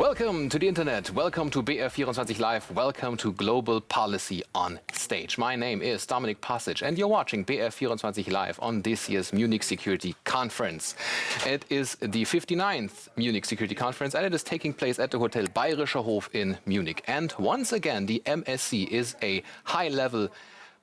Welcome to the internet, welcome to BR24 Live, welcome to Global Policy on Stage. My name is Dominic Passage and you're watching BR24 Live on this year's Munich Security Conference. It is the 59th Munich Security Conference and it is taking place at the Hotel Bayerischer Hof in Munich. And once again, the MSC is a high-level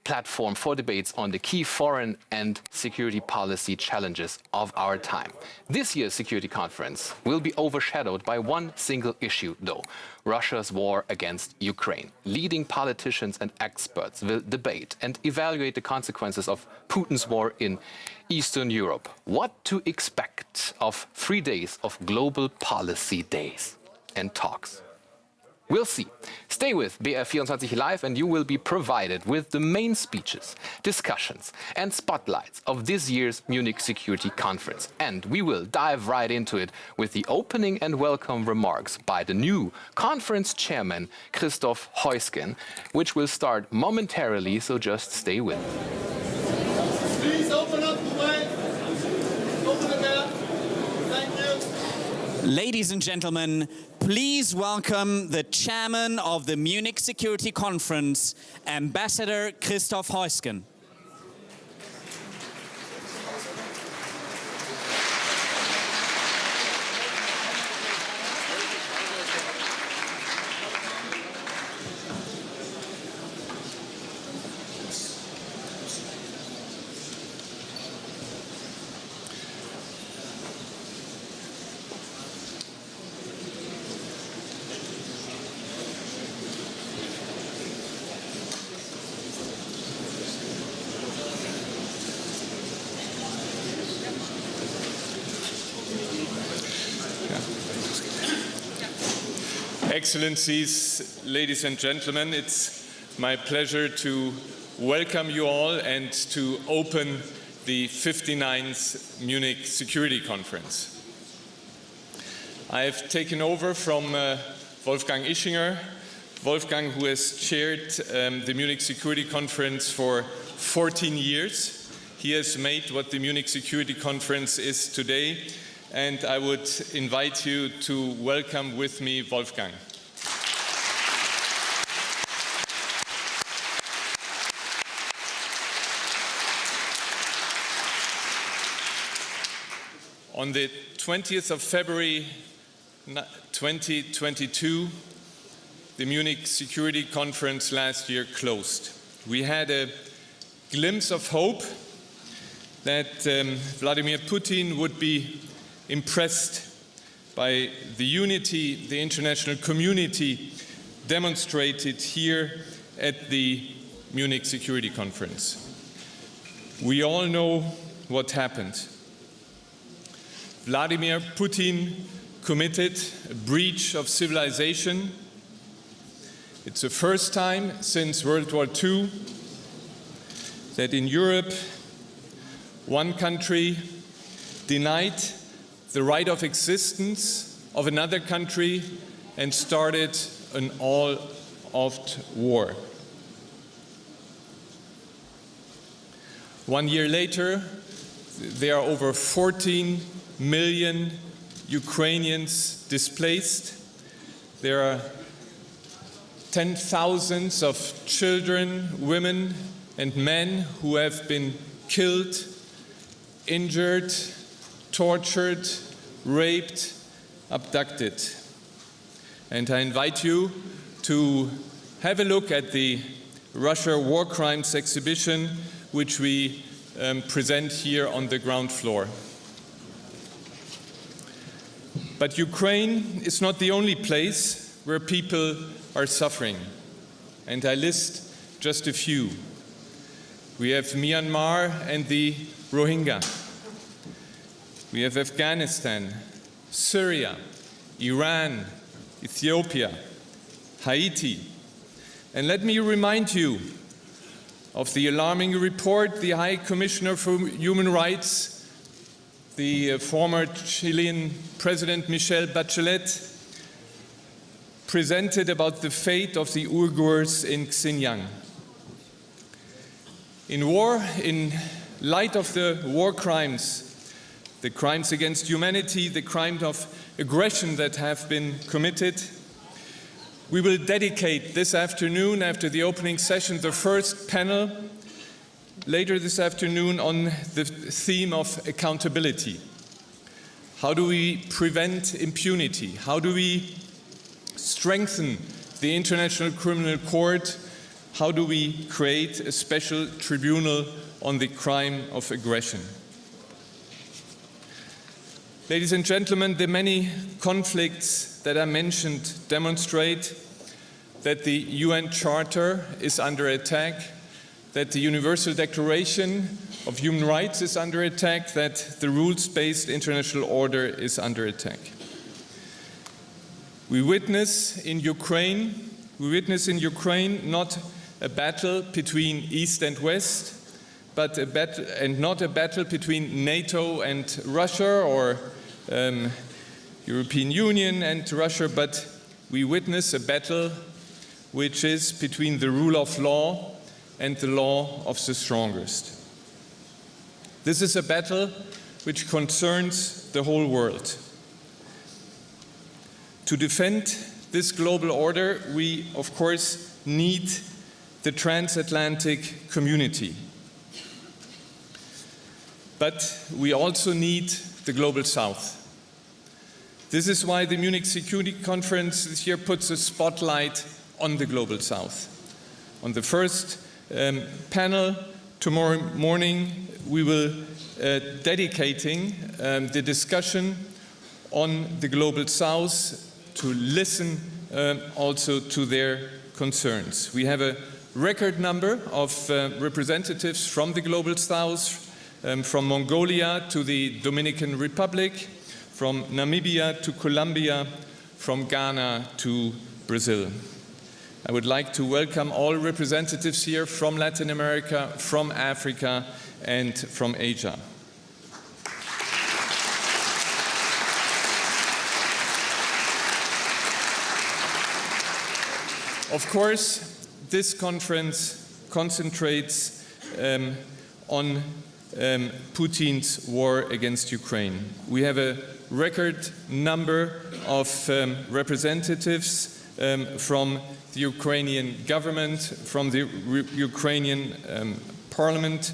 platform for debates on the key foreign and security policy challenges of our time. This year's security conference will be overshadowed by one single issue, though: Russia's war against Ukraine. Leading politicians and experts will debate and evaluate the consequences of Putin's war in Eastern Europe. What to expect of 3 days of global policy days and talks? We'll see. Stay with BR24 Live and you will be provided with the main speeches, discussions and spotlights of this year's Munich Security Conference. And we will dive right into it with the opening and welcome remarks by the new conference chairman, Christoph Heusgen, which will start momentarily, so just stay with. Please open up the way. Open the gap. Thank you. Ladies and gentlemen, please welcome the chairman of the Munich Security Conference, Ambassador Christoph Heusgen. Excellencies, ladies and gentlemen, it's my pleasure to welcome you all and to open the 59th Munich Security Conference. I have taken over from Wolfgang Ischinger. Wolfgang, who has chaired the Munich Security Conference for 14 years. He has made what the Munich Security Conference is today, and I would invite you to welcome with me Wolfgang. On the 20th of February 2022, the Munich Security Conference last year closed. We had a glimpse of hope that Vladimir Putin would be impressed by the unity the international community demonstrated here at the Munich Security Conference. We all know what happened. Vladimir Putin committed a breach of civilization. It's the first time since World War II that in Europe one country denied the right of existence of another country and started an all-out war. 1 year later, there are over 14 million Ukrainians displaced. There are 10,000s of children, women and men who have been killed, injured, tortured, raped, abducted. And I invite you to have a look at the Russia War Crimes exhibition, which we present here on the ground floor. But Ukraine is not the only place where people are suffering, and I list just a few. We have Myanmar and the Rohingya. We have Afghanistan, Syria, Iran, Ethiopia, Haiti. And let me remind you of the alarming report the High Commissioner for Human Rights, the former Chilean President Michelle Bachelet, presented about the fate of the Uyghurs in Xinjiang. In light of the war crimes the crimes against humanity, the crimes of aggression that have been committed. We will dedicate this afternoon, after the opening session, the first panel later this afternoon on the theme of accountability. How do we prevent impunity? How do we strengthen the International Criminal Court? How do we create a special tribunal on the crime of aggression? Ladies and gentlemen, the many conflicts that are mentioned demonstrate that the UN Charter is under attack, that the Universal Declaration of Human Rights is under attack, that the rules-based international order is under attack. We witness in Ukraine not a battle between East and West, but not a battle between NATO and Russia or European Union and Russia, but we witness a battle which is between the rule of law and the law of the strongest. This is a battle which concerns the whole world. To defend this global order, we, of course, need the transatlantic community. But we also need the global South. This is why the Munich Security Conference this year puts a spotlight on the global South. On the first panel tomorrow morning, we will dedicating the discussion on the global South to listen also to their concerns. We have a record number of representatives from the global South, from Mongolia to the Dominican Republic, from Namibia to Colombia, from Ghana to Brazil. I would like to welcome all representatives here from Latin America, from Africa, and from Asia. Of course, this conference concentrates on Putin's war against Ukraine. We have a record number of representatives from the Ukrainian government, from the Ukrainian parliament,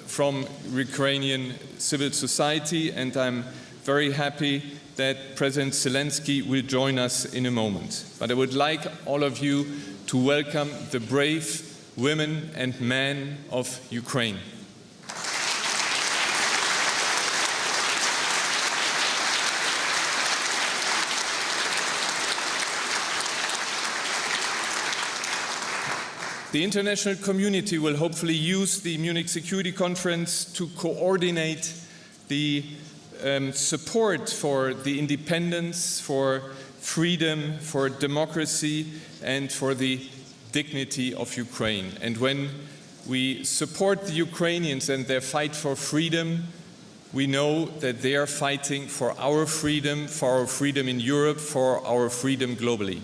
from Ukrainian civil society, and I'm very happy that President Zelensky will join us in a moment. But I would like all of you to welcome the brave women and men of Ukraine. The international community will hopefully use the Munich Security Conference to coordinate the support for the independence, for freedom, for democracy, and for the dignity of Ukraine. And when we support the Ukrainians and their fight for freedom, we know that they are fighting for our freedom in Europe, for our freedom globally.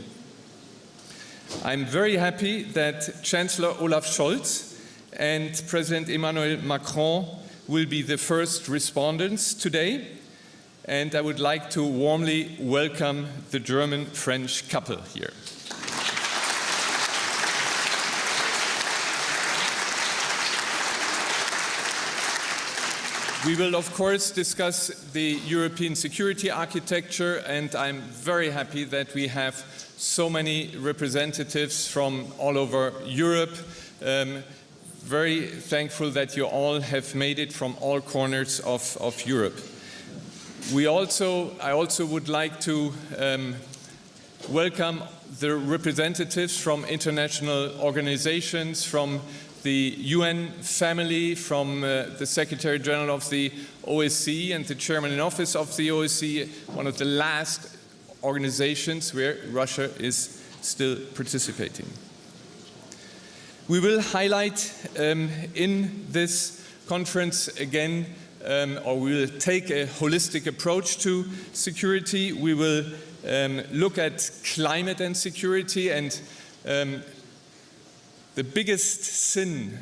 I'm very happy that Chancellor Olaf Scholz and President Emmanuel Macron will be the first respondents today, and I would like to warmly welcome the German-French couple here. We will, of course, discuss the European security architecture, and I'm very happy that we have so many representatives from all over Europe. Very thankful that you all have made it from all corners of Europe. I also would like to welcome the representatives from international organizations, from the UN family, from the Secretary General of the OSCE and the Chairman in Office of the OSCE, one of the last organizations where Russia is still participating. We will highlight in this conference again, or we will take a holistic approach to security. We will look at climate and security, and the biggest sin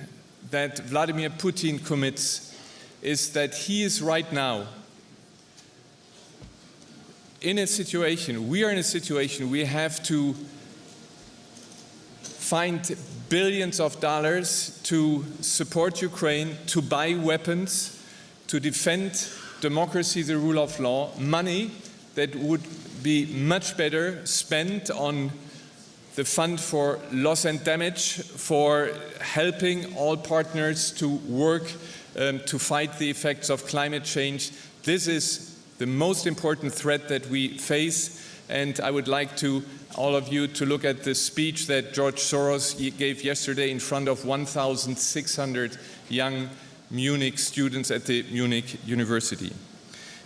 that Vladimir Putin commits is that he is right now in a situation, we are in a situation, we have to find billions of dollars to support Ukraine, to buy weapons, to defend democracy, the rule of law, money that would be much better spent on the fund for loss and damage, for helping all partners to work to fight the effects of climate change. This is the most important threat that we face, and I would like to all of you to look at the speech that George Soros gave yesterday in front of 1,600 young Munich students at the Munich University.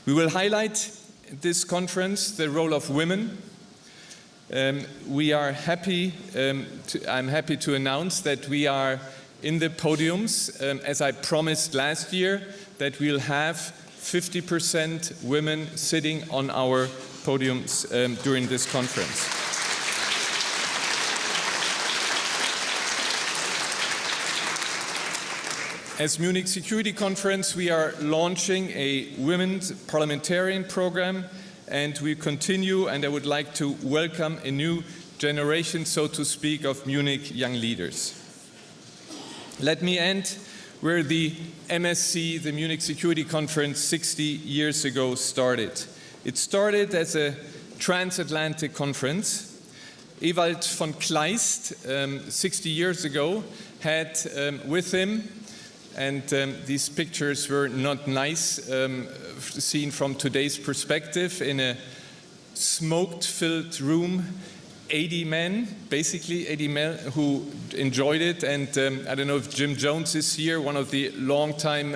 We will highlight at this conference the role of women. We are happy, I'm happy to announce that we are in the podiums, as I promised last year, that we'll have 50% women sitting on our podiums during this conference. As Munich Security Conference, we are launching a women's parliamentarian program, and we continue, and I would like to welcome a new generation, so to speak, of Munich young leaders. Let me end where the MSC, the Munich Security Conference, 60 years ago started. It started as a transatlantic conference. Ewald von Kleist, 60 years ago, had with him, and these pictures were not nice, seen from today's perspective, in a smoke-filled room, 80 men, basically 80 men who enjoyed it. And I don't know if Jim Jones is here, one of the long-time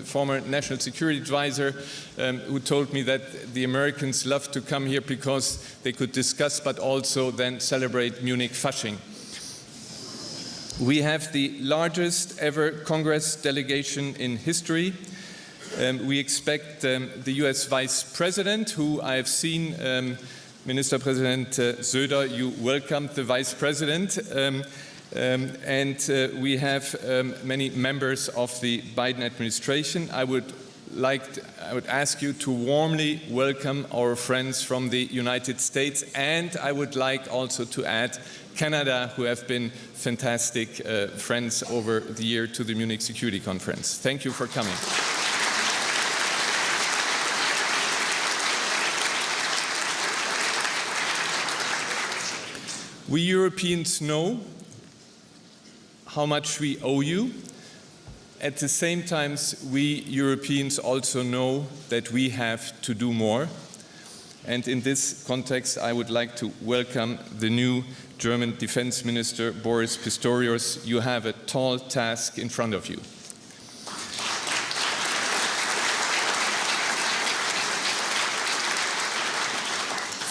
former national security advisor, who told me that the Americans love to come here because they could discuss but also then celebrate Munich Fasching. We have the largest ever Congress delegation in history. We expect the US Vice President, who I have seen, Minister President Söder, you welcomed the Vice President, and we have many members of the Biden administration. I would ask you to warmly welcome our friends from the United States, and I would like also to add Canada, who have been fantastic friends over the year to the Munich Security Conference. Thank you for coming. We Europeans know how much we owe you. At the same time, we Europeans also know that we have to do more. And in this context, I would like to welcome the new German Defense Minister, Boris Pistorius. You have a tall task in front of you.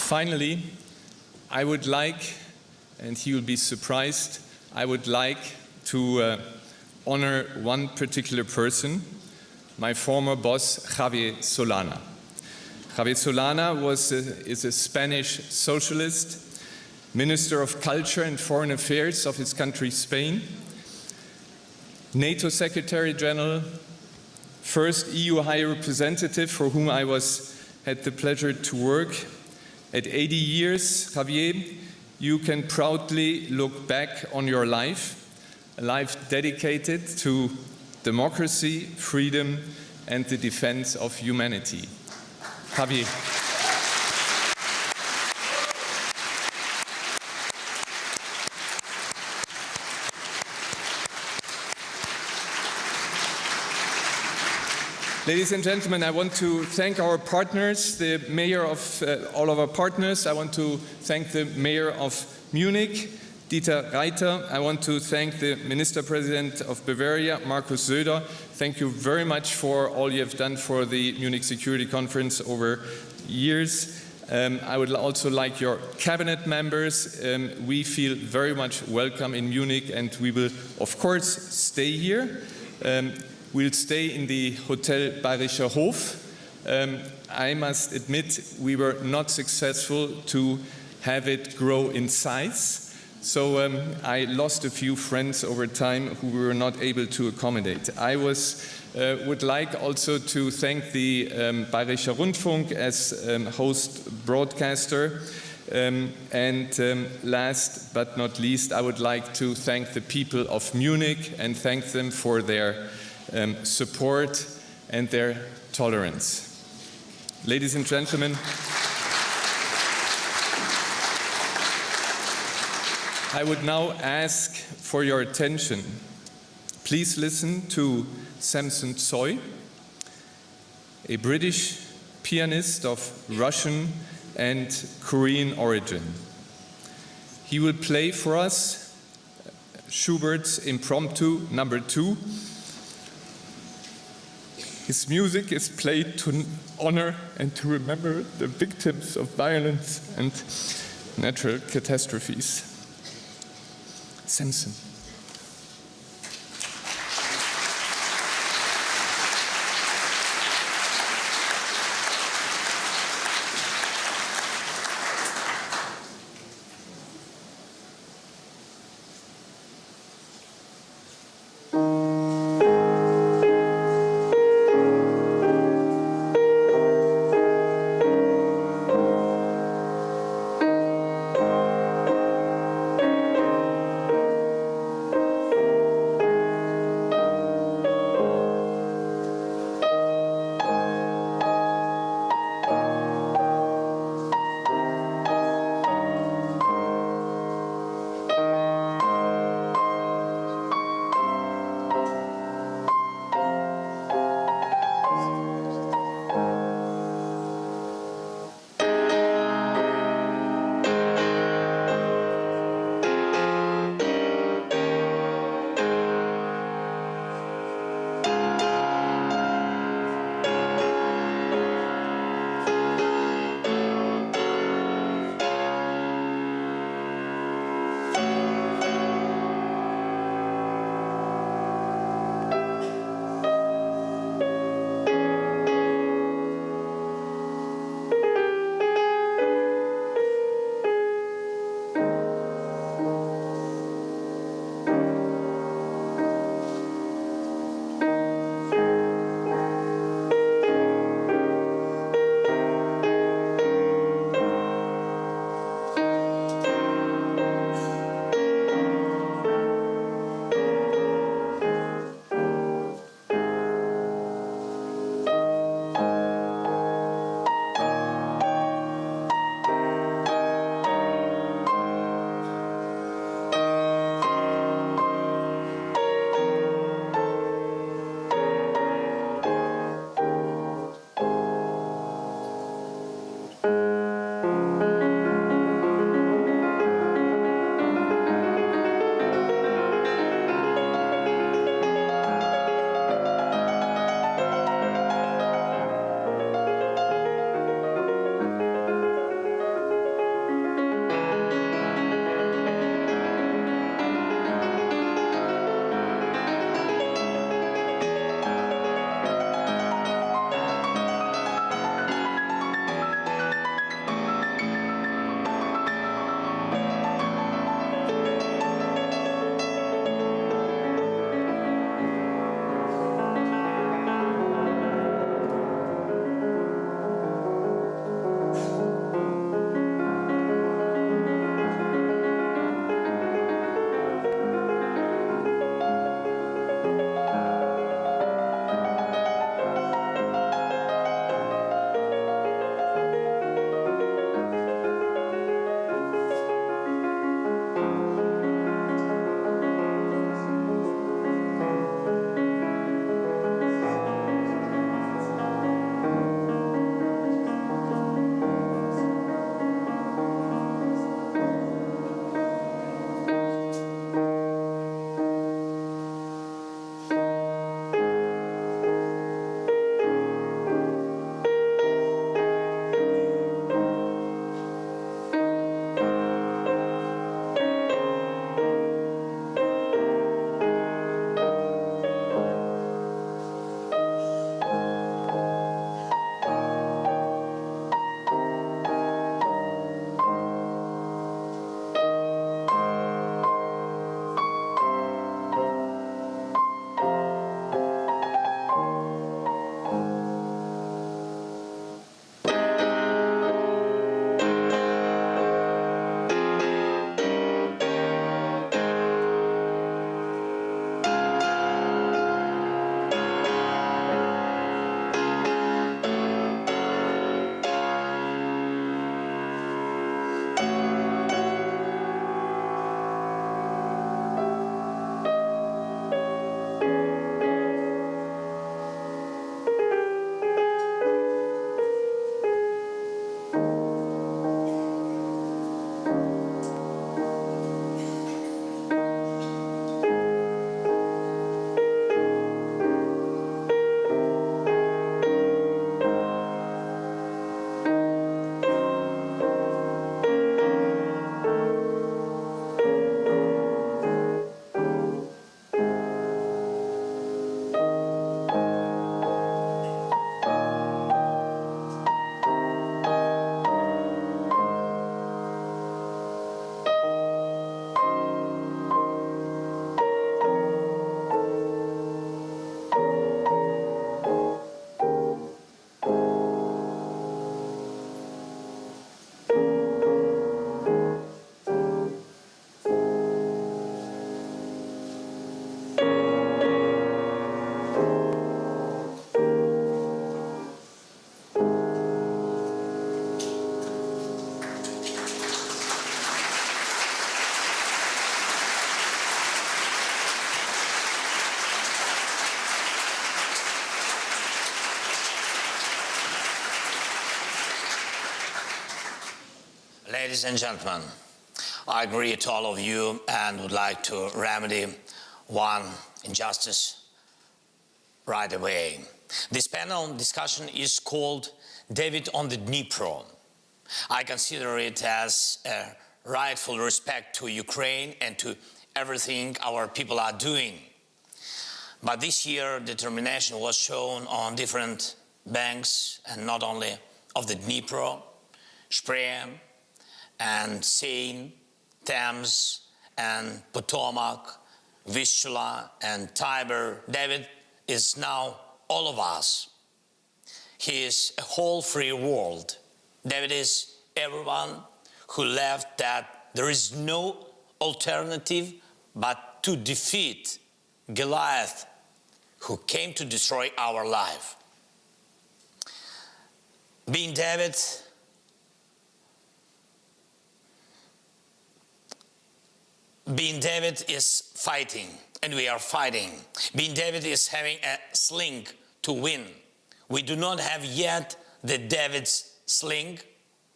Finally, I would like, and he will be surprised, I would like to honor one particular person, my former boss, Javier Solana. Javier Solana is a Spanish socialist, Minister of Culture and Foreign Affairs of his country, Spain, NATO Secretary General, first EU High Representative for whom I had the pleasure to work. At 80 years, Javier, you can proudly look back on your life, a life dedicated to democracy, freedom, and the defense of humanity. Javier. Ladies and gentlemen, I want to thank our partners, the mayor of all of our partners. I want to thank the mayor of Munich, Dieter Reiter. I want to thank the Minister President of Bavaria, Markus Söder. Thank you very much for all you have done for the Munich Security Conference over years. I would also like your cabinet members. We feel very much welcome in Munich, and we will, of course, stay here. We'll stay in the Hotel Bayerischer Hof. I must admit we were not successful to have it grow in size, So I lost a few friends over time who we were not able to accommodate. I would like also to thank the Bayerischer Rundfunk as host broadcaster. And last but not least, I would like to thank the people of Munich and thank them for their support and their tolerance. Ladies and gentlemen, I would now ask for your attention. Please listen to Samson Tsoy, a British pianist of Russian and Korean origin. He will play for us Schubert's Impromptu No. 2. His music is played to honor and to remember the victims of violence and natural catastrophes. Samson. Ladies and gentlemen, I agree to all of you and would like to remedy one injustice right away. This panel discussion is called David on the Dnipro. I consider it as a rightful respect to Ukraine and to everything our people are doing. But this year, determination was shown on different banks, and not only of the Dnipro, Spree, and Seine, Thames, and Potomac, Vistula, and Tiber. David is now all of us. He is a whole free world. David is everyone who left that there is no alternative but to defeat Goliath, who came to destroy our life. Being David is fighting, and we are fighting. Being David is having a sling to win. We do not have yet the David's sling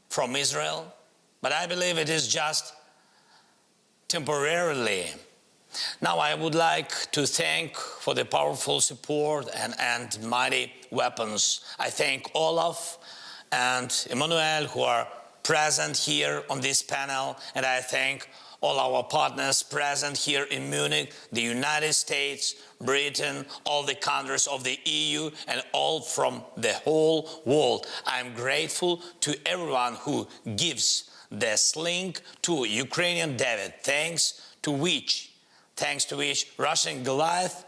from Israel, but I believe it is just temporarily. Now I would like to thank for the powerful support and mighty weapons. I thank Olaf and Emmanuel who are present here on this panel, and I thank all our partners present here in Munich, the United States, Britain, all the countries of the EU, and all from the whole world. I'm grateful to everyone who gives the sling to Ukrainian David, thanks to which Russian Goliath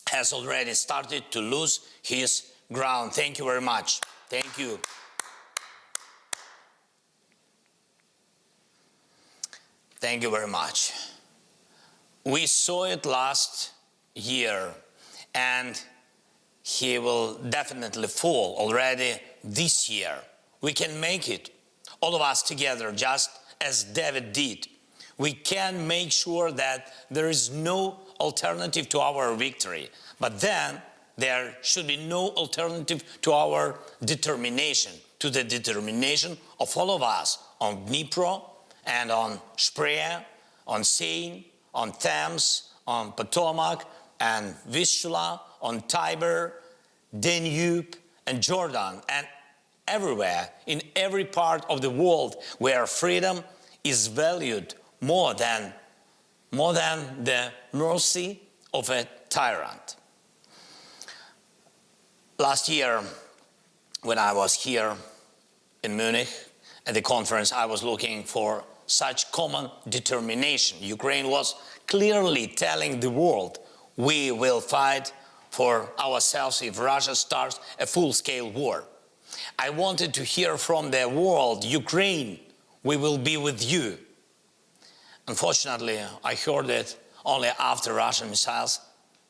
has already started to lose his ground. Thank you very much. Thank you. Thank you very much. We saw it last year, and he will definitely fall already this year. We can make it, all of us together, just as David did. We can make sure that there is no alternative to our victory, but then there should be no alternative to our determination, to the determination of all of us on Dnipro and on Spree, on Seine, on Thames, on Potomac and Vistula, on Tiber, Danube and Jordan, and everywhere, in every part of the world where freedom is valued more than the mercy of a tyrant. Last year, when I was here in Munich at the conference, I was looking for such common determination. Ukraine was clearly telling the world, we will fight for ourselves if Russia starts a full-scale war. I wanted to hear from the world, Ukraine, we will be with you. Unfortunately, I heard it only after Russian missiles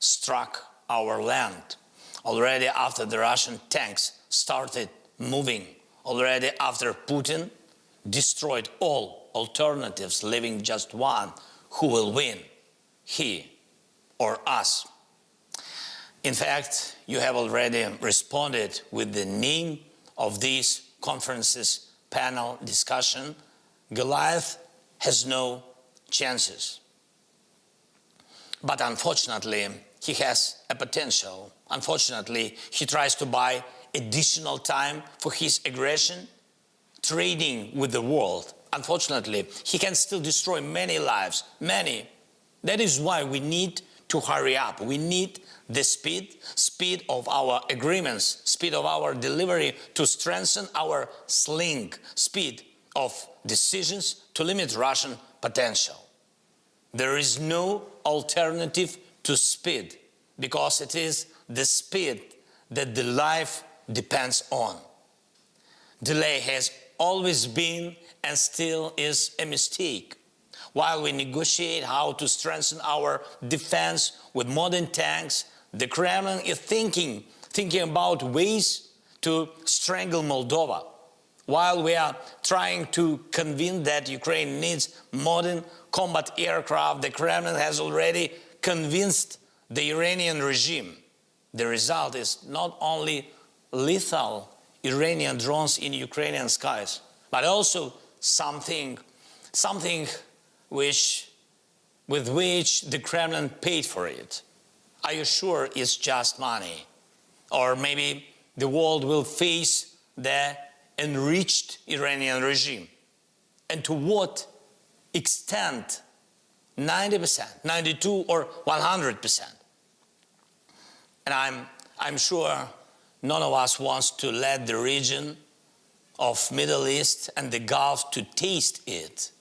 struck our land, already after the Russian tanks started moving, already after Putin destroyed all alternatives, leaving just one. Who will win, he or us? In fact, you have already responded with the name of this conference's panel discussion. Goliath has no chances. But unfortunately, he has a potential. Unfortunately, he tries to buy additional time for his aggression, trading with the world. Unfortunately, he can still destroy many lives, many. That is why we need to hurry up. We need the speed of our agreements, speed of our delivery to strengthen our sling, speed of decisions to limit Russian potential. There is no alternative to speed, because it is the speed that the life depends on. Delay has always been and still is a mistake. While we negotiate how to strengthen our defense with modern tanks, the Kremlin is thinking about ways to strangle Moldova. While we are trying to convince that Ukraine needs modern combat aircraft, the Kremlin has already convinced the Iranian regime. The result is not only lethal Iranian drones in Ukrainian skies, but also something with which the Kremlin paid for it? Are you sure it's just money? Or maybe the world will face the enriched Iranian regime? And to what extent? 90%, 92% or 100%? And I'm sure none of us wants to let the region of Middle East and the Gulf to taste it,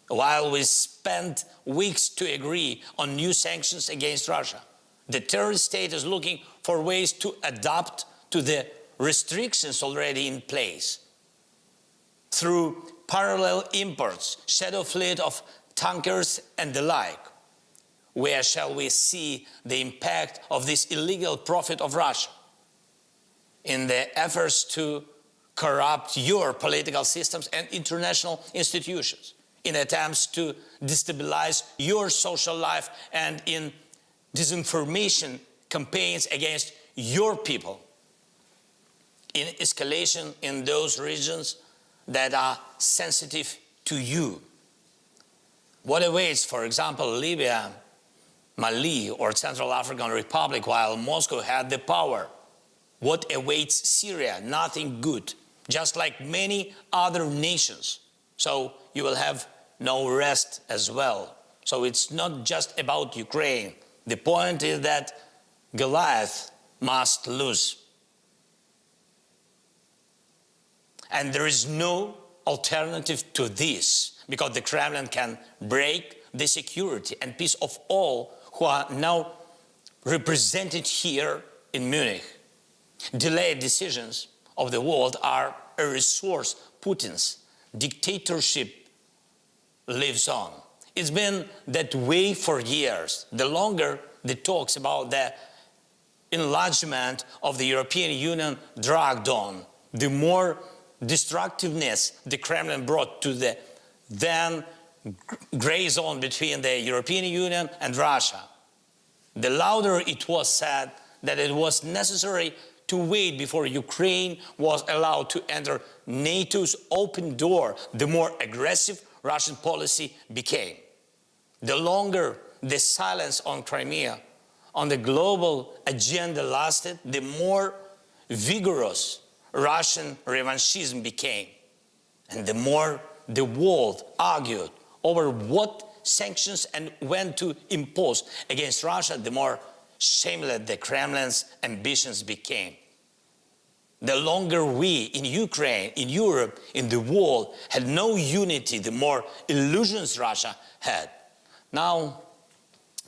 while we spent weeks to agree on new sanctions against Russia. The terrorist state is looking for ways to adapt to the restrictions already in place through parallel imports, shadow fleet of tankers and the like. Where shall we see the impact of this illegal profit of Russia? In the efforts to corrupt your political systems and international institutions, in attempts to destabilize your social life, and in disinformation campaigns against your people, in escalation in those regions that are sensitive to you. What awaits, for example, Libya, Mali, or Central African Republic while Moscow had the power? What awaits Syria? Nothing good, just like many other nations. So you will have no rest as well. So it's not just about Ukraine. The point is that Goliath must lose. And there is no alternative to this, because the Kremlin can break the security and peace of all who are now represented here in Munich. Delayed decisions of the world are a resource. Putin's dictatorship lives on. It's been that way for years. The longer the talks about the enlargement of the European Union dragged on, the more destructiveness the Kremlin brought to the then gray zone between the European Union and Russia. The louder it was said that it was necessary to wait before Ukraine was allowed to enter NATO's open door, the more aggressive Russian policy became. The longer the silence on Crimea, on the global agenda lasted, the more vigorous Russian revanchism became. And the more the world argued over what sanctions and when to impose against Russia, the more shameless the Kremlin's ambitions became. The longer we in Ukraine, in Europe, in the world had no unity, the more illusions Russia had. Now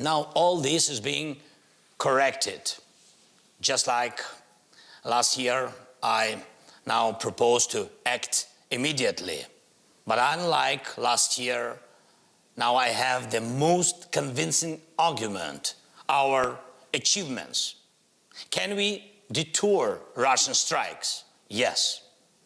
all this is being corrected. Just like last year, I now propose to act immediately. But unlike last year, now I have the most convincing argument, our achievements. Can we deter Russian strikes? Yes.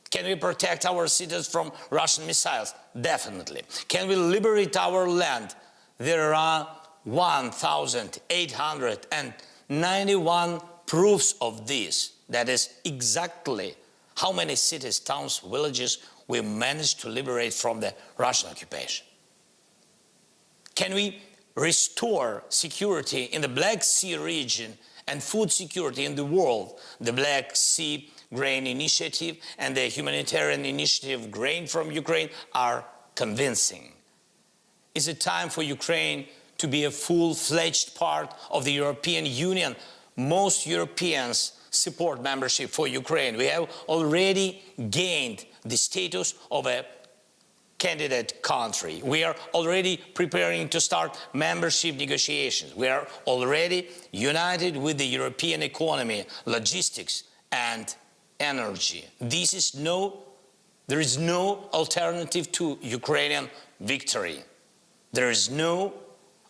Can we protect our cities from Russian missiles? Definitely. Can we liberate our land? There are 1,891 proofs of this. That is exactly how many cities, towns, villages we managed to liberate from the Russian occupation. Can we restore security in the Black Sea region and food security in the world? The Black Sea Grain Initiative and the humanitarian initiative Grain from Ukraine are convincing. Is it time for Ukraine to be a full-fledged part of the European Union? Most Europeans support membership for Ukraine. We have already gained the status of a candidate country. We are already preparing to start membership negotiations. We are already united with the European economy, logistics, and energy. There is no alternative to Ukrainian victory. There is no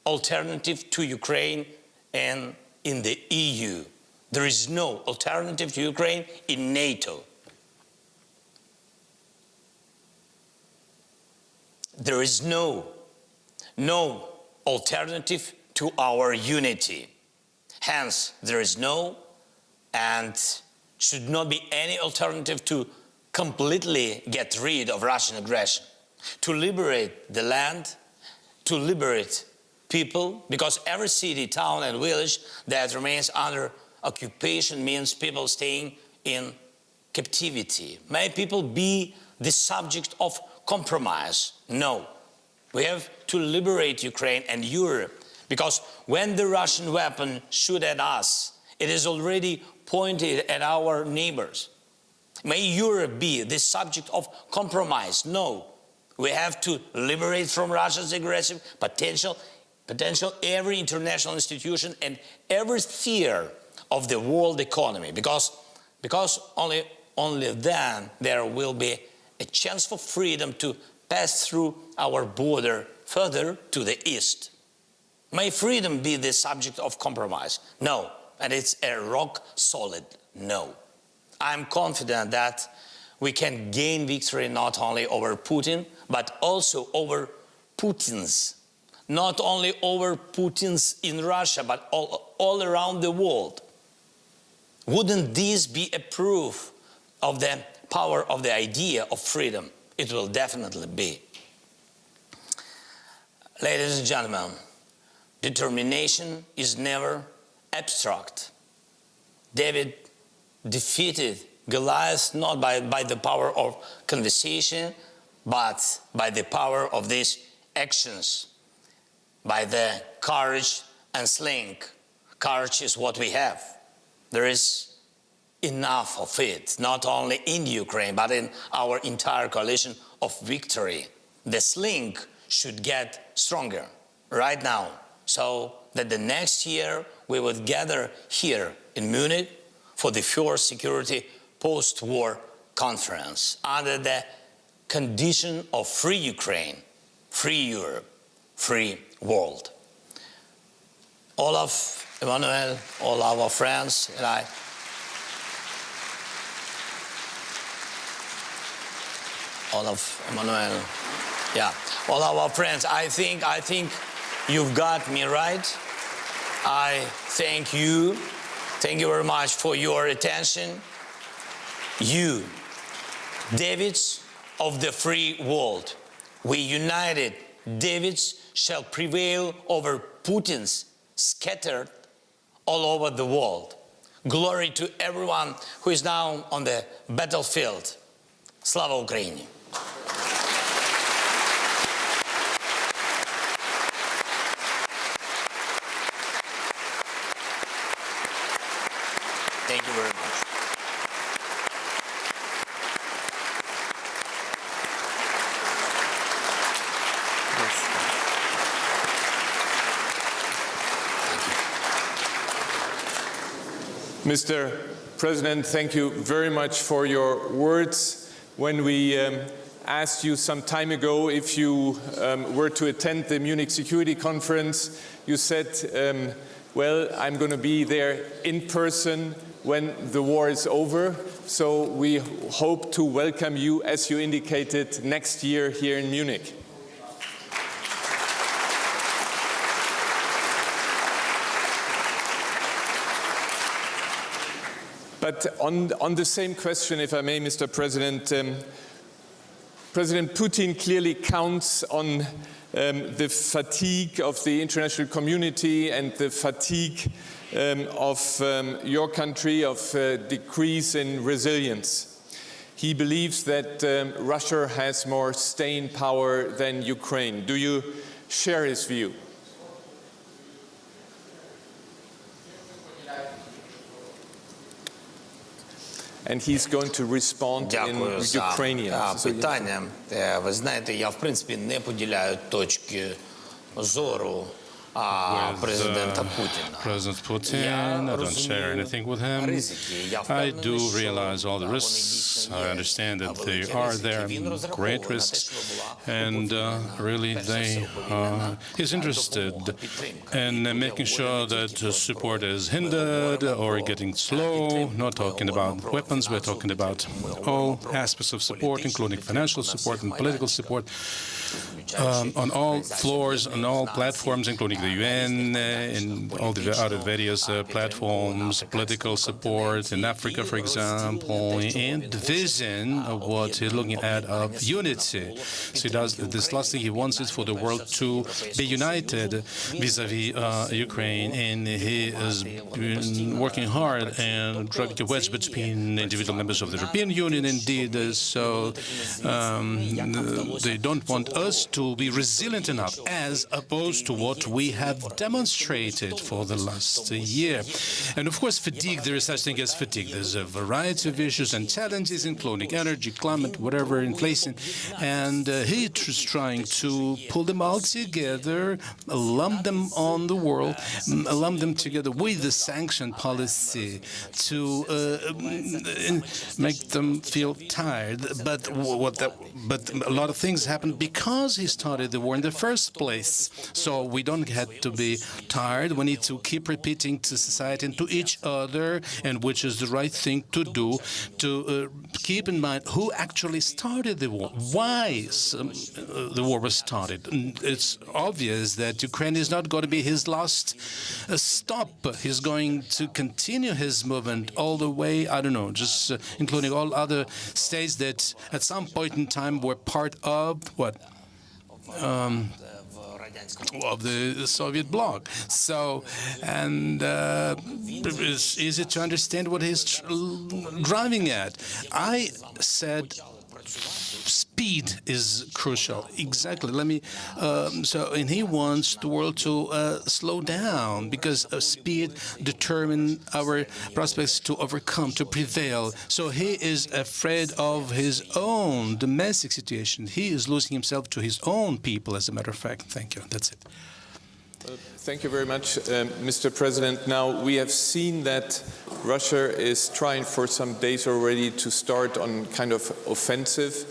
alternative to Ukraine in the EU. There is no alternative to Ukraine in NATO. There is no alternative to our unity. Hence, there is no and should not be any alternative to completely get rid of Russian aggression. to liberate the land, to liberate people, because every city, town and village that remains under occupation means people staying in captivity. May people be the subject of compromise? No. We have to liberate Ukraine and Europe, because when the Russian weapon shoot at us, it is already pointed at our neighbors. May Europe be the subject of compromise? No. We have to liberate from Russia's aggressive potential every international institution and every sphere of the world economy, because only then there will be a chance for freedom to pass through our border further to the east. May freedom be the subject of compromise? No. And it's a rock solid no. I'm confident that we can gain victory not only over Putin, but also over Putins. Not only over Putins in Russia, but all around the world. Wouldn't this be a proof of the power of the idea of freedom? It will definitely be. Ladies and gentlemen, determination is never abstract. David defeated Goliath not by the power of conversation, but by the power of these actions, by the courage and sling. Courage is what we have. There is enough of it, not only in Ukraine, but in our entire coalition of victory. The sling should get stronger right now, so that the next year we would gather here in Munich for the first security post-war conference under the condition of free Ukraine, free Europe, free world. Olaf, Emmanuel, all our friends, and I Olaf, Emmanuel, yeah, all our friends, I think you've got me right. I thank you very much for your attention. You, Davids of the free world, we united Davids shall prevail over Putins scattered all over the world. Glory to everyone who is now on the battlefield. Slava Ukraini! Thank you very much. Mr. President, thank you very much for your words. When we asked you some time ago if you were to attend the Munich Security Conference, you said, well, I'm going to be there in person when the war is over. So we hope to welcome you, as you indicated, next year here in Munich. But on the same question, if I may, Mr. President, President Putin clearly counts on the fatigue of the international community and the fatigue of your country, of decrease in resilience. He believes that Russia has more staying power than Ukraine. Do you share his view? And he's going to respond in Ukrainian. Питання. Ви знаєте, я в принципі не поділяю точки зору President Putin, I don't share anything with him. I do realize all the risks. I understand that they are there, great risks, and really he's interested in making sure that support is hindered or getting slow. Not talking about weapons, we're talking about all aspects of support, including financial support and political support, on all floors, on all platforms, including the UN, in all the other various platforms, political support in Africa, for example, and the vision of what he's looking at of unity. So he does this last thing he wants is for the world to be united vis-a-vis Ukraine, and he has been working hard and driving a wedge between individual members of the European Union, indeed. So they don't want us to be resilient enough, as opposed to what we have demonstrated for the last year. And of course, fatigue, there is such thing as fatigue. There's a variety of issues and challenges, including energy, climate, whatever, inflation. And he is trying to pull them all together, lump them on the world, lump them together with the sanction policy to make them feel tired. But a lot of things happened because he started the war in the first place. So we don't have to be tired. We need to keep repeating to society and to each other, and which is the right thing to do, to keep in mind who actually started the war, why the war was started. It's obvious that Ukraine is not going to be his last stop. He's going to continue his movement all the way, I don't know, just including all other states that at some point in time were part of what? Of the Soviet bloc. So, and it's easy to understand what he's driving at. I said speed is crucial. Exactly. Let me. And he wants the world to slow down, because speed determines our prospects to overcome, to prevail. So he is afraid of his own domestic situation. He is losing himself to his own people, as a matter of fact. Thank you. That's it. Thank you very much, Mr. President. Now, we have seen that Russia is trying for some days already to start on kind of offensive.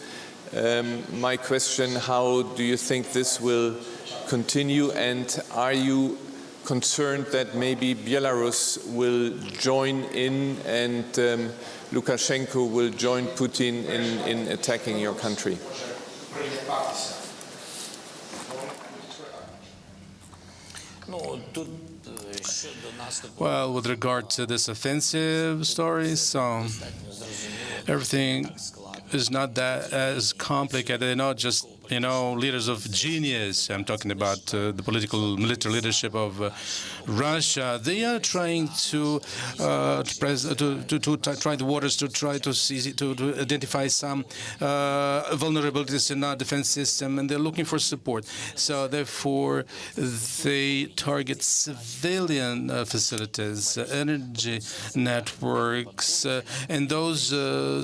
My question, how do you think this will continue, and are you concerned that maybe Belarus will join in and Lukashenko will join Putin in attacking your country? Well, with regard to this offensive story, so everything is not that as complicated. They're not just, leaders of genius. I'm talking about the political military leadership of Russia. They are trying to try the waters, to try to see, to identify some vulnerabilities in our defense system, and they're looking for support. So therefore, they target civilian facilities, energy networks, and those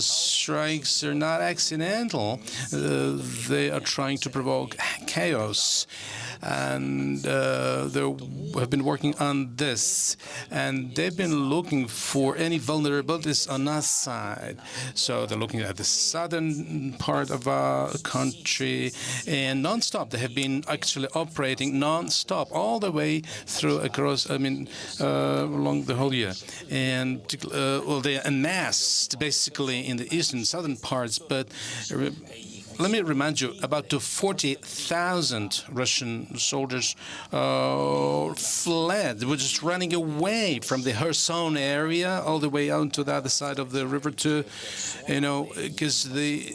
strikes are not accidental. They are trying to provoke chaos, and they have been working on this, and they've been looking for any vulnerabilities on our side. So they're looking at the southern part of our country, and non-stop. They have been actually operating non-stop all the way through across, along the whole year. And they amassed basically in the eastern, southern parts, but let me remind you, about 40,000 Russian soldiers fled. They were just running away from the Kherson area all the way out to the other side of the river to, because they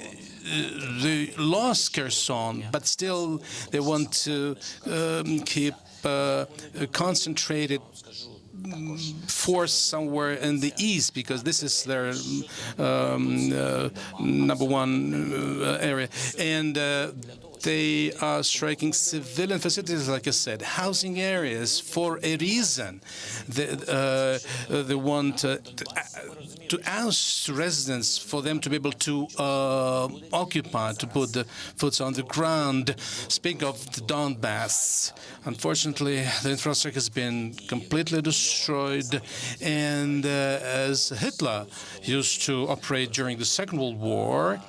lost Kherson, but still they want to keep concentrated force somewhere in the east, because this is their number one area, and they are striking civilian facilities, like I said, housing areas for a reason. They want to oust residents for them to be able to occupy, to put the foot on the ground. Speaking of the Donbass, unfortunately, the infrastructure has been completely destroyed, and as Hitler used to operate during the Second World War,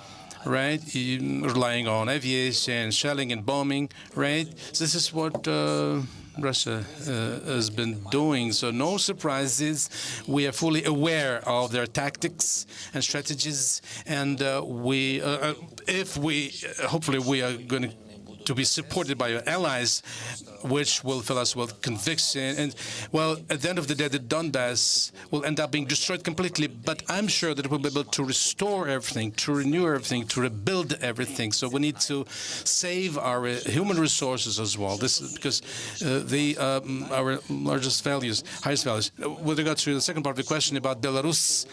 right, relying on aviation, shelling and bombing, right? This is what Russia has been doing. So no surprises. We are fully aware of their tactics and strategies, and hopefully we are going to to be supported by your allies, which will fill us with conviction. And, well, at the end of the day, the Donbass will end up being destroyed completely, but I'm sure that we'll be able to restore everything, to renew everything, to rebuild everything. So we need to save our human resources as well. This is because our highest values. With regard to the second part of the question about Belarus,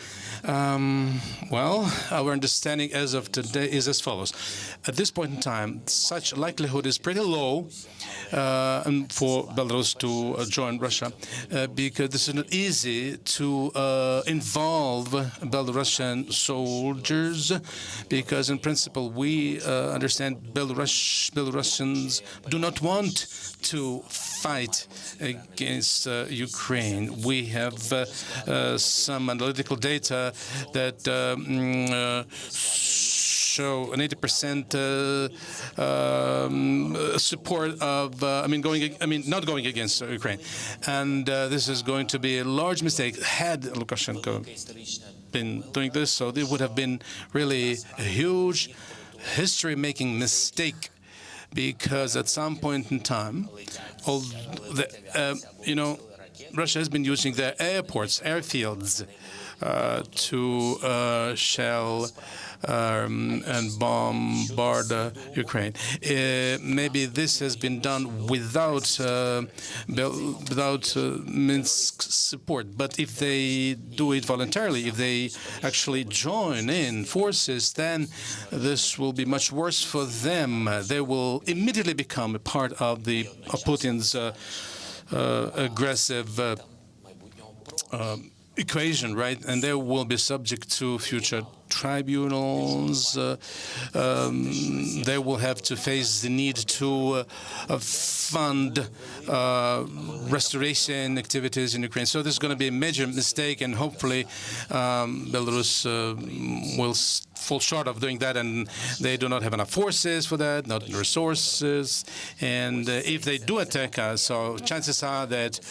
well, our understanding as of today is as follows. At this point in time, such likelihood is pretty low for Belarus to join Russia, because this is not easy to involve Belarusian soldiers, because in principle we understand Belarusians do not want to fight against Ukraine. We have some analytical data that show an 80% support of, not going against Ukraine, and this is going to be a large mistake. Had Lukashenko been doing this, so it would have been really a huge history-making mistake, because at some point in time, Russia has been using their airports, airfields, to shell and bombard Ukraine. Maybe this has been done without Minsk's support. But if they do it voluntarily, if they actually join in forces, then this will be much worse for them. They will immediately become a part of Putin's aggressive equation, right? And they will be subject to future tribunals. They will have to face the need to fund restoration activities in Ukraine. So this is going to be a major mistake, and hopefully Belarus will fall short of doing that, and they do not have enough forces for that, not resources. And if they do attack us, so chances are that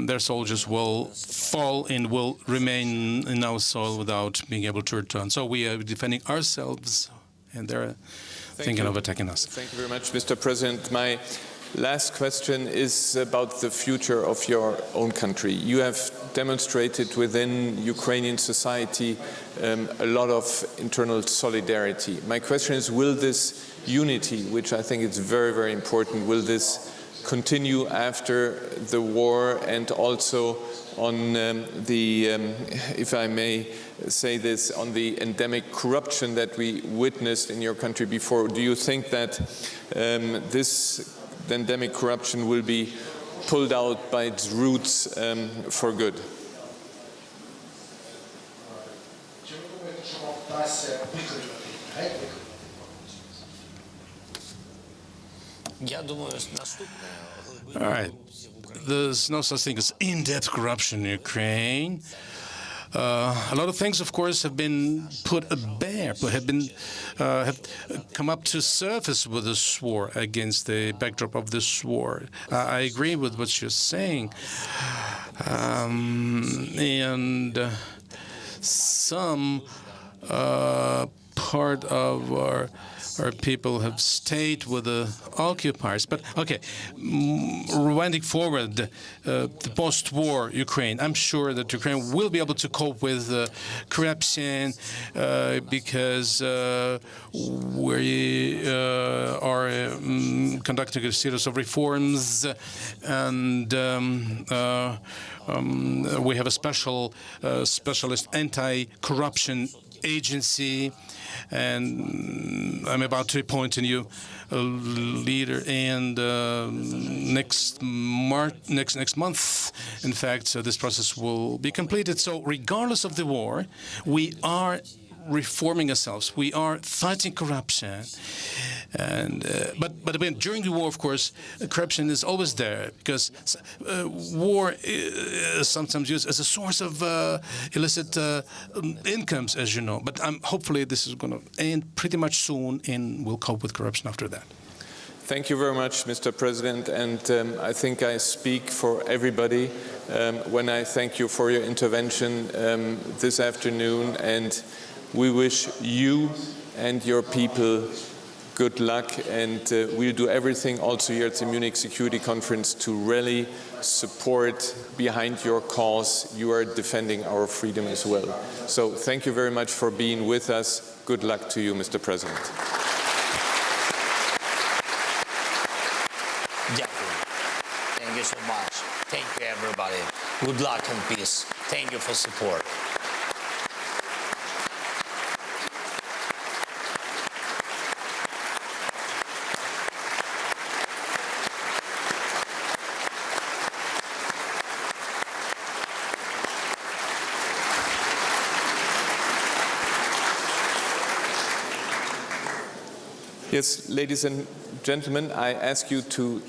their soldiers will fall and will remain in our soil without being able to return. So we are defending ourselves, and they're thinking of attacking us. Thank you very much, Mr. President. My last question is about the future of your own country. You have demonstrated within Ukrainian society a lot of internal solidarity. My question is, will this unity, which I think is very, very important, will this continue after the war, and also on if I may say this, on the endemic corruption that we witnessed in your country before? Do you think that this endemic corruption will be pulled out by its roots for good? All right. There's no such thing as in-depth corruption in Ukraine. A lot of things, of course, have been put bare, have come up to surface with this war, against the backdrop of this war. I agree with what you're saying. And some part of our people have stayed with the occupiers. But, okay, winding forward, the post-war Ukraine, I'm sure that Ukraine will be able to cope with corruption because we are conducting a series of reforms, and we have a specialist anti-corruption agency, and I'm about to appoint a new leader, and next month, in fact, this process will be completed. So regardless of the war, we are reforming ourselves. We are fighting corruption, and but again, during the war, of course, corruption is always there, because war is sometimes used as a source of illicit incomes, as you know. But hopefully, this is going to end pretty much soon, and we'll cope with corruption after that. Thank you very much, Mr. President, and I think I speak for everybody when I thank you for your intervention this afternoon, and we wish you and your people good luck, and we'll do everything also here at the Munich Security Conference to really support behind your cause. You are defending our freedom as well. So thank you very much for being with us. Good luck to you, Mr. President. Thank you so much. Thank you, everybody. Good luck and peace. Thank you for support. Yes, ladies and gentlemen, I ask you to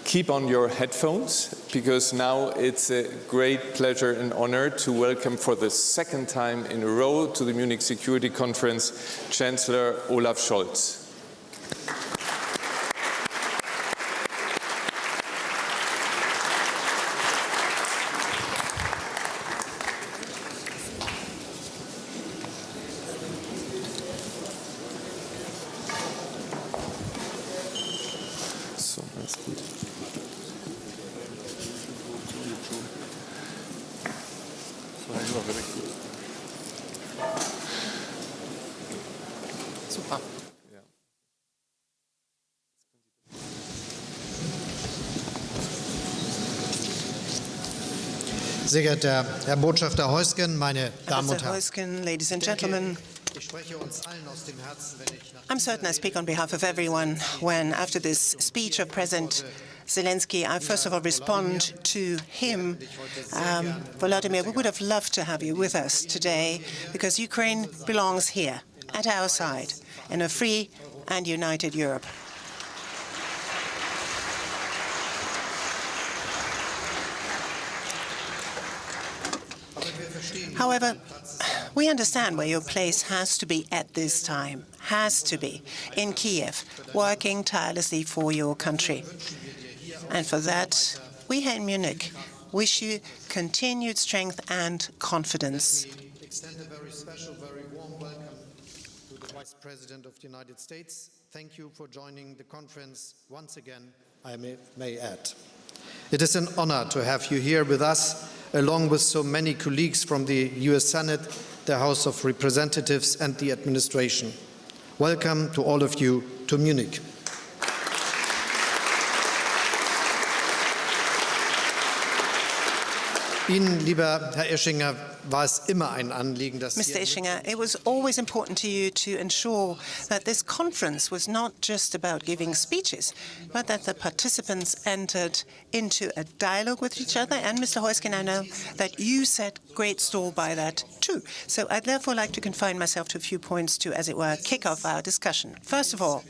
keep on your headphones, because now it's a great pleasure and honor to welcome for the second time in a row to the Munich Security Conference Chancellor Olaf Scholz. So, that's good. Super. Sehr geehrter Herr Botschafter Heusgen, meine Damen und Herren. Heusgen, ladies and gentlemen, I'm certain I speak on behalf of everyone when, after this speech of President Zelensky, I first of all respond to him. Volodymyr, we would have loved to have you with us today, because Ukraine belongs here, at our side, in a free and united Europe. However, we understand where your place has to be at this time, has to be, in Kiev, working tirelessly for your country. And for that, we here in Munich wish you continued strength and confidence. Extend a very special, very warm welcome to the Vice President of the United States. Thank you for joining the conference once again, I may add. It is an honor to have you here with us, along with so many colleagues from the US Senate, the House of Representatives and the administration. Welcome to all of you to Munich. Ihnen, lieber Herr Ischinger, war es immer ein Anliegen, dass Mr. Ischinger, it was always important to you to ensure that this conference was not just about giving speeches, but that the participants entered into a dialogue with each other. And Mr. Heusgen, I know that you set great store by that too. So I'd therefore like to confine myself to a few points to, as it were, kick off our discussion. First of all,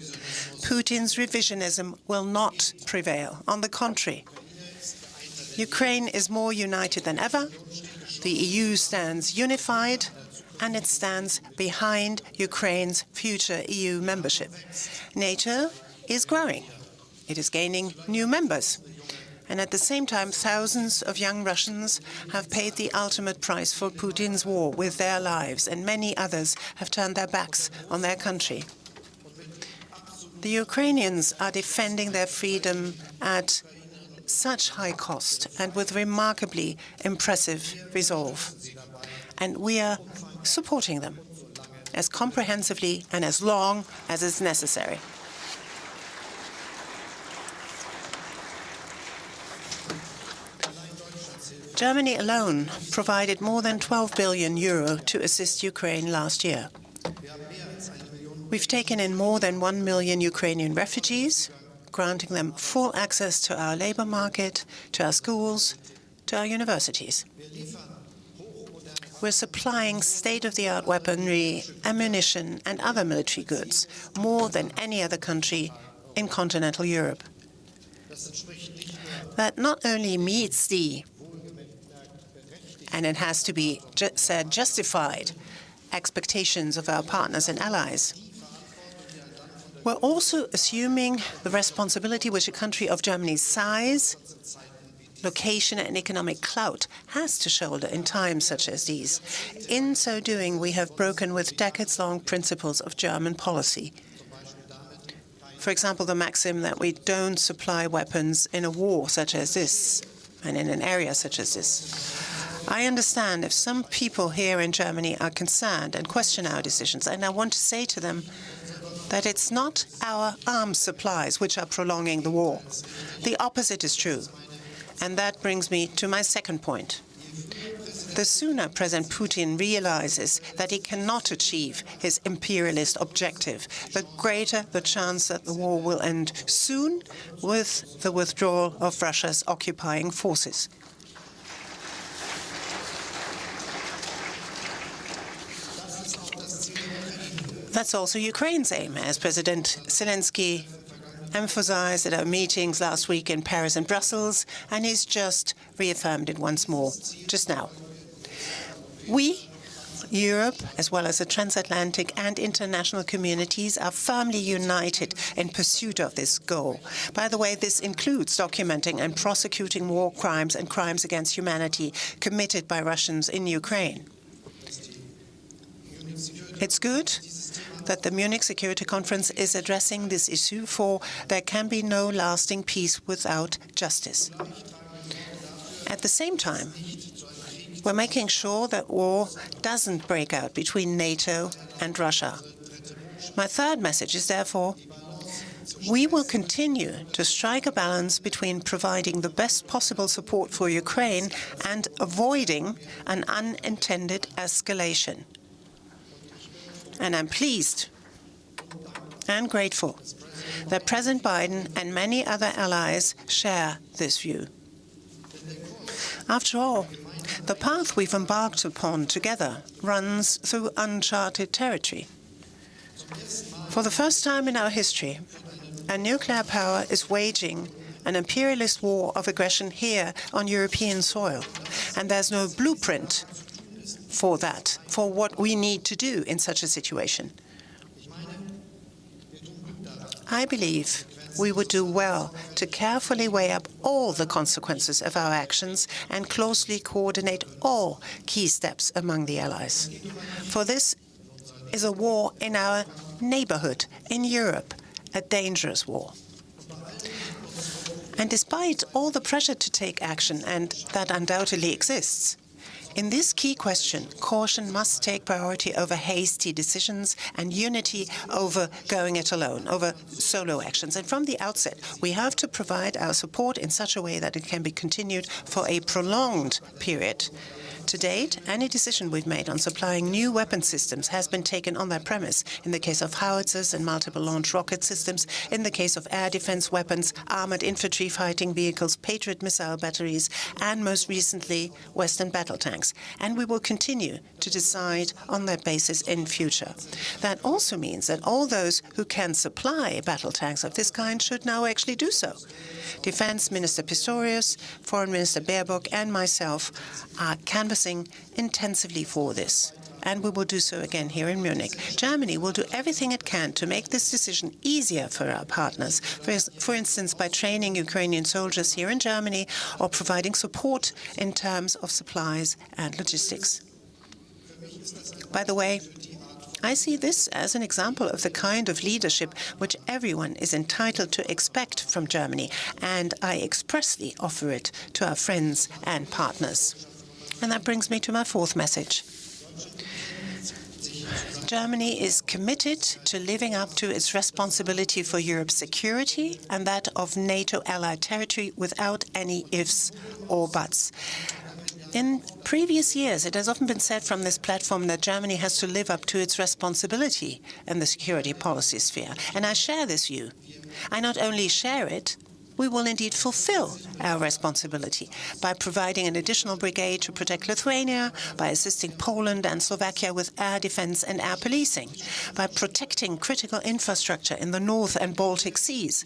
Putin's revisionism will not prevail. On the contrary, Ukraine is more united than ever. The EU stands unified, and it stands behind Ukraine's future EU membership. NATO is growing. It is gaining new members. And at the same time, thousands of young Russians have paid the ultimate price for Putin's war with their lives, and many others have turned their backs on their country. The Ukrainians are defending their freedom at such high cost and with remarkably impressive resolve. And we are supporting them as comprehensively and as long as is necessary. Germany alone provided more than 12 billion euro to assist Ukraine last year. We've taken in more than 1 million Ukrainian refugees, granting them full access to our labor market, to our schools, to our universities. We're supplying state-of-the-art weaponry, ammunition, and other military goods, more than any other country in continental Europe. That not only meets the, and it has to be said, justified expectations of our partners and allies, we're also assuming the responsibility which a country of Germany's size, location, and economic clout has to shoulder in times such as these. In so doing, we have broken with decades-long principles of German policy. For example, the maxim that we don't supply weapons in a war such as this and in an area such as this. I understand if some people here in Germany are concerned and question our decisions, and I want to say to them that it's not our arms supplies which are prolonging the war. The opposite is true. And that brings me to my second point. The sooner President Putin realizes that he cannot achieve his imperialist objective, the greater the chance that the war will end soon with the withdrawal of Russia's occupying forces. That's also Ukraine's aim, as President Zelensky emphasized at our meetings last week in Paris and Brussels, and he's just reaffirmed it once more just now. We, Europe, as well as the transatlantic and international communities, are firmly united in pursuit of this goal. By the way, this includes documenting and prosecuting war crimes and crimes against humanity committed by Russians in Ukraine. It's good that the Munich Security Conference is addressing this issue, for there can be no lasting peace without justice. At the same time, we're making sure that war doesn't break out between NATO and Russia. My third message is, therefore, we will continue to strike a balance between providing the best possible support for Ukraine and avoiding an unintended escalation. And I'm pleased and grateful that President Biden and many other allies share this view. After all, the path we've embarked upon together runs through uncharted territory. For the first time in our history, a nuclear power is waging an imperialist war of aggression here on European soil, and there's no blueprint for that, for what we need to do in such a situation. I believe we would do well to carefully weigh up all the consequences of our actions and closely coordinate all key steps among the allies. For this is a war in our neighborhood, in Europe, a dangerous war. And despite all the pressure to take action, and that undoubtedly exists, in this key question, caution must take priority over hasty decisions and unity over going it alone, over solo actions. And from the outset, we have to provide our support in such a way that it can be continued for a prolonged period. To date, any decision we've made on supplying new weapon systems has been taken on that premise, in the case of howitzers and multiple launch rocket systems, in the case of air defense weapons, armored infantry fighting vehicles, Patriot missile batteries, and most recently, Western battle tanks. And we will continue to decide on that basis in future. That also means that all those who can supply battle tanks of this kind should now actually do so. Defense Minister Pistorius, Foreign Minister Baerbock, and myself are canvassing intensively for this, and we will do so again here in Munich. Germany will do everything it can to make this decision easier for our partners, for instance, by training Ukrainian soldiers here in Germany or providing support in terms of supplies and logistics. By the way, I see this as an example of the kind of leadership which everyone is entitled to expect from Germany, and I expressly offer it to our friends and partners. And that brings me to my fourth message. Germany is committed to living up to its responsibility for Europe's security and that of NATO allied territory without any ifs or buts. In previous years, it has often been said from this platform that Germany has to live up to its responsibility in the security policy sphere. And I share this view. I not only share it, we will indeed fulfill our responsibility by providing an additional brigade to protect Lithuania, by assisting Poland and Slovakia with air defense and air policing, by protecting critical infrastructure in the North and Baltic Seas,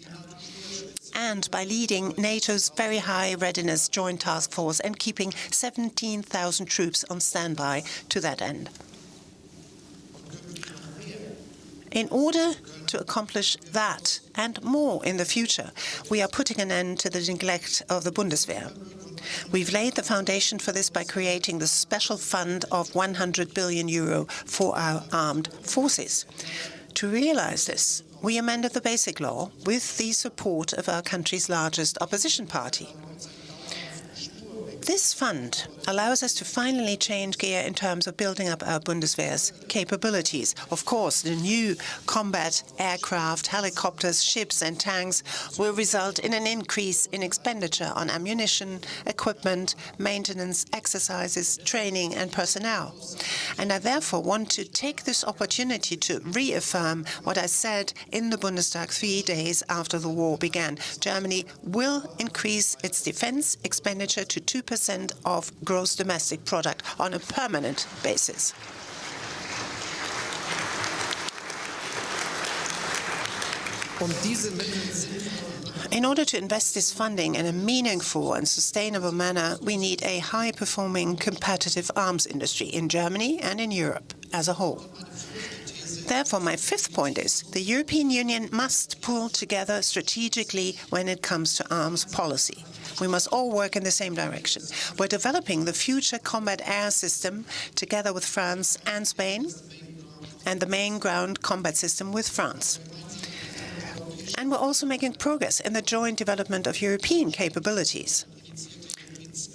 and by leading NATO's very high readiness joint task force and keeping 17,000 troops on standby to that end. In order to accomplish that and more in the future, we are putting an end to the neglect of the Bundeswehr. We've laid the foundation for this by creating the special fund of 100 billion euro for our armed forces. to realize this, we amended the Basic Law with the support of our country's largest opposition party. This fund allows us to finally change gear in terms of building up our Bundeswehr's capabilities. Of course, the new combat aircraft, helicopters, ships and tanks will result in an increase in expenditure on ammunition, equipment, maintenance, exercises, training and personnel. And I therefore want to take this opportunity to reaffirm what I said in the Bundestag 3 days after the war began. Germany will increase its defense expenditure to 2% of gross domestic product on a permanent basis. In order to invest this funding in a meaningful and sustainable manner, we need a high-performing, competitive arms industry in Germany and in Europe as a whole. Therefore, my fifth point is the European Union must pull together strategically when it comes to arms policy. We must all work in the same direction. We're developing the future combat air system together with France and Spain, and the main ground combat system with France. And we're also making progress in the joint development of European capabilities.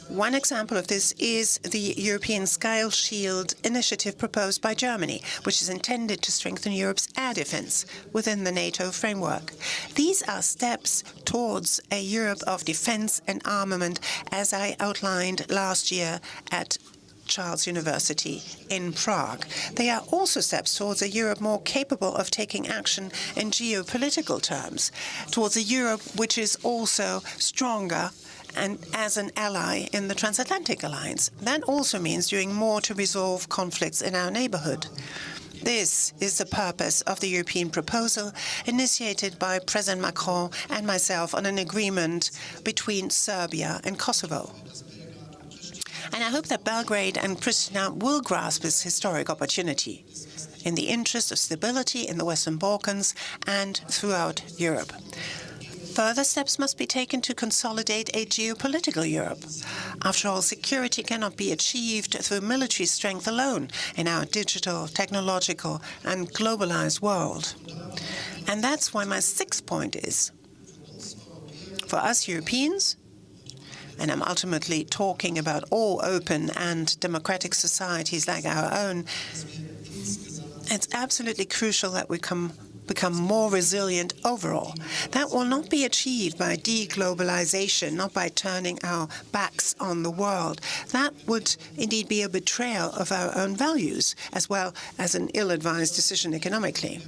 One example of this is the European Sky Shield initiative proposed by Germany, which is intended to strengthen Europe's air defense within the NATO framework. These are steps towards a Europe of defense and armament, as I outlined last year at Charles University in Prague. They are also steps towards a Europe more capable of taking action in geopolitical terms, towards a Europe which is also stronger and as an ally in the transatlantic alliance. That also means doing more to resolve conflicts in our neighborhood. This is the purpose of the European proposal initiated by President Macron and myself on an agreement between Serbia and Kosovo. And I hope that Belgrade and Pristina will grasp this historic opportunity in the interest of stability in the Western Balkans and throughout Europe. Further steps must be taken to consolidate a geopolitical Europe. After all, security cannot be achieved through military strength alone in our digital, technological, and globalized world. And that's why my sixth point is, for us Europeans, and I'm ultimately talking about all open and democratic societies like our own, it's absolutely crucial that we become more resilient overall. That will not be achieved by deglobalization, not by turning our backs on the world. That would indeed be a betrayal of our own values, as well as an ill-advised decision economically.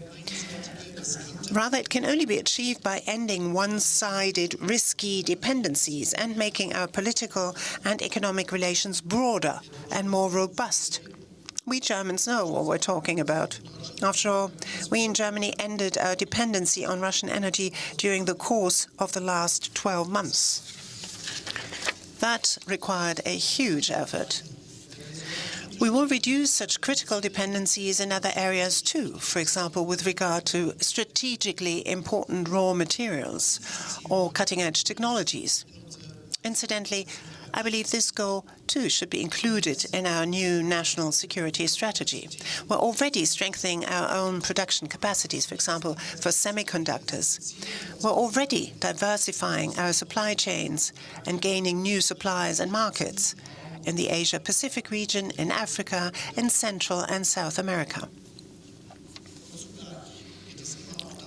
Rather, it can only be achieved by ending one-sided, risky dependencies and making our political and economic relations broader and more robust. We Germans know what we're talking about. After all, we in Germany ended our dependency on Russian energy during the course of the last 12 months. That required a huge effort. We will reduce such critical dependencies in other areas too, for example, with regard to strategically important raw materials or cutting-edge technologies. Incidentally, I believe this goal, too, should be included in our new national security strategy. We're already strengthening our own production capacities, for example, for semiconductors. We're already diversifying our supply chains and gaining new supplies and markets in the Asia-Pacific region, in Africa, in Central and South America.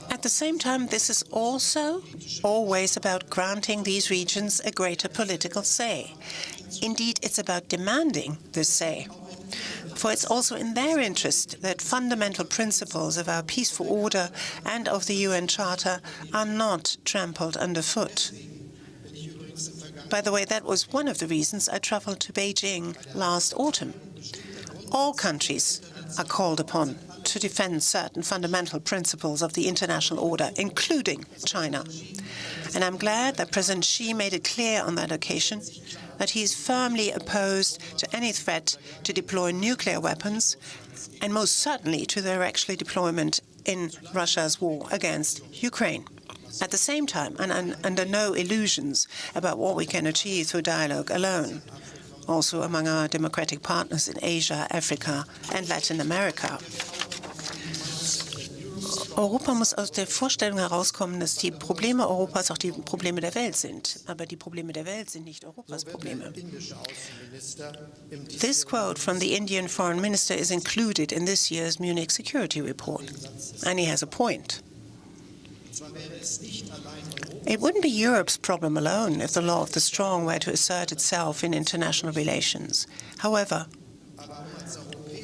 At the same time, this is also always about granting these regions a greater political say. Indeed, it's about demanding this say. For it's also in their interest that fundamental principles of our peaceful order and of the UN Charter are not trampled underfoot. By the way, that was one of the reasons I traveled to Beijing last autumn. All countries are called upon to defend certain fundamental principles of the international order, including China. And I'm glad that President Xi made it clear on that occasion that he is firmly opposed to any threat to deploy nuclear weapons, and most certainly to their actual deployment in Russia's war against Ukraine. At the same time, and under no illusions about what we can achieve through dialogue alone, also among our democratic partners in Asia, Africa, and Latin America. Europa muss aus der Vorstellung herauskommen, dass die Probleme Europas auch die Probleme der Welt sind. Aber die Probleme der Welt sind nicht Europas Probleme. This quote from the Indian Foreign Minister is included in this year's Munich Security Report. And he has a point. It wouldn't be Europe's problem alone if the law of the strong were to assert itself in international relations. However,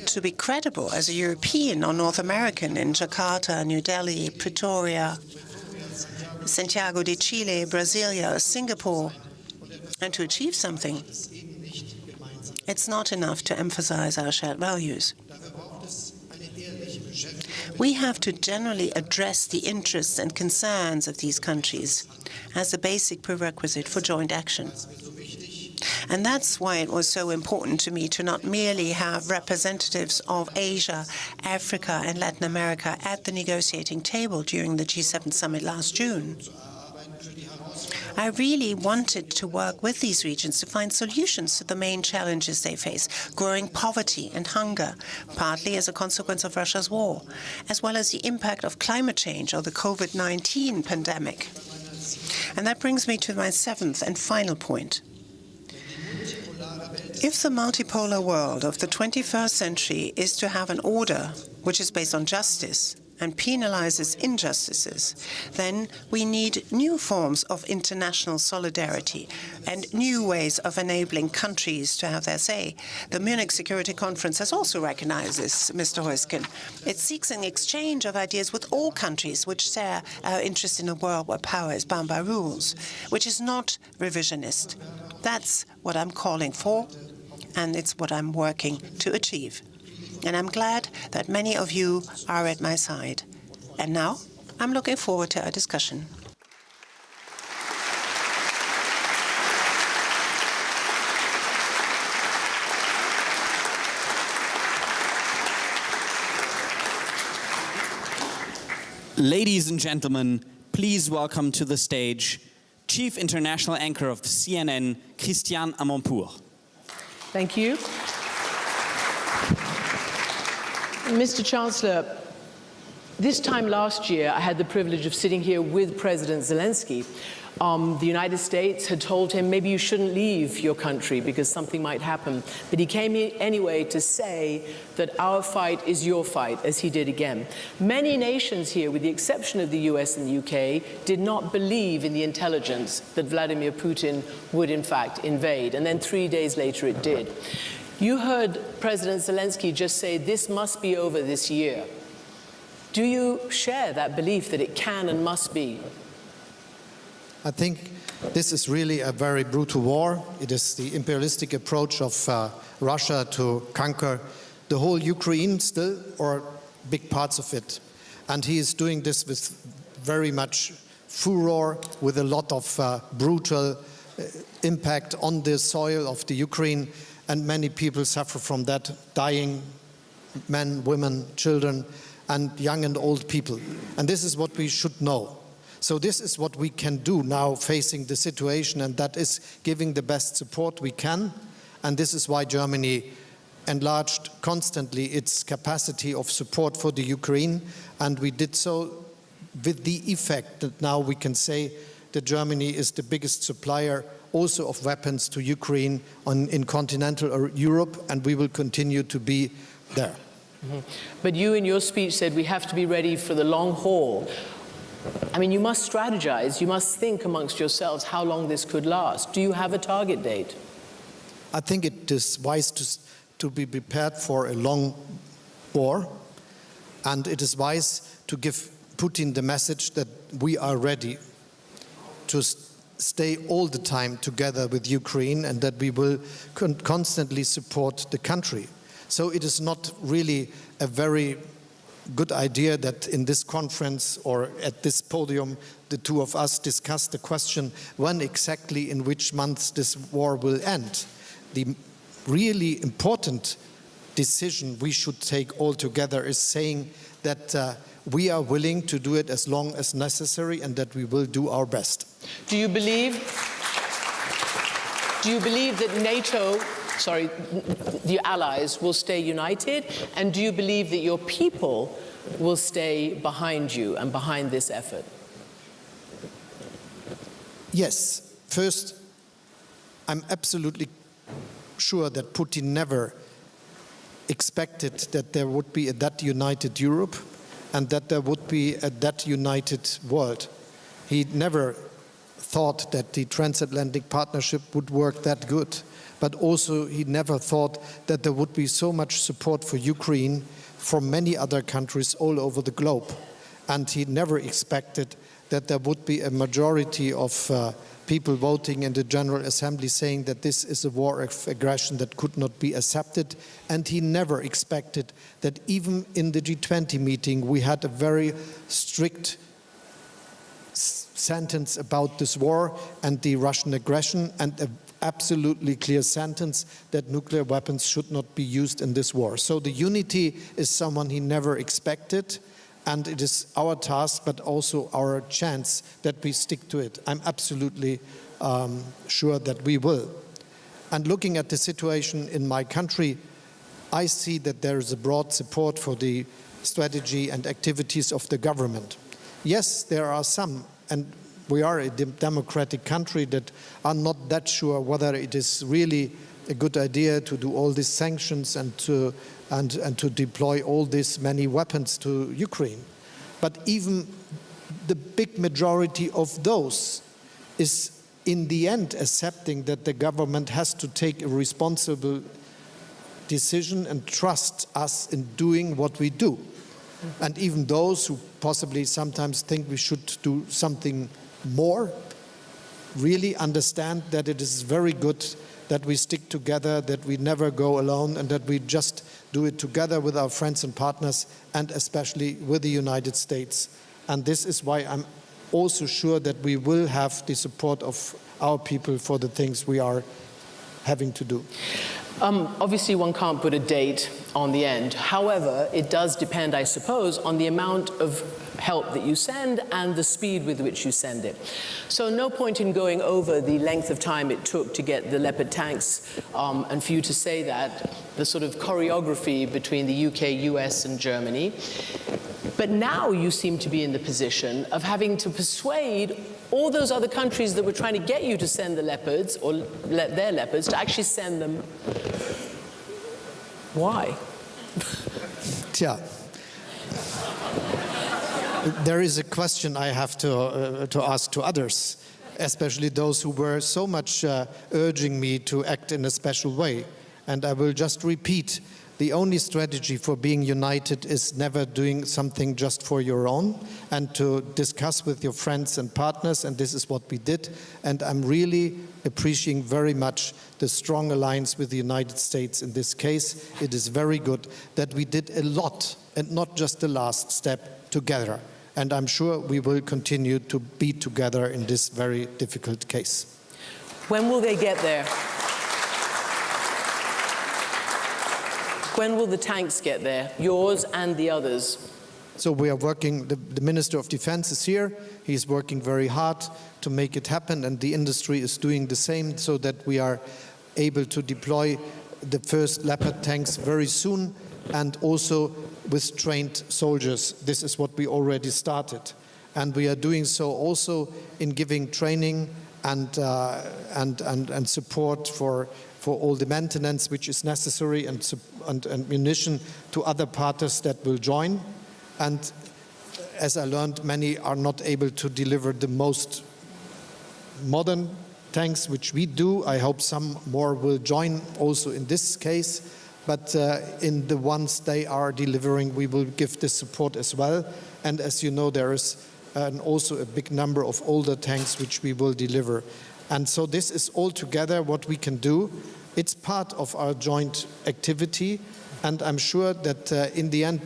to be credible as a European or North American in Jakarta, New Delhi, Pretoria, Santiago de Chile, Brasilia, Singapore, and to achieve something, it's not enough to emphasize our shared values. We have to generally address the interests and concerns of these countries as a basic prerequisite for joint action. And that's why it was so important to me to not merely have representatives of Asia, Africa, and Latin America at the negotiating table during the G7 summit last June. I really wanted to work with these regions to find solutions to the main challenges they face: growing poverty and hunger, partly as a consequence of Russia's war, as well as the impact of climate change or the COVID-19 pandemic. And that brings me to my seventh and final point. If the multipolar world of the 21st century is to have an order which is based on justice and penalizes injustices, then we need new forms of international solidarity and new ways of enabling countries to have their say. The Munich Security Conference has also recognized this, Mr. Heusken. It seeks an exchange of ideas with all countries which share our interest in a world where power is bound by rules, which is not revisionist. That's what I'm calling for, and it's what I'm working to achieve. And I'm glad that many of you are at my side. And now, I'm looking forward to our discussion. Ladies and gentlemen, please welcome to the stage Chief International Anchor of CNN, Christiane Amanpour. Thank you. Mr. Chancellor, this time last year, I had the privilege of sitting here with President Zelensky. The United States had told him, maybe you shouldn't leave your country because something might happen. But he came here anyway to say that our fight is your fight, as he did again. Many nations here, with the exception of the US and the UK, did not believe in the intelligence that Vladimir Putin would in fact invade. And then 3 days later it did. You heard President Zelensky just say this must be over this year. Do you share that belief that it can and must be? I think this is really a very brutal war. It is the imperialistic approach of Russia to conquer the whole Ukraine still, or big parts of it. And he is doing this with very much furor, with a lot of brutal impact on the soil of the Ukraine. And many people suffer from that, dying men, women, children, and young and old people. And this is what we should know. So this is what we can do now facing the situation, and that is giving the best support we can. And this is why Germany enlarged constantly its capacity of support for the Ukraine. And we did so with the effect that now we can say that Germany is the biggest supplier also of weapons to Ukraine in continental Europe, and we will continue to be there. Mm-hmm. But you in your speech said we have to be ready for the long haul. I mean, you must strategize, you must think amongst yourselves how long this could last. Do you have a target date? I think it is wise to be prepared for a long war, and it is wise to give Putin the message that we are ready to stay all the time together with Ukraine and that we will constantly support the country. So it is not really a very good idea that in this conference or at this podium the two of us discuss the question when exactly in which months this war will end. The really important decision we should take all together is saying that we are willing to do it as long as necessary and that we will do our best. Do you believe that NATO your allies will stay united? And do you believe that your people will stay behind you and behind this effort? Yes. First, I'm absolutely sure that Putin never expected that there would be a that united Europe and that there would be a that united world. He never thought that the transatlantic partnership would work that good. But also he never thought that there would be so much support for Ukraine from many other countries all over the globe. And he never expected that there would be a majority of people voting in the General Assembly saying that this is a war of aggression that could not be accepted. And he never expected that even in the G20 meeting we had a very strict sentence about this war and the Russian aggression, and an absolutely clear sentence that nuclear weapons should not be used in this war. So the unity is someone he never expected, and it is our task but also our chance that we stick to it. I'm absolutely sure that we will. And looking at the situation in my country, I see that there is a broad support for the strategy and activities of the government. Yes, there are some, and we are a democratic country, that are not that sure whether it is really a good idea to do all these sanctions and to deploy all these many weapons to Ukraine. But even the big majority of those is in the end accepting that the government has to take a responsible decision and trust us in doing what we do. And even those who possibly sometimes think we should do something more really understand that it is very good that we stick together, that we never go alone, and that we just do it together with our friends and partners, and especially with the United States. And this is why I'm also sure that we will have the support of our people for the things we are having to do. Obviously, one can't put a date on the end. However, it does depend, I suppose, on the amount of help that you send and the speed with which you send it. So no point in going over the length of time it took to get the Leopard tanks, and for you to say that, the sort of choreography between the UK, US, and Germany. But now you seem to be in the position of having to persuade all those other countries that were trying to get you to send the Leopards, or let their Leopards, to actually send them. Why? Tja. There is a question I have to ask to others, especially those who were so much urging me to act in a special way. And I will just repeat, the only strategy for being united is never doing something just for your own, and to discuss with your friends and partners, and this is what we did. And I'm really appreciating very much the strong alliance with the United States in this case. It is very good that we did a lot, and not just the last step, together. And I'm sure we will continue to be together in this very difficult case. When will they get there? When will the tanks get there, yours and the others? So we are working, the Minister of Defense is here, he's working very hard to make it happen, and the industry is doing the same, so that we are able to deploy the first Leopard tanks very soon, and also with trained soldiers. This is what we already started. And we are doing so also in giving training and support for all the maintenance which is necessary, and ammunition to other parties that will join. And as I learned, many are not able to deliver the most modern tanks, which we do. I hope some more will join also in this case. But in the ones they are delivering, we will give this support as well. And as you know, there is also a big number of older tanks which we will deliver. And so this is all together what we can do. It's part of our joint activity, and I'm sure that in the end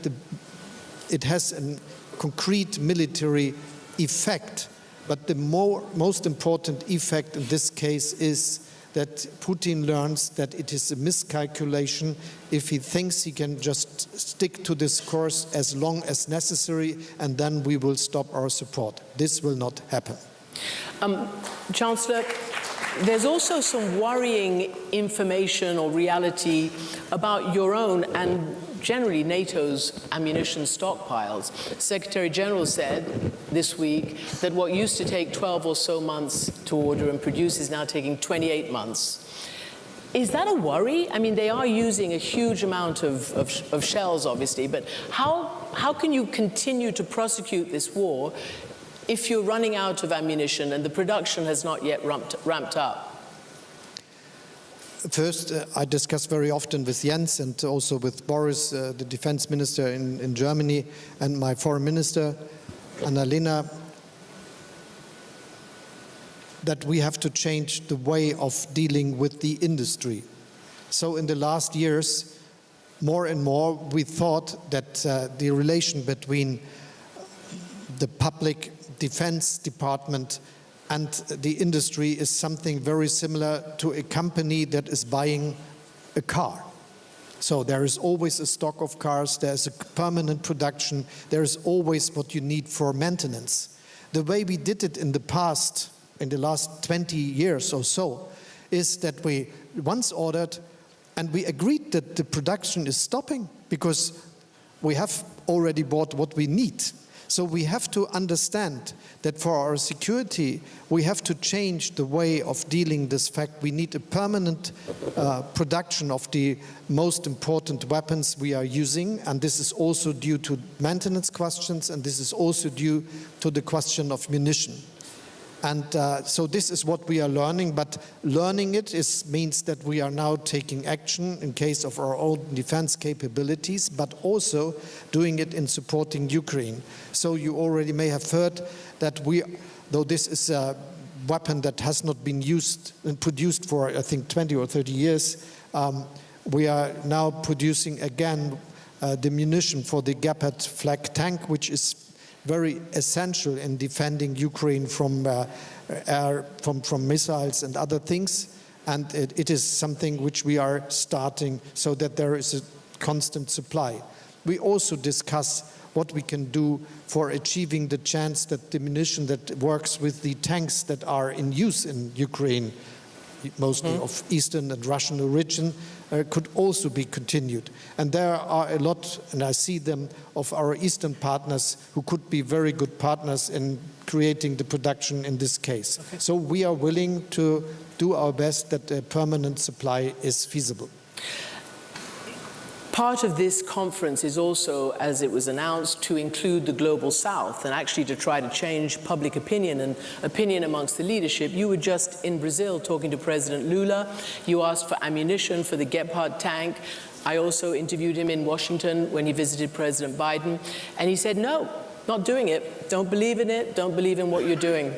it has a concrete military effect. But the most important effect in this case is that Putin learns that it is a miscalculation if he thinks he can just stick to this course as long as necessary, and then we will stop our support. This will not happen. Chancellor, There's also some worrying information or reality about your own and generally NATO's ammunition stockpiles. Secretary General said this week that what used to take 12 or so months to order and produce is now taking 28 months. Is that a worry? I mean, they are using a huge amount of shells, obviously, but how can you continue to prosecute this war if you're running out of ammunition and the production has not yet ramped up? First, I discuss very often with Jens and also with Boris, the defense minister in Germany, and my foreign minister, Annalena, that we have to change the way of dealing with the industry. So in the last years, more and more, we thought that the relation between the public defense department and the industry is something very similar to a company that is buying a car. So there is always a stock of cars, there's a permanent production, there is always what you need for maintenance. The way we did it in the past, in the last 20 years or so, is that we once ordered and we agreed that the production is stopping because we have already bought what we need. So we have to understand that for our security, we have to change the way of dealing this fact. We need a permanent production of the most important weapons we are using, and this is also due to maintenance questions, and this is also due to the question of munition. And so this is what we are learning, but learning it means that we are now taking action in case of our own defense capabilities, but also doing it in supporting Ukraine. So you already may have heard that though this is a weapon that has not been used and produced for, I think, 20 or 30 years, we are now producing again the munition for the Gepard flak tank, which is very essential in defending Ukraine from missiles and other things. And it is something which we are starting so that there is a constant supply. We also discuss what we can do for achieving the chance that the munition that works with the tanks that are in use in Ukraine, mostly of Eastern and Russian origin, could also be continued. And there are a lot, and I see them, of our Eastern partners who could be very good partners in creating the production in this case. Okay. So we are willing to do our best that a permanent supply is feasible. Part of this conference is also, as it was announced, to include the Global South and actually to try to change public opinion and opinion amongst the leadership. You were just in Brazil talking to President Lula. You asked for ammunition for the Gepard tank. I also interviewed him in Washington when he visited President Biden. And he said, no, not doing it. Don't believe in it. Don't believe in what you're doing.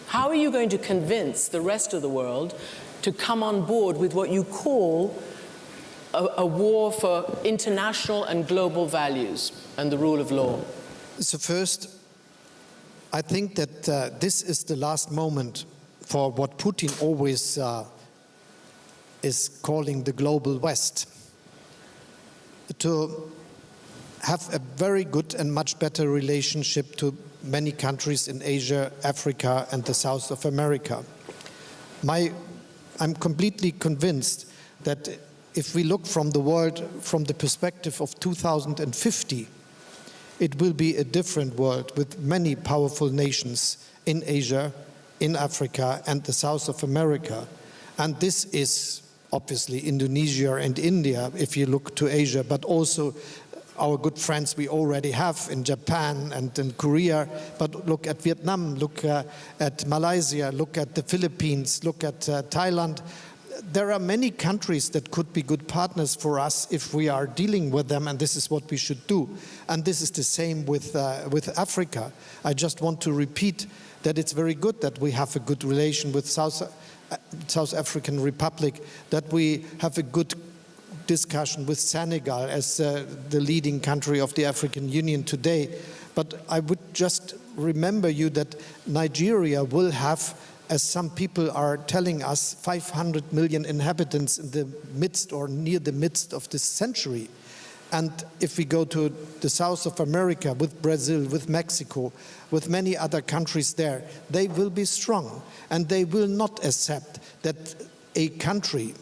How are you going to convince the rest of the world to come on board with what you call a war for international and global values and the rule of law? So first, I think that this is the last moment for what Putin always is calling the global West, to have a very good and much better relationship to many countries in Asia, Africa, and the South of America. I'm completely convinced that if we look from the world from the perspective of 2050, it will be a different world with many powerful nations in Asia, in Africa, and the South of America. And this is obviously Indonesia and India, if you look to Asia, but also our good friends we already have in Japan and in Korea, but look at Vietnam, look at Malaysia, look at the Philippines, look at Thailand. There are many countries that could be good partners for us if we are dealing with them, and this is what we should do. And this is the same with Africa. I just want to repeat that it's very good that we have a good relation with South African Republic, that we have a good discussion with Senegal as the leading country of the African Union today. But I would just remember you that Nigeria will have, as some people are telling us, 500 million inhabitants in the midst or near the midst of this century. And if we go to the south of America, with Brazil, with Mexico, with many other countries there, they will be strong. And they will not accept that a country,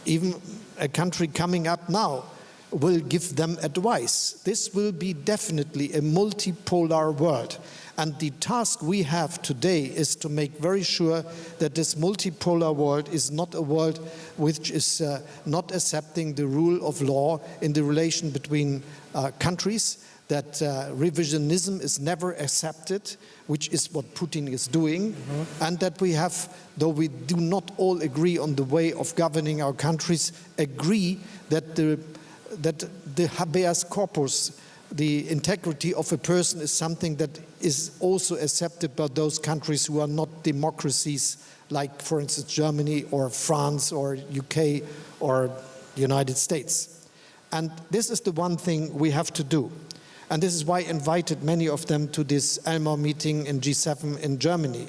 even a country coming up now, will give them advice. This will be definitely a multipolar world. And the task we have today is to make very sure that this multipolar world is not a world which is not accepting the rule of law in the relation between countries, that revisionism is never accepted, which is what Putin is doing, and that we have, though we do not all agree on the way of governing our countries, agree that the habeas corpus, the integrity of a person, is something that is also accepted by those countries who are not democracies, like, for instance, Germany or France or UK or the United States. And this is the one thing we have to do. And this is why I invited many of them to this Elmau meeting in G7 in Germany.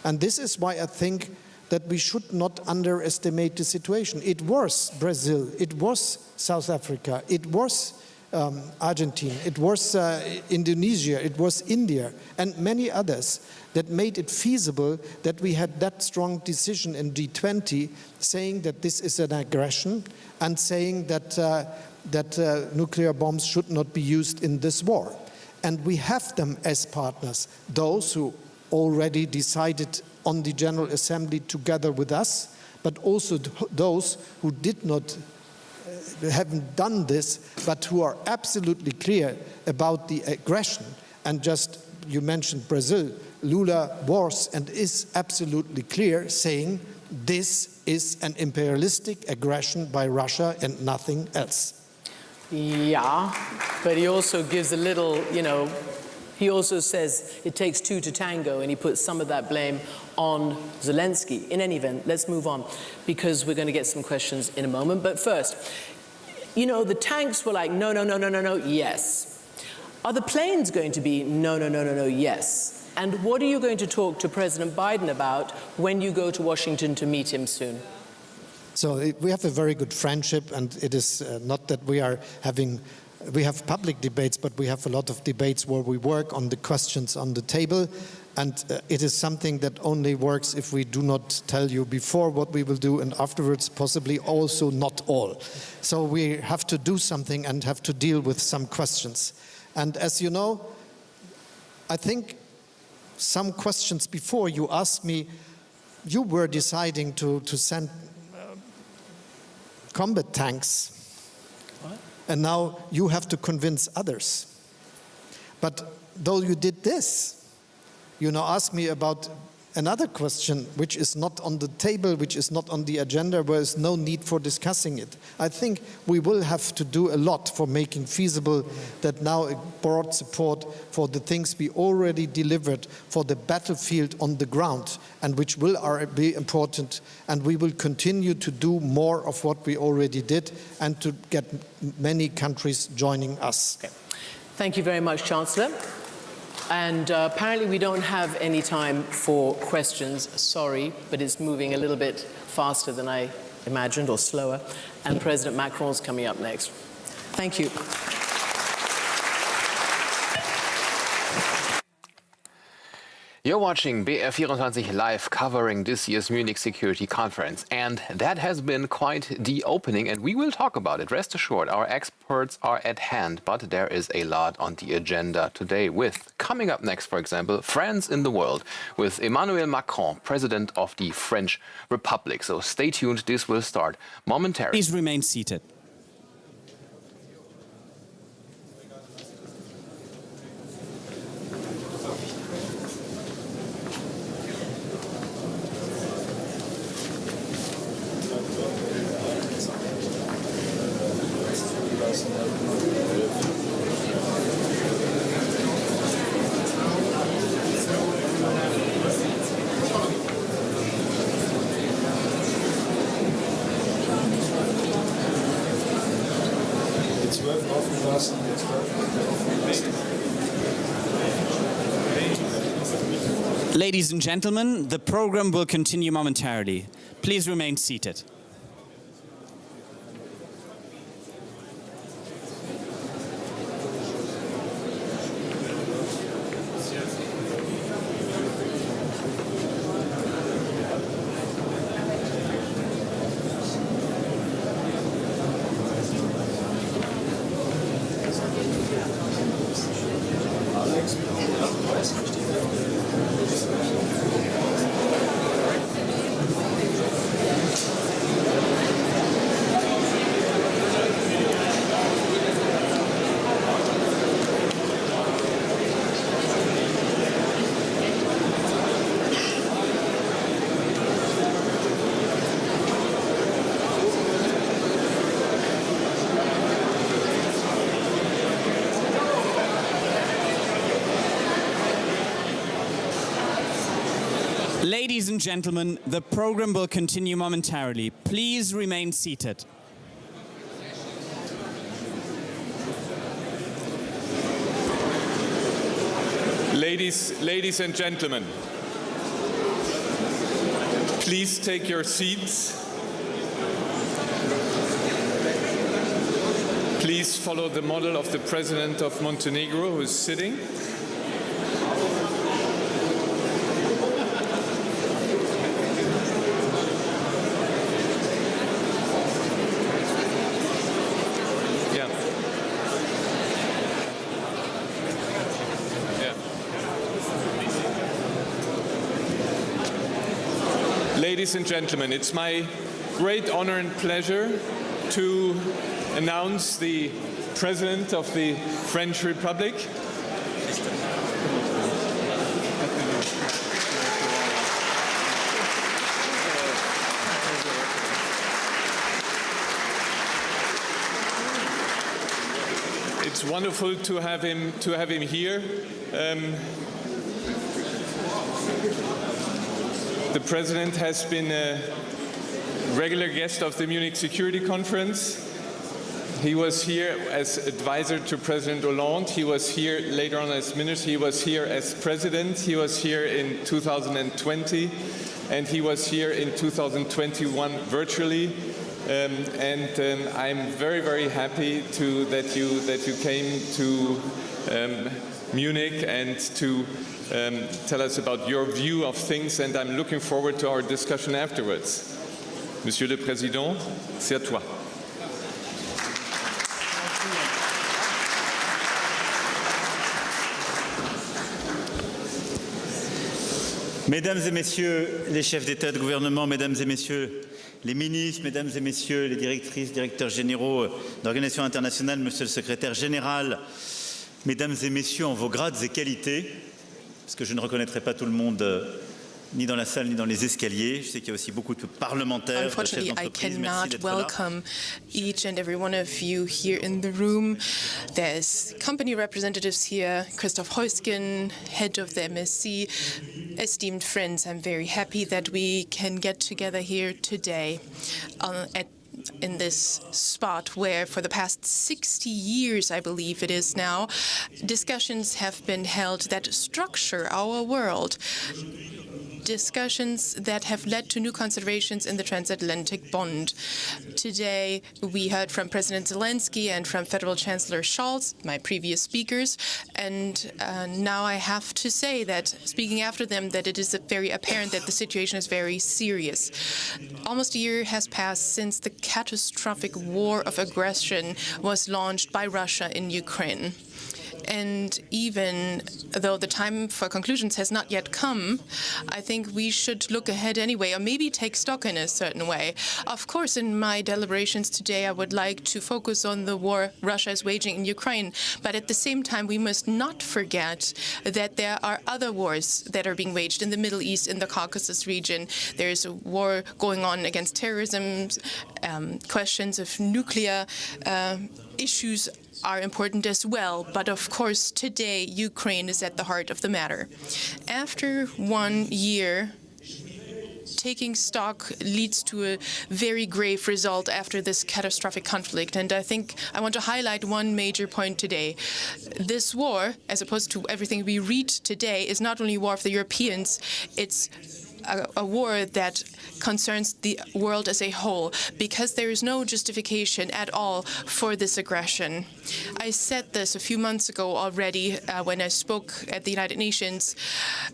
And this is why I think that we should not underestimate the situation. It was Brazil, it was South Africa, it was Argentina, it was Indonesia, it was India, and many others that made it feasible that we had that strong decision in G20 saying that this is an aggression and saying that nuclear bombs should not be used in this war. And we have them as partners, those who already decided on the General Assembly together with us, but also those who did not haven't done this, but who are absolutely clear about the aggression. And just, you mentioned Brazil, Lula was and is absolutely clear, saying this is an imperialistic aggression by Russia and nothing else. Yeah, but he also gives a little, he also says it takes two to tango, and he puts some of that blame on Zelensky. In any event, let's move on, because we're going to get some questions in a moment. But first, the tanks were like, no, no, no, no, no, no, yes. Are the planes going to be no, no, no, no, no, yes? And what are you going to talk to President Biden about when you go to Washington to meet him soon? So we have a very good friendship, and it is not that we have public debates, but we have a lot of debates where we work on the questions on the table. And it is something that only works if we do not tell you before what we will do, and afterwards possibly also not all. So we have to do something and have to deal with some questions. And as you know, I think some questions before you asked me, you were deciding to send combat tanks. What? And now you have to convince others. But though you did this, you now ask me about another question which is not on the table, which is not on the agenda, where there's no need for discussing it. I think we will have to do a lot for making feasible that now a broad support for the things we already delivered for the battlefield on the ground, and which will be important, and we will continue to do more of what we already did and to get many countries joining us. Okay. Thank you very much, Chancellor. And apparently we don't have any time for questions. Sorry, but it's moving a little bit faster than I imagined, or slower. And President Macron's coming up next. Thank you. You're watching BR24 live, covering this year's Munich Security Conference. And that has been quite the opening, and we will talk about it. Rest assured, our experts are at hand, but there is a lot on the agenda today with, coming up next, for example, France in the World with Emmanuel Macron, President of the French Republic. So stay tuned, this will start momentarily. Please remain seated. Ladies and gentlemen, the program will continue momentarily. Please remain seated. Ladies and gentlemen, the program will continue momentarily. Please remain seated. Ladies and gentlemen, please take your seats. Please follow the model of the President of Montenegro, who is sitting. Ladies and gentlemen, it's my great honor and pleasure to announce the President of the French Republic. It's wonderful to have him here. The President has been a regular guest of the Munich Security Conference. He was here as advisor to President Hollande. He was here later on as minister. He was here as president. He was here in 2020, and he was here in 2021 virtually. I'm very, very happy that you came to Munich and to tell us about your view of things, and I'm looking forward to our discussion afterwards. Monsieur le Président, c'est à toi. Mesdames et messieurs les chefs d'État et de gouvernement, mesdames et messieurs les ministres, mesdames et messieurs les directrices, directeurs généraux d'organisations internationales, monsieur le secrétaire général, mesdames et messieurs en vos grades et qualités, parce que je ne reconnaîtrai pas tout le monde ni dans la salle ni dans les escaliers. Je sais qu'il y a aussi beaucoup de parlementaires. Unfortunately, I cannot welcome each and every one of you here in the room. There's company representatives here, Christoph Heusgen, head of the MSC. Esteemed friends, I'm very happy that we can get together here today in this spot where for the past 60 years, I believe it is now, discussions have been held that structure our world. Discussions that have led to new considerations in the transatlantic bond. Today, we heard from President Zelensky and from Federal Chancellor Scholz, my previous speakers, and now I have to say that, speaking after them, that it is very apparent that the situation is very serious. Almost a year has passed since the catastrophic war of aggression was launched by Russia in Ukraine. And even though the time for conclusions has not yet come, I think we should look ahead anyway, or maybe take stock in a certain way. Of course, in my deliberations today, I would like to focus on the war Russia is waging in Ukraine. But at the same time, we must not forget that there are other wars that are being waged in the Middle East, in the Caucasus region. There is a war going on against terrorism. Questions of nuclear issues are important as well, but of course today Ukraine is at the heart of the matter. After 1 year, taking stock leads to a very grave result after this catastrophic conflict, and I think I want to highlight one major point today. This war, as opposed to everything we read today, is not only a war of the Europeans, it's a war that concerns the world as a whole, because there is no justification at all for this aggression. I said this a few months ago already when I spoke at the United Nations.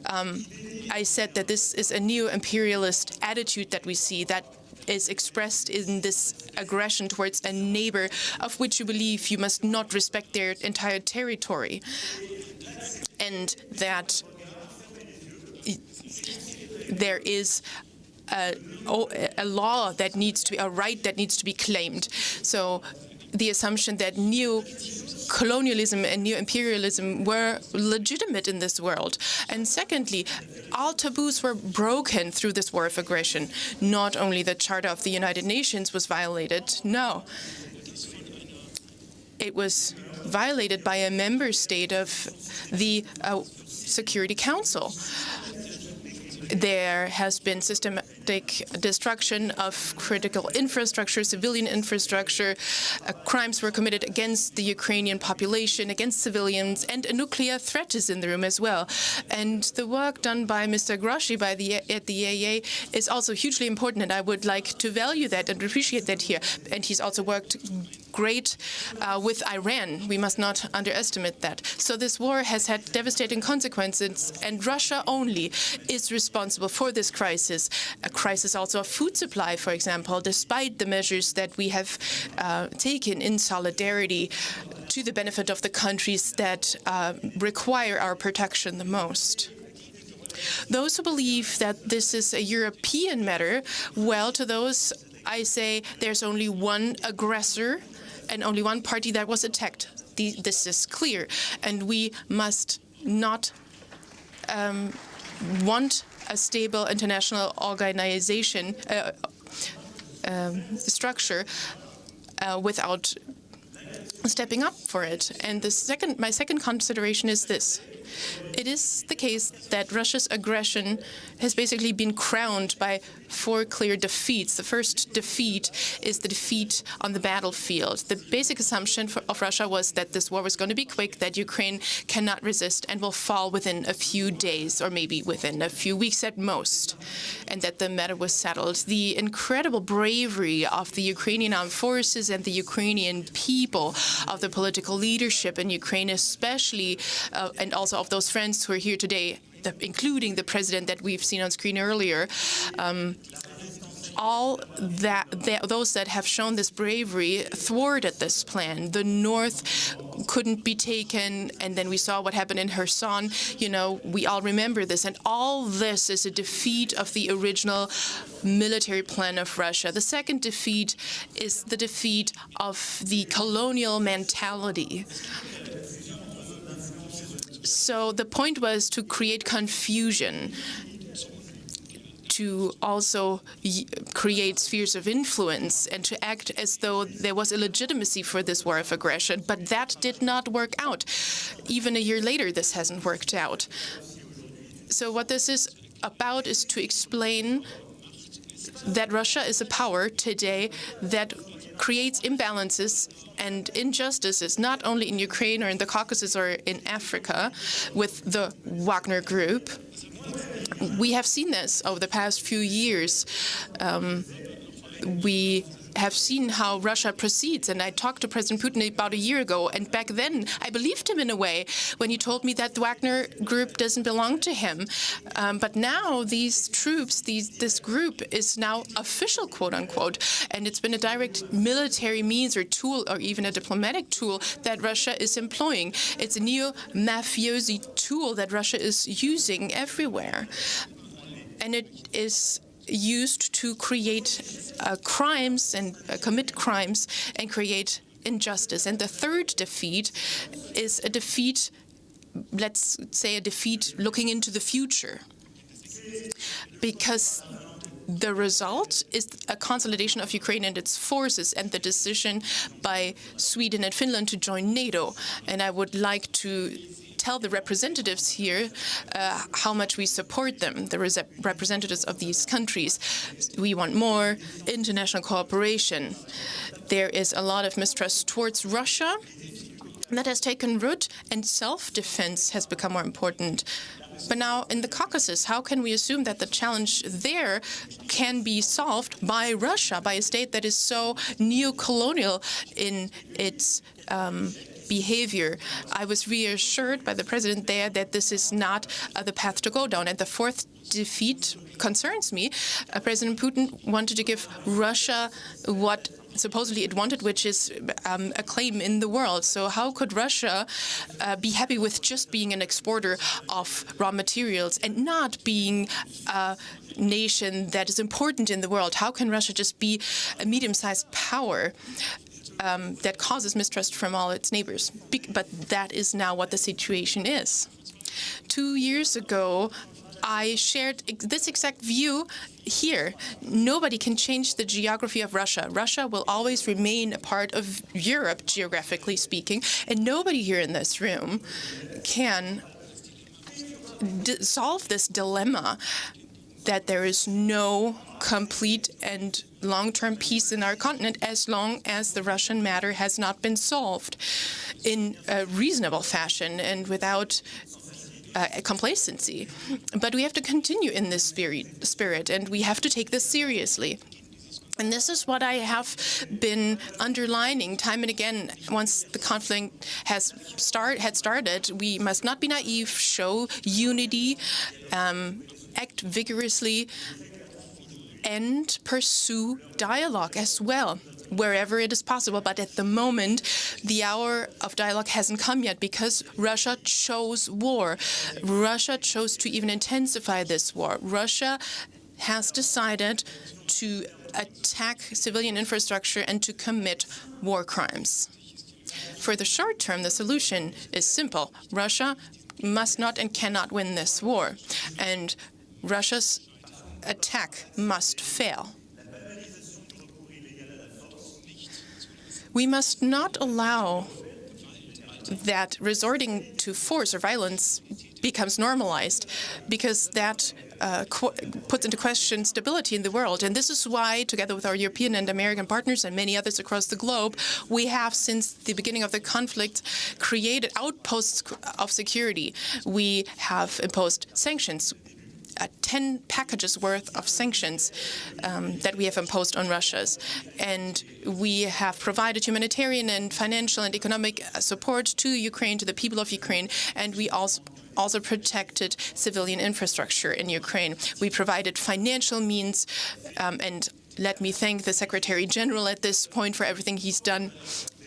I said that this is a neo-imperialist attitude that we see, that is expressed in this aggression towards a neighbor of which you believe you must not respect their entire territory. and that there is a law that needs to be, a right that needs to be claimed. So the assumption that neo-colonialism and neo-imperialism were legitimate in this world. And secondly, all taboos were broken through this war of aggression. Not only the Charter of the United Nations was violated, no. It was violated by a member state of the Security Council. There has been systematic destruction of critical infrastructure, civilian infrastructure. Crimes were committed against the Ukrainian population, against civilians, and a nuclear threat is in the room as well. And the work done by Mr. Grossi at the EAA is also hugely important, and I would like to value that and appreciate that here. And he's also worked great with Iran. We must not underestimate that. So this war has had devastating consequences, and Russia only is responsible for this crisis. A crisis also of food supply, for example, despite the measures that we have taken in solidarity to the benefit of the countries that require our protection the most. Those who believe that this is a European matter, well, to those I say there's only one aggressor and only one party that was attacked. This is clear, and we must not want a stable international organization structure without stepping up for it. And my second consideration is this. It is the case that Russia's aggression has basically been crowned by 4 clear defeats. The first defeat is the defeat on the battlefield. The basic assumption of Russia was that this war was going to be quick, that Ukraine cannot resist and will fall within a few days or maybe within a few weeks at most, and that the matter was settled. The incredible bravery of the Ukrainian armed forces and the Ukrainian people, of the political leadership in Ukraine especially, and also of those friends who are here today, including the president that we've seen on screen earlier, those that have shown this bravery thwarted this plan. The north couldn't be taken, and then we saw what happened in Kherson. You know, we all remember this, and all this is a defeat of the original military plan of Russia. The second defeat is the defeat of the colonial mentality. So the point was to create confusion, to also create spheres of influence, and to act as though there was a legitimacy for this war of aggression. But that did not work out. Even a year later, this hasn't worked out. So what this is about is to explain that Russia is a power today that creates imbalances and injustices, not only in Ukraine or in the Caucasus or in Africa with the Wagner Group. We have seen this over the past few years. We have seen how Russia proceeds, and I talked to President Putin about a year ago, and back then I believed him in a way when he told me that the Wagner Group doesn't belong to him. But now these troops, this group is now official, quote unquote, and it's been a direct military means or tool or even a diplomatic tool that Russia is employing. It's a neo-mafiosi tool that Russia is using everywhere, and it is used to create crimes and commit crimes and create injustice. And the third defeat is a defeat, let's say a defeat looking into the future, because the result is a consolidation of Ukraine and its forces and the decision by Sweden and Finland to join NATO. And I would like to tell the representatives here how much we support them, the representatives of these countries. We want more international cooperation. There is a lot of mistrust towards Russia that has taken root, and self-defense has become more important. But now in the Caucasus, how can we assume that the challenge there can be solved by Russia, by a state that is so neo-colonial in its behavior? I was reassured by the president there that this is not the path to go down. And the fourth defeat concerns me. President Putin wanted to give Russia what supposedly it wanted, which is acclaim in the world. So how could Russia be happy with just being an exporter of raw materials and not being a nation that is important in the world? How can Russia just be a medium-sized power that causes mistrust from all its neighbors? But that is now what the situation is. 2 years ago, I shared this exact view here. Nobody can change the geography of Russia. Russia will always remain a part of Europe, geographically speaking, and nobody here in this room can solve this dilemma that there is no complete and long-term peace in our continent as long as the Russian matter has not been solved in a reasonable fashion and without complacency. But we have to continue in this spirit, and we have to take this seriously. And this is what I have been underlining time and again. Once the conflict had started, we must not be naive, show unity, act vigorously, and pursue dialogue as well, wherever it is possible. But at the moment, the hour of dialogue hasn't come yet because Russia chose war. Russia chose to even intensify this war. Russia has decided to attack civilian infrastructure and to commit war crimes. For the short term, the solution is simple. Russia must not and cannot win this war, and Russia's attack must fail. We must not allow that resorting to force or violence becomes normalized, because that puts into question stability in the world. And this is why, together with our European and American partners and many others across the globe, we have, since the beginning of the conflict, created outposts of security. We have imposed sanctions. 10 packages worth of sanctions that we have imposed on Russia. And we have provided humanitarian and financial and economic support to Ukraine, to the people of Ukraine, and we also protected civilian infrastructure in Ukraine. We provided financial means, and let me thank the Secretary General at this point for everything he's done.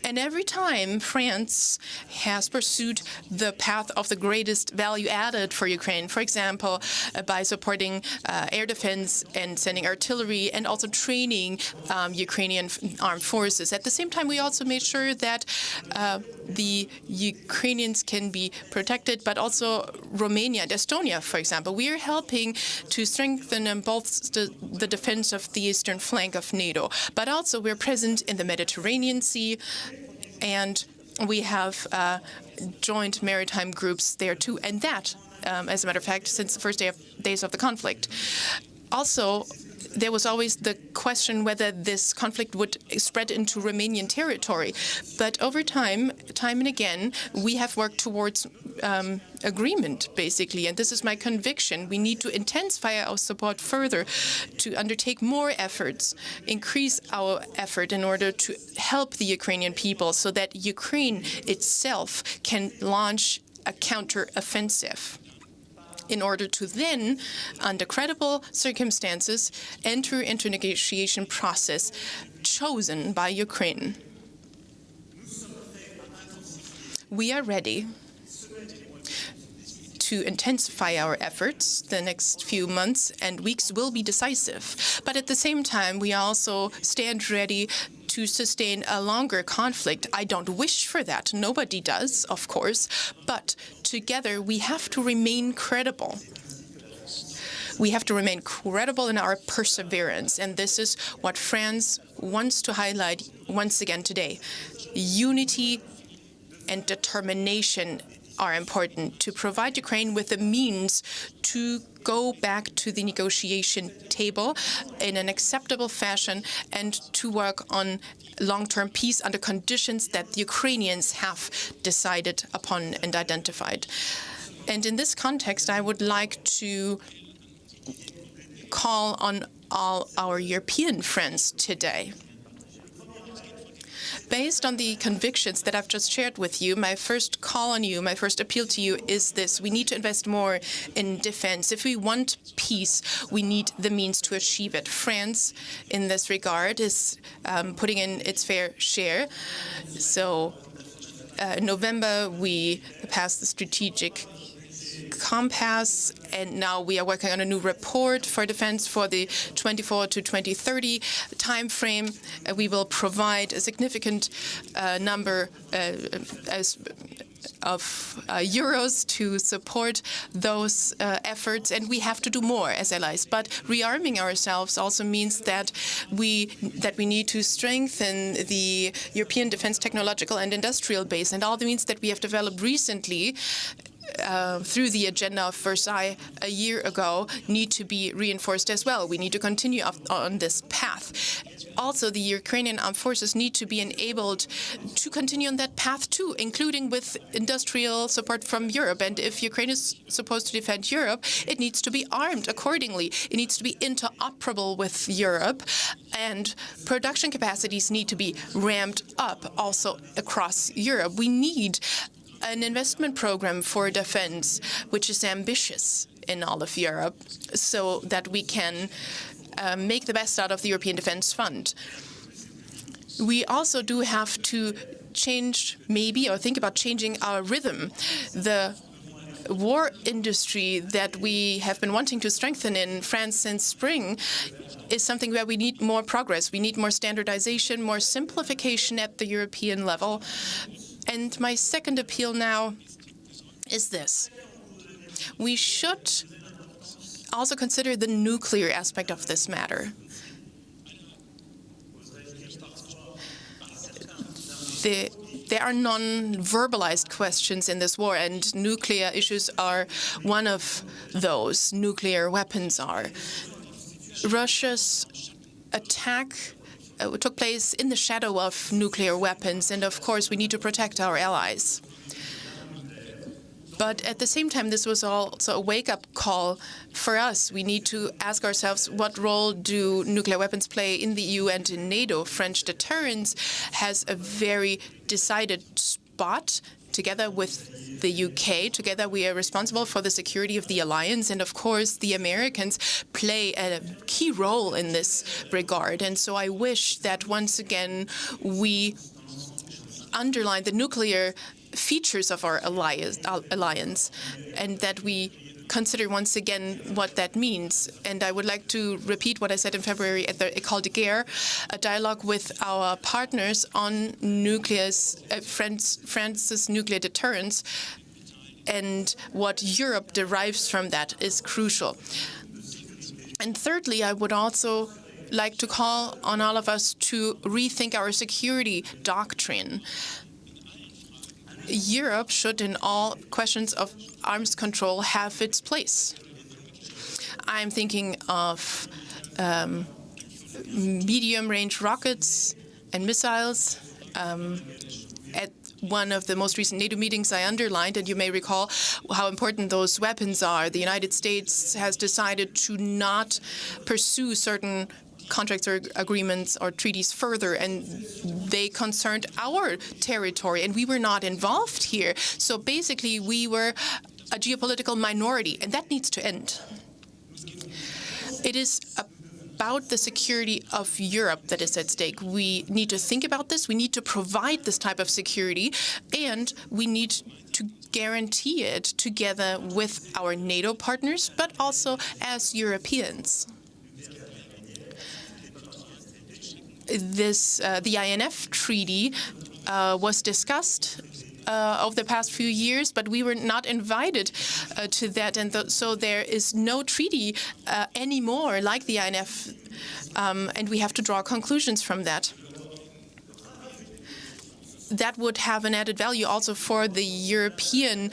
And every time France has pursued the path of the greatest value added for Ukraine, for example, by supporting air defense and sending artillery and also training Ukrainian armed forces. At the same time, we also made sure that the Ukrainians can be protected, but also Romania and Estonia, for example. We are helping to strengthen and bolster the defense of the eastern flank of NATO. But also we're present in the Mediterranean Sea, and we have joint maritime groups there too. And that, as a matter of fact, since the first days of the conflict. Also, there was always the question whether this conflict would spread into Romanian territory. But over time and again, we have worked towards agreement, basically. And this is my conviction. We need to intensify our support further, to undertake more efforts, increase our effort in order to help the Ukrainian people so that Ukraine itself can launch a counter-offensive, in order to then, under credible circumstances, enter into a negotiation process chosen by Ukraine. We are ready to intensify our efforts. The next few months and weeks will be decisive. But at the same time, we also stand ready to sustain a longer conflict. I don't wish for that. Nobody does, of course. But together, we have to remain credible. We have to remain credible in our perseverance. And this is what France wants to highlight once again today. Unity and determination are important to provide Ukraine with the means to go back to the negotiation table in an acceptable fashion and to work on long-term peace under conditions that the Ukrainians have decided upon and identified. And in this context, I would like to call on all our European friends today. Based on the convictions that I've just shared with you, my first call on you, my first appeal to you is this. We need to invest more in defense. If we want peace, we need the means to achieve it. France, in this regard, is putting in its fair share. So in November, we passed the strategic compass, and now we are working on a new report for defense for the 24 to 2030 time frame. We will provide a significant number of euros to support those efforts, and we have to do more as allies. But rearming ourselves also means that we need to strengthen the European defense technological and industrial base, and all the means that we have developed recently through the agenda of Versailles a year ago need to be reinforced as well. We need to continue on this path. Also, the Ukrainian armed forces need to be enabled to continue on that path too, including with industrial support from Europe. And if Ukraine is supposed to defend Europe, it needs to be armed accordingly. It needs to be interoperable with Europe, and production capacities need to be ramped up also across Europe. We need an investment program for defense which is ambitious in all of Europe, so that we can make the best out of the European Defense Fund. We also do have to change, maybe, or think about changing our rhythm. The war industry that we have been wanting to strengthen in France since spring is something where we need more progress. We need more standardization, more simplification at the European level. And my second appeal now is this. We should also consider the nuclear aspect of this matter. There are non-verbalized questions in this war, and nuclear issues are one of those. Nuclear weapons are. Russia's attack took place in the shadow of nuclear weapons, and of course we need to protect our allies. But at the same time, this was also a wake-up call for us. We need to ask ourselves, what role do nuclear weapons play in the EU and in NATO? French deterrence has a very decided spot. Together with the UK, together we are responsible for the security of the alliance, and of course the Americans play a key role in this regard. And so I wish that once again we underline the nuclear features of our alliance, and that we consider once again what that means. And I would like to repeat what I said in February at the École de Guerre, a dialogue with our partners on France's nuclear deterrence, and what Europe derives from that is crucial. And thirdly, I would also like to call on all of us to rethink our security doctrine. Europe should, in all questions of arms control, have its place. I'm thinking of medium-range rockets and missiles. At one of the most recent NATO meetings, I underlined, and you may recall how important those weapons are. The United States has decided to not pursue certain contracts or agreements or treaties further, and they concerned our territory, and we were not involved here. So basically, we were a geopolitical minority, and that needs to end. It is about the security of Europe that is at stake. We need to think about this. We need to provide this type of security, and we need to guarantee it together with our NATO partners, but also as Europeans. The INF treaty was discussed over the past few years, but we were not invited to that, and so there is no treaty anymore like the INF, and we have to draw conclusions from that. That would have an added value also for the European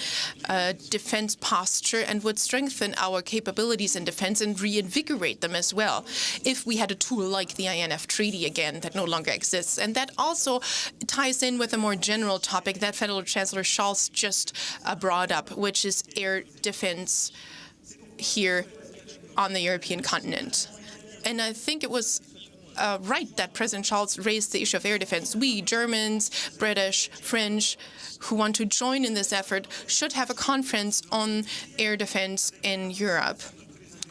defense posture, and would strengthen our capabilities in defense and reinvigorate them as well, if we had a tool like the INF Treaty again that no longer exists. And that also ties in with a more general topic that Federal Chancellor Scholz just brought up, which is air defense here on the European continent. And I think it was right that President Scholz raised the issue of air defense. We, Germans, British, French, who want to join in this effort, should have a conference on air defense in Europe.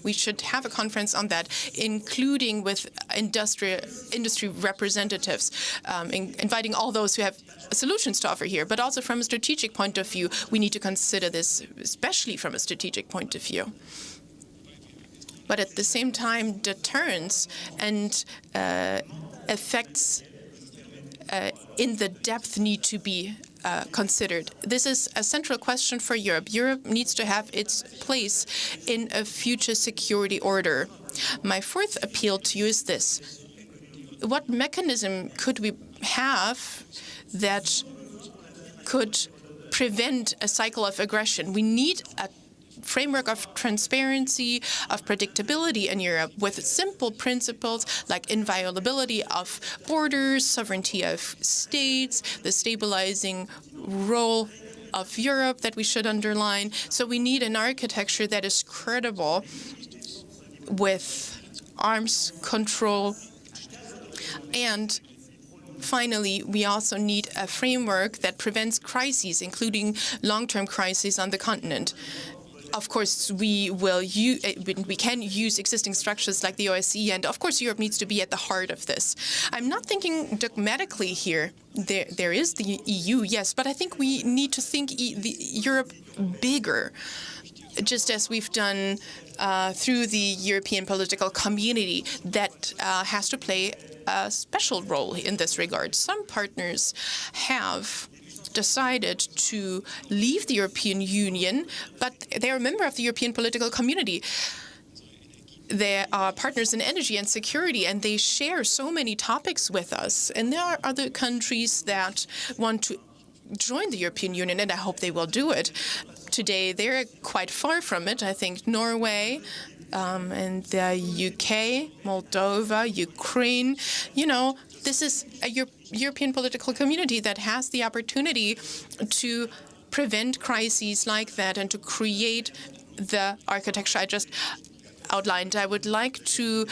We should have a conference on that, including with industry representatives, inviting all those who have solutions to offer here. But also from a strategic point of view, we need to consider this, especially from a strategic point of view. But at the same time, deterrence and effects in the depth need to be considered. This is a central question for Europe. Europe needs to have its place in a future security order. My fourth appeal to you is this. What mechanism could we have that could prevent a cycle of aggression? We need a framework of transparency, of predictability in Europe with simple principles like inviolability of borders, sovereignty of states, the stabilizing role of Europe that we should underline. So we need an architecture that is credible with arms control. And finally, we also need a framework that prevents crises, including long-term crises on the continent. Of course, we can use existing structures like the OSCE, and of course, Europe needs to be at the heart of this. I'm not thinking dogmatically here. There is the EU, yes, but I think we need to think Europe bigger, just as we've done through the European political community that has to play a special role in this regard. Some partners have decided to leave the European Union, but they are a member of the European political community. They are partners in energy and security, and they share so many topics with us. And there are other countries that want to join the European Union, and I hope they will do it. Today, they're quite far from it. I think Norway and the UK, Moldova, Ukraine, this is a European political community that has the opportunity to prevent crises like that and to create the architecture I just outlined. I would like to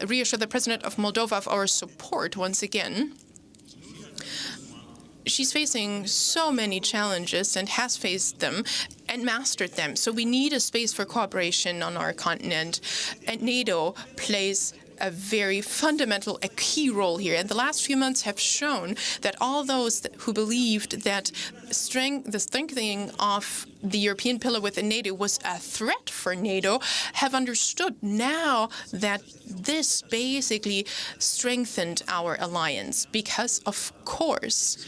reassure the President of Moldova of our support once again. She's facing so many challenges and has faced them and mastered them. So we need a space for cooperation on our continent. And NATO plays a very fundamental, a key role here. And the last few months have shown that all those who believed that the strengthening of the European pillar within NATO was a threat for NATO have understood now that this basically strengthened our alliance because, of course,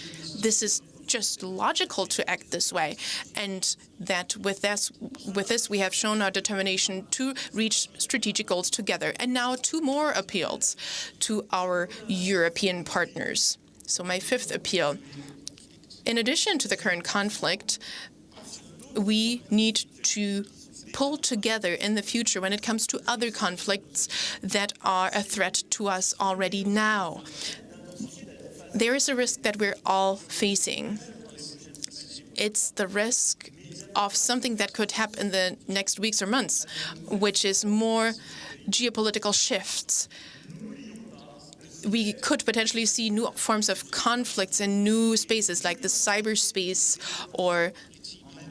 this is just logical to act this way, and that with this we have shown our determination to reach strategic goals together. And now two more appeals to our European partners. So my fifth appeal. In addition to the current conflict, we need to pull together in the future when it comes to other conflicts that are a threat to us already now. There is a risk that we're all facing. It's the risk of something that could happen in the next weeks or months, which is more geopolitical shifts. We could potentially see new forms of conflicts in new spaces like the cyberspace or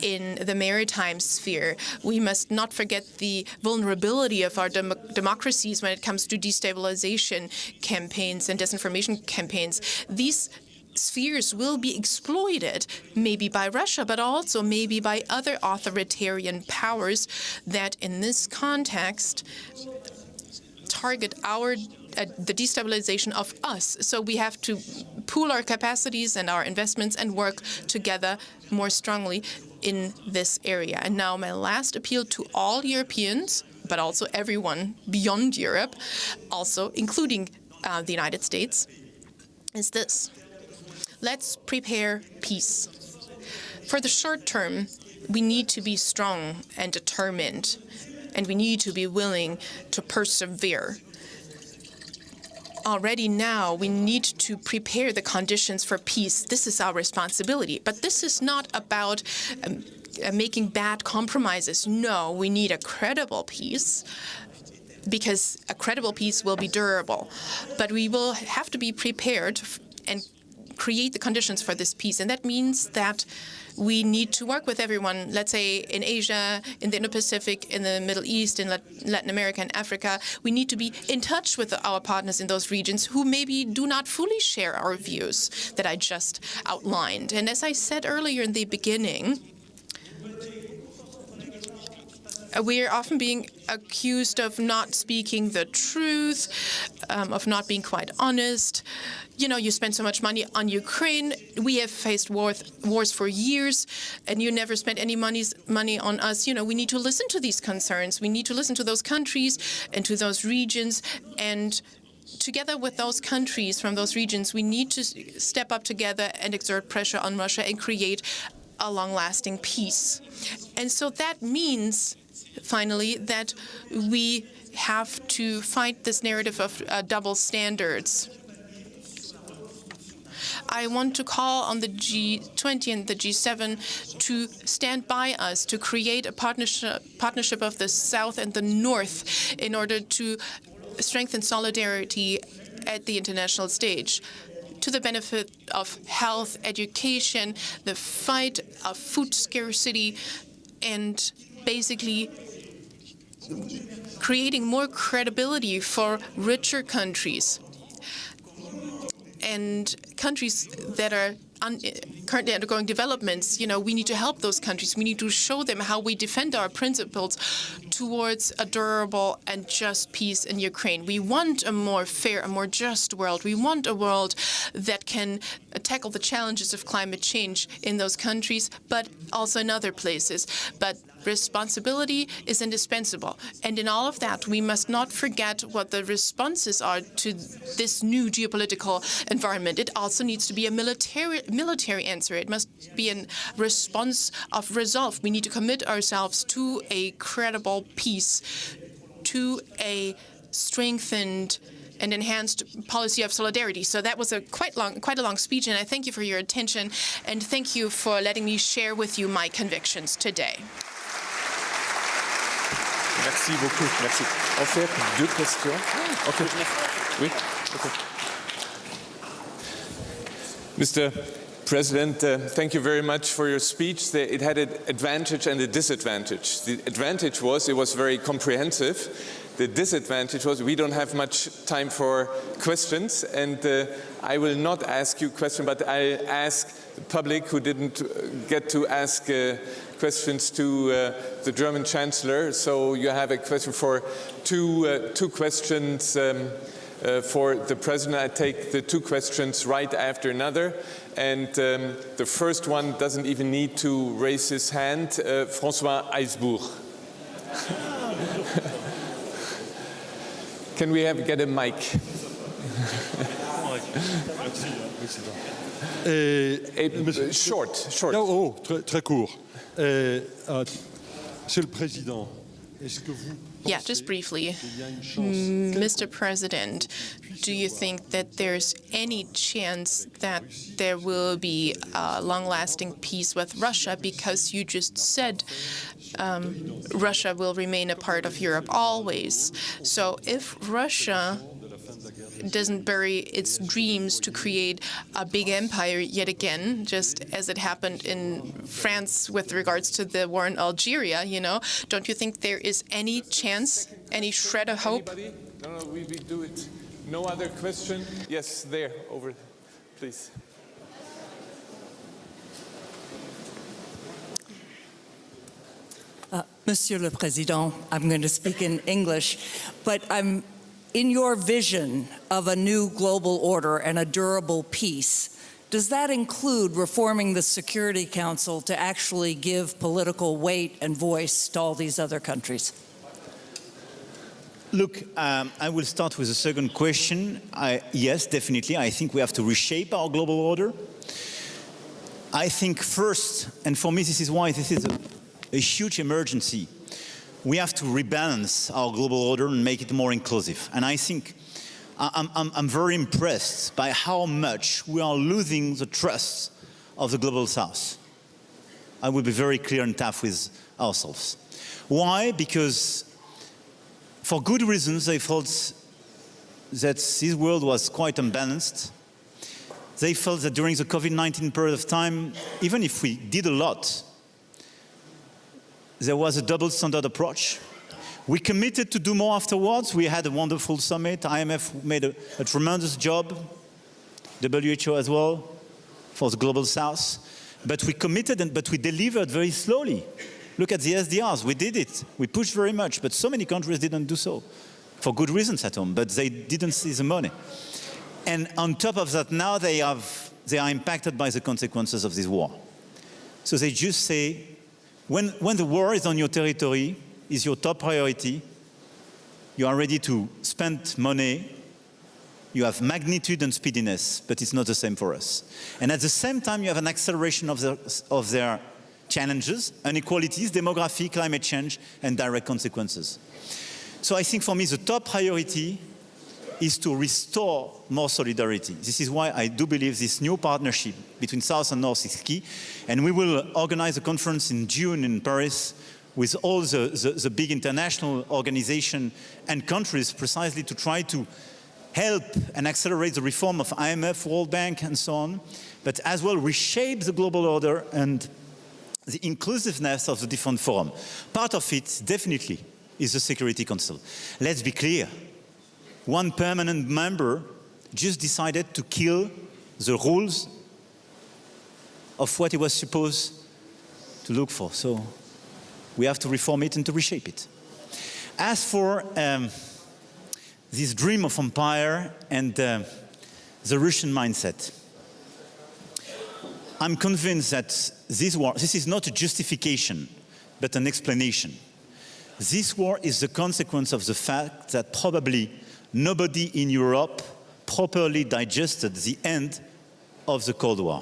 in the maritime sphere. We must not forget the vulnerability of our democracies when it comes to destabilization campaigns and disinformation campaigns. These spheres will be exploited, maybe by Russia, but also maybe by other authoritarian powers that in this context target the destabilization of us. So we have to pool our capacities and our investments and work together more strongly in this area. And now my last appeal to all Europeans, but also everyone beyond Europe, also including the United States, is this. Let's prepare peace. For the short term, we need to be strong and determined, and we need to be willing to persevere. Already now, we need to prepare the conditions for peace. This is our responsibility. But this is not about making bad compromises. No, we need a credible peace because a credible peace will be durable. But we will have to be prepared and create the conditions for this peace. And that means that we need to work with everyone, let's say in Asia, in the Indo-Pacific, in the Middle East, in Latin America and Africa. We need to be in touch with our partners in those regions who maybe do not fully share our views that I just outlined. And as I said earlier in the beginning, we are often being accused of not speaking the truth, of not being quite honest. You know, you spend so much money on Ukraine. We have faced wars for years, and you never spent any money on us. You know, we need to listen to these concerns. We need to listen to those countries and to those regions. And together with those countries from those regions, we need to step up together and exert pressure on Russia and create a long-lasting peace. And so that means, finally, that we have to fight this narrative of double standards. I want to call on the G20 and the G7 to stand by us, to create a partnership of the South and the North in order to strengthen solidarity at the international stage, to the benefit of health, education, the fight of food scarcity, and basically creating more credibility for richer countries and countries that are currently undergoing developments. You know, we need to help those countries. We need to show them how we defend our principles towards a durable and just peace in Ukraine. We want a more fair, a more just world. We want a world that can tackle the challenges of climate change in those countries, but also in other places. But responsibility is indispensable. And in all of that, we must not forget what the responses are to this new geopolitical environment. It also needs to be a military answer. It must be a response of resolve. We need to commit ourselves to a credible peace, to a strengthened and enhanced policy of solidarity. So that was quite a long speech, and I thank you for your attention, and thank you for letting me share with you my convictions today. Merci beaucoup. Merci. On fait deux questions. Okay. Oui. Okay. Mr. President, thank you very much for your speech. It had an advantage and a disadvantage. The advantage was it was very comprehensive. The disadvantage was we don't have much time for questions, and I will not ask you questions, but I ask the public who didn't get to ask questions to the German Chancellor. So you have a question for two questions for the President. I take the two questions right after another. And the first one doesn't even need to raise his hand. François Eisbourg. Can we get a mic? Short. Oh, très court. Monsieur le Président, est-ce que vous Yeah, just briefly, Mr. President, do you think that there's any chance that there will be a long-lasting peace with Russia? Because you just said Russia will remain a part of Europe always. So if Russia doesn't bury its dreams to create a big empire yet again, just as it happened in France with regards to the war in Algeria, you know, don't you think there is any chance, any shred of hope? Anybody? No, we do it. No other question? Yes, there, over, please. Monsieur le Président, I'm going to speak in English, but in your vision of a new global order and a durable peace, does that include reforming the Security Council to actually give political weight and voice to all these other countries? Look, I will start with the second question. Yes, definitely. I think we have to reshape our global order. I think first, and for me this is why this is a huge emergency, we have to rebalance our global order and make it more inclusive. And I think I'm very impressed by how much we are losing the trust of the global South. I will be very clear and tough with ourselves. Why? Because For good reasons, they felt that this world was quite unbalanced. They felt that during the COVID-19 period of time, even if we did a lot, there was a double standard approach. We committed to do more afterwards. We had a wonderful summit. IMF made a tremendous job, WHO as well, for the Global South. But we committed, but we delivered very slowly. Look at the SDRs. We did it. We pushed very much, but so many countries didn't do so, for good reasons at home, but they didn't see the money. And on top of that, now they are impacted by the consequences of this war. So they just say, when the war is on your territory, is your top priority, you are ready to spend money, you have magnitude and speediness, but it's not the same for us. And at the same time, you have an acceleration of their challenges, inequalities, demography, climate change, and direct consequences. So I think for me, the top priority is to restore more solidarity. This is why I do believe this new partnership between South and North is key. And we will organize a conference in June in Paris with all the big international organizations and countries precisely to try to help and accelerate the reform of IMF, World Bank, and so on, but as well reshape the global order and the inclusiveness of the different forums. Part of it, definitely, is the Security Council. Let's be clear. One permanent member just decided to kill the rules of what he was supposed to look for. So we have to reform it and to reshape it. As for this dream of empire and the Russian mindset, I'm convinced that this war, this is not a justification, but an explanation. This war is the consequence of the fact that probably nobody in Europe properly digested the end of the Cold War.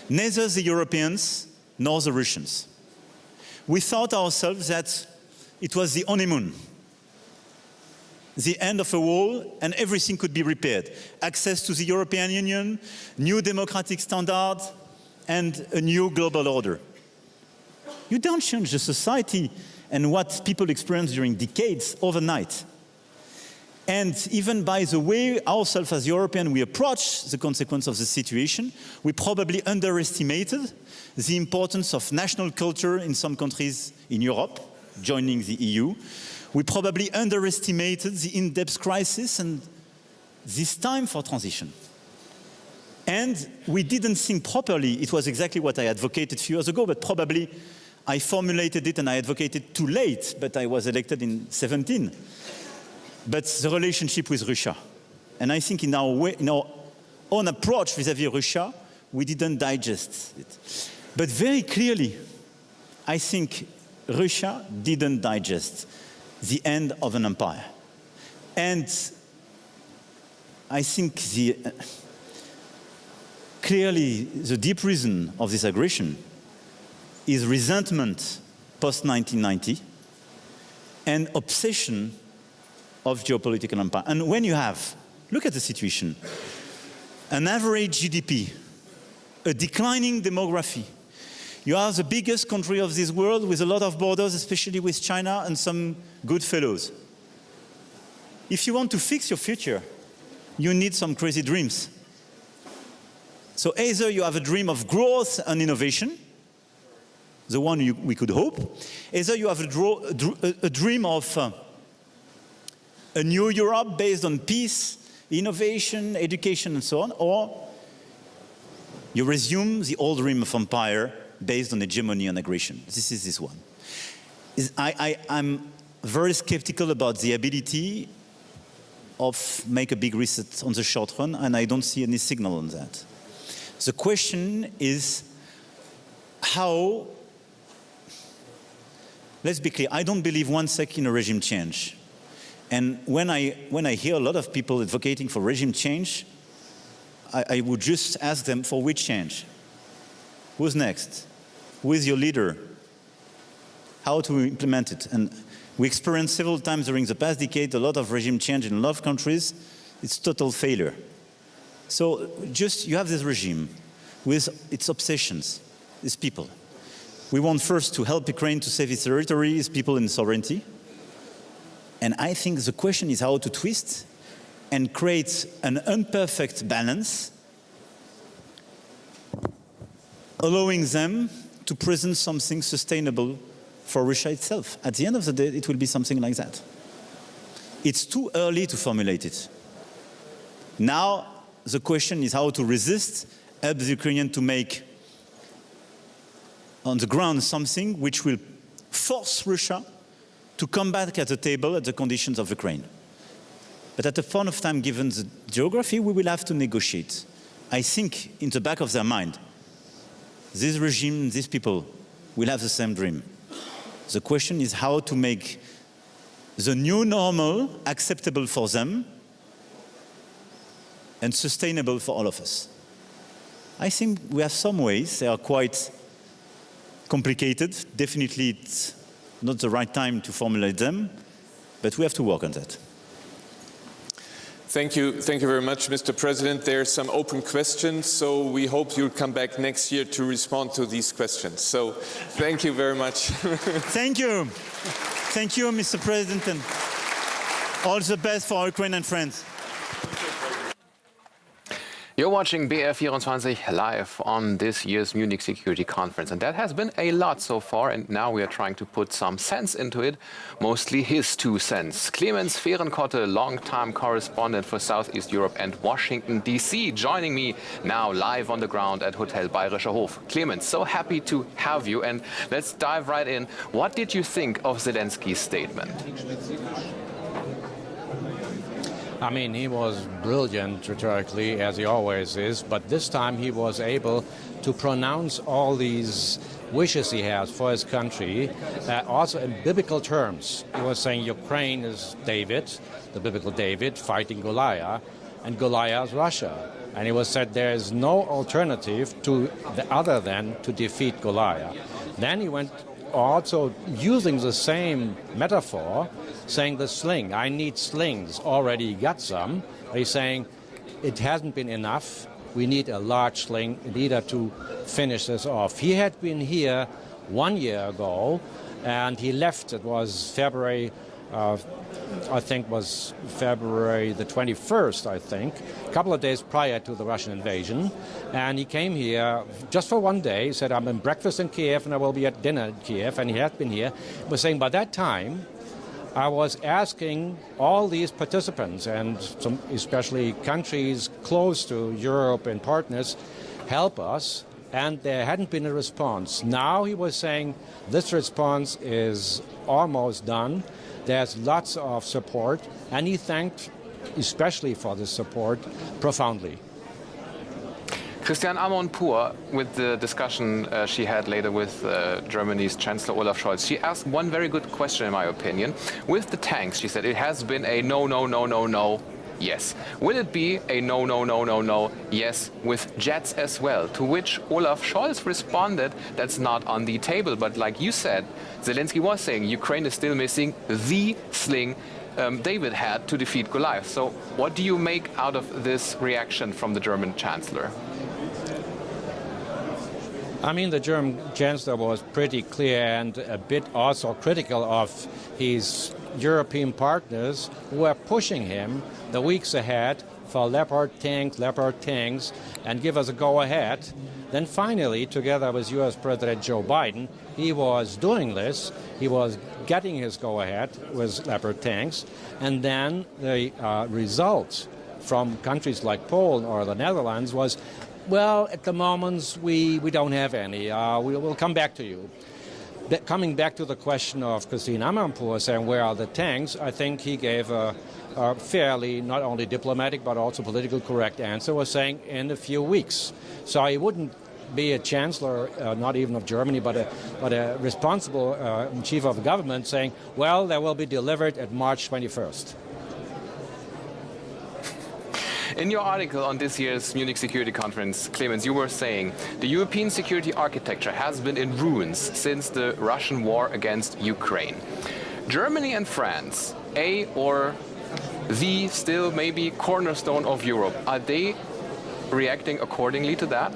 Neither the Europeans nor the Russians. We thought ourselves that it was the honeymoon, the end of a wall, and everything could be repaired. Access to the European Union, new democratic standards, and a new global order. You don't change the society and what people experience during decades overnight. And even by the way ourselves as Europeans we approach the consequence of the situation, we probably underestimated the importance of national culture in some countries in Europe, joining the EU. We probably underestimated the in-depth crisis and this time for transition. And we didn't think properly. It was exactly what I advocated a few years ago, but probably I formulated it and I advocated too late, but I was elected in 2017. But the relationship with Russia. And I think in our own approach vis-à-vis Russia, we didn't digest it. But very clearly, I think Russia didn't digest the end of an empire. And I think clearly the deep reason of this aggression is resentment post-1990 and obsession of geopolitical empire. And when you have, look at the situation, an average GDP, a declining demography, you are the biggest country of this world with a lot of borders, especially with China and some good fellows. If you want to fix your future, you need some crazy dreams. So either you have a dream of growth and innovation, the one we could hope, either you have a dream of a new Europe based on peace, innovation, education, and so on, or you resume the old dream of empire based on hegemony and aggression. This is this one. I'm very skeptical about the ability of make a big reset on the short run, and I don't see any signal on that. The question is how, let's be clear, I don't believe one second in a regime change. And when I hear a lot of people advocating for regime change, I would just ask them for which change? Who's next? Who is your leader? How to implement it? And we experienced several times during the past decade a lot of regime change in a lot of countries. It's total failure. So just, you have this regime with its obsessions, its people. We want first to help Ukraine to save its territory, its people in sovereignty. And I think the question is how to twist and create an imperfect balance, allowing them to present something sustainable for Russia itself. At the end of the day, it will be something like that. It's too early to formulate it. Now, the question is how to resist, help the Ukrainians to make on the ground something which will force Russia to come back at the table at the conditions of Ukraine. But at a point of time, given the geography, we will have to negotiate. I think in the back of their mind, this regime, these people will have the same dream. The question is how to make the new normal acceptable for them and sustainable for all of us. I think we have some ways. They are quite complicated. Definitely it's not the right time to formulate them, but we have to work on that. Thank you very much, Mr. President. There are some open questions, so we hope you'll come back next year to respond to these questions. So thank you very much. Thank you. Thank you, Mr. President, and all the best for our Ukrainian friends. You're watching BR24 live on this year's Munich Security Conference, and that has been a lot so far, and now we are trying to put some sense into it, mostly his 2 cents. Clemens Fehrenkotte, long-time correspondent for Southeast Europe and Washington, D.C., joining me now live on the ground at Hotel Bayerischer Hof. Clemens, so happy to have you, and let's dive right in. What did you think of Zelensky's statement? I mean, he was brilliant rhetorically, as he always is, but this time he was able to pronounce all these wishes he has for his country, also in biblical terms. He was saying Ukraine is David, the biblical David, fighting Goliath, and Goliath is Russia. And he was said there is no alternative to the other than to defeat Goliath. Then he went also using the same metaphor, saying the sling, I need slings, already got some. He's saying it hasn't been enough, we need a large sling in order to finish this off. He had been here 1 year ago, and he left, it was February, I think was February the 21st, I think, a couple of days prior to the Russian invasion. And he came here just for 1 day. He said, I'm in breakfast in Kiev and I will be at dinner in Kiev. And he had been here. He was saying, by that time, I was asking all these participants, and some, especially countries close to Europe and partners, help us. And there hadn't been a response. Now he was saying this response is almost done. There's lots of support, and he thanked, especially for this support, profoundly. Christiane Amanpour, with the discussion she had later with Germany's Chancellor Olaf Scholz, she asked one very good question, in my opinion. With the tanks, she said, it has been a no, no, no, no, no, yes. Will it be a no, no, no, no, no, yes, with jets as well? To which Olaf Scholz responded, that's not on the table. But like you said, Zelensky was saying Ukraine is still missing the sling David had to defeat Goliath. So what do you make out of this reaction from the German Chancellor? I mean, the German Chancellor was pretty clear and a bit also critical of his European partners who are pushing him the weeks ahead for Leopard tanks, and give us a go-ahead. Then finally, together with U.S. President Joe Biden, he was doing this. He was getting his go-ahead with Leopard tanks, and then the result from countries like Poland or the Netherlands was, well, at the moment we don't have any. We'll come back to you. Coming back to the question of Christine Amanpour saying where are the tanks, I think he gave a fairly not only diplomatic but also political correct answer, was saying in a few weeks. So he wouldn't be a chancellor, not even of Germany, but a responsible chief of government saying, well, they will be delivered at March 21st. In your article on this year's Munich Security Conference, Clemens, you were saying the European security architecture has been in ruins since the Russian war against Ukraine. Germany and France, or the still maybe cornerstone of Europe, are they reacting accordingly to that?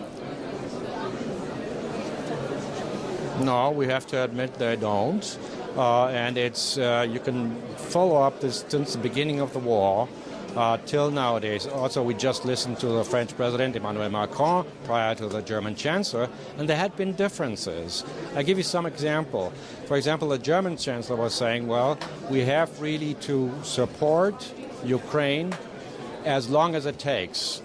No, we have to admit they don't. and it's you can follow up this since the beginning of the war till nowadays. Also, we just listened to the French President, Emmanuel Macron, prior to the German Chancellor, and there had been differences. I'll give you some example. For example, the German Chancellor was saying, well, we have really to support Ukraine as long as it takes.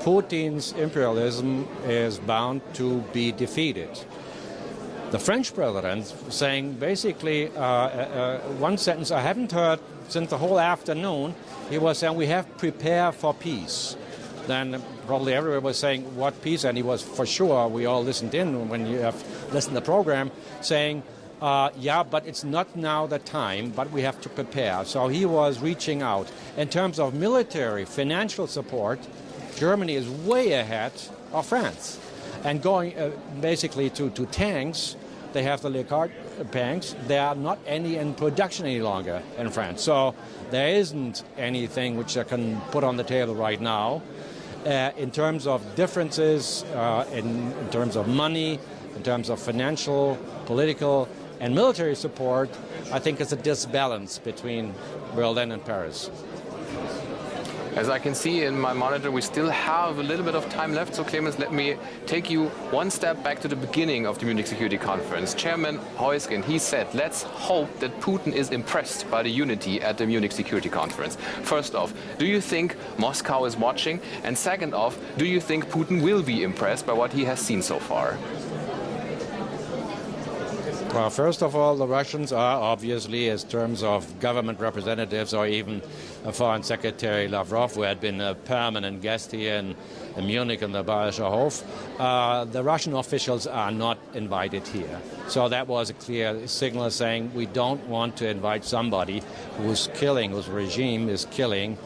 Putin's imperialism is bound to be defeated. The French president saying basically one sentence I haven't heard since the whole afternoon. He was saying we have to prepare for peace. Then probably everyone was saying what peace, and he was for sure, we all listened in when you have listened to the program, saying yeah, but it's not now the time, but we have to prepare. So he was reaching out. In terms of military, financial support, Germany is way ahead of France. And going basically to tanks, they have the Leopard tanks. There are not any in production any longer in France. So there isn't anything which I can put on the table right now. In terms of differences, in terms of money, in terms of financial, political, and military support, I think it's a disbalance between Berlin and Paris. As I can see in my monitor, we still have a little bit of time left. So, Clemens, let me take you one step back to the beginning of the Munich Security Conference. Chairman Heusgen, he said, let's hope that Putin is impressed by the unity at the Munich Security Conference. First off, do you think Moscow is watching? And second off, do you think Putin will be impressed by what he has seen so far? Well, first of all, the Russians are obviously, in terms of government representatives or even Foreign Secretary Lavrov, who had been a permanent guest here in Munich in the Bayerischer Hof, the Russian officials are not invited here. So that was a clear signal saying we don't want to invite somebody whose regime is killing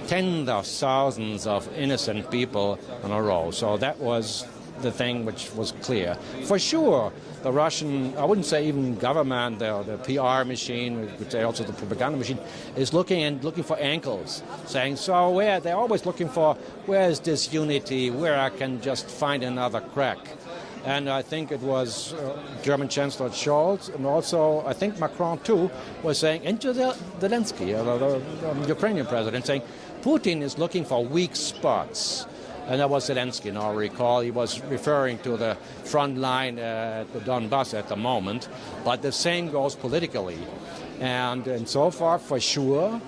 tens of thousands of innocent people in a row. So that was the thing which was clear. For sure, the Russian, I wouldn't say even government, the PR machine, we could say also the propaganda machine, is looking for ankles, saying, so they're always looking for, where is this unity, where I can just find another crack. And I think it was German Chancellor Scholz, and also I think Macron too, was saying, and Zelensky, the Ukrainian president, saying, Putin is looking for weak spots. And that was Zelensky, now I recall. He was referring to the front line at the Donbass at the moment. But the same goes politically. And so far, for sure,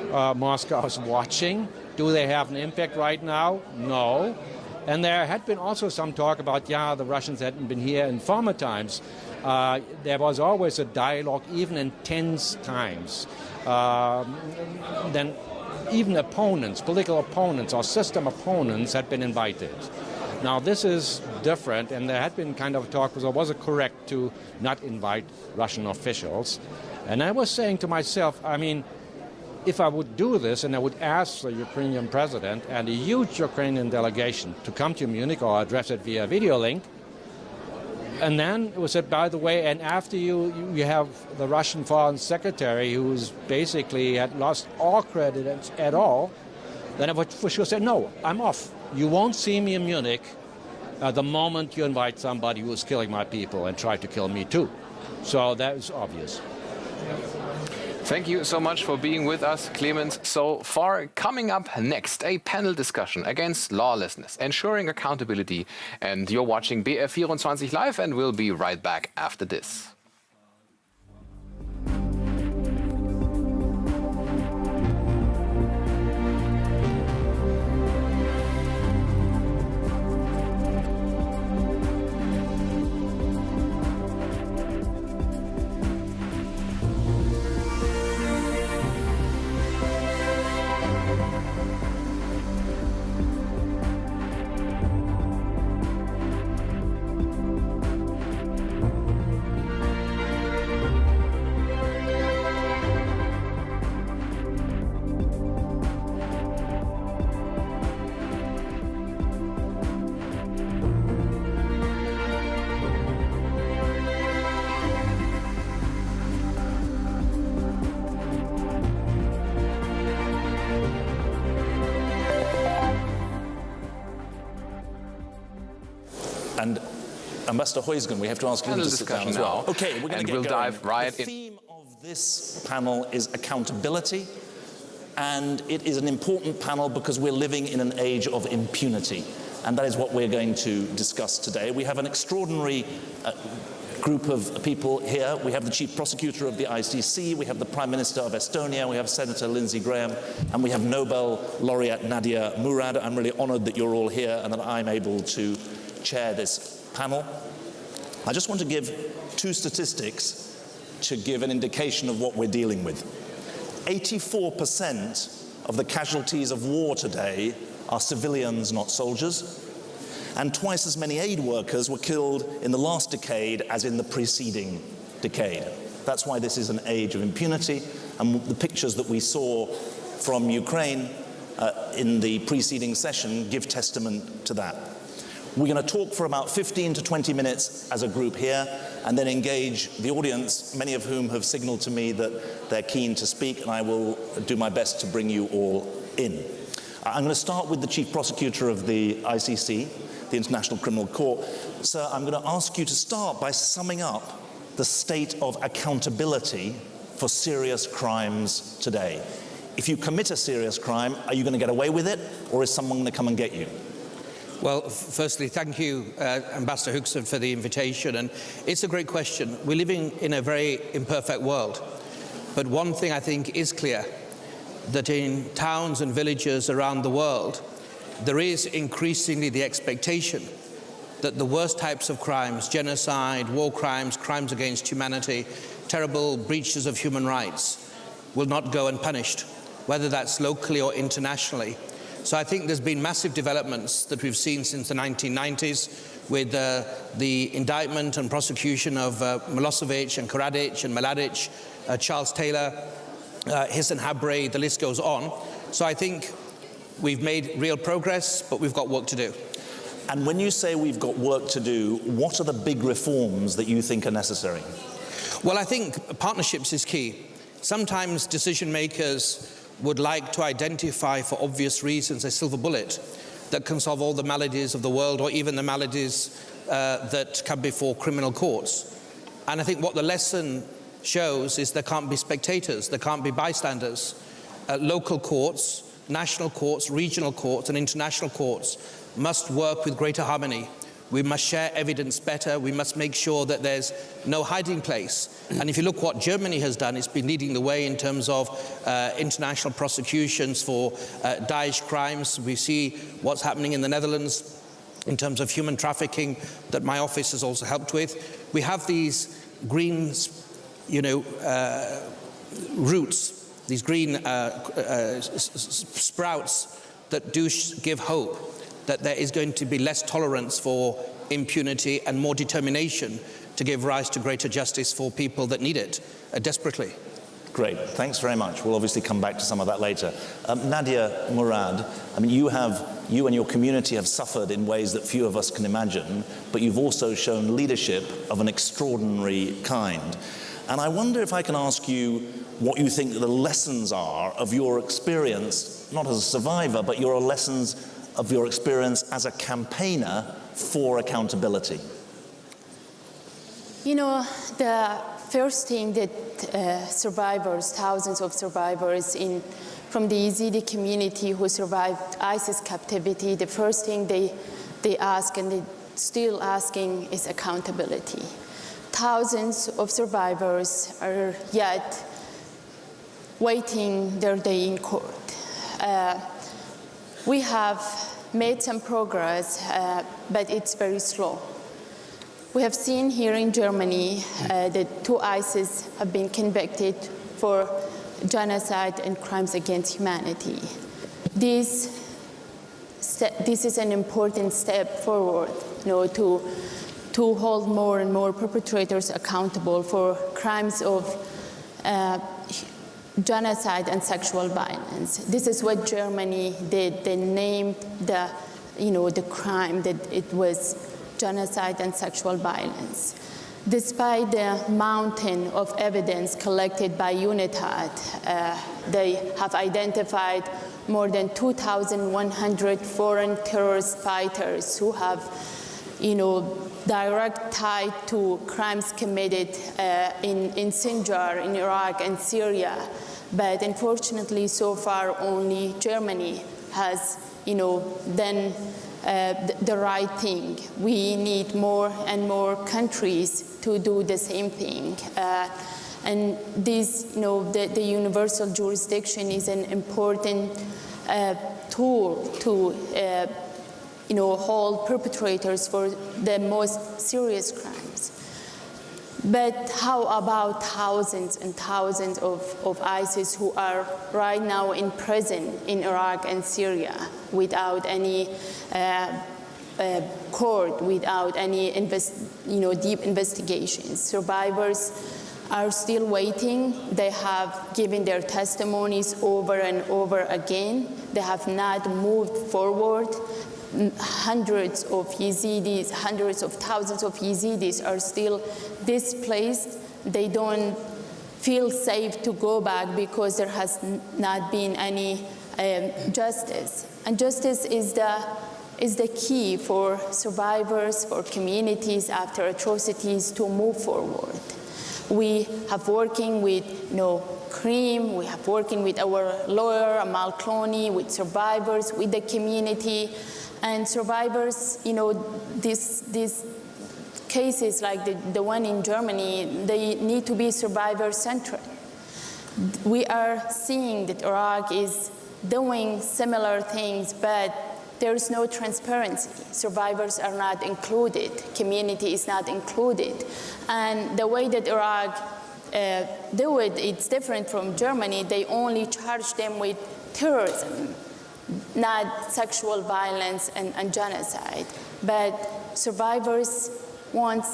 Moscow is watching. Do they have an impact right now? No. And there had been also some talk about, the Russians hadn't been here in former times. There was always a dialogue, even in tense times. Then even opponents, political opponents or system opponents had been invited. Now this is different, and there had been kind of talk, was it correct to not invite Russian officials? And I was saying to myself, I mean, if I would do this and I would ask the Ukrainian president and a huge Ukrainian delegation to come to Munich or address it via video link, and then it was said, by the way, and after you have the Russian foreign secretary who's basically had lost all credit at all, then I would for sure say, no, I'm off. You won't see me in Munich the moment you invite somebody who's killing my people and try to kill me too. So that is obvious. Thank you so much for being with us, Clemens, so far. Coming up next, a panel discussion against lawlessness, ensuring accountability. And you're watching BR24 Live, and we'll be right back after this. Ambassador Huysgen, we have to ask you to sit down as well. Okay, we're going to get we'll going. dive right in. The theme of this panel is accountability, and it is an important panel because we're living in an age of impunity, and that is what we're going to discuss today. We have an extraordinary group of people here. We have the Chief Prosecutor of the ICC, we have the Prime Minister of Estonia, we have Senator Lindsey Graham, and we have Nobel laureate Nadia Murad. I'm really honored that you're all here and that I'm able to chair this panel. I just want to give two statistics to give an indication of what we're dealing with. 84% of the casualties of war today are civilians, not soldiers. And twice as many aid workers were killed in the last decade as in the preceding decade. That's why this is an age of impunity, and the pictures that we saw from Ukraine in the preceding session give testament to that. We're going to talk for about 15 to 20 minutes as a group here, and then engage the audience, many of whom have signaled to me that they're keen to speak, and I will do my best to bring you all in. I'm going to start with the Chief Prosecutor of the ICC, the International Criminal Court. Sir, I'm going to ask you to start by summing up the state of accountability for serious crimes today. If you commit a serious crime, are you going to get away with it, or is someone going to come and get you? Well, firstly, thank you, Ambassador Huysgen, for the invitation. And it's a great question. We're living in a very imperfect world. But one thing I think is clear, that in towns and villages around the world, there is increasingly the expectation that the worst types of crimes, genocide, war crimes, crimes against humanity, terrible breaches of human rights, will not go unpunished, whether that's locally or internationally. So I think there's been massive developments that we've seen since the 1990s with the indictment and prosecution of Milosevic and Karadzic and Mladic, Charles Taylor, Hissan Habre, the list goes on. So I think we've made real progress, but we've got work to do. And when you say we've got work to do, what are the big reforms that you think are necessary? Well, I think partnerships is key. Sometimes decision makers would like to identify, for obvious reasons, a silver bullet that can solve all the maladies of the world, or even the maladies that come before criminal courts. And I think what the lesson shows is there can't be spectators, there can't be bystanders. Local courts, national courts, regional courts, and international courts must work with greater harmony. We must share evidence better. We must make sure that there's no hiding place. And if you look what Germany has done, it's been leading the way in terms of international prosecutions for Daesh crimes. We see what's happening in the Netherlands in terms of human trafficking that my office has also helped with. We have these green, roots, these green sprouts that do give hope that there is going to be less tolerance for impunity and more determination to give rise to greater justice for people that need it desperately. Great, thanks very much. We'll obviously come back to some of that later. Nadia Murad, I mean, you and your community have suffered in ways that few of us can imagine, but you've also shown leadership of an extraordinary kind. And I wonder if I can ask you what you think the lessons are of your experience, not as a survivor, but your lessons of your experience as a campaigner for accountability. You know, the first thing that survivors, thousands of survivors from the Yazidi community who survived ISIS captivity, the first thing they ask, and they're still asking, is accountability. Thousands of survivors are yet waiting their day in court. We have made some progress, but it's very slow. We have seen here in Germany that 2 ISIS have been convicted for genocide and crimes against humanity. This is an important step forward, to hold more and more perpetrators accountable for crimes of genocide and sexual violence. This is what Germany did. They named the crime that it was genocide and sexual violence. Despite the mountain of evidence collected by UNITAD, they have identified more than 2,100 foreign terrorist fighters who have direct tie to crimes committed in Sinjar, in Iraq and Syria. But unfortunately, so far, only Germany has, done the right thing. We need more and more countries to do the same thing. And this, the universal jurisdiction is an important tool to hold perpetrators for the most serious crimes. But how about thousands and thousands of ISIS who are right now in prison in Iraq and Syria without any court, without any deep investigations? Survivors are still waiting. They have given their testimonies over and over again. They have not moved forward. Hundreds of Yazidis, hundreds of thousands of Yazidis are still displaced. They don't feel safe to go back because there has not been any justice. And justice is the key for survivors, for communities after atrocities to move forward. We have working with CREAM, we have working with our lawyer, Amal Clooney, with survivors, with the community. And survivors, these cases like the one in Germany, they need to be survivor-centered. We are seeing that Iraq is doing similar things, but there's no transparency. Survivors are not included. Community is not included. And the way that Iraq do it, it's different from Germany. They only charge them with terrorism, not sexual violence and genocide. But survivors want,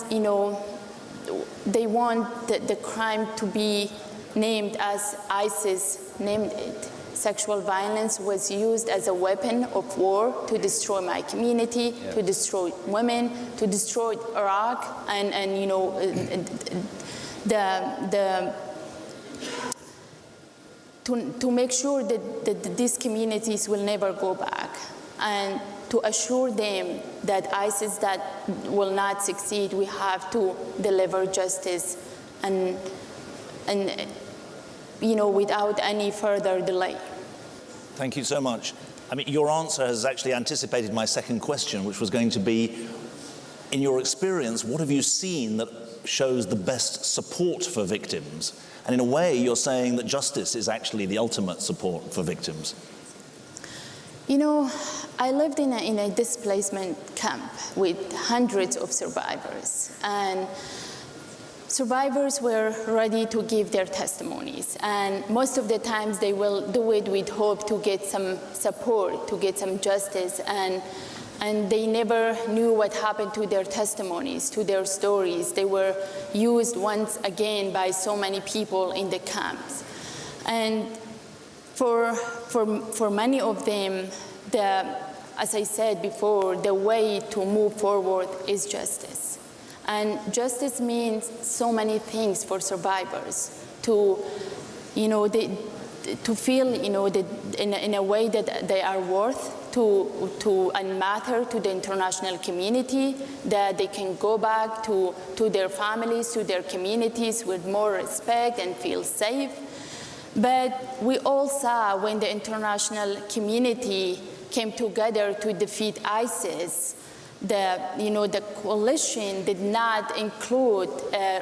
they want the crime to be named as ISIS named it. Sexual violence was used as a weapon of war to destroy my community, to destroy women, to destroy Iraq, and to make sure that these communities will never go back, and to assure them that ISIS that will not succeed, we have to deliver justice and without any further delay. Thank you so much. I mean, your answer has actually anticipated my second question, which was going to be, in your experience, what have you seen that shows the best support for victims? And in a way, you're saying that justice is actually the ultimate support for victims. I lived in a displacement camp with hundreds of survivors, and survivors were ready to give their testimonies, and most of the times they will do it with hope to get some support, to get some justice, and they never knew what happened to their testimonies, to their stories. They were used once again by so many people in the camps. And for many of them, as I said before, the way to move forward is justice. And justice means so many things for survivors, to feel, in a way that they are worth and matter to the international community, that they can go back to their families, to their communities with more respect and feel safe. But we all saw when the international community came together to defeat ISIS, the coalition did not include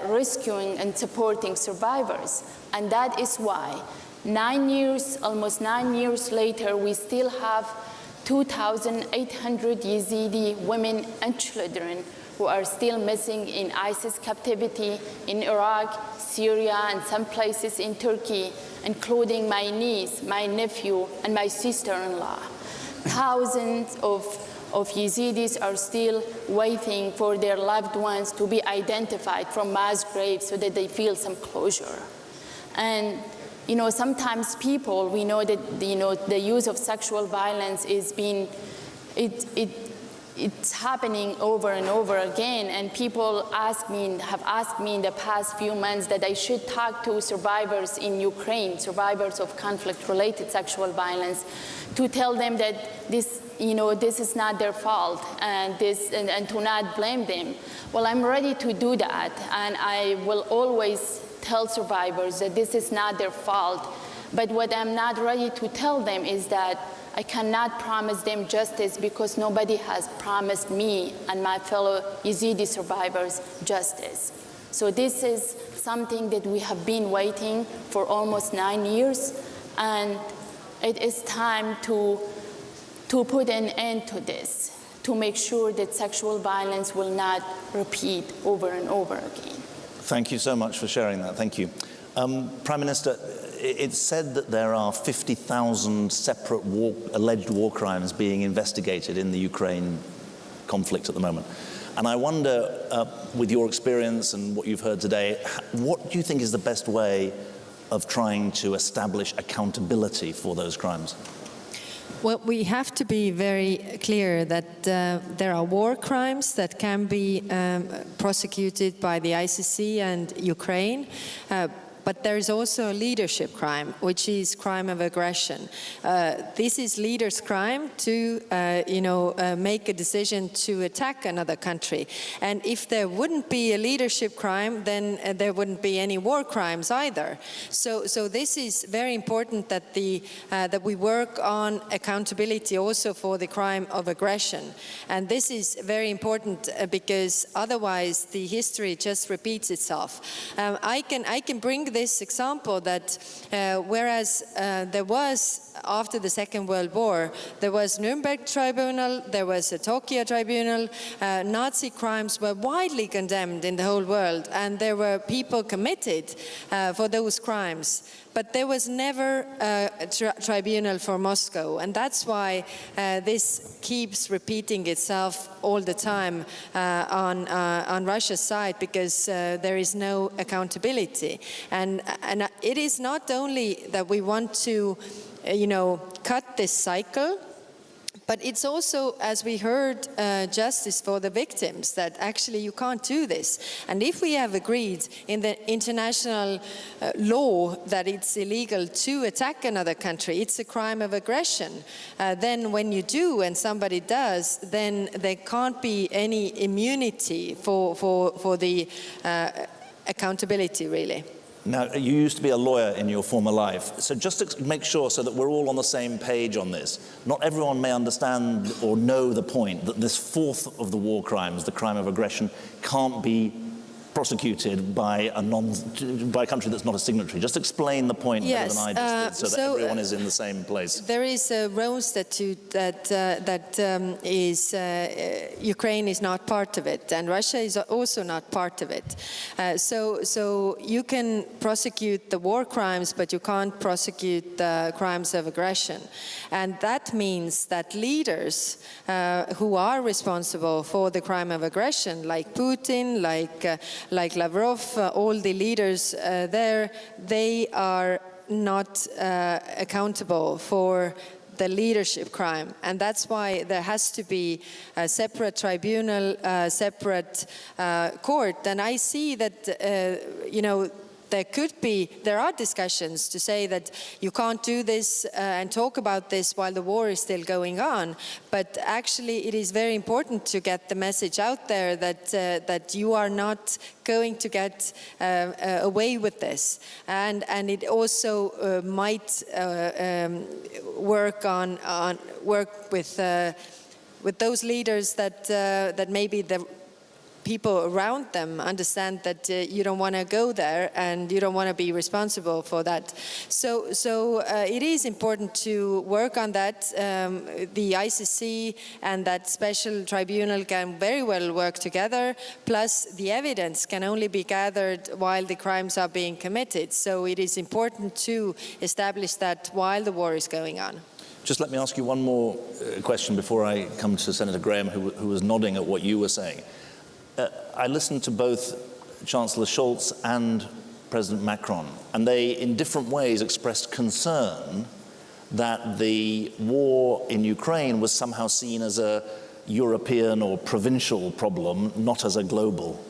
rescuing and supporting survivors. And that is why almost 9 years later, we still have 2,800 Yazidi women and children who are still missing in ISIS captivity in Iraq, Syria, and some places in Turkey, including my niece, my nephew, and my sister-in-law. Thousands of Yazidis are still waiting for their loved ones to be identified from mass graves so that they feel some closure. And sometimes people, we know that the use of sexual violence is it's happening over and over again, and people have asked me in the past few months that I should talk to survivors in Ukraine, survivors of conflict-related sexual violence, to tell them that this this is not their fault and to not blame them. Well, I'm ready to do that, and I will always tell survivors that this is not their fault. But what I'm not ready to tell them is that I cannot promise them justice because nobody has promised me and my fellow Yazidi survivors justice. So this is something that we have been waiting for almost 9 years, and it is time to put an end to this, to make sure that sexual violence will not repeat over and over again. Thank you so much for sharing that. Thank you. Prime Minister, it's said that there are 50,000 separate alleged war crimes being investigated in the Ukraine conflict at the moment. And I wonder, with your experience and what you've heard today, what do you think is the best way of trying to establish accountability for those crimes? Well, we have to be very clear that there are war crimes that can be prosecuted by the ICC and Ukraine. But there is also a leadership crime, which is crime of aggression. This is leaders' crime to, make a decision to attack another country. And if there wouldn't be a leadership crime, then there wouldn't be any war crimes either. So this is very important that that we work on accountability also for the crime of aggression. And this is very important because otherwise the history just repeats itself. I can bring this example that whereas there was, after the Second World War, there was Nuremberg Tribunal, there was a Tokyo Tribunal, Nazi crimes were widely condemned in the whole world, and there were people committed for those crimes. But there was never a tribunal for Moscow, and that's why this keeps repeating itself all the time on Russia's side, because there is no accountability. And it is not only that we want to, cut this cycle, but it's also, as we heard, justice for the victims, that actually you can't do this. And if we have agreed in the international law that it's illegal to attack another country, it's a crime of aggression, then when you do and somebody does, then there can't be any immunity for the accountability, really. Now, you used to be a lawyer in your former life, so just to make sure so that we're all on the same page on this, not everyone may understand or know the point that this fourth of the war crimes, the crime of aggression, can't be prosecuted by a country that's not a signatory. Just explain the point better than I just did, so that everyone is in the same place. There is a Rome Statute that is Ukraine is not part of it, and Russia is also not part of it. So you can prosecute the war crimes, but you can't prosecute the crimes of aggression, and that means that leaders who are responsible for the crime of aggression, like Putin, like Lavrov, all the leaders there, they are not accountable for the leadership crime. And that's why there has to be a separate tribunal, separate court. And I see that, there are discussions to say that you can't do this and talk about this while the war is still going on. But actually, it is very important to get the message out there that you are not going to get away with this. And it also might work with those leaders that maybe the people around them understand that you don't want to go there and you don't want to be responsible for that. So it is important to work on that. The ICC and that special tribunal can very well work together, plus the evidence can only be gathered while the crimes are being committed. So it is important to establish that while the war is going on. Just let me ask you one more question before I come to Senator Graham, who was nodding at what you were saying. I listened to both Chancellor Scholz and President Macron, and they, in different ways, expressed concern that the war in Ukraine was somehow seen as a European or provincial problem, not as a global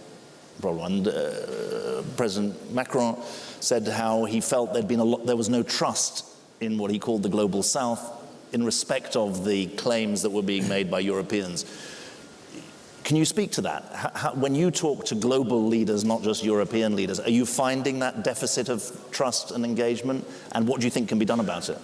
problem. And President Macron said how he felt there was no trust in what he called the global south, in respect of the claims that were being made by Europeans. Can you speak to that? When you talk to global leaders, not just European leaders, are you finding that deficit of trust and engagement? And what do you think can be done about it?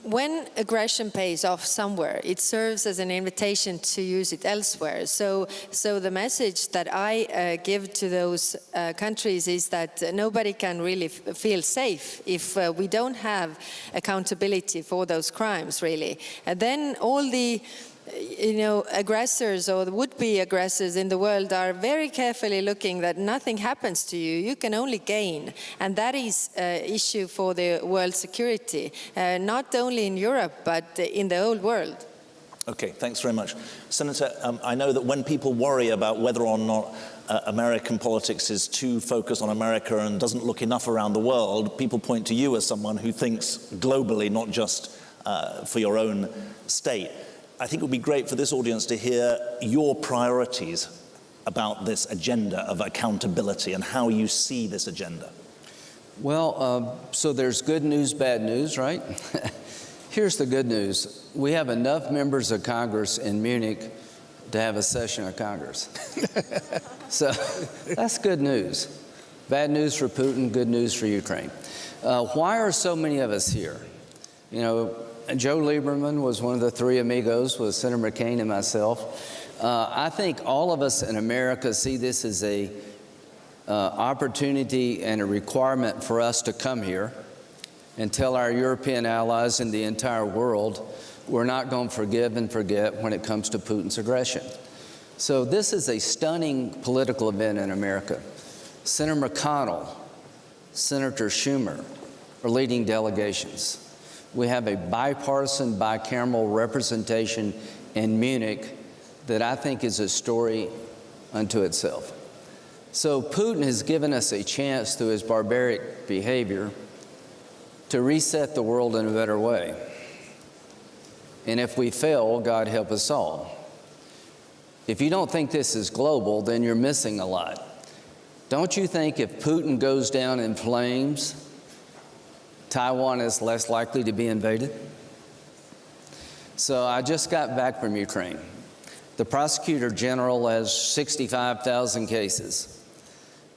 When aggression pays off somewhere, it serves as an invitation to use it elsewhere. So the message that I give to those countries is that nobody can really feel safe if we don't have accountability for those crimes, really. And then all the aggressors or the would-be aggressors in the world are very carefully looking that nothing happens to you. You can only gain. And that is an issue for the world security, not only in Europe, but in the whole world. Okay, thanks very much. Senator, I know that when people worry about whether or not American politics is too focused on America and doesn't look enough around the world, people point to you as someone who thinks globally, not just for your own state. I think it would be great for this audience to hear your priorities about this agenda of accountability and how you see this agenda. Well, so there's good news, bad news, right? Here's the good news. We have enough members of Congress in Munich to have a session of Congress. So that's good news. Bad news for Putin, good news for Ukraine. Why are so many of us here? Joe Lieberman was one of the three amigos with Senator McCain and myself. I think all of us in America see this as a opportunity and a requirement for us to come here and tell our European allies in the entire world we're not going to forgive and forget when it comes to Putin's aggression. So this is a stunning political event in America. Senator McConnell, Senator Schumer are leading delegations. We have a bipartisan, bicameral representation in Munich that I think is a story unto itself. So Putin has given us a chance through his barbaric behavior to reset the world in a better way. And if we fail, God help us all. If you don't think this is global, then you're missing a lot. Don't you think if Putin goes down in flames, Taiwan is less likely to be invaded? So I just got back from Ukraine. The prosecutor general has 65,000 cases.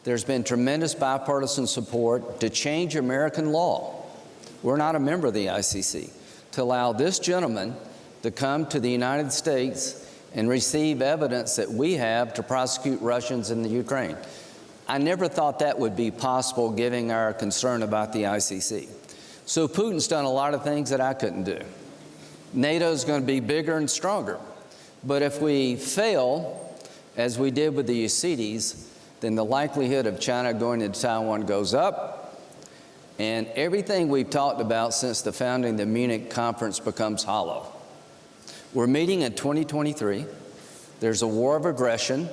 There's been tremendous bipartisan support to change American law. We're not a member of the ICC. To allow this gentleman to come to the United States and receive evidence that we have to prosecute Russians in the Ukraine. I never thought that would be possible given our concern about the ICC. So Putin's done a lot of things that I couldn't do. NATO's going to be bigger and stronger. But if we fail, as we did with the Yazidis, then the likelihood of China going into Taiwan goes up, and everything we've talked about since the founding of the Munich Conference becomes hollow. We're meeting in 2023. There's a war of aggression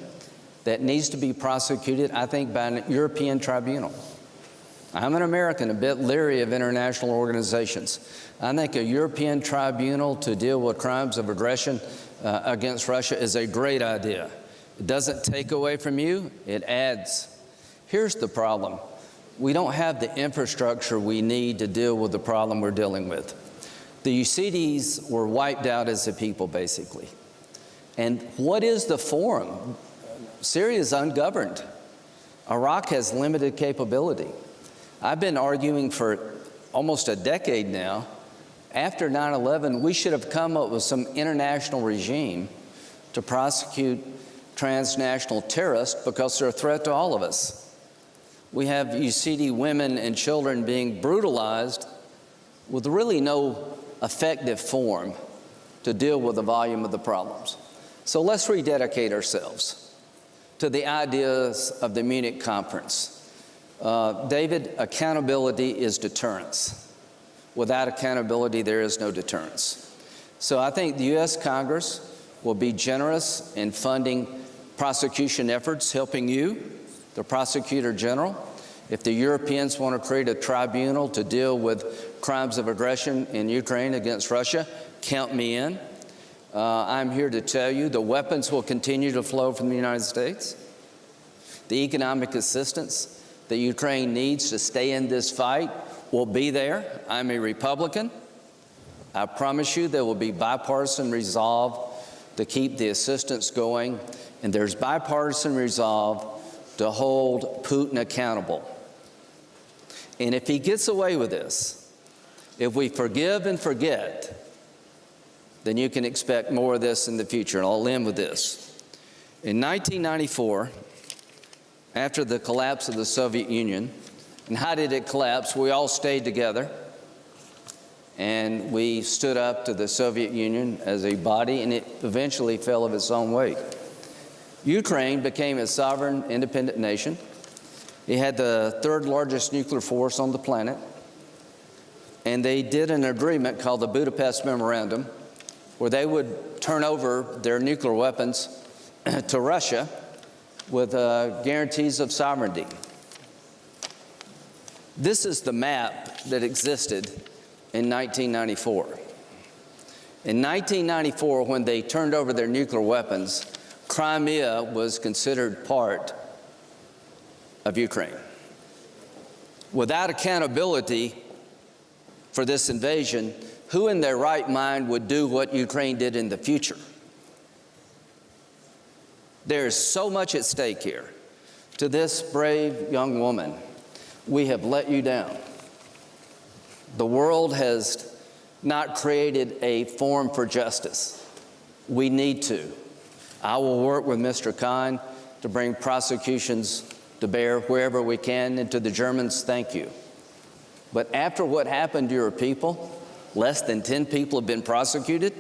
that needs to be prosecuted, I think, by an European tribunal. I'm an American, a bit leery of international organizations. I think a European tribunal to deal with crimes of aggression against Russia is a great idea. It doesn't take away from you, it adds. Here's the problem. We don't have the infrastructure we need to deal with the problem we're dealing with. The Yazidis were wiped out as a people, basically. And what is the forum? Syria is ungoverned. Iraq has limited capability. I've been arguing for almost a decade now, after 9/11, we should have come up with some international regime to prosecute transnational terrorists because they're a threat to all of us. We have Yazidi women and children being brutalized with really no effective form to deal with the volume of the problems. So let's rededicate ourselves to the ideas of the Munich Conference. David, accountability is deterrence. Without accountability, there is no deterrence. So I think the U.S. Congress will be generous in funding prosecution efforts, helping you, the Prosecutor General. If the Europeans want to create a tribunal to deal with crimes of aggression in Ukraine against Russia, count me in. I'm here to tell you the weapons will continue to flow from the United States. The economic assistance that Ukraine needs to stay in this fight will be there. I'm a Republican. I promise you there will be bipartisan resolve to keep the assistance going, and there's bipartisan resolve to hold Putin accountable. And if he gets away with this, if we forgive and forget, then you can expect more of this in the future. And I'll end with this. In 1994, after the collapse of the Soviet Union, and how did it collapse? We all stayed together, and we stood up to the Soviet Union as a body, and it eventually fell of its own weight. Ukraine became a sovereign, independent nation. It had the third largest nuclear force on the planet, and they did an agreement called the Budapest Memorandum, where they would turn over their nuclear weapons to Russia with guarantees of sovereignty. This is the map that existed in 1994. In 1994, when they turned over their nuclear weapons, Crimea was considered part of Ukraine. Without accountability for this invasion, who in their right mind would do what Ukraine did in the future? There is so much at stake here. To this brave young woman, we have let you down. The world has not created a forum for justice. We need to. I will work with Mr. Khan to bring prosecutions to bear wherever we can, and to the Germans, thank you. But after what happened to your people, less than 10 people have been prosecuted,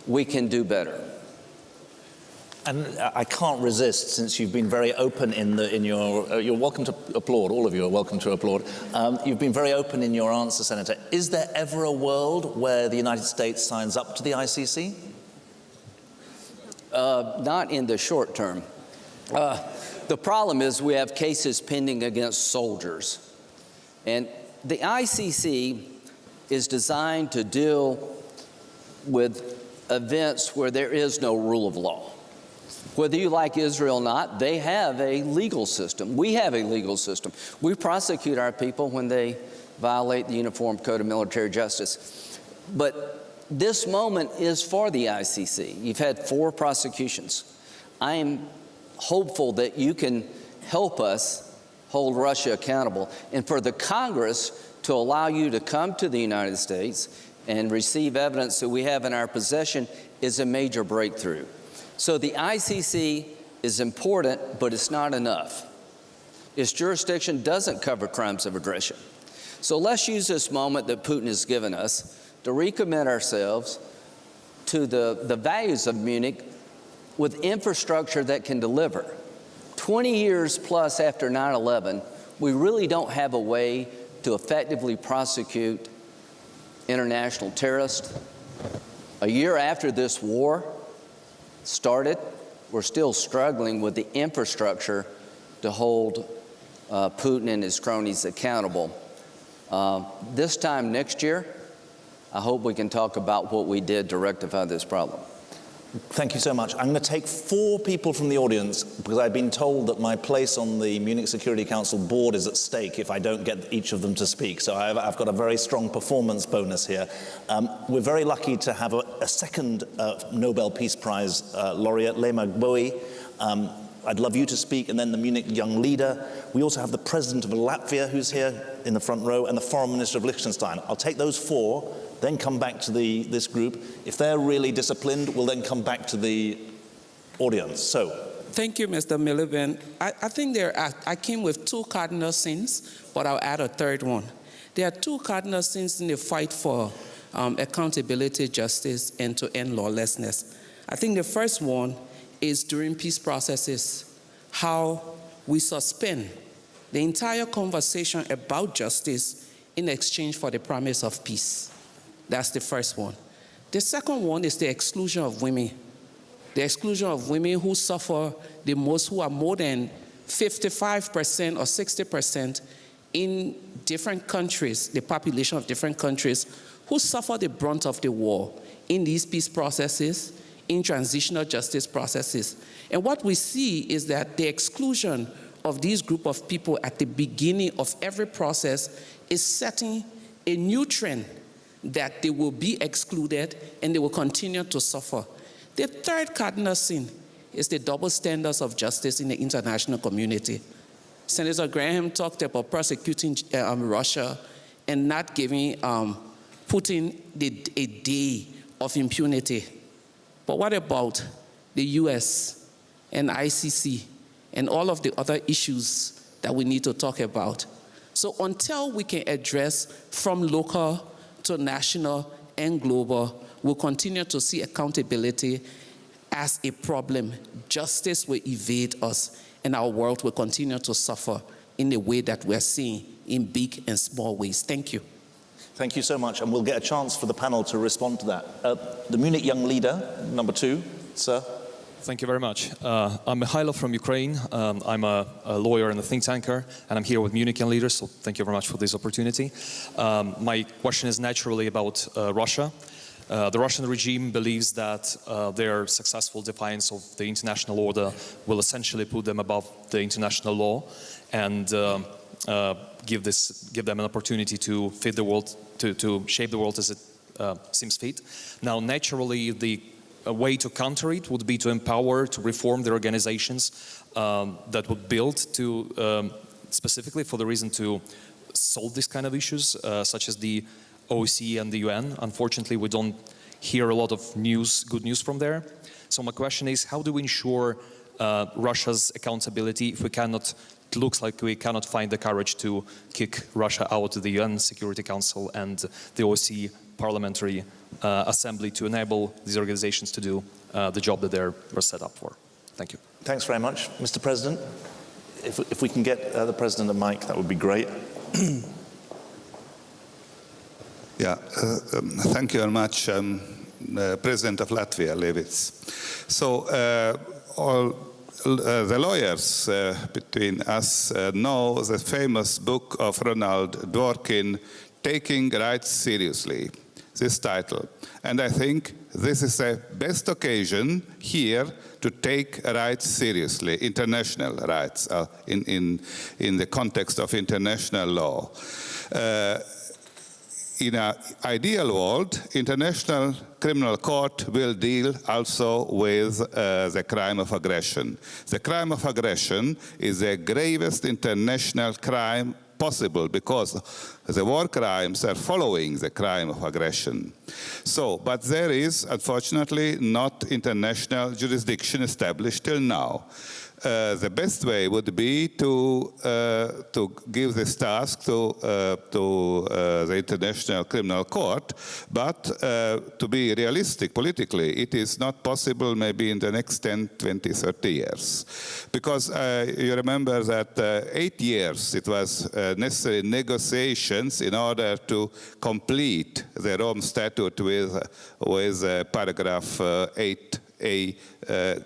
we can do better. And I can't resist, since you've been very open you're welcome to applaud, all of you are welcome to applaud. You've been very open in your answer, Senator. Is there ever a world where the United States signs up to the ICC? Not in the short term. The problem is we have cases pending against soldiers. And the ICC is designed to deal with events where there is no rule of law. Whether you like Israel or not, they have a legal system. We have a legal system. We prosecute our people when they violate the Uniform Code of Military Justice. But this moment is for the ICC. You've had 4 prosecutions. I am hopeful that you can help us hold Russia accountable, and for the Congress to allow you to come to the United States and receive evidence that we have in our possession is a major breakthrough. So the ICC is important, but it's not enough. Its jurisdiction doesn't cover crimes of aggression. So let's use this moment that Putin has given us to recommit ourselves to the values of Munich with infrastructure that can deliver. 20 years plus after 9/11, we really don't have a way to effectively prosecute international terrorists. A year after this war started, we're still struggling with the infrastructure to hold Putin and his cronies accountable. This time next year, I hope we can talk about what we did to rectify this problem. Thank you so much. I'm going to take 4 people from the audience, because I've been told that my place on the Munich Security Council board is at stake if I don't get each of them to speak. So I've got a very strong performance bonus here. We're very lucky to have a second Nobel Peace Prize laureate, Lema Gbowee. I'd love you to speak, and then the Munich Young Leader. We also have the President of Latvia, who's here in the front row, and the Foreign Minister of Liechtenstein. I'll take those 4, then come back to this group. If they're really disciplined, we'll then come back to the audience. So. Thank you, Mr. Miliband. I think I came with 2 cardinal sins, but I'll add a third one. There are 2 cardinal sins in the fight for accountability, justice, and to end lawlessness. I think the first one is during peace processes, how we suspend the entire conversation about justice in exchange for the promise of peace. That's the first one. The second one is the exclusion of women. The exclusion of women who suffer the most, who are more than 55% or 60% in different countries, the population of different countries, who suffer the brunt of the war in these peace processes, in transitional justice processes. And what we see is that the exclusion of these group of people at the beginning of every process is setting a new trend that they will be excluded and they will continue to suffer. The third cardinal sin is the double standards of justice in the international community. Senator Graham talked about prosecuting Russia and not giving Putin a day of impunity. But what about the US and ICC and all of the other issues that we need to talk about? So until we can address from local to national and global, we'll continue to see accountability as a problem. Justice will evade us, and our world will continue to suffer in the way that we're seeing in big and small ways. Thank you. Thank you so much, and we'll get a chance for the panel to respond to that. The Munich Young Leader, number 2, sir. Thank you very much. I'm Mikhailo from Ukraine. I'm a lawyer and a think tanker, and I'm here with Munich Young Leaders, so thank you very much for this opportunity. My question is naturally about Russia. The Russian regime believes that their successful defiance of the international order will essentially put them above the international law and give them an opportunity to fit the world, to shape the world as it seems fit. Now, naturally, the way to counter it would be to empower, to reform the organizations that would build to specifically for the reason to solve these kind of issues, such as the OSCE and the UN. Unfortunately, we don't hear a lot of good news from there. So my question is, how do we ensure Russia's accountability if it looks like we cannot find the courage to kick Russia out of the UN Security Council and the OSCE Parliamentary Assembly to enable these organizations to do the job that they were set up for? Thank you. Thanks very much. Mr. President, if we can get the President a mic, that would be great. Yeah, thank you very much, President of Latvia, Levits. So all the lawyers between us know the famous book of Ronald Dworkin, Taking Rights Seriously, this title. And I think this is the best occasion here to take rights seriously, international rights, in the context of international law. In an ideal world, International Criminal Court will deal also with the crime of aggression. The crime of aggression is the gravest international crime possible because the war crimes are following the crime of aggression. So, but there is, unfortunately, not international jurisdiction established till now. The best way would be to give this task to the International Criminal Court, but to be realistic politically, it is not possible maybe in the next 10, 20, 30 years. Because you remember that 8 years it was necessary negotiations in order to complete the Rome Statute with paragraph 8A,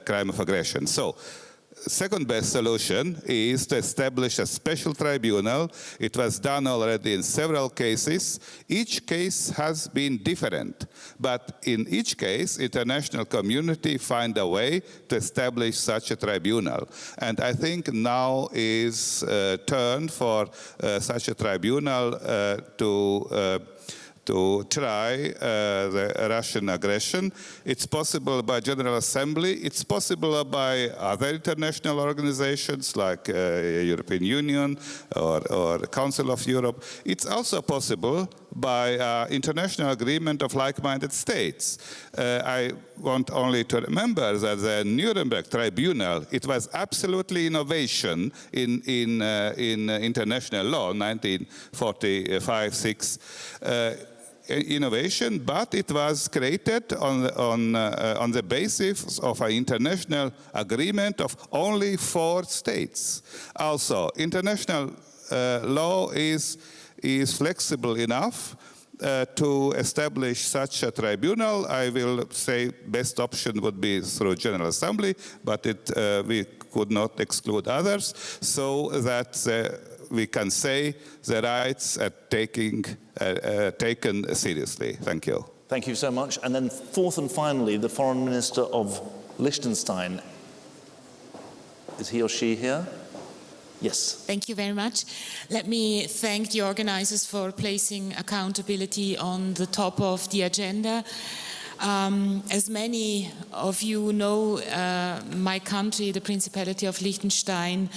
crime of aggression. So, second best solution is to establish a special tribunal. It was done already in several cases. Each case has been different, but in each case, international community find a way to establish such a tribunal. And I think now is turn for such a tribunal to try the Russian aggression. It's possible by General Assembly. It's possible by other international organizations like European Union or Council of Europe. It's also possible by international agreement of like-minded states. I want only to remember that the Nuremberg Tribunal, it was absolutely innovation in international law, 1945-6. Innovation, but it was created on the basis of an international agreement of only 4 states. Also, international law is flexible enough to establish such a tribunal. I will say best option would be through General Assembly, but we could not exclude others, so that we can say the rights are taken seriously. Thank you. Thank you so much. And then fourth and finally, the Foreign Minister of Liechtenstein. Is he or she here? Yes. Thank you very much. Let me thank the organizers for placing accountability on the top of the agenda. As many of you know, my country, the Principality of Liechtenstein,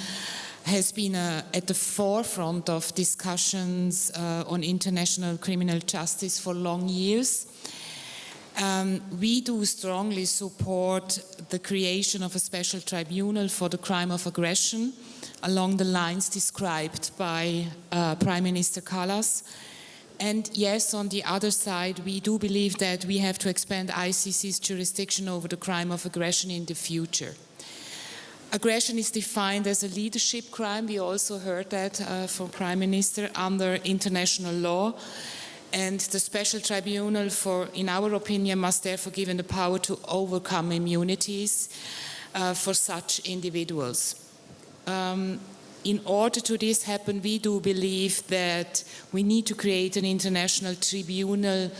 has been at the forefront of discussions on international criminal justice for long years. We do strongly support the creation of a special tribunal for the crime of aggression along the lines described by Prime Minister Kallas. And yes, on the other side, we do believe that we have to expand ICC's jurisdiction over the crime of aggression in the future. Aggression is defined as a leadership crime. We also heard that from Prime Minister under international law. And the special tribunal, in our opinion, must therefore be given the power to overcome immunities for such individuals. In order to this happen, we do believe that we need to create an international tribunal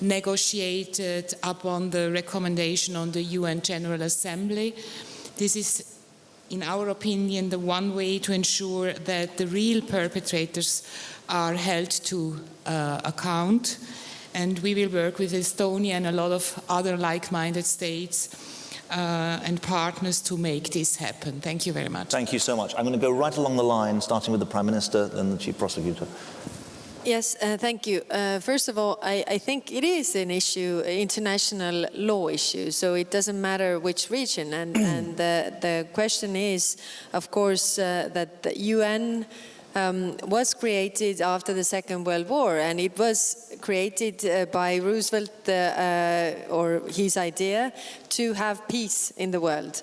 negotiated upon the recommendation on the UN General Assembly. This is, in our opinion, the one way to ensure that the real perpetrators are held to account. And we will work with Estonia and a lot of other like-minded states and partners to make this happen. Thank you very much. Thank you so much. I'm going to go right along the line, starting with the Prime Minister, then the Chief Prosecutor. Yes, thank you. First of all, I think it is an issue, international law issue, so it doesn't matter which region. And the question is, of course, that the UN was created after the Second World War, and it was created by Roosevelt, or his idea, to have peace in the world.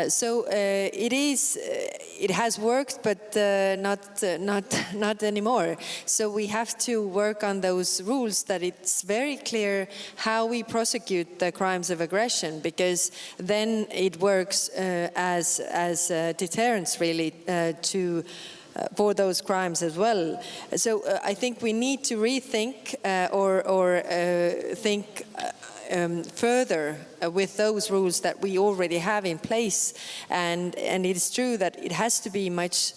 So it has worked, but not anymore. So we have to work on those rules, that it's very clear how we prosecute the crimes of aggression, because then it works as deterrence, really, for those crimes as well. So I think we need to rethink or think further with those rules that we already have in place. And it is true that it has to be much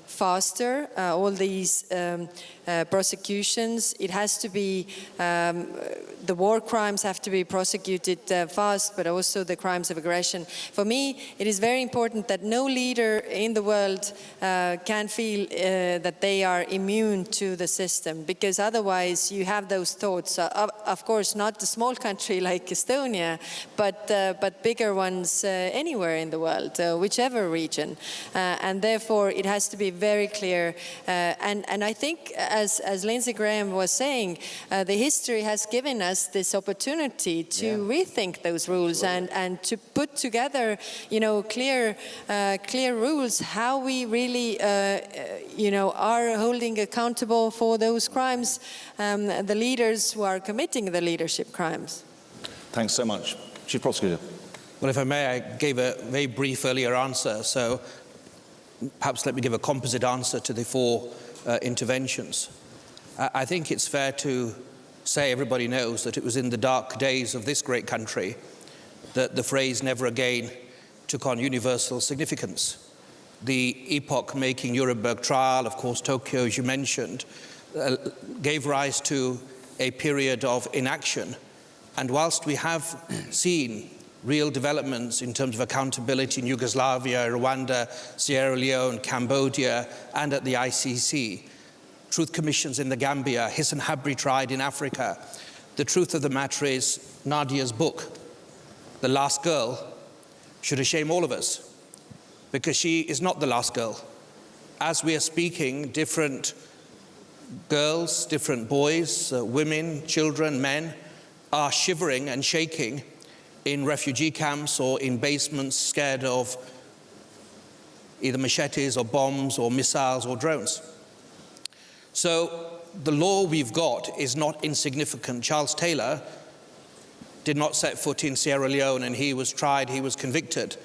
faster, all these prosecutions. It has to be, the war crimes have to be prosecuted fast, but also the crimes of aggression. For me, it is very important that no leader in the world can feel that they are immune to the system, because otherwise you have those thoughts. Of course, not a small country like Estonia, but bigger ones anywhere in the world, whichever region. And therefore, it has to be very clear. And I think, as Lindsey Graham was saying, the history has given us this opportunity to rethink those rules and to put together, clear rules, how we really, are holding accountable for those crimes, the leaders who are committing the leadership crimes. Thanks so much. Chief Prosecutor. Well, if I may, I gave a very brief earlier answer, so perhaps let me give a composite answer to the four interventions. I think it's fair to say everybody knows that it was in the dark days of this great country that the phrase "never again" took on universal significance. The epoch-making Nuremberg trial, of course, Tokyo, as you mentioned, gave rise to a period of inaction. And whilst we have seen real developments in terms of accountability in Yugoslavia, Rwanda, Sierra Leone, Cambodia, and at the ICC, truth commissions in the Gambia, Hissan Habri tried in Africa, the truth of the matter is Nadia's book, The Last Girl, should shame all of us, because she is not the last girl. As we are speaking, different girls, different boys, women, children, men are shivering and shaking in refugee camps or in basements, scared of either machetes or bombs or missiles or drones. So the law we've got is not insignificant. Charles Taylor did not set foot in Sierra Leone, and he was tried, he was convicted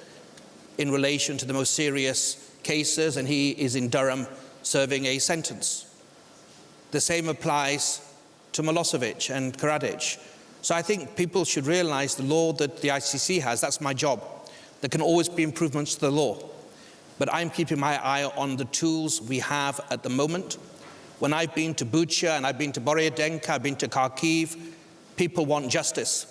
in relation to the most serious cases, and he is in Durham serving a sentence. The same applies to Milosevic and Karadzic. So I think people should realize the law that the ICC has, that's my job. There can always be improvements to the law. but I'm keeping my eye on the tools we have at the moment. When I've been to Bucha and I've been to Borodyanka, I've been to Kharkiv, people want justice.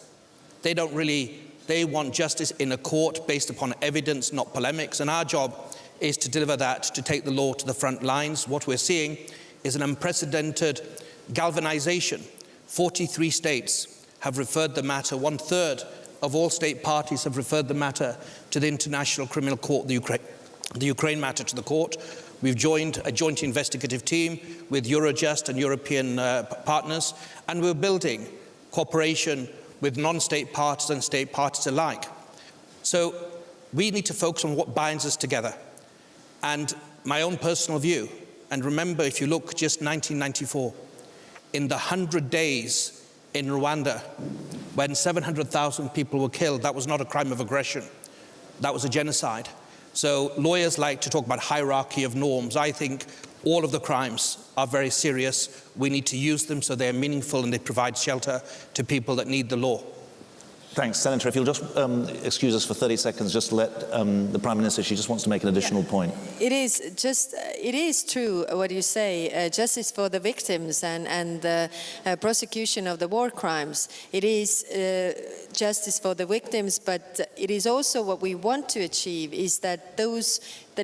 They want justice in a court based upon evidence, not polemics, and our job is to deliver that, to take the law to the front lines. What we're seeing is an unprecedented galvanization. 43 states have referred the matter, 1/3 of all state parties have referred the matter to the International Criminal Court, the Ukraine matter to the court. We've joined a joint investigative team with Eurojust and European partners, and we're building cooperation with non-state parties and state parties alike. So we need to focus on what binds us together. And my own personal view, and remember, if you look just 1994, in the 100 days in Rwanda, when 700,000 people were killed, that was not a crime of aggression. That was a genocide. So lawyers like to talk about hierarchy of norms. I think all of the crimes are very serious. We need to use them so they're meaningful and they provide shelter to people that need the law. Thanks. Senator, if you'll just excuse us for 30 seconds, just to let the Prime Minister, she just wants to make an additional point. It is true what you say, justice for the victims and prosecution of the war crimes. It is justice for the victims, but it is also what we want to achieve is that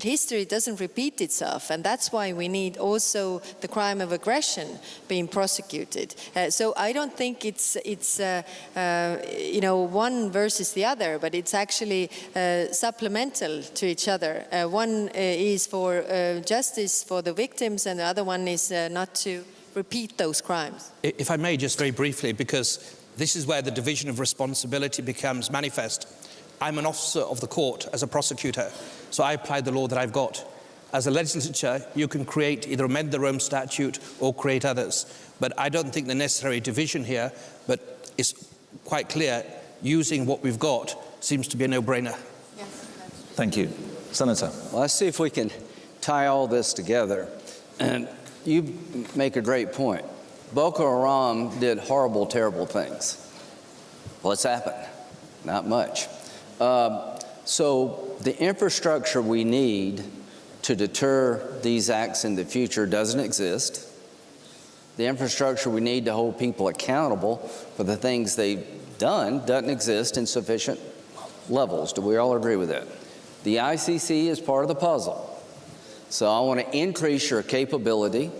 history doesn't repeat itself, and that's why we need also the crime of aggression being prosecuted. So I don't think it's one versus the other, but it's actually supplemental to each other. One is for justice for the victims, and the other one is not to repeat those crimes. If I may, just very briefly, because this is where the division of responsibility becomes manifest. I'm an officer of the court as a prosecutor, so I apply the law that I've got. As a legislature, you can either amend the Rome Statute or create others. But I don't think the necessary division here, but it's quite clear, using what we've got seems to be a no-brainer. Yes. Thank you. Senator. Well, let's see if we can tie all this together. And you make a great point. Boko Haram did horrible, terrible things. What's happened? Not much. So the infrastructure we need to deter these acts in the future doesn't exist. The infrastructure we need to hold people accountable for the things they've done doesn't exist in sufficient levels. Do we all agree with that? The ICC is part of the puzzle. So I want to increase your capability,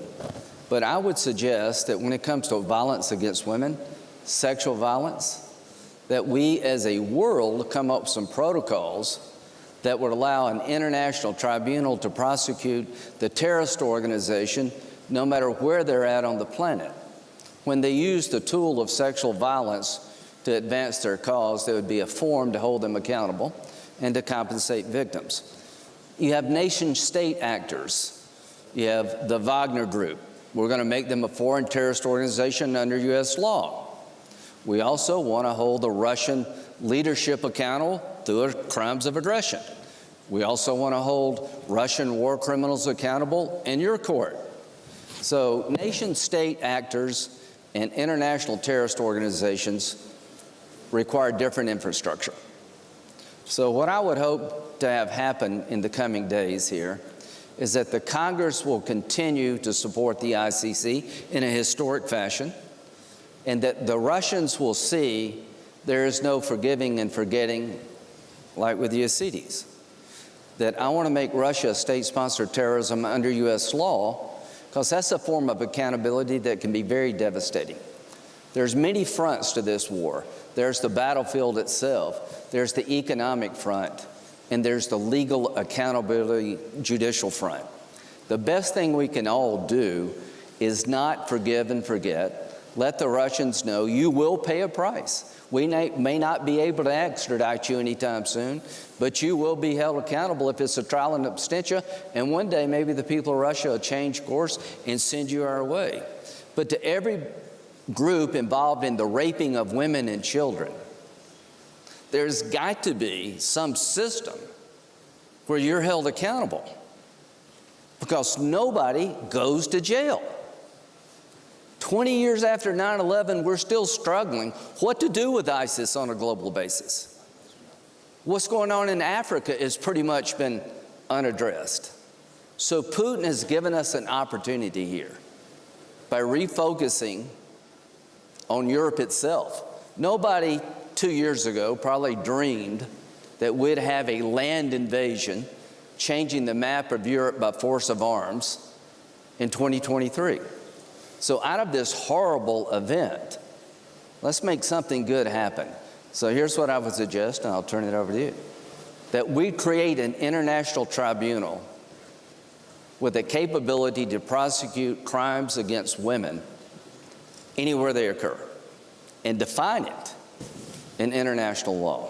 but I would suggest that when it comes to violence against women, sexual violence, that we as a world come up with some protocols that would allow an international tribunal to prosecute the terrorist organization no matter where they're at on the planet. When they use the tool of sexual violence to advance their cause, there would be a forum to hold them accountable and to compensate victims. You have nation-state actors. You have the Wagner Group. We're going to make them a foreign terrorist organization under U.S. law. We also want to hold the Russian leadership accountable through crimes of aggression. We also want to hold Russian war criminals accountable in your court. So nation-state actors and international terrorist organizations require different infrastructure. So what I would hope to have happen in the coming days here is that the Congress will continue to support the ICC in a historic fashion, and that the Russians will see there is no forgiving and forgetting like with the Yazidis. That I want to make Russia a state-sponsored terrorism under U.S. law, because that's a form of accountability that can be very devastating. There's many fronts to this war. There's the battlefield itself, there's the economic front, and there's the legal accountability judicial front. The best thing we can all do is not forgive and forget. Let the Russians know you will pay a price. We may not be able to extradite you anytime soon, but you will be held accountable if it's a trial in absentia, and one day maybe the people of Russia will change course and send you our way. But to every group involved in the raping of women and children, there's got to be some system where you're held accountable, because nobody goes to jail. 20 years after 9/11, we're still struggling what to do with ISIS on a global basis. What's going on in Africa has pretty much been unaddressed. So Putin has given us an opportunity here by refocusing on Europe itself. Nobody 2 years ago probably dreamed that we'd have a land invasion changing the map of Europe by force of arms in 2023. So out of this horrible event, let's make something good happen. So here's what I would suggest, and I'll turn it over to you. That we create an international tribunal with the capability to prosecute crimes against women anywhere they occur, and define it in international law.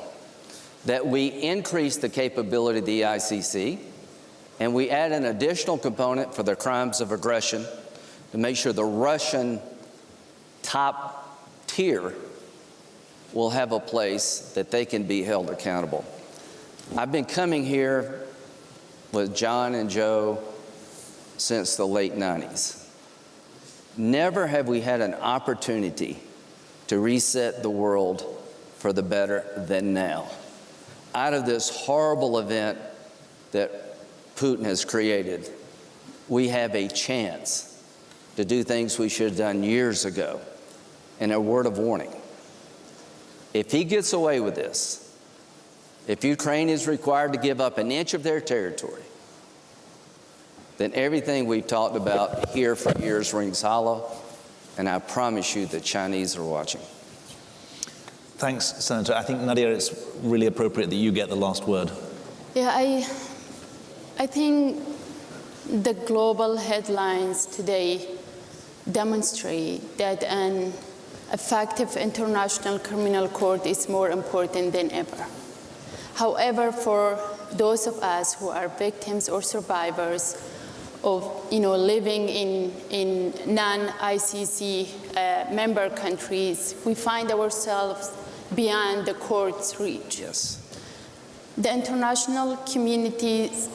That we increase the capability of the ICC, and we add an additional component for the crimes of aggression to make sure the Russian top tier will have a place that they can be held accountable. I've been coming here with John and Joe since the late 90s. Never have we had an opportunity to reset the world for the better than now. Out of this horrible event that Putin has created, we have a chance to do things we should have done years ago. And a word of warning: if he gets away with this, if Ukraine is required to give up an inch of their territory, then everything we've talked about here for years rings hollow, and I promise you the Chinese are watching. Thanks, Senator. I think, Nadia, it's really appropriate that you get the last word. Yeah, I think the global headlines today demonstrate that an effective international criminal court is more important than ever. However, for those of us who are victims or survivors of living in non-ICC member countries, we find ourselves beyond the court's reach. Yes. The international community's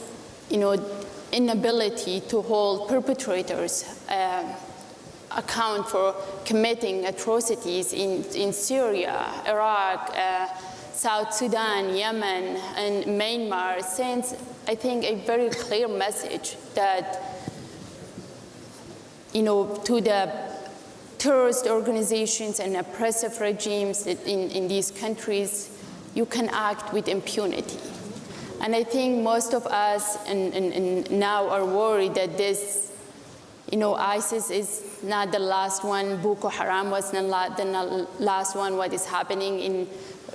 inability to hold perpetrators account for committing atrocities in Syria, Iraq, South Sudan, Yemen, and Myanmar sends, I think, a very clear message that, to the terrorist organizations and oppressive regimes in these countries, you can act with impunity. And I think most of us and now are worried that this, ISIS is not the last one, Boko Haram was not the last one, what is happening in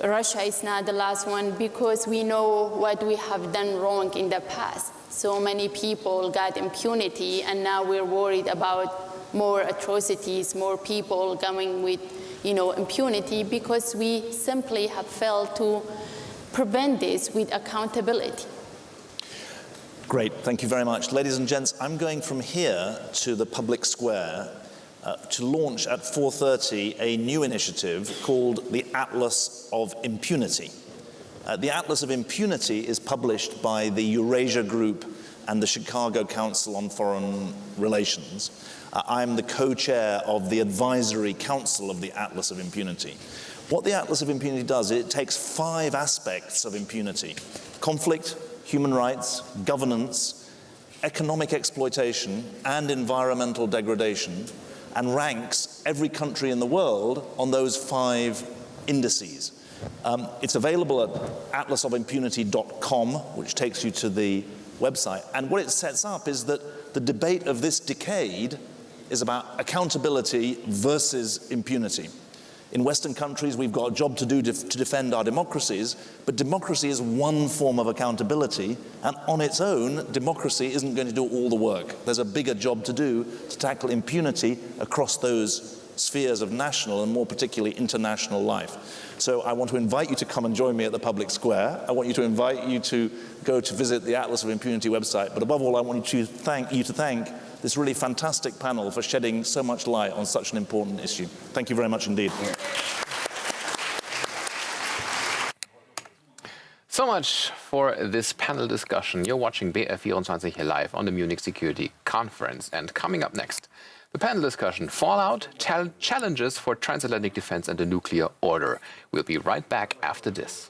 Russia is not the last one, because we know what we have done wrong in the past. So many people got impunity, and now we're worried about more atrocities, more people going with, impunity, because we simply have failed to prevent this with accountability. Great, thank you very much. Ladies and gents, I'm going from here to the public square to launch at 4:30 a new initiative called the Atlas of Impunity. The Atlas of Impunity is published by the Eurasia Group and the Chicago Council on Foreign Relations. I'm the co-chair of the Advisory Council of the Atlas of Impunity. What the Atlas of Impunity does, it takes 5 aspects of impunity: conflict, human rights, governance, economic exploitation, and environmental degradation, and ranks every country in the world on those 5 indices. It's available at atlasofimpunity.com, which takes you to the website. And what it sets up is that the debate of this decade is about accountability versus impunity. In Western countries, we've got a job to do to defend our democracies, but democracy is one form of accountability, and on its own, democracy isn't going to do all the work. There's a bigger job to do to tackle impunity across those spheres of national and more particularly international life. So I want to invite you to come and join me at the public square. I want you to invite you to go to visit the Atlas of Impunity website, but above all, I want you to thank this really fantastic panel for shedding so much light on such an important issue. Thank you very much indeed. So much for this panel discussion. You're watching BR24 live on the Munich Security Conference. And coming up next, the panel discussion: fallout, challenges for transatlantic defense and the nuclear order. We'll be right back after this.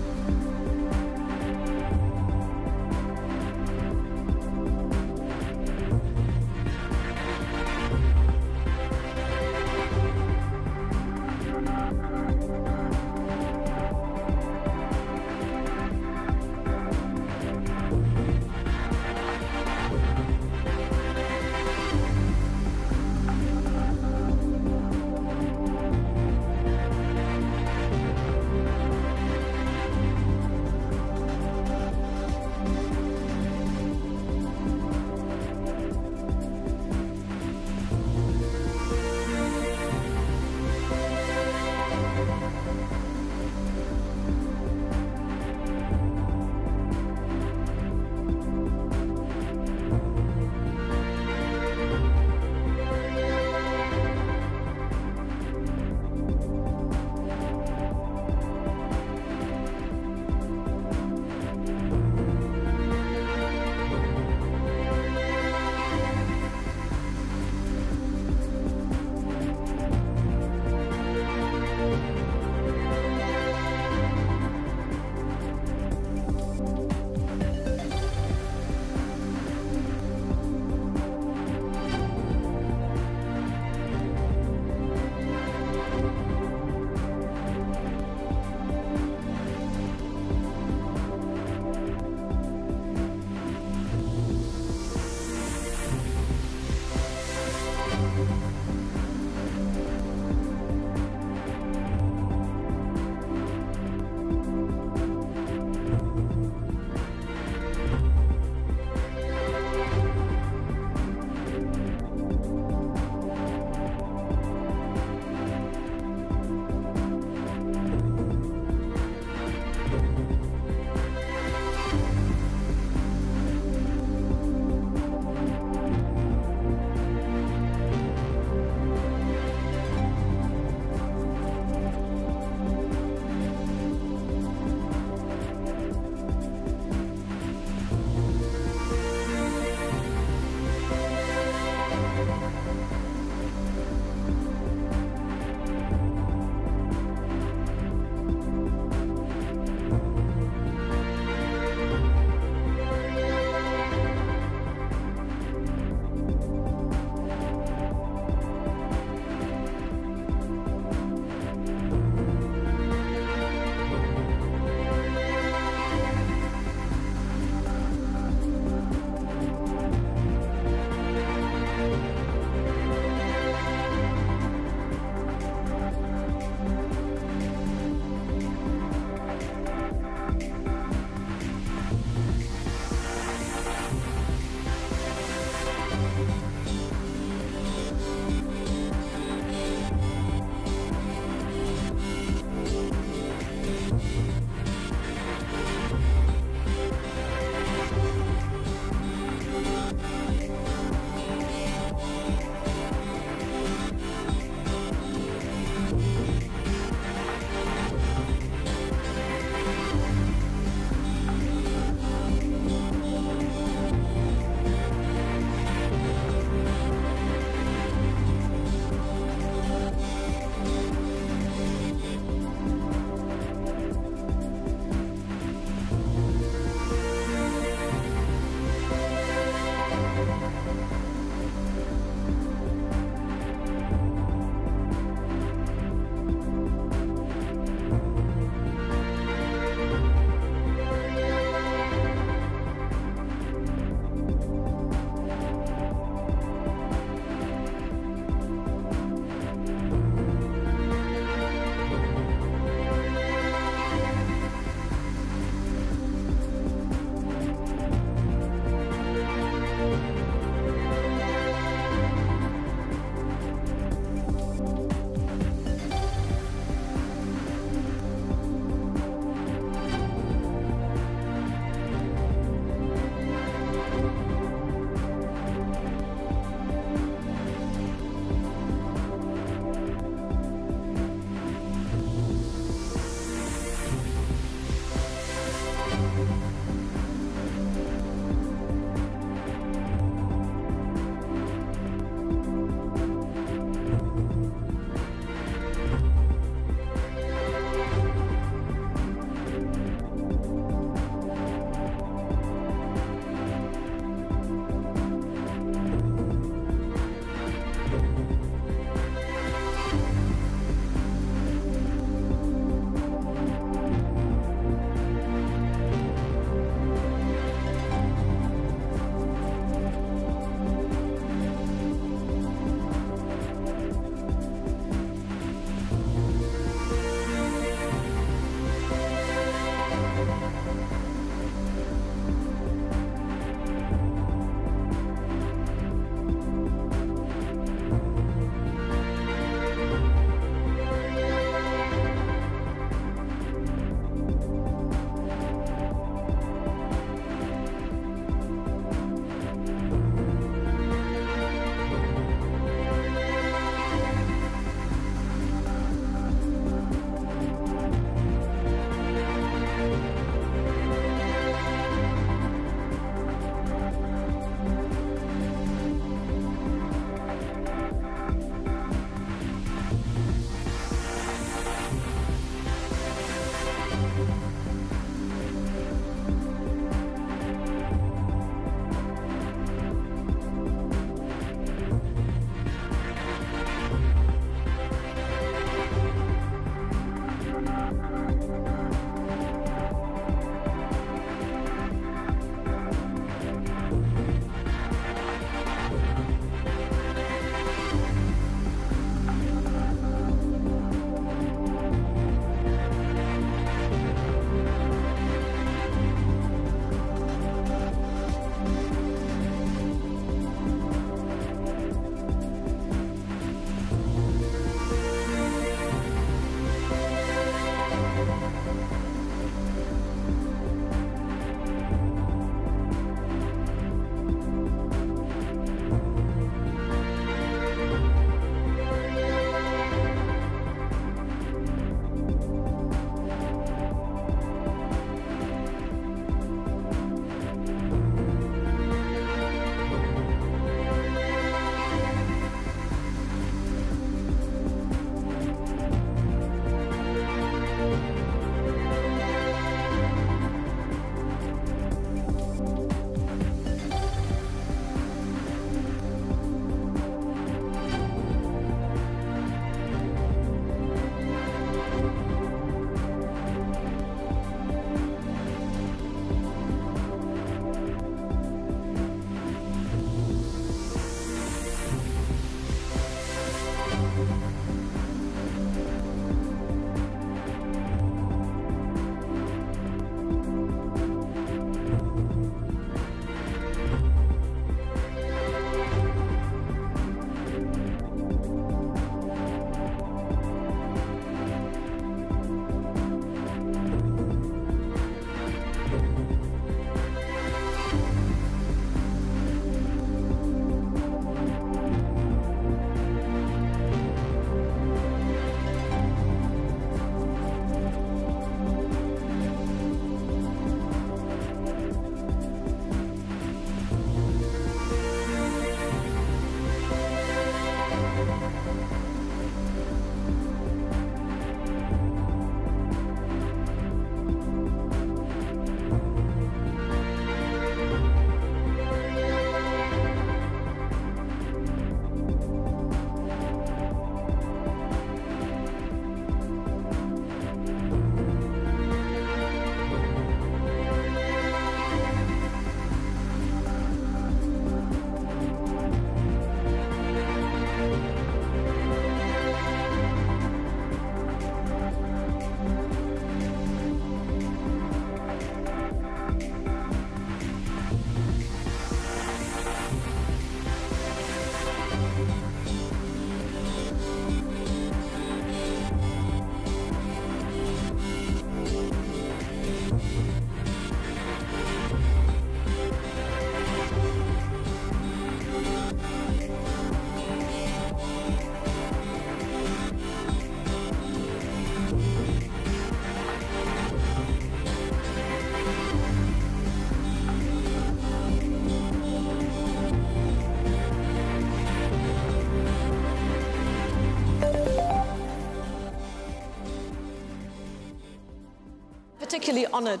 particularly honored.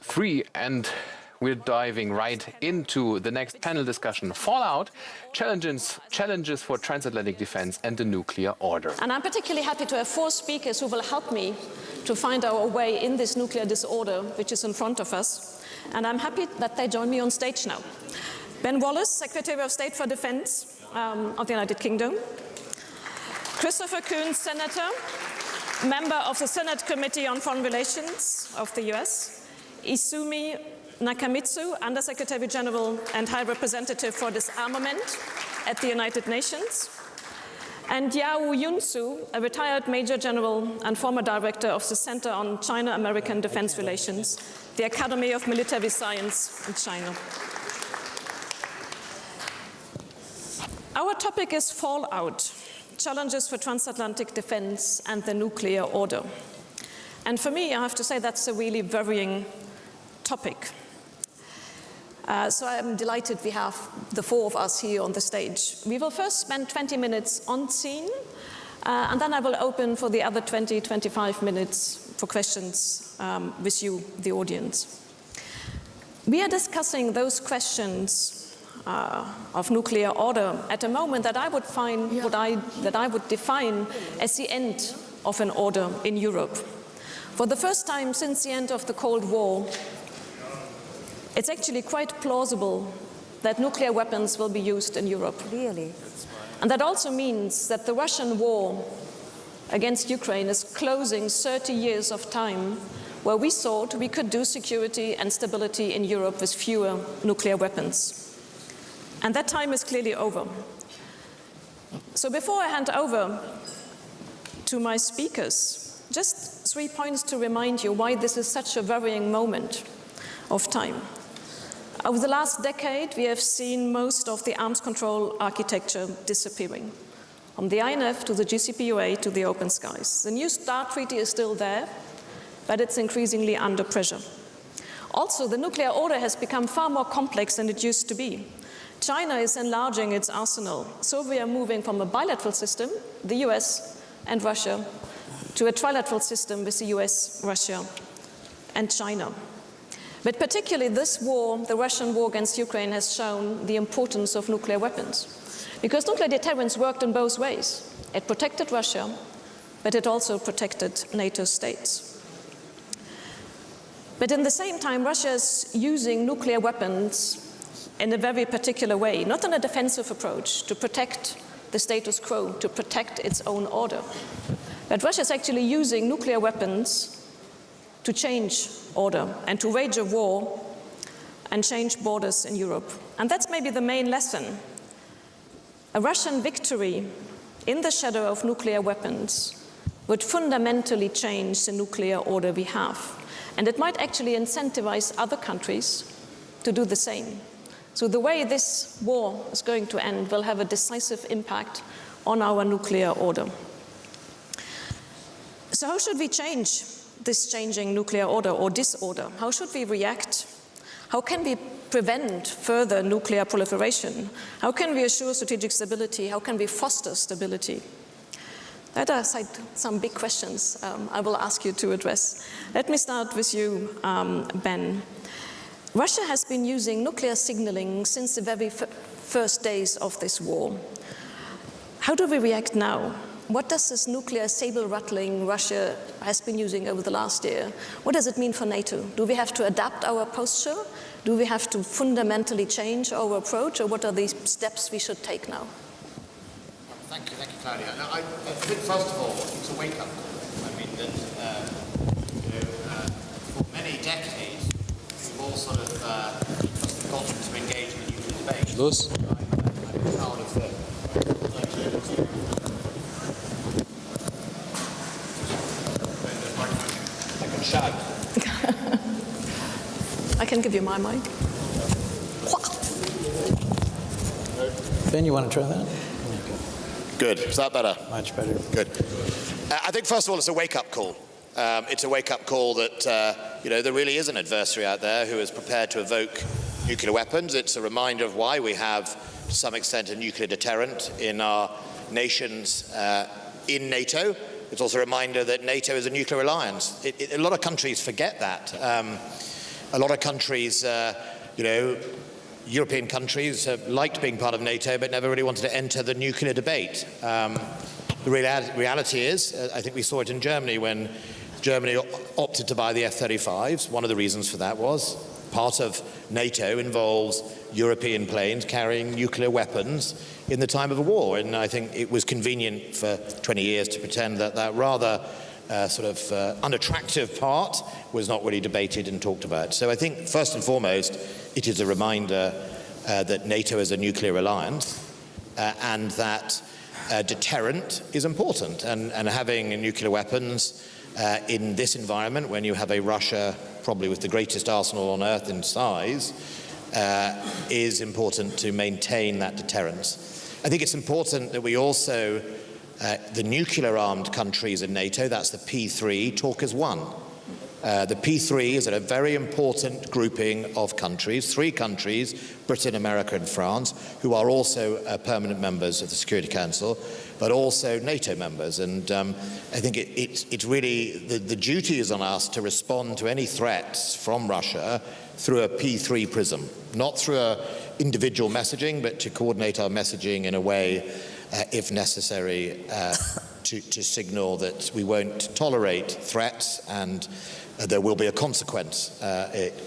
3, and we're diving right into the next panel discussion. Fallout, challenges for transatlantic defense and the nuclear order. And I'm particularly happy to have 4 speakers who will help me to find our way in this nuclear disorder, which is in front of us. And I'm happy that they join me on stage now. Ben Wallace, Secretary of State for Defense of the United Kingdom. Christopher Coons, Senator, member of the Senate Committee on Foreign Relations of the US. Izumi Nakamitsu, Undersecretary General and High Representative for Disarmament at the United Nations. And Yao Yunsu, a retired Major General and former Director of the Center on China-American Defense Relations, the Academy of Military Science in China. Our topic is Fallout, challenges for transatlantic defense and the nuclear order. And for me, I have to say that's a really worrying topic. So I'm delighted we have the 4 of us here on the stage. We will first spend 20 minutes on scene, and then I will open for the other 20-25 minutes for questions with you, the audience. We are discussing those questions of nuclear order at a moment that I would find that I would define as the end of an order in Europe. For the first time since the end of the Cold War, it's actually quite plausible that nuclear weapons will be used in Europe. Really? And that also means that the Russian war against Ukraine is closing 30 years of time where we thought we could do security and stability in Europe with fewer nuclear weapons. And that time is clearly over. So before I hand over to my speakers, just 3 points to remind you why this is such a worrying moment of time. Over the last decade, we have seen most of the arms control architecture disappearing, from the INF to the GCPOA to the open skies. The new START treaty is still there, but it's increasingly under pressure. Also, the nuclear order has become far more complex than it used to be. China is enlarging its arsenal, so we are moving from a bilateral system, the US and Russia, to a trilateral system with the US, Russia, and China. But particularly this war, the Russian war against Ukraine, has shown the importance of nuclear weapons. Because nuclear deterrence worked in both ways. It protected Russia, but it also protected NATO states. But in the same time, Russia is using nuclear weapons in a very particular way, not in a defensive approach to protect the status quo, to protect its own order. But Russia is actually using nuclear weapons to change order and to wage a war and change borders in Europe. And that's maybe the main lesson. A Russian victory in the shadow of nuclear weapons would fundamentally change the nuclear order we have. And it might actually incentivize other countries to do the same. So the way this war is going to end will have a decisive impact on our nuclear order. So how should we change this changing nuclear order or disorder? How should we react? How can we prevent further nuclear proliferation? How can we assure strategic stability? How can we foster stability? That are some big questions I will ask you to address. Let me start with you, Ben. Russia has been using nuclear signaling since the very first days of this war. How do we react now? What does this nuclear saber rattling Russia has been using over the last year, what does it mean for NATO? Do we have to adapt our posture? Do we have to fundamentally change our approach, or what are the steps we should take now? Thank you, Claudia. No, I think first of all, it's a wake-up call. I mean that for many decades we've all sort of gotten to engage in the nuclear debate. Los. I'm proud of the shout. I can give you my mic. Ben, you want to try that? Good. Is that better? Much better. Good. I think, first of all, it's a wake-up call. It's a wake-up call that, there really is an adversary out there who is prepared to evoke nuclear weapons. It's a reminder of why we have, to some extent, a nuclear deterrent in our nations in NATO. It's also a reminder that NATO is a nuclear alliance. A lot of countries forget that. A lot of countries, European countries have liked being part of NATO but never really wanted to enter the nuclear debate. The reality is, I think we saw it in Germany when Germany opted to buy the F-35s. One of the reasons for that was part of NATO involves European planes carrying nuclear weapons in the time of a war. And I think it was convenient for 20 years to pretend that that rather unattractive part was not really debated and talked about. So I think, first and foremost, it is a reminder that NATO is a nuclear alliance and that deterrent is important. And having nuclear weapons in this environment, when you have a Russia probably with the greatest arsenal on earth in size, is important to maintain that deterrence. I think it's important that we also, the nuclear-armed countries in NATO, that's the P3, talk as one. The P3 is a very important grouping of countries, 3 countries, Britain, America and France, who are also permanent members of the Security Council, but also NATO members. And I think it's really, the duty is on us to respond to any threats from Russia through a P3 prism, not through individual messaging, but to coordinate our messaging in a way, if necessary, to signal that we won't tolerate threats and there will be a consequence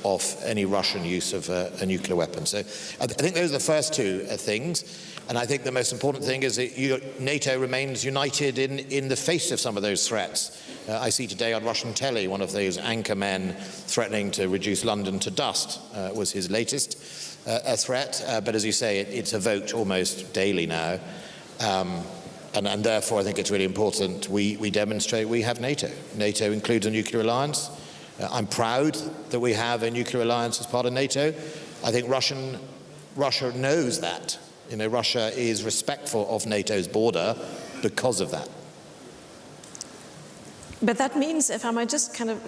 of any Russian use of a nuclear weapon. So I think those are the first 2 things. And I think the most important thing is that NATO remains united in the face of some of those threats. I see today on Russian telly one of those anchor men threatening to reduce London to dust was his latest threat. But as you say, it's evoked almost daily now. And therefore, I think it's really important we demonstrate we have NATO. NATO includes a nuclear alliance. I'm proud that we have a nuclear alliance as part of NATO. I think Russia knows that. Russia is respectful of NATO's border because of that. But that means, if I might just kind of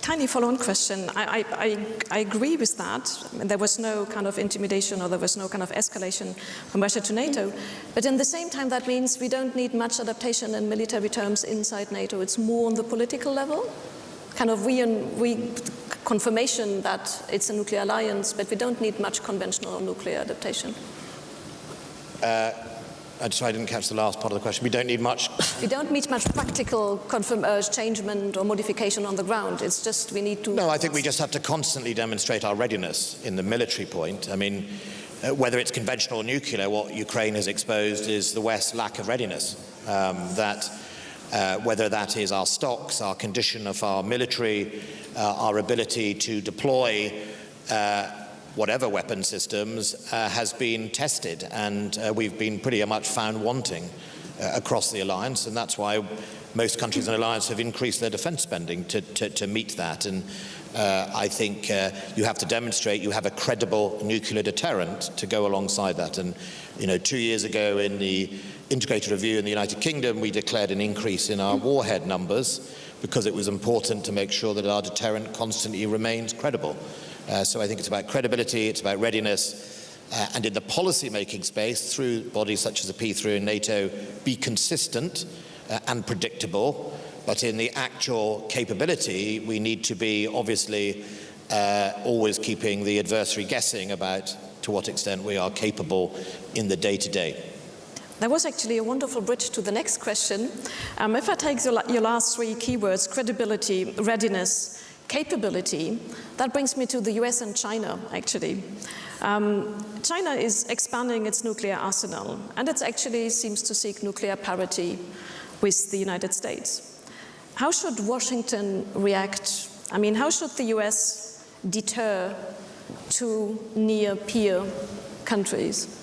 tiny follow-on question, I agree with that. There was no kind of intimidation or there was no kind of escalation from Russia to NATO. But in the same time, that means we don't need much adaptation in military terms inside NATO. It's more on the political level, kind of confirmation that it's a nuclear alliance, but we don't need much conventional nuclear adaptation. I didn't catch the last part of the question. We don't need much. We don't need much practical changement or modification on the ground. It's just we need to. No, I think we just have to constantly demonstrate our readiness in the military point. I mean, whether it's conventional or nuclear, what Ukraine has exposed is the West's lack of readiness. Whether that is our stocks, our condition of our military, our ability to deploy whatever weapon systems has been tested, and we've been pretty much found wanting across the alliance, and that's why most countries in the alliance have increased their defense spending to meet that. And I think you have to demonstrate you have a credible nuclear deterrent to go alongside that. And 2 years ago in the integrated review in the United Kingdom, we declared an increase in our warhead numbers because it was important to make sure that our deterrent constantly remains credible. So I think it's about credibility, it's about readiness, and in the policy-making space, through bodies such as the P3 and NATO, be consistent and predictable. But in the actual capability, we need to be obviously always keeping the adversary guessing about to what extent we are capable in the day-to-day. That was actually a wonderful bridge to the next question. If I take your last 3 keywords, credibility, readiness, capability, that brings me to the US and China, actually. China is expanding its nuclear arsenal, and it actually seems to seek nuclear parity with the United States. How should Washington react? I mean, how should the US deter 2 near-peer countries?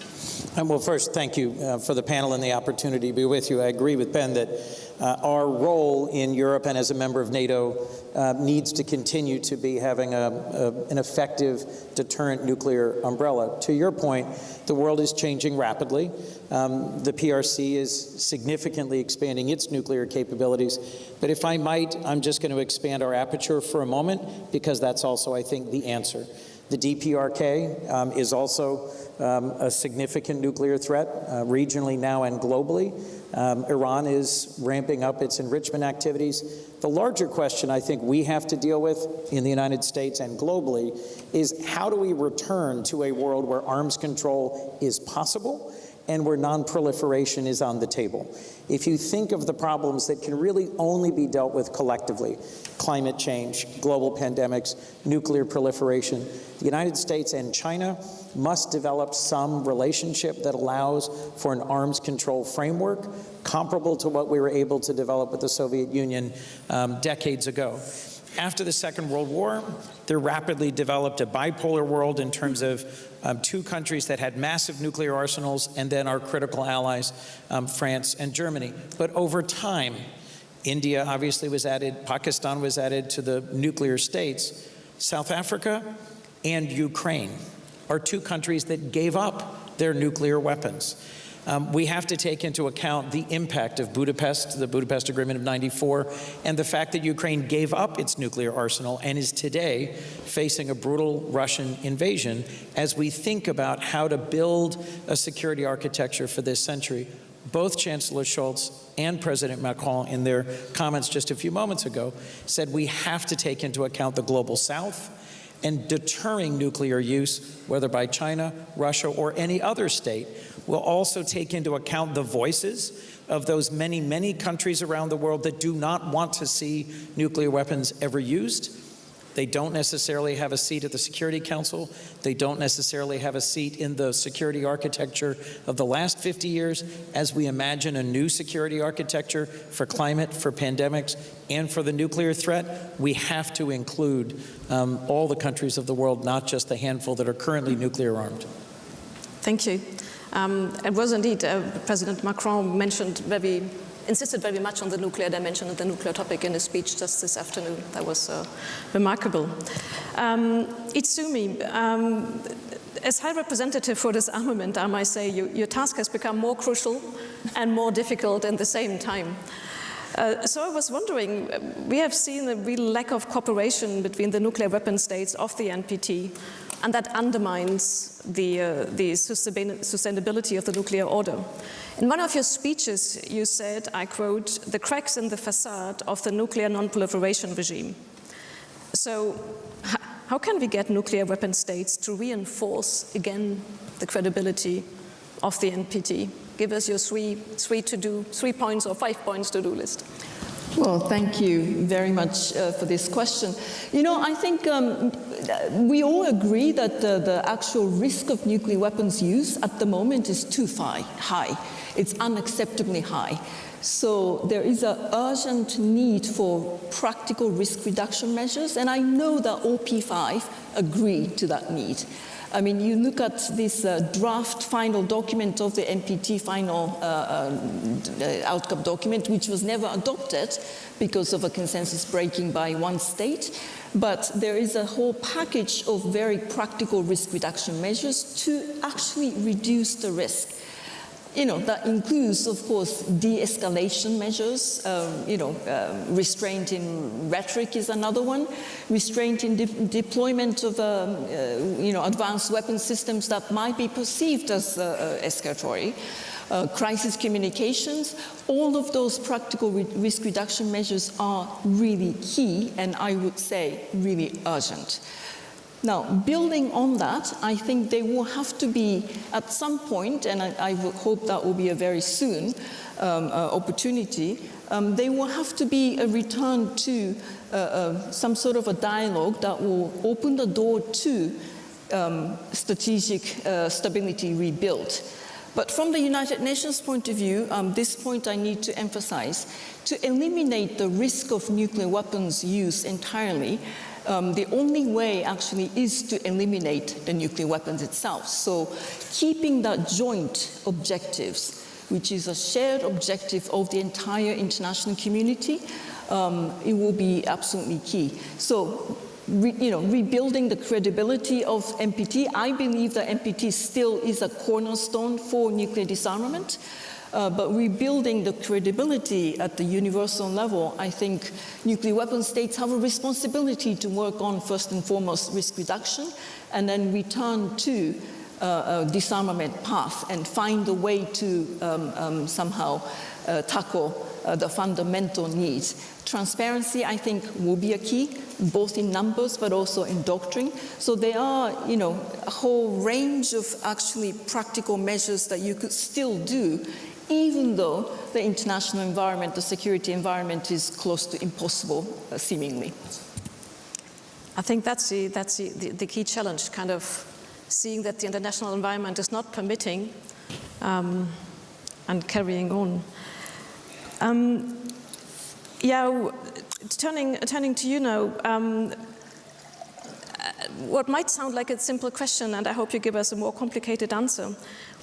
Well, first, thank you for the panel and the opportunity to be with you. I agree with Ben that our role in Europe and as a member of NATO needs to continue to be having an effective deterrent nuclear umbrella. To your point, the world is changing rapidly. The PRC is significantly expanding its nuclear capabilities. But if I might, I'm just going to expand our aperture for a moment, because that's also, I think, the answer. The DPRK is also a significant nuclear threat, regionally now and globally. Iran is ramping up its enrichment activities. The larger question I think we have to deal with in the United States and globally is how do we return to a world where arms control is possible and where non-proliferation is on the table? If you think of the problems that can really only be dealt with collectively, climate change, global pandemics, nuclear proliferation, the United States and China must develop some relationship that allows for an arms control framework comparable to what we were able to develop with the Soviet Union decades ago. After the Second World War, there rapidly developed a bipolar world in terms of two countries that had massive nuclear arsenals and then our critical allies, France and Germany. But over time, India obviously was added, Pakistan was added to the nuclear states. South Africa and Ukraine are two countries that gave up their nuclear weapons. We have to take into account the impact of Budapest, the Budapest Agreement of '94, and the fact that Ukraine gave up its nuclear arsenal and is today facing a brutal Russian invasion as we think about how to build a security architecture for this century. Both Chancellor Scholz and President Macron, in their comments just a few moments ago, said we have to take into account the global south, and deterring nuclear use, whether by China, Russia, or any other state, will also take into account the voices of those many, many countries around the world that do not want to see nuclear weapons ever used. They don't necessarily have a seat at the Security Council. They don't necessarily have a seat in the security architecture of the last 50 years as we imagine a new security architecture for climate, for pandemics, and for the nuclear threat. We have to include all the countries of the world, not just the handful that are currently nuclear armed. Thank you. It was indeed, President Macron insisted very much on the nuclear dimension of the nuclear topic in his speech just this afternoon. That was remarkable. Itsumi, as High Representative for Disarmament, I might say your task has become more crucial and more difficult at the same time. So I was wondering, we have seen a real lack of cooperation between the nuclear weapon states of the NPT, and that undermines the sustainability of the nuclear order. In one of your speeches, you said, I quote, "the cracks in the facade of the nuclear non-proliferation regime." So how can we get nuclear weapon states to reinforce, again, the credibility of the NPT? Give us your three points or 5 points to-do list. Well, thank you very much for this question. You know, I think we all agree that the actual risk of nuclear weapons use at the moment is too high. It's unacceptably high. So there is an urgent need for practical risk reduction measures, and I know that OP5 agree to that need. I mean, you look at this draft final document of the NPT final outcome document, which was never adopted because of a consensus breaking by one state. But there is a whole package of very practical risk reduction measures to actually reduce the risk. You know, that includes, of course, de-escalation measures. Restraint in rhetoric is another one. Restraint in deployment of, advanced weapon systems that might be perceived as escalatory. Crisis communications. All of those practical risk reduction measures are really key, and I would say really urgent. Now, building on that, I think there will have to be, at some point, and I would hope that will be a very soon opportunity, there will have to be a return to some sort of a dialogue that will open the door to strategic stability rebuild. But from the United Nations point of view, this point I need to emphasize, to eliminate the risk of nuclear weapons use entirely, the only way actually is to eliminate the nuclear weapons itself. So keeping that joint objectives, which is a shared objective of the entire international community, it will be absolutely key. So, rebuilding the credibility of NPT, I believe that NPT still is a cornerstone for nuclear disarmament. But rebuilding the credibility at the universal level, I think nuclear weapon states have a responsibility to work on, first and foremost, risk reduction, and then return to a disarmament path and find a way to somehow tackle the fundamental needs. Transparency, I think, will be a key, both in numbers but also in doctrine. So there are, a whole range of actually practical measures that you could still do, even though the international environment, the security environment, is close to impossible, seemingly. I think that's the key challenge, kind of seeing that the international environment is not permitting and carrying on. Turning to you now, what might sound like a simple question, and I hope you give us a more complicated answer.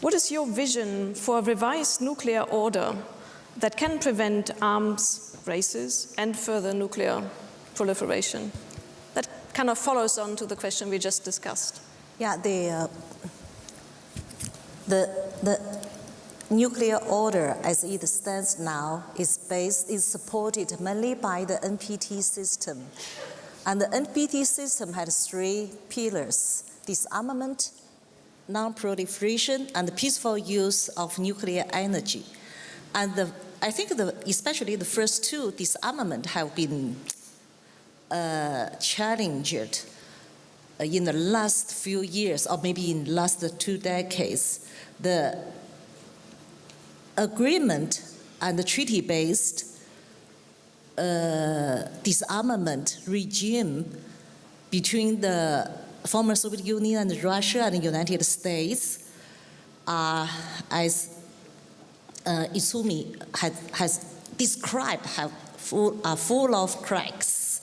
What is your vision for a revised nuclear order that can prevent arms races and further nuclear proliferation? That kind of follows on to the question we just discussed. Yeah, the nuclear order as it stands now is supported mainly by the NPT system. And the NPT system has 3 pillars: disarmament, non-proliferation, and the peaceful use of nuclear energy. And I think especially the first 2, disarmament, have been challenged in the last few years, or maybe in the last 2 decades. The agreement and the treaty-based disarmament regime between the former Soviet Union and Russia and the United States as Izumi has described, are full of cracks.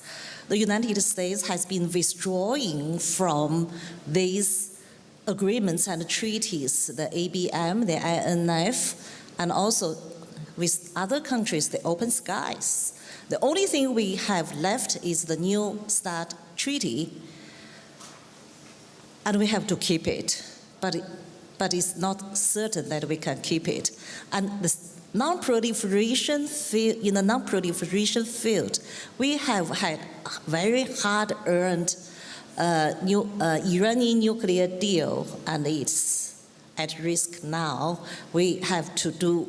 The United States has been withdrawing from these agreements and treaties, the ABM, the INF, and also with other countries, the open skies. The only thing we have left is the New START treaty, and we have to keep it, but it's not certain that we can keep it. And the non-proliferation field, in the non-proliferation field, we have had very hard-earned Iranian nuclear deal, and it's at risk now. We have to do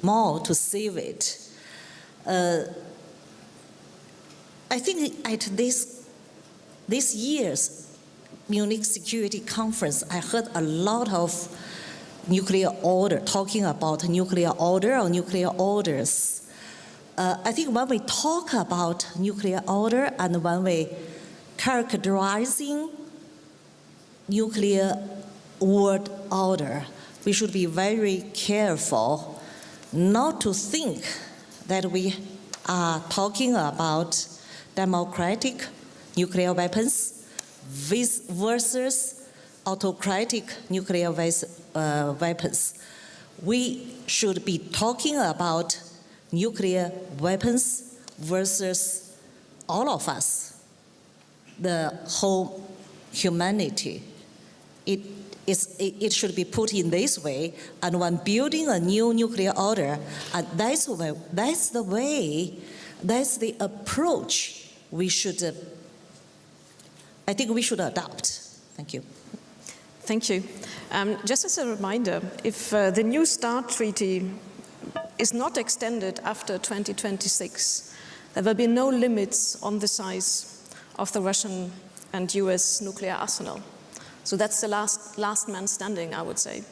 more to save it. I think at this year's Munich Security Conference, I heard a lot of nuclear order, talking about nuclear order or nuclear orders. I think when we talk about nuclear order and when we characterizing nuclear world order, we should be very careful not to think that we are talking about democratic nuclear weapons versus autocratic nuclear weapons. We should be talking about nuclear weapons versus all of us, the whole humanity. It should be put in this way, and when building a new nuclear order, that's the approach we should, I think we should adopt. Thank you. Thank you. Just as a reminder, if the New START treaty is not extended after 2026, there will be no limits on the size of the Russian and US nuclear arsenal. So that's the last man standing, I would say.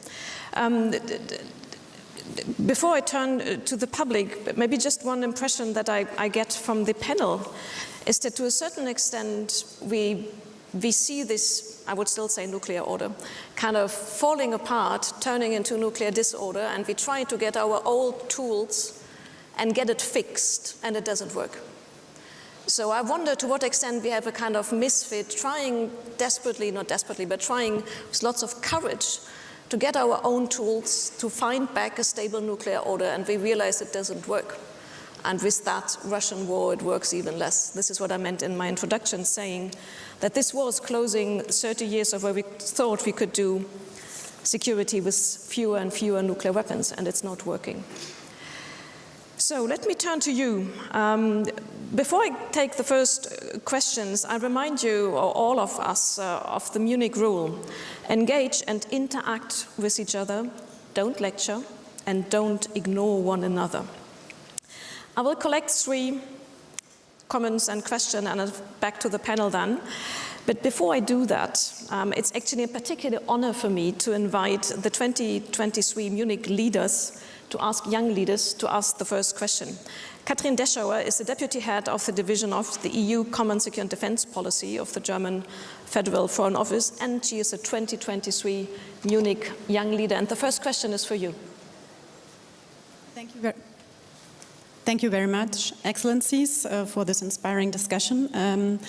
Before I turn to the public, maybe just one impression that I get from the panel is that to a certain extent we see this, I would still say nuclear order, kind of falling apart, turning into nuclear disorder, and we try to get our old tools and get it fixed, and it doesn't work. So I wonder to what extent we have a kind of misfit, trying desperately, not desperately, but trying with lots of courage to get our own tools to find back a stable nuclear order, and we realize it doesn't work. And with that Russian war, it works even less. This is what I meant in my introduction, saying that this war is closing 30 years of where we thought we could do security with fewer and fewer nuclear weapons, and it's not working. So let me turn to you. Before I take the first questions, I remind you, or all of us, of the Munich rule. Engage and interact with each other, don't lecture, and don't ignore one another. I will collect 3 comments and questions and back to the panel then. But before I do that, it's actually a particular honor for me to invite the 2023 Munich leaders young leaders to ask the first question. Katrin Deschauer is the deputy head of the division of the EU Common Security and Defense Policy of the German Federal Foreign Office, and she is a 2023 Munich young leader. And the first question is for you. Thank you very much, Excellencies, for this inspiring discussion.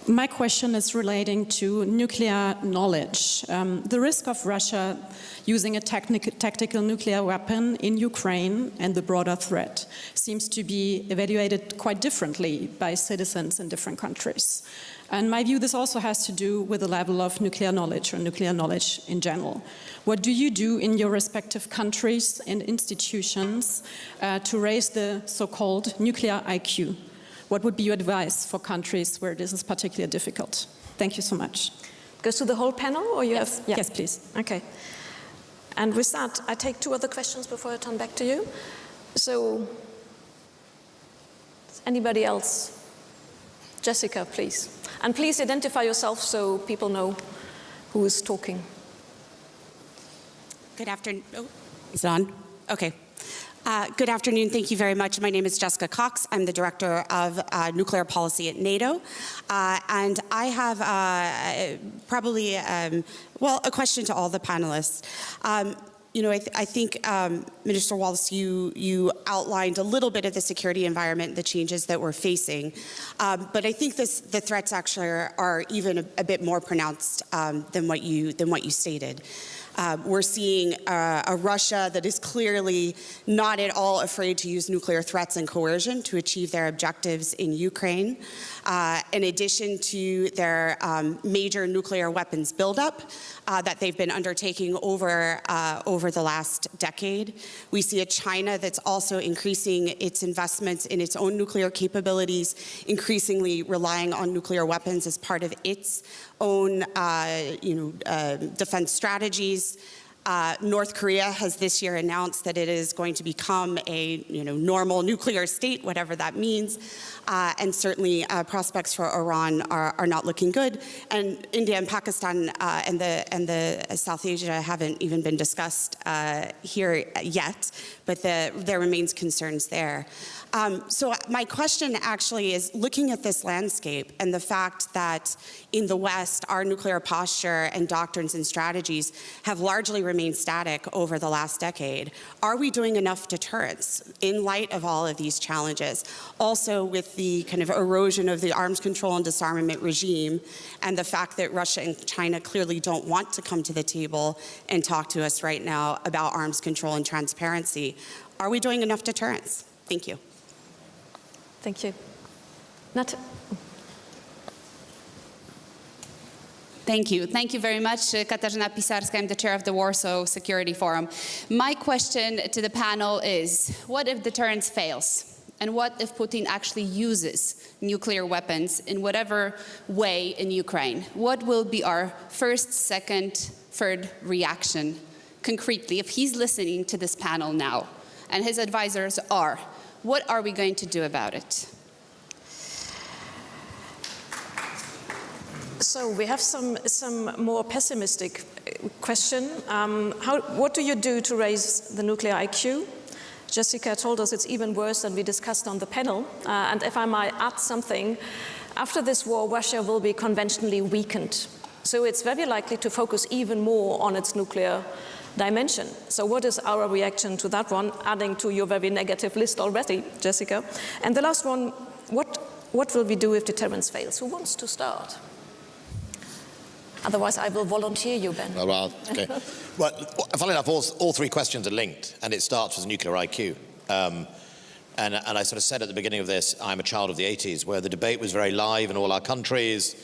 My question is relating to nuclear knowledge. The risk of Russia using a tactical nuclear weapon in Ukraine and the broader threat seems to be evaluated quite differently by citizens in different countries. And in my view, this also has to do with the level of nuclear knowledge or nuclear knowledge in general. What do you do in your respective countries and institutions to raise the so-called nuclear IQ? What would be your advice for countries where this is particularly difficult? Thank you so much. Goes to the whole panel, or you have? Yeah. Yes, please. Okay. And with that, I take 2 other questions before I turn back to you. So, anybody else? Jessica, please. And please identify yourself so people know who is talking. Good afternoon. Oh, is it on? Okay. Good afternoon. Thank you very much. My name is Jessica Cox. I'm the Director of Nuclear Policy at NATO. And I have probably, a question to all the panelists. I think, Minister Wallace, you outlined a little bit of the security environment, the changes that we're facing. But I think the threats actually are even a bit more pronounced than what you stated. We're seeing a Russia that is clearly not at all afraid to use nuclear threats and coercion to achieve their objectives in Ukraine. In addition to their major nuclear weapons buildup that they've been undertaking over the last decade, we see a China that's also increasing its investments in its own nuclear capabilities, increasingly relying on nuclear weapons as part of its own defense strategies. North Korea has this year announced that it is going to become a normal nuclear state, whatever that means, and certainly prospects for Iran are not looking good. And India and Pakistan and the South Asia haven't even been discussed here yet, but there remains concerns there. So my question actually is looking at this landscape and the fact that in the West, our nuclear posture and doctrines and strategies have largely remained static over the last decade. Are we doing enough deterrence in light of all of these challenges? Also with the kind of erosion of the arms control and disarmament regime and the fact that Russia and China clearly don't want to come to the table and talk to us right now about arms control and transparency. Are we doing enough deterrence? Thank you. Thank you. Thank you. Thank you very much, Katarzyna Pisarska. I'm the chair of the Warsaw Security Forum. My question to the panel is, what if deterrence fails? And what if Putin actually uses nuclear weapons in whatever way in Ukraine? What will be our first, second, third reaction concretely if he's listening to this panel now and his advisors are? What are we going to do about it? So we have some more pessimistic question. What do you do to raise the nuclear IQ? Jessica told us it's even worse than we discussed on the panel. And if I might add something, after this war, Russia will be conventionally weakened. So it's very likely to focus even more on its nuclear dimension. So what is our reaction to that one, adding to your very negative list already, Jessica? And the last one, what will we do if deterrence fails? Who wants to start? Otherwise, I will volunteer you, Ben. Well, okay. Well, funnily enough, all 3 questions are linked, and it starts with nuclear IQ. And I sort of said at the beginning of this, I'm a child of the 80s, where the debate was very live in all our countries,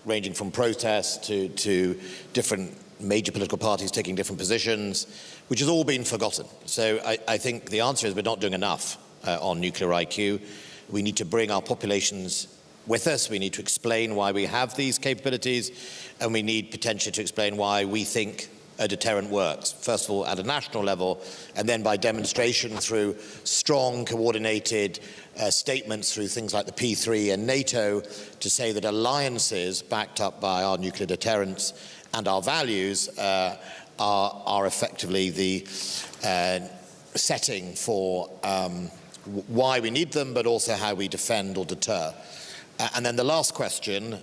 ranging from protests to different major political parties taking different positions, which has all been forgotten. So I think the answer is we're not doing enough on nuclear IQ. We need to bring our populations with us. We need to explain why we have these capabilities, and we need potentially to explain why we think a deterrent works. First of all, at a national level, and then by demonstration through strong, coordinated statements through things like the P3 and NATO to say that alliances backed up by our nuclear deterrence and our values are effectively the setting for why we need them, but also how we defend or deter. And then the last question,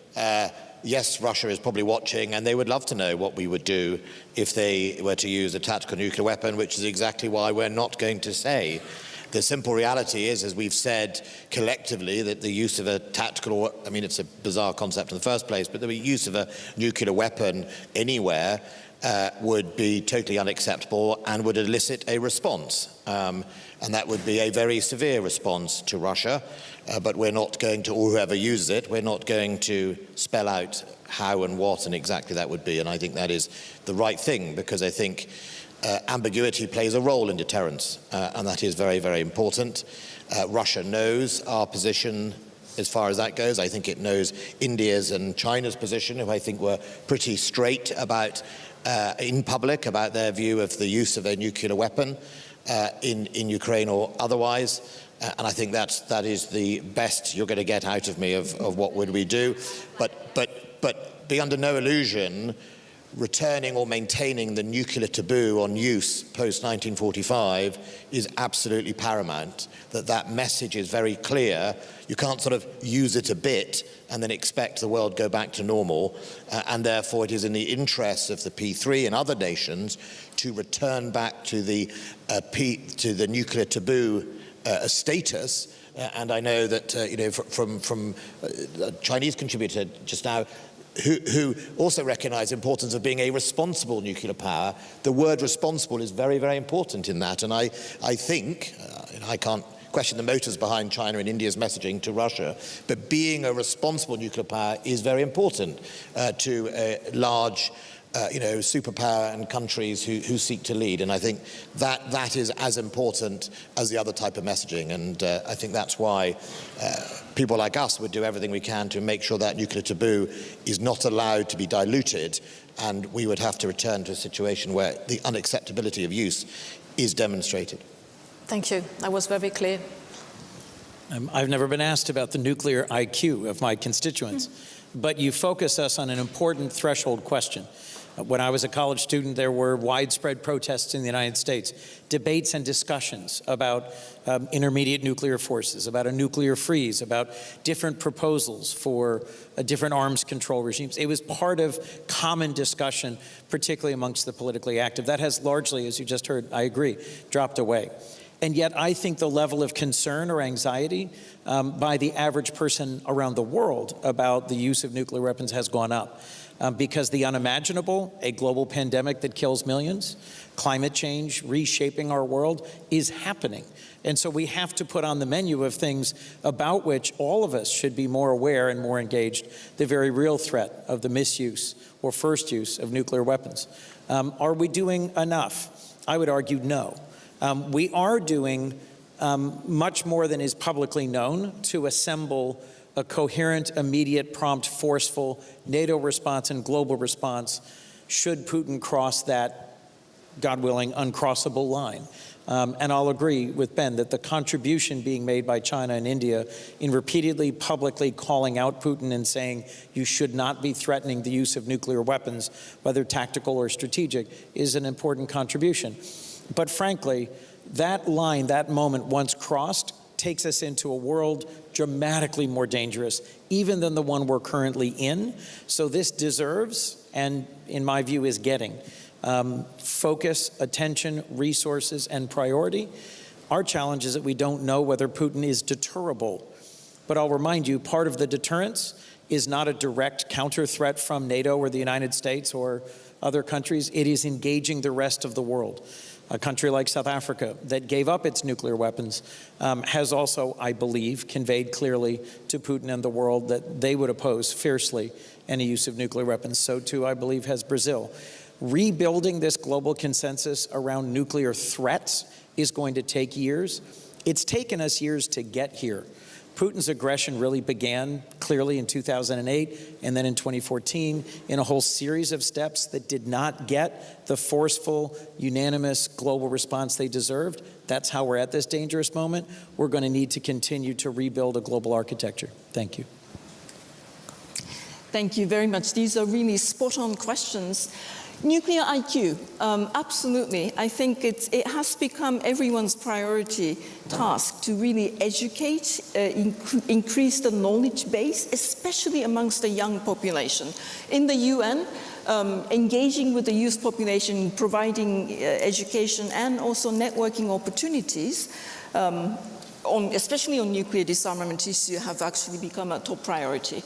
yes, Russia is probably watching, and they would love to know what we would do if they were to use a tactical nuclear weapon, which is exactly why we're not going to say. The simple reality is, as we've said collectively, that the use of a tactical, I mean, it's a bizarre concept in the first place, but the use of a nuclear weapon anywhere would be totally unacceptable and would elicit a response. And that would be a very severe response to Russia. But we're not going to, or whoever uses it, we're not going to spell out how and what and exactly that would be. And I think that is the right thing, because I think ambiguity plays a role in deterrence, and that is very, very important. Russia knows our position as far as that goes. I think it knows India's and China's position, who I think were pretty straight about, in public, about their view of the use of a nuclear weapon in Ukraine or otherwise. And I think that is the best you're going to get out of me of what would we do. But be under no illusion, returning or maintaining the nuclear taboo on use post-1945 is absolutely paramount. That message is very clear. You can't sort of use it a bit and then expect the world go back to normal. And therefore it is in the interests of the P3 and other nations to return back to the nuclear taboo status, and I know that from a Chinese contributor just now, who also recognise the importance of being a responsible nuclear power. The word responsible is very, very important in that, and I think, I can't question the motives behind China and India's messaging to Russia, but being a responsible nuclear power is very important to a large superpower and countries who seek to lead. And I think that is as important as the other type of messaging. And I think that's why people like us would do everything we can to make sure that nuclear taboo is not allowed to be diluted, and we would have to return to a situation where the unacceptability of use is demonstrated. Thank you. That was very clear. I've never been asked about the nuclear IQ of my constituents, but you focus us on an important threshold question. When I was a college student, there were widespread protests in the United States, debates and discussions about intermediate nuclear forces, about a nuclear freeze, about different proposals for different arms control regimes. It was part of common discussion, particularly amongst the politically active. That has largely, as you just heard, I agree, dropped away. And yet I think the level of concern or anxiety by the average person around the world about the use of nuclear weapons has gone up. Because the unimaginable, a global pandemic that kills millions, climate change, reshaping our world, is happening. And so we have to put on the menu of things about which all of us should be more aware and more engaged, the very real threat of the misuse or first use of nuclear weapons. Are we doing enough? I would argue no. We are doing much more than is publicly known to assemble a coherent, immediate, prompt, forceful NATO response and global response should Putin cross that, God willing, uncrossable line. And I'll agree with Ben that the contribution being made by China and India in repeatedly publicly calling out Putin and saying you should not be threatening the use of nuclear weapons, whether tactical or strategic, is an important contribution. But frankly, that line, that moment once crossed, takes us into a world dramatically more dangerous, even than the one we're currently in. So this deserves, and in my view is getting, focus, attention, resources, and priority. Our challenge is that we don't know whether Putin is deterrable. But I'll remind you, part of the deterrence is not a direct counter threat from NATO or the United States or other countries. It is engaging the rest of the world. A country like South Africa that gave up its nuclear weapons has also, I believe, conveyed clearly to Putin and the world that they would oppose fiercely any use of nuclear weapons. So too, I believe, has Brazil. Rebuilding this global consensus around nuclear threats is going to take years. It's taken us years to get here. Putin's aggression really began clearly in 2008 and then in 2014 in a whole series of steps that did not get the forceful, unanimous global response they deserved. That's how we're at this dangerous moment. We're going to need to continue to rebuild a global architecture. Thank you. Thank you very much. These are really spot-on questions. Nuclear IQ, absolutely. I think it has become everyone's priority task to really educate, increase the knowledge base, especially amongst the young population. In the UN, engaging with the youth population, providing education and also networking opportunities, especially on nuclear disarmament issue, have actually become a top priority.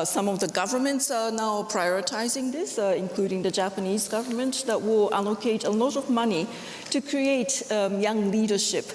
Some of the governments are now prioritizing this, including the Japanese government, that will allocate a lot of money to create young leadership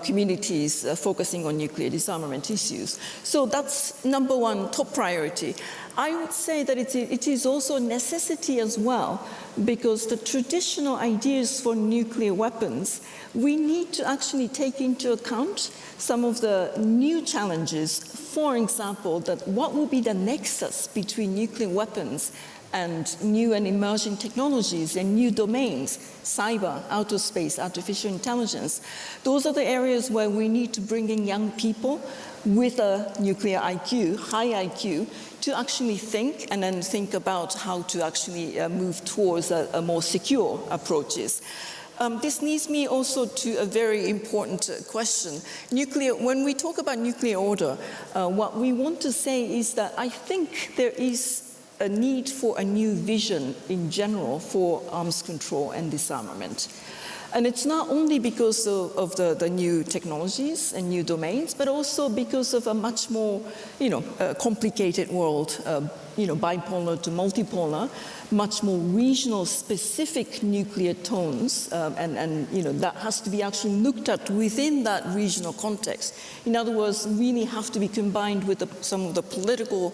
communities focusing on nuclear disarmament issues. So that's number one, top priority. I would say that it is also a necessity as well, because the traditional ideas for nuclear weapons, we need to actually take into account some of the new challenges. For example, that what will be the nexus between nuclear weapons and new and emerging technologies and new domains, cyber, outer space, artificial intelligence. Those are the areas where we need to bring in young people with a nuclear IQ, high IQ, to actually think and then think about how to actually move towards a more secure approaches. This leads me also to a very important question. When we talk about nuclear order, what we want to say is that I think there is a need for a new vision in general for arms control and disarmament. And it's not only because of the new technologies and new domains, but also because of a much more, complicated world, bipolar to multipolar, much more regional specific nuclear tones, and that has to be actually looked at within that regional context. In other words, really have to be combined with some of the political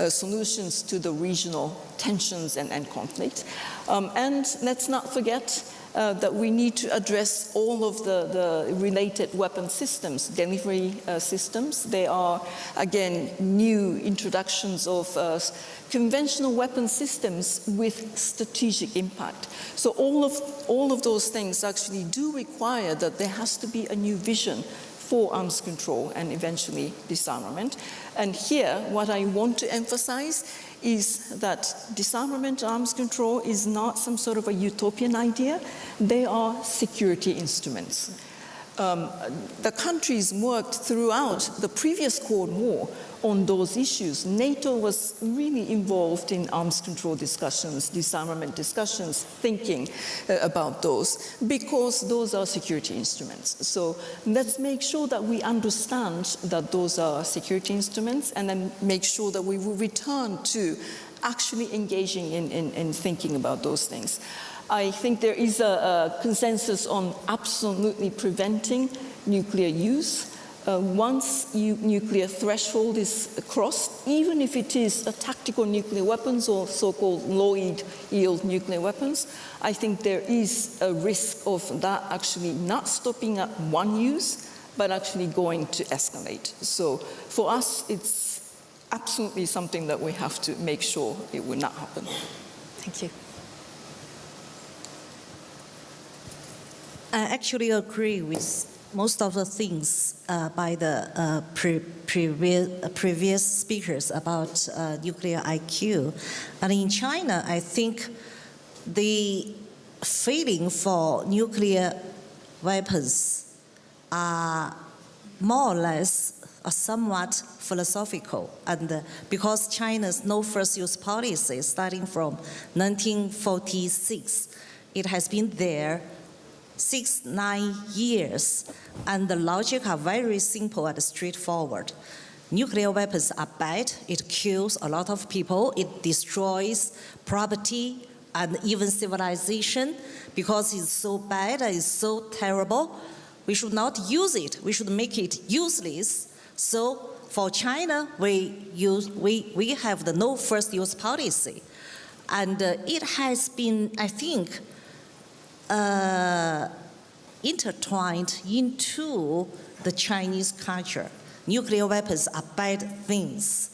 solutions to the regional tensions and conflict. And let's not forget that we need to address all of the related weapon systems, delivery systems. They are, again, new introductions of conventional weapon systems with strategic impact. So all of those things actually do require that there has to be a new vision for arms control and eventually disarmament. And here, what I want to emphasize is that disarmament, arms control is not some sort of a utopian idea. They are security instruments. The countries worked throughout the previous Cold War on those issues. NATO was really involved in arms control discussions, disarmament discussions, thinking about those, because those are security instruments. So let's make sure that we understand that those are security instruments, and then make sure that we will return to actually engaging in thinking about those things. I think there is a consensus on absolutely preventing nuclear use. Once nuclear threshold is crossed, even if it is a tactical nuclear weapons or so-called low-yield nuclear weapons, I think there is a risk of that actually not stopping at one use, but actually going to escalate. So for us, it's absolutely something that we have to make sure it will not happen. Thank you. I actually agree with most of the things by the previous speakers about nuclear IQ. And in China, I think the feeling for nuclear weapons are more or less somewhat philosophical. And because China's no first use policy, starting from 1946, it has been there 6-9 years, and the logic are very simple and straightforward. Nuclear weapons are bad. It kills a lot of people. It destroys property and even civilization. Because it's so bad and it's so terrible, we should not use it. We should make it useless. So for China, we have the no first use policy. And it has been, I think, intertwined into the Chinese culture. Nuclear weapons are bad things.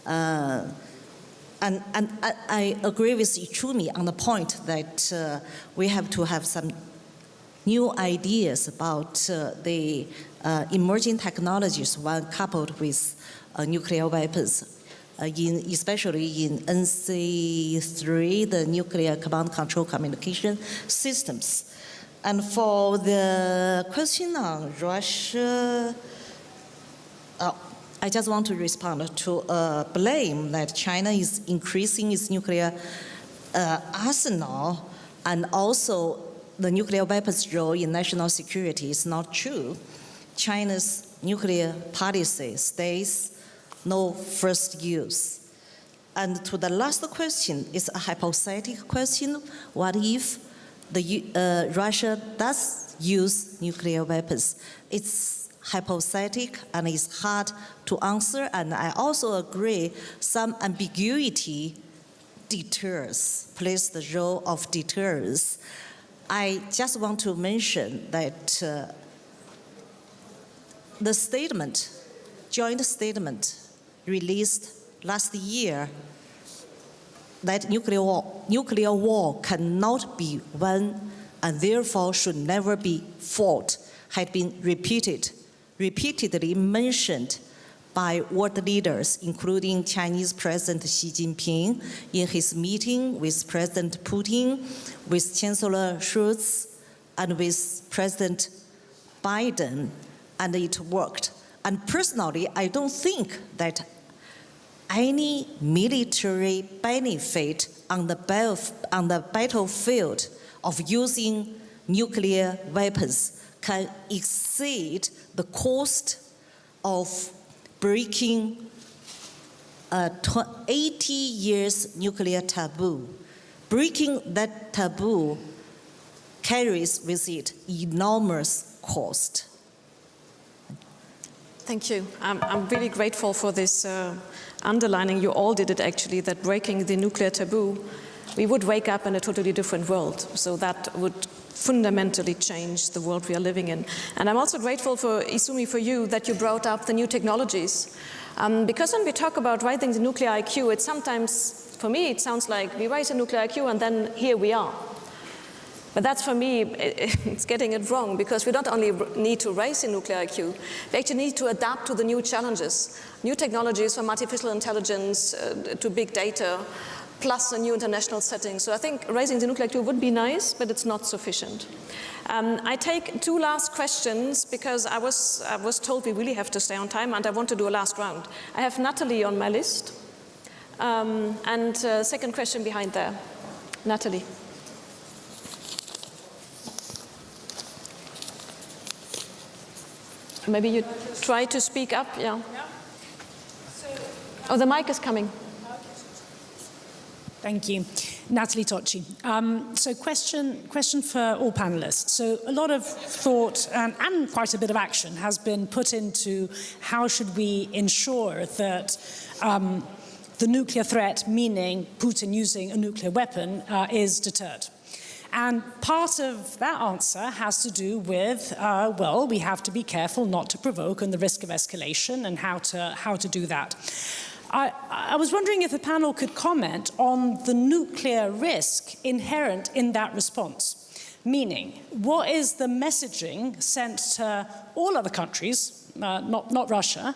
And I agree with Ichumi on the point that we have to have some new ideas about the emerging technologies when coupled with nuclear weapons, especially in NC3, the nuclear command control communication systems. And for the question on Russia, I just want to respond to blame that China is increasing its nuclear arsenal, and also the nuclear weapons role in national security is not true. China's nuclear policy stays no first use. And to the last question, is a hypothetical question. What if Russia does use nuclear weapons? It's hypothetical and it's hard to answer, and I also agree some ambiguity plays the role of deterrence. I just want to mention that the statement, joint statement released last year, that nuclear war cannot be won and therefore should never be fought, had been repeatedly mentioned by world leaders, including Chinese President Xi Jinping in his meeting with President Putin, with Chancellor Scholz, and with President Biden, and it worked. And personally, I don't think that any military benefit on the battlefield of using nuclear weapons can exceed the cost of breaking a 80 years nuclear taboo. Breaking that taboo carries with it enormous cost. Thank you. I'm really grateful for this underlining. You all did it actually, that breaking the nuclear taboo, we would wake up in a totally different world. So that would fundamentally change the world we are living in. And I'm also grateful for Izumi, for you, that you brought up the new technologies. Because when we talk about raising the nuclear IQ, it sometimes, for me, it sounds like we raise a nuclear IQ and then here we are. But that's, for me, it's getting it wrong, because we don't only need to raise the nuclear IQ, we actually need to adapt to the new challenges. New technologies from artificial intelligence to big data, plus a new international setting. So I think raising the nuclear IQ would be nice, but it's not sufficient. I take two last questions, because I was told we really have to stay on time, and I want to do a last round. I have Natalie on my list, and second question behind there. Natalie. Maybe you try to speak up, yeah. Oh, the mic is coming. Thank you. Natalie Tocci. So question for all panelists. So a lot of thought and quite a bit of action has been put into how should we ensure that the nuclear threat, meaning Putin using a nuclear weapon, is deterred. And part of that answer has to do with, well, we have to be careful not to provoke and the risk of escalation and how to do that. I was wondering if the panel could comment on the nuclear risk inherent in that response. Meaning, what is the messaging sent to all other countries, not Russia,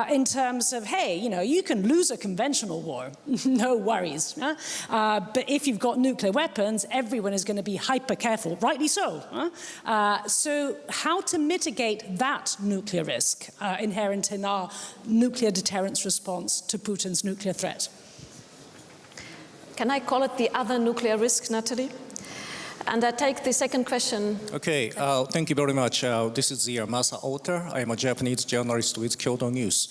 in terms of, hey, you know, you can lose a conventional war, no worries. But if you've got nuclear weapons, everyone is going to be hyper careful, rightly so. So how to mitigate that nuclear risk inherent in our nuclear deterrence response to Putin's nuclear threat? Can I call it the other nuclear risk, Natalie? And I take the second question. Okay, thank you very much. This is Masa Ota. I'm a Japanese journalist with Kyoto News.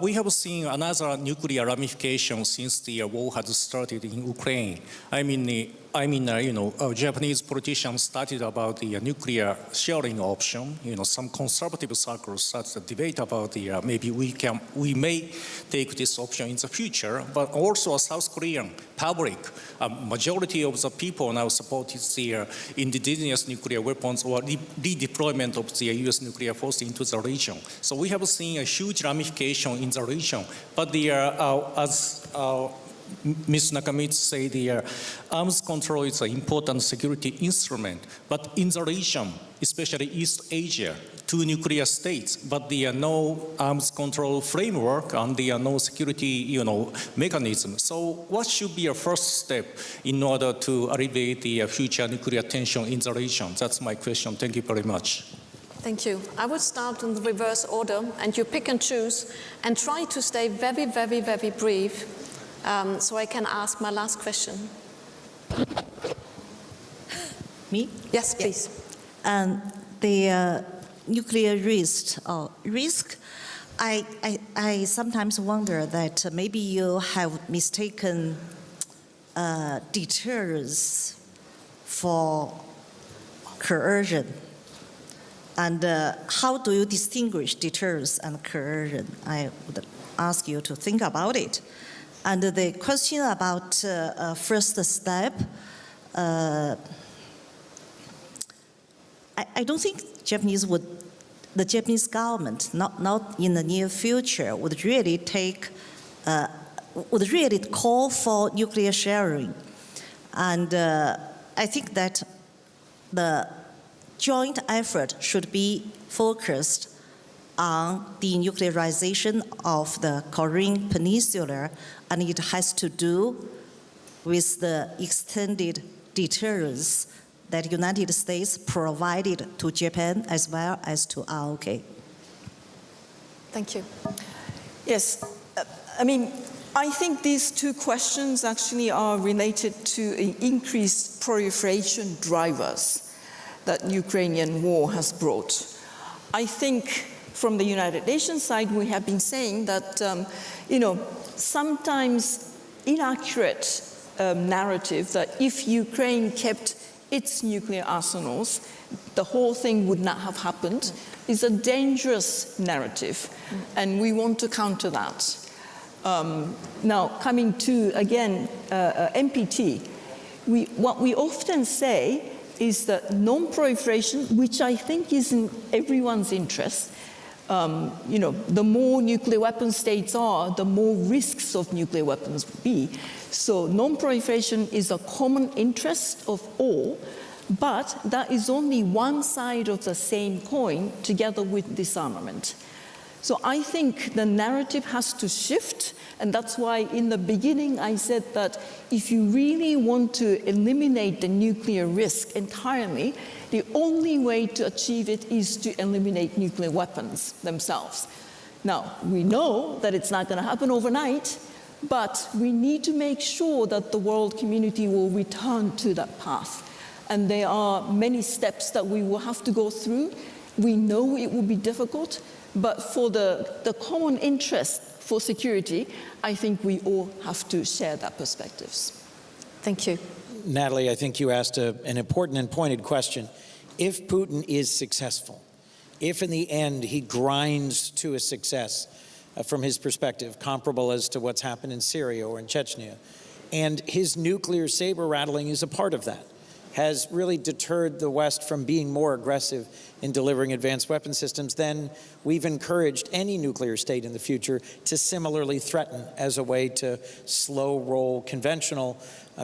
We have seen another nuclear ramification since the war has started in Ukraine. Japanese politicians started about the nuclear sharing option. Some conservative circles started a debate about the maybe we may take this option in the future. But also a South Korean public, majority of the people now supported the indigenous nuclear weapons or redeployment of the U.S. nuclear force into the region. So we have seen a huge ramification in the region. But as Ms. Nakamitsu said, the arms control is an important security instrument. But in the region, especially East Asia, 2 nuclear states, but there are no arms control framework and there are no security, mechanism. So what should be a first step in order to alleviate the future nuclear tension in the region? That's my question. Thank you very much. Thank you. I would start in the reverse order, and you pick and choose, and try to stay very, very, very brief, so I can ask my last question. Me? Yes, please. The nuclear risk, I sometimes wonder that maybe you have mistaken deterrence for coercion. And how do you distinguish deterrence and coercion? I would ask you to think about it. And the question about first step, I don't think the Japanese government, not in the near future, would really call for nuclear sharing. And I think that the joint effort should be focused on the denuclearization of the Korean Peninsula, and it has to do with the extended deterrence that the United States provided to Japan as well as to ROK. Thank you. Yes, I think these two questions actually are related to increased proliferation drivers that Ukrainian war has brought. I think from the United Nations side, we have been saying that, sometimes inaccurate narrative that if Ukraine kept its nuclear arsenals, the whole thing would not have happened, is a dangerous narrative, and we want to counter that. Now, coming to, again, NPT, what we often say is that non-proliferation, which I think is in everyone's interest, the more nuclear weapon states are, the more risks of nuclear weapons will be. So non-proliferation is a common interest of all, but that is only one side of the same coin together with disarmament. So I think the narrative has to shift, and that's why in the beginning I said that if you really want to eliminate the nuclear risk entirely, the only way to achieve it is to eliminate nuclear weapons themselves. Now, we know that it's not going to happen overnight, but we need to make sure that the world community will return to that path. And there are many steps that we will have to go through. We know it will be difficult, but for the common interest for security, I think we all have to share that perspectives. Thank you. Natalie, I think you asked an important and pointed question. If Putin is successful, if in the end he grinds to a success from his perspective, comparable as to what's happened in Syria or in Chechnya, and his nuclear saber rattling is a part of that, has really deterred the West from being more aggressive in delivering advanced weapon systems, then we've encouraged any nuclear state in the future to similarly threaten as a way to slow roll conventional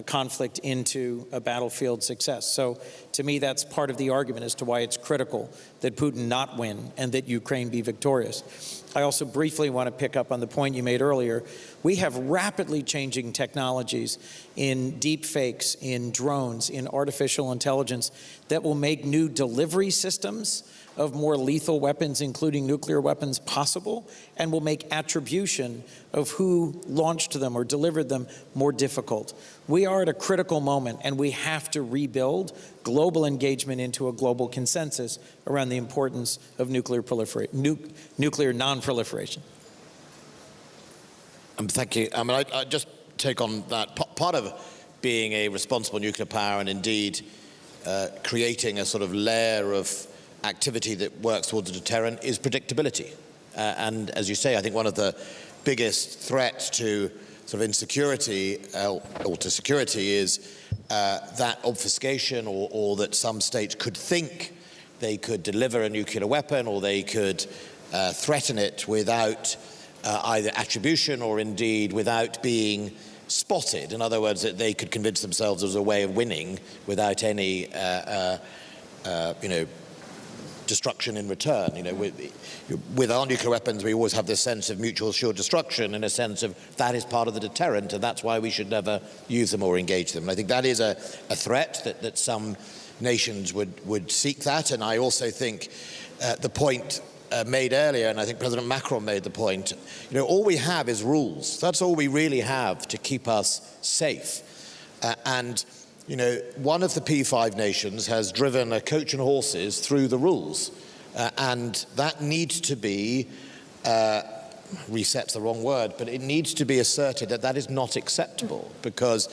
conflict into a battlefield success. So to me, that's part of the argument as to why it's critical that Putin not win and that Ukraine be victorious. I also briefly want to pick up on the point you made earlier. We have rapidly changing technologies in deep fakes, in drones, in artificial intelligence that will make new delivery systems of more lethal weapons, including nuclear weapons, possible, and will make attribution of who launched them or delivered them more difficult. We are at a critical moment, and we have to rebuild global engagement into a global consensus around the importance of nuclear non-proliferation. Thank you. I mean, I just take on that. Part of being a responsible nuclear power and indeed creating a sort of layer of activity that works towards a deterrent is predictability. And as you say, I think one of the biggest threats to sort of insecurity or to security is that obfuscation or that some states could think they could deliver a nuclear weapon or they could threaten it without either attribution or indeed without being spotted. In other words, that they could convince themselves there was a way of winning without any, destruction in return. With our nuclear weapons, we always have this sense of mutual assured destruction, in a sense of that is part of the deterrent, and that's why we should never use them or engage them. And I think that is a threat that some nations would seek that. And I also think the point made earlier, and I think President Macron made the point, all we have is rules. That's all we really have to keep us safe. One of the P5 nations has driven a coach and horses through the rules. And that needs to be, reset's the wrong word, but it needs to be asserted that that is not acceptable, because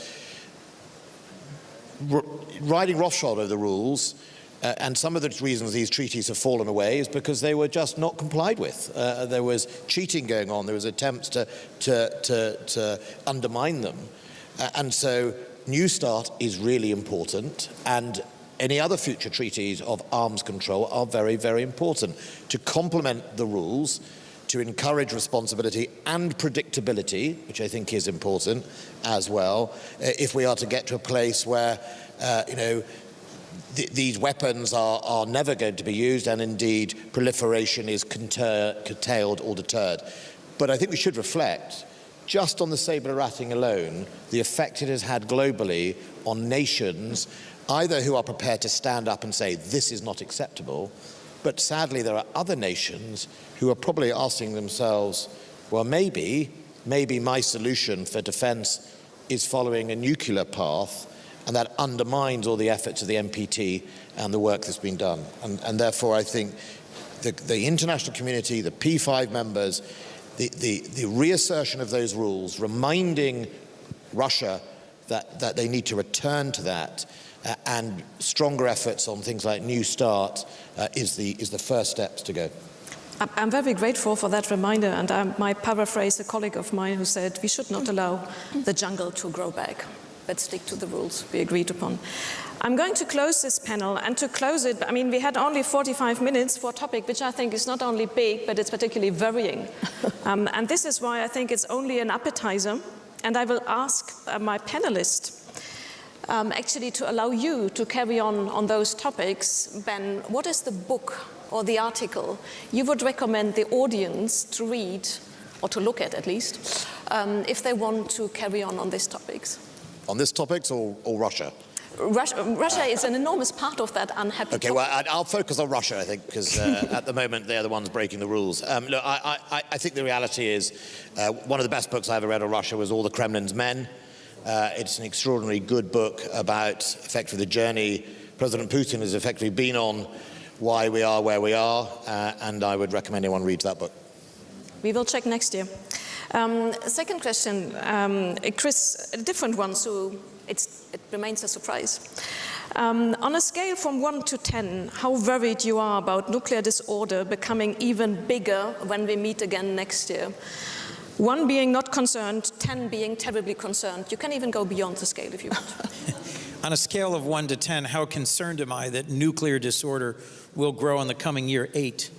riding roughshod over the rules, and some of the reasons these treaties have fallen away is because they were just not complied with. There was cheating going on. There was attempts to undermine them. And so New START is really important, and any other future treaties of arms control are very, very important to complement the rules, to encourage responsibility and predictability, which I think is important as well, if we are to get to a place where, these weapons are never going to be used, and indeed proliferation is curtailed or deterred. But I think we should reflect, just on the saber ratting alone, the effect it has had globally on nations, either who are prepared to stand up and say this is not acceptable, but sadly there are other nations who are probably asking themselves, well, maybe my solution for defense is following a nuclear path, and that undermines all the efforts of the NPT and the work that's been done. And therefore I think the international community, the P5 members, the reassertion of those rules, reminding Russia that they need to return to that, and stronger efforts on things like New START is the first steps to go. I'm very grateful for that reminder, and I might paraphrase a colleague of mine who said we should not allow the jungle to grow back. Let's stick to the rules we agreed upon. I'm going to close this panel, and to close it, I mean, we had only 45 minutes for a topic which I think is not only big, but it's particularly worrying. And this is why I think it's only an appetizer, and I will ask my panelists actually to allow you to carry on those topics. Ben, what is the book or the article you would recommend the audience to read, or to look at least, if they want to carry on these topics? On this topics or Russia? Russia is an enormous part of that unhappy topic. Well, I'll focus on Russia, I think, because at the moment they're the ones breaking the rules. Look, I think the reality is one of the best books I ever read on Russia was All the Kremlin's Men. It's an extraordinarily good book about effectively the journey President Putin has effectively been on, why we are where we are, and I would recommend anyone reads that book. We will check next year. Second question, Chris, a different one, so it remains a surprise. On a scale from 1 to 10, how worried you are about nuclear disorder becoming even bigger when we meet again next year? 1 being not concerned, 10 being terribly concerned. You can even go beyond the scale if you want. On a scale of 1 to 10, how concerned am I that nuclear disorder will grow in the coming year? 8.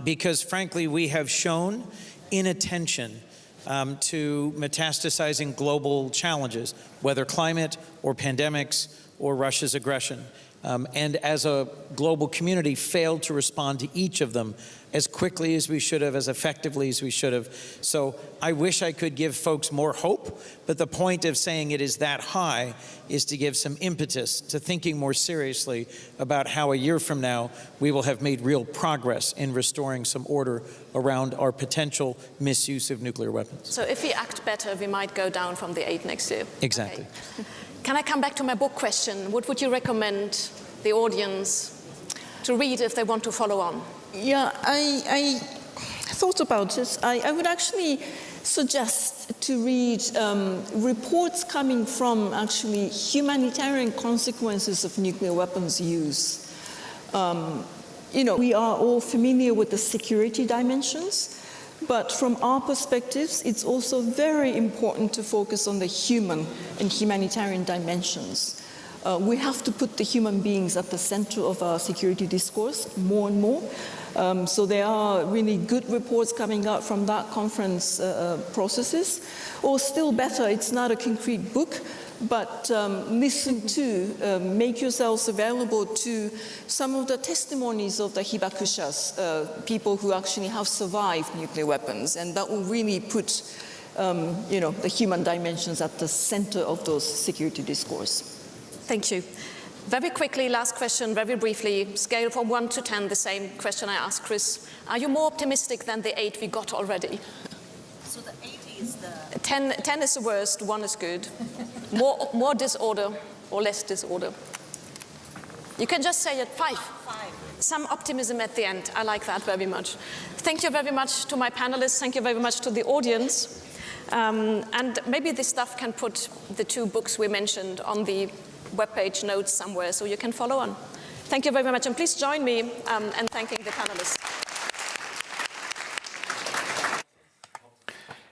Because frankly, we have shown inattention to metastasizing global challenges, whether climate or pandemics or Russia's aggression. And as a global community, failed to respond to each of them as quickly as we should have, as effectively as we should have. So I wish I could give folks more hope, but the point of saying it is that high is to give some impetus to thinking more seriously about how a year from now we will have made real progress in restoring some order around our potential misuse of nuclear weapons. So if we act better, we might go down from the 8 next year. Exactly. Okay. Can I come back to my book question? What would you recommend the audience to read if they want to follow on? Yeah, I thought about it. I would actually suggest to read reports coming from actually humanitarian consequences of nuclear weapons use. You know, we are all familiar with the security dimensions, but from our perspectives, it's also very important to focus on the human and humanitarian dimensions. We have to put the human beings at the center of our security discourse more and more. So there are really good reports coming out from that conference processes. Or still better, it's not a concrete book, but listen to, make yourselves available to some of the testimonies of the hibakushas, people who actually have survived nuclear weapons, and that will really put you know, the human dimensions at the center of those security discourse. Thank you. Very quickly, last question, very briefly, scale from 1 to 10, the same question I asked Chris. Are you more optimistic than the 8 we got already? So the 8 is the... 10 is the worst, 1 is good. More disorder or less disorder? You can just say it, 5. 5. Some optimism at the end. I like that very much. Thank you very much to my panelists. Thank you very much to the audience. And maybe this stuff can put the 2 books we mentioned on the webpage notes somewhere so you can follow on. Thank you very much. And please join me in thanking the panelists.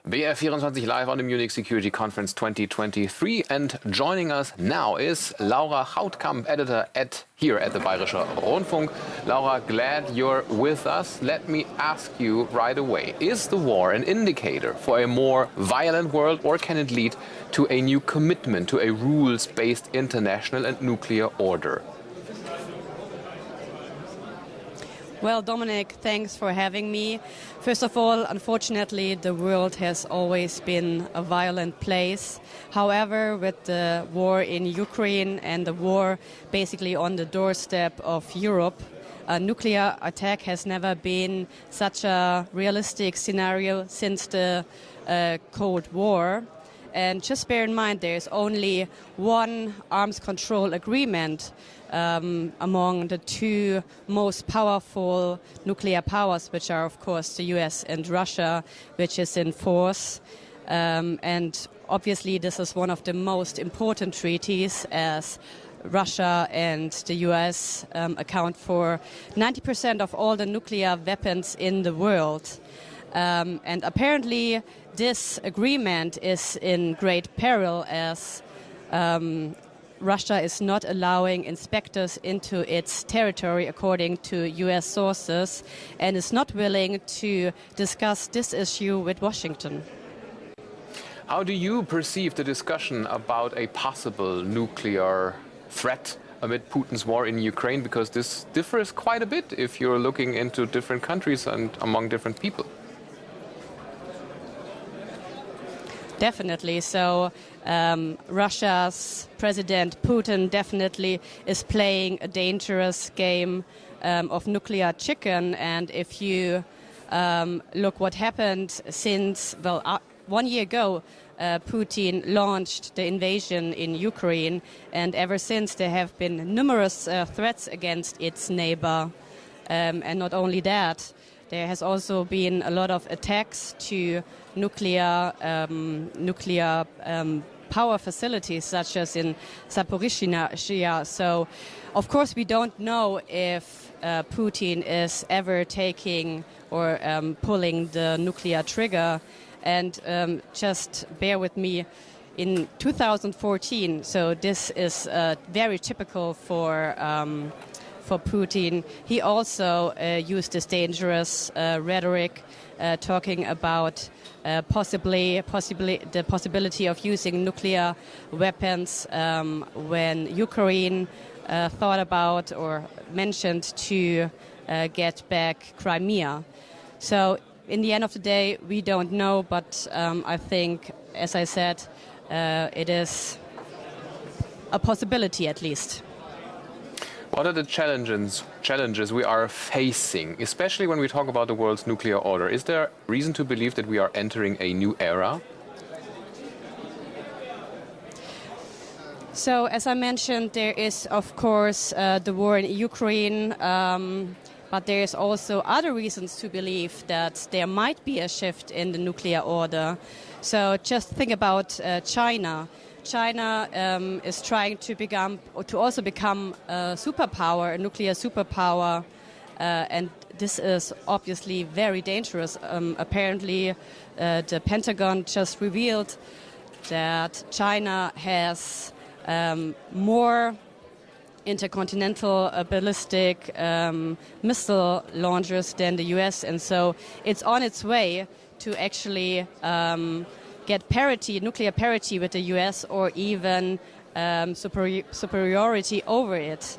BR24 live on the Munich Security Conference 2023, and joining us now is Laura Hautkamp, editor here at the Bayerischer Rundfunk. Laura, glad you're with us. Let me ask you right away, is the war an indicator for a more violent world, or can it lead to a new commitment to a rules-based international and nuclear order? Well, Dominic, thanks for having me. First of all, unfortunately, the world has always been a violent place. However, with the war in Ukraine and the war basically on the doorstep of Europe, a nuclear attack has never been such a realistic scenario since the Cold War. And just bear in mind, there's only one arms control agreement among the 2 most powerful nuclear powers, which are, of course, the US and Russia, which is in force. And obviously, this is one of the most important treaties, as Russia and the US account for 90% of all the nuclear weapons in the world. And apparently, this agreement is in great peril, as Russia is not allowing inspectors into its territory, according to US sources, and is not willing to discuss this issue with Washington. How do you perceive the discussion about a possible nuclear threat amid Putin's war in Ukraine? Because this differs quite a bit if you're looking into different countries and among different people. Definitely. So Russia's President Putin definitely is playing a dangerous game of nuclear chicken. And if you look what happened since, well, 1 year ago, Putin launched the invasion in Ukraine. And ever since, there have been numerous threats against its neighbor. And not only that, there has also been a lot of attacks to nuclear power facilities, such as in Zaporizhzhia. So, of course, we don't know if Putin is ever taking or pulling the nuclear trigger. And just bear with me, in 2014, so this is very typical for for Putin. He also used this dangerous rhetoric, talking about the possibility of using nuclear weapons when Ukraine thought about or mentioned to get back Crimea. So in the end of the day, we don't know, but I think, as I said, it is a possibility at least. What are the challenges we are facing, especially when we talk about the world's nuclear order? Is there reason to believe that we are entering a new era? So, as I mentioned, there is, of course, the war in Ukraine, but there is also other reasons to believe that there might be a shift in the nuclear order. So, just think about China. China is trying to also become a superpower, a nuclear superpower, and this is obviously very dangerous. Apparently, the Pentagon just revealed that China has more intercontinental ballistic missile launchers than the US, and so it's on its way to actually get nuclear parity with the US, or even superiority over it.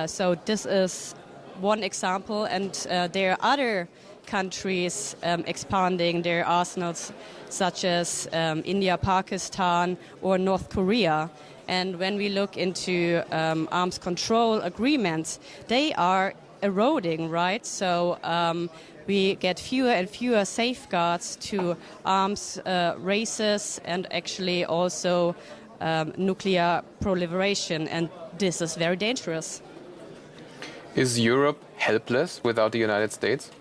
So this is one example, and there are other countries expanding their arsenals, such as India, Pakistan, or North Korea. And when we look into arms control agreements, they are eroding, right? So we get fewer and fewer safeguards to arms races and actually also nuclear proliferation, and this is very dangerous. Is Europe helpless without the United States?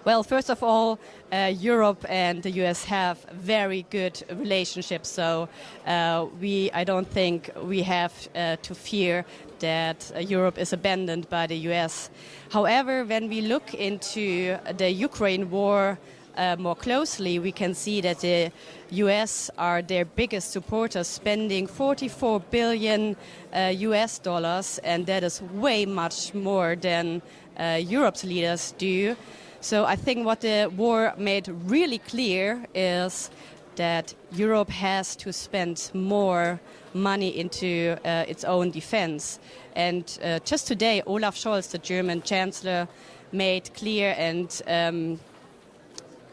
Well, first of all, Europe and the US have very good relationships, so I don't think we have to fear that Europe is abandoned by the US. However, when we look into the Ukraine war more closely, we can see that the US are their biggest supporters, spending $44 billion US dollars, and that is way much more than Europe's leaders do. So I think what the war made really clear is that Europe has to spend more money into its own defense. And just today, Olaf Scholz, the German Chancellor, made clear and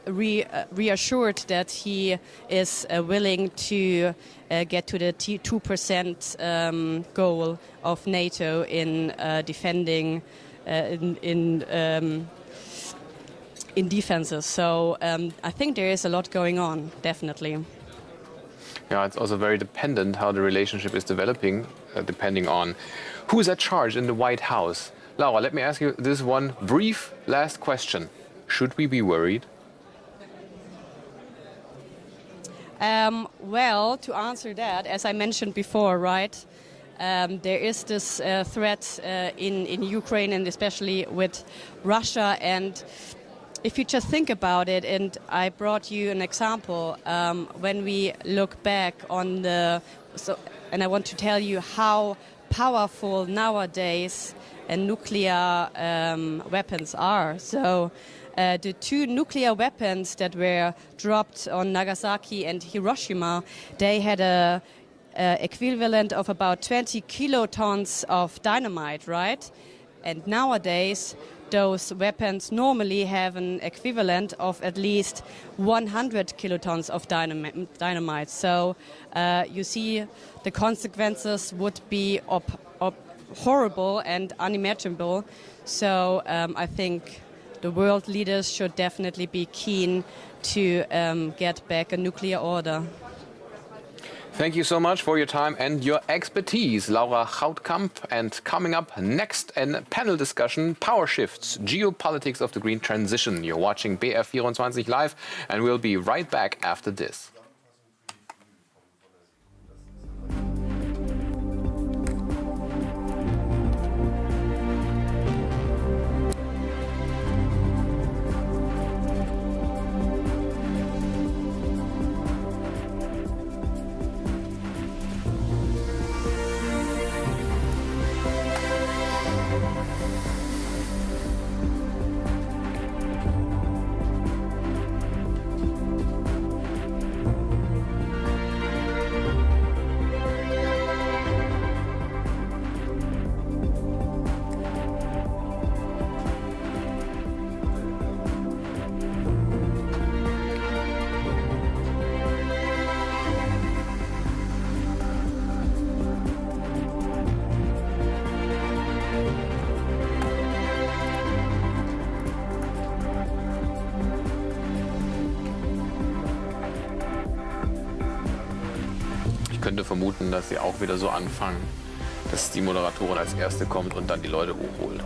reassured that he is willing to get to the 2% goal of NATO in defending in defenses. So I think there is a lot going on, definitely. Yeah, it's also very dependent how the relationship is developing, depending on who's at charge in the White House. Laura, let me ask you this one brief last question. Should we be worried? Well, to answer that, as I mentioned before, right, there is this threat in Ukraine, and especially with Russia. And if you just think about it, and I brought you an example, when we look back on and I want to tell you how powerful nowadays nuclear weapons are. So the two nuclear weapons that were dropped on Nagasaki and Hiroshima, they had a equivalent of about 20 kilotons of dynamite, right? And nowadays, those weapons normally have an equivalent of at least 100 kilotons of dynamite. So you see the consequences would be horrible and unimaginable. So I think the world leaders should definitely be keen to get back a nuclear order. Thank you so much for your time and your expertise, Laura Houtkamp. And coming up next, a panel discussion, Power Shifts, Geopolitics of the Green Transition. You're watching BR24 live, and we'll be right back after this. Ich könnte vermuten, dass sie auch wieder so anfangen, dass die Moderatorin als Erste kommt und dann die Leute hochholt.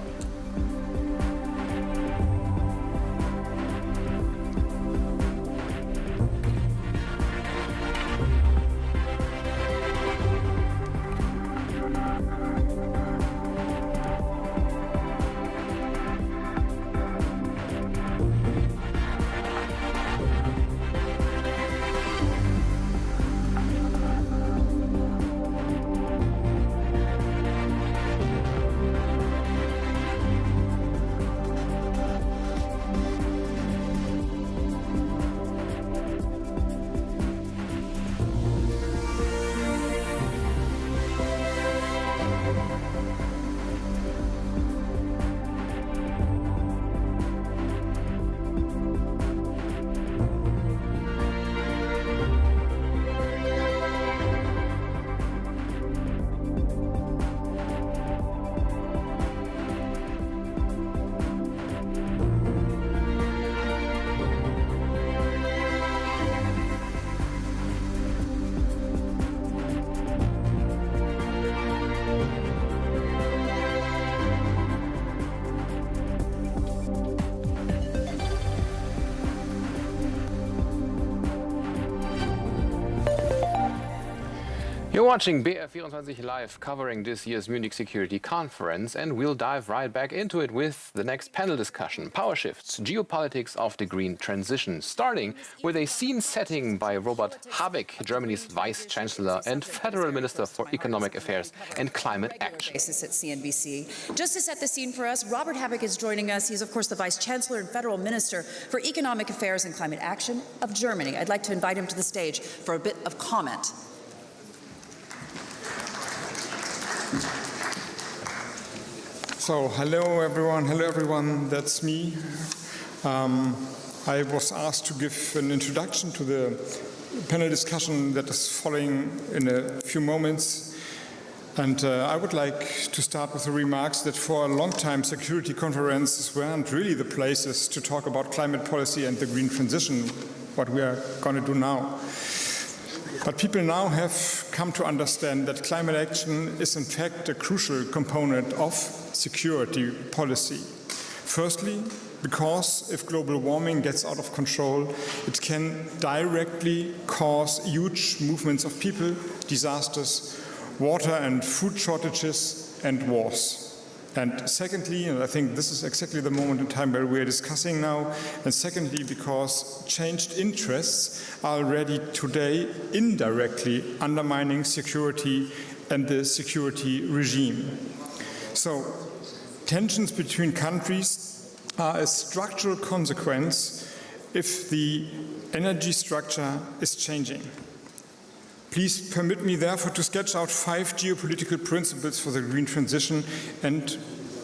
You're watching BR24 Live, covering this year's Munich Security Conference, and we'll dive right back into it with the next panel discussion, Power Shifts, Geopolitics of the Green Transition, starting with a scene setting by Robert Habeck, Germany's Vice Chancellor and Federal Minister for Economic Affairs and Climate Action. At CNBC. Just to set the scene for us, Robert Habeck is joining us. He's, of course, the Vice Chancellor and Federal Minister for Economic Affairs and Climate Action of Germany. I'd like to invite him to the stage for a bit of comment. So, hello everyone, that's me. I was asked to give an introduction to the panel discussion that is following in a few moments. And I would like to start with the remarks that for a long time security conferences weren't really the places to talk about climate policy and the green transition, what we are going to do now. But people now have come to understand that climate action is in fact a crucial component of security policy. Firstly, because if global warming gets out of control, it can directly cause huge movements of people, disasters, water and food shortages, and wars. And secondly, and I think this is exactly the moment in time where we are discussing now, and secondly, because changed interests are already today indirectly undermining security and the security regime. So, tensions between countries are a structural consequence if the energy structure is changing. Please permit me, therefore, to sketch out 5 geopolitical principles for the green transition and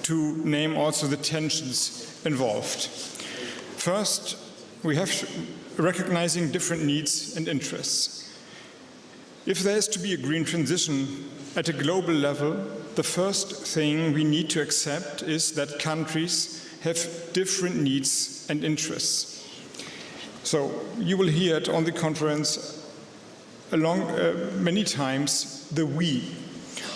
to name also the tensions involved. First, we have recognizing different needs and interests. If there is to be a green transition at a global level, the first thing we need to accept is that countries have different needs and interests. So you will hear it on the conference many times, the we.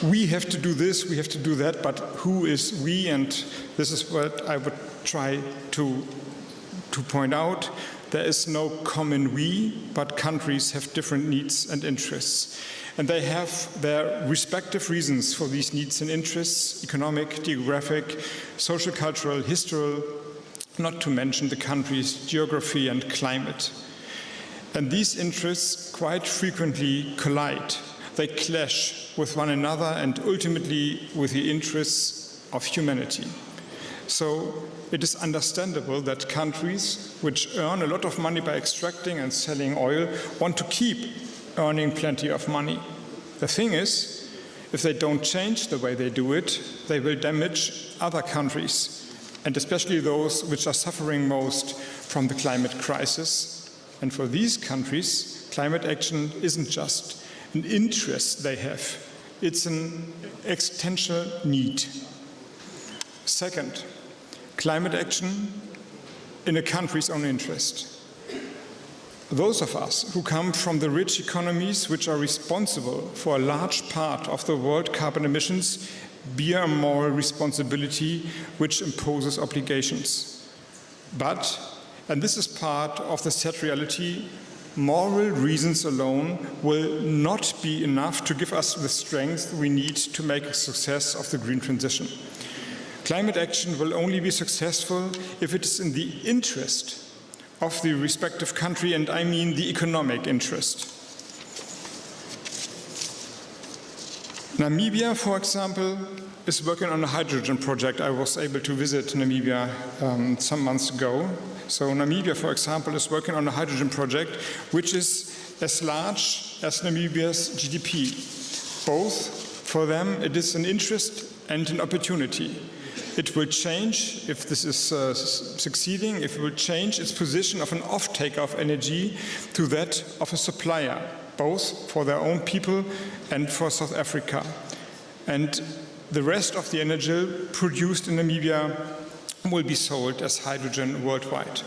We have to do this, we have to do that, but who is we? And this is what I would try to point out. There is no common we, but countries have different needs and interests. And they have their respective reasons for these needs and interests: economic, geographic, social, cultural, historical, not to mention the country's geography and climate. And these interests quite frequently collide. They clash with one another and ultimately with the interests of humanity. So it is understandable that countries which earn a lot of money by extracting and selling oil want to keep earning plenty of money. The thing is, if they don't change the way they do it, they will damage other countries, and especially those which are suffering most from the climate crisis. And for these countries, climate action isn't just an interest they have, it's an existential need. Second, climate action in a country's own interest. Those of us who come from the rich economies which are responsible for a large part of the world carbon emissions bear a moral responsibility which imposes obligations. But, and this is part of the sad reality, moral reasons alone will not be enough to give us the strength we need to make a success of the green transition. Climate action will only be successful if it is in the interest of the respective country, and I mean the economic interest. Namibia, for example, is working on a hydrogen project. I was able to visit Namibia some months ago. So Namibia, for example, is working on a hydrogen project which is as large as Namibia's GDP. Both, for them, it is an interest and an opportunity. It will change, if this is succeeding, if it will change its position of an off-taker of energy to that of a supplier, both for their own people and for South Africa. And the rest of the energy produced in Namibia will be sold as hydrogen worldwide.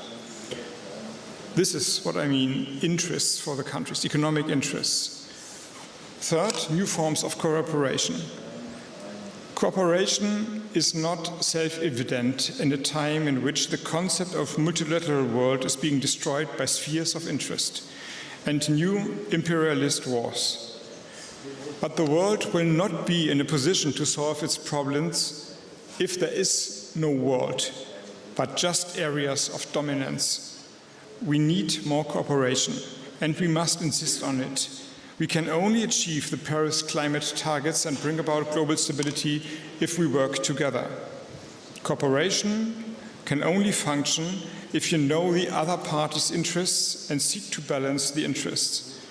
This is what I mean, interests for the countries, economic interests. Third, new forms of cooperation. Cooperation is not self-evident in a time in which the concept of multilateral world is being destroyed by spheres of interest and new imperialist wars. But the world will not be in a position to solve its problems if there is no world, but just areas of dominance. We need more cooperation, and we must insist on it. We can only achieve the Paris climate targets and bring about global stability if we work together. Cooperation can only function if you know the other party's interests and seek to balance the interests.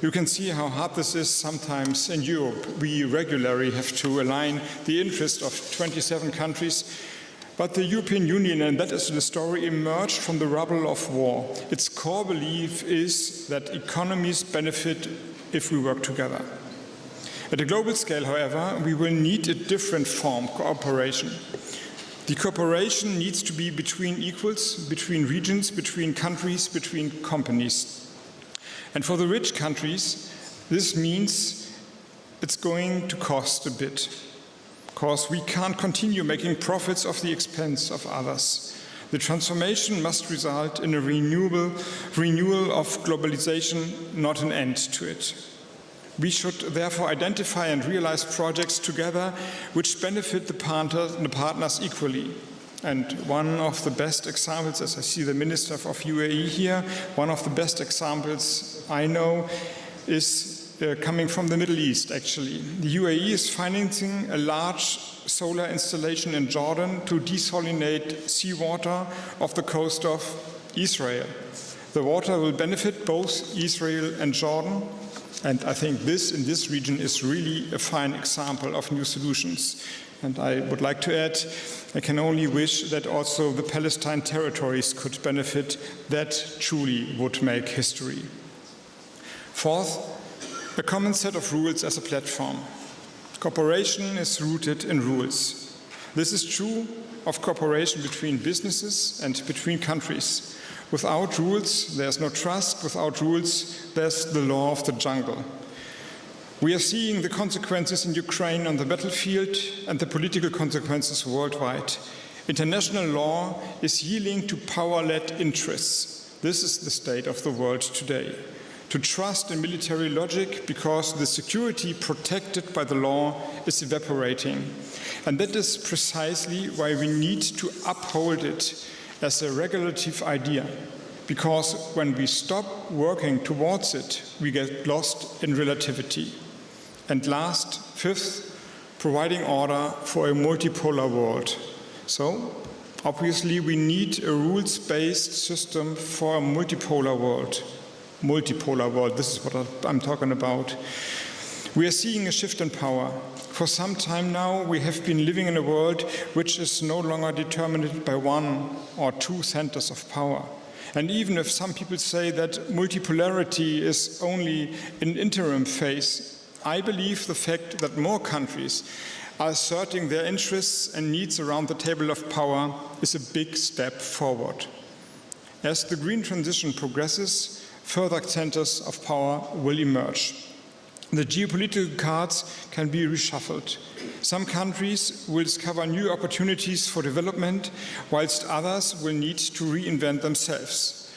You can see how hard this is sometimes in Europe. We regularly have to align the interests of 27 countries. But the European Union, and that is the story, emerged from the rubble of war. Its core belief is that economies benefit if we work together. At a global scale, however, we will need a different form, cooperation. The cooperation needs to be between equals, between regions, between countries, between companies. And for the rich countries, this means it's going to cost a bit. Because we can't continue making profits at the expense of others. The transformation must result in a renewal of globalization, not an end to it. We should therefore identify and realize projects together which benefit the partners equally. And one of the best examples, as I see the Minister of UAE here, one of the best examples I know is coming from the Middle East, actually. The UAE is financing a large solar installation in Jordan to desalinate seawater off the coast of Israel. The water will benefit both Israel and Jordan, and I think this in this region is really a fine example of new solutions. And I would like to add, I can only wish that also the Palestine territories could benefit. That truly would make history. Fourth, a common set of rules as a platform. Cooperation is rooted in rules. This is true of cooperation between businesses and between countries. Without rules, there's no trust. Without rules, there's the law of the jungle. We are seeing the consequences in Ukraine on the battlefield and the political consequences worldwide. International law is yielding to power-led interests. This is the state of the world today. To trust in military logic because the security protected by the law is evaporating. And that is precisely why we need to uphold it as a regulative idea. Because when we stop working towards it, we get lost in relativity. And last, fifth, providing order for a multipolar world. So, obviously, we need a rules-based system for a multipolar world. Multipolar world, this is what I'm talking about. We are seeing a shift in power. For some time now, we have been living in a world which is no longer determined by one or two centers of power. And even if some people say that multipolarity is only an interim phase, I believe the fact that more countries are asserting their interests and needs around the table of power is a big step forward. As the green transition progresses, further centers of power will emerge. The geopolitical cards can be reshuffled. Some countries will discover new opportunities for development, whilst others will need to reinvent themselves.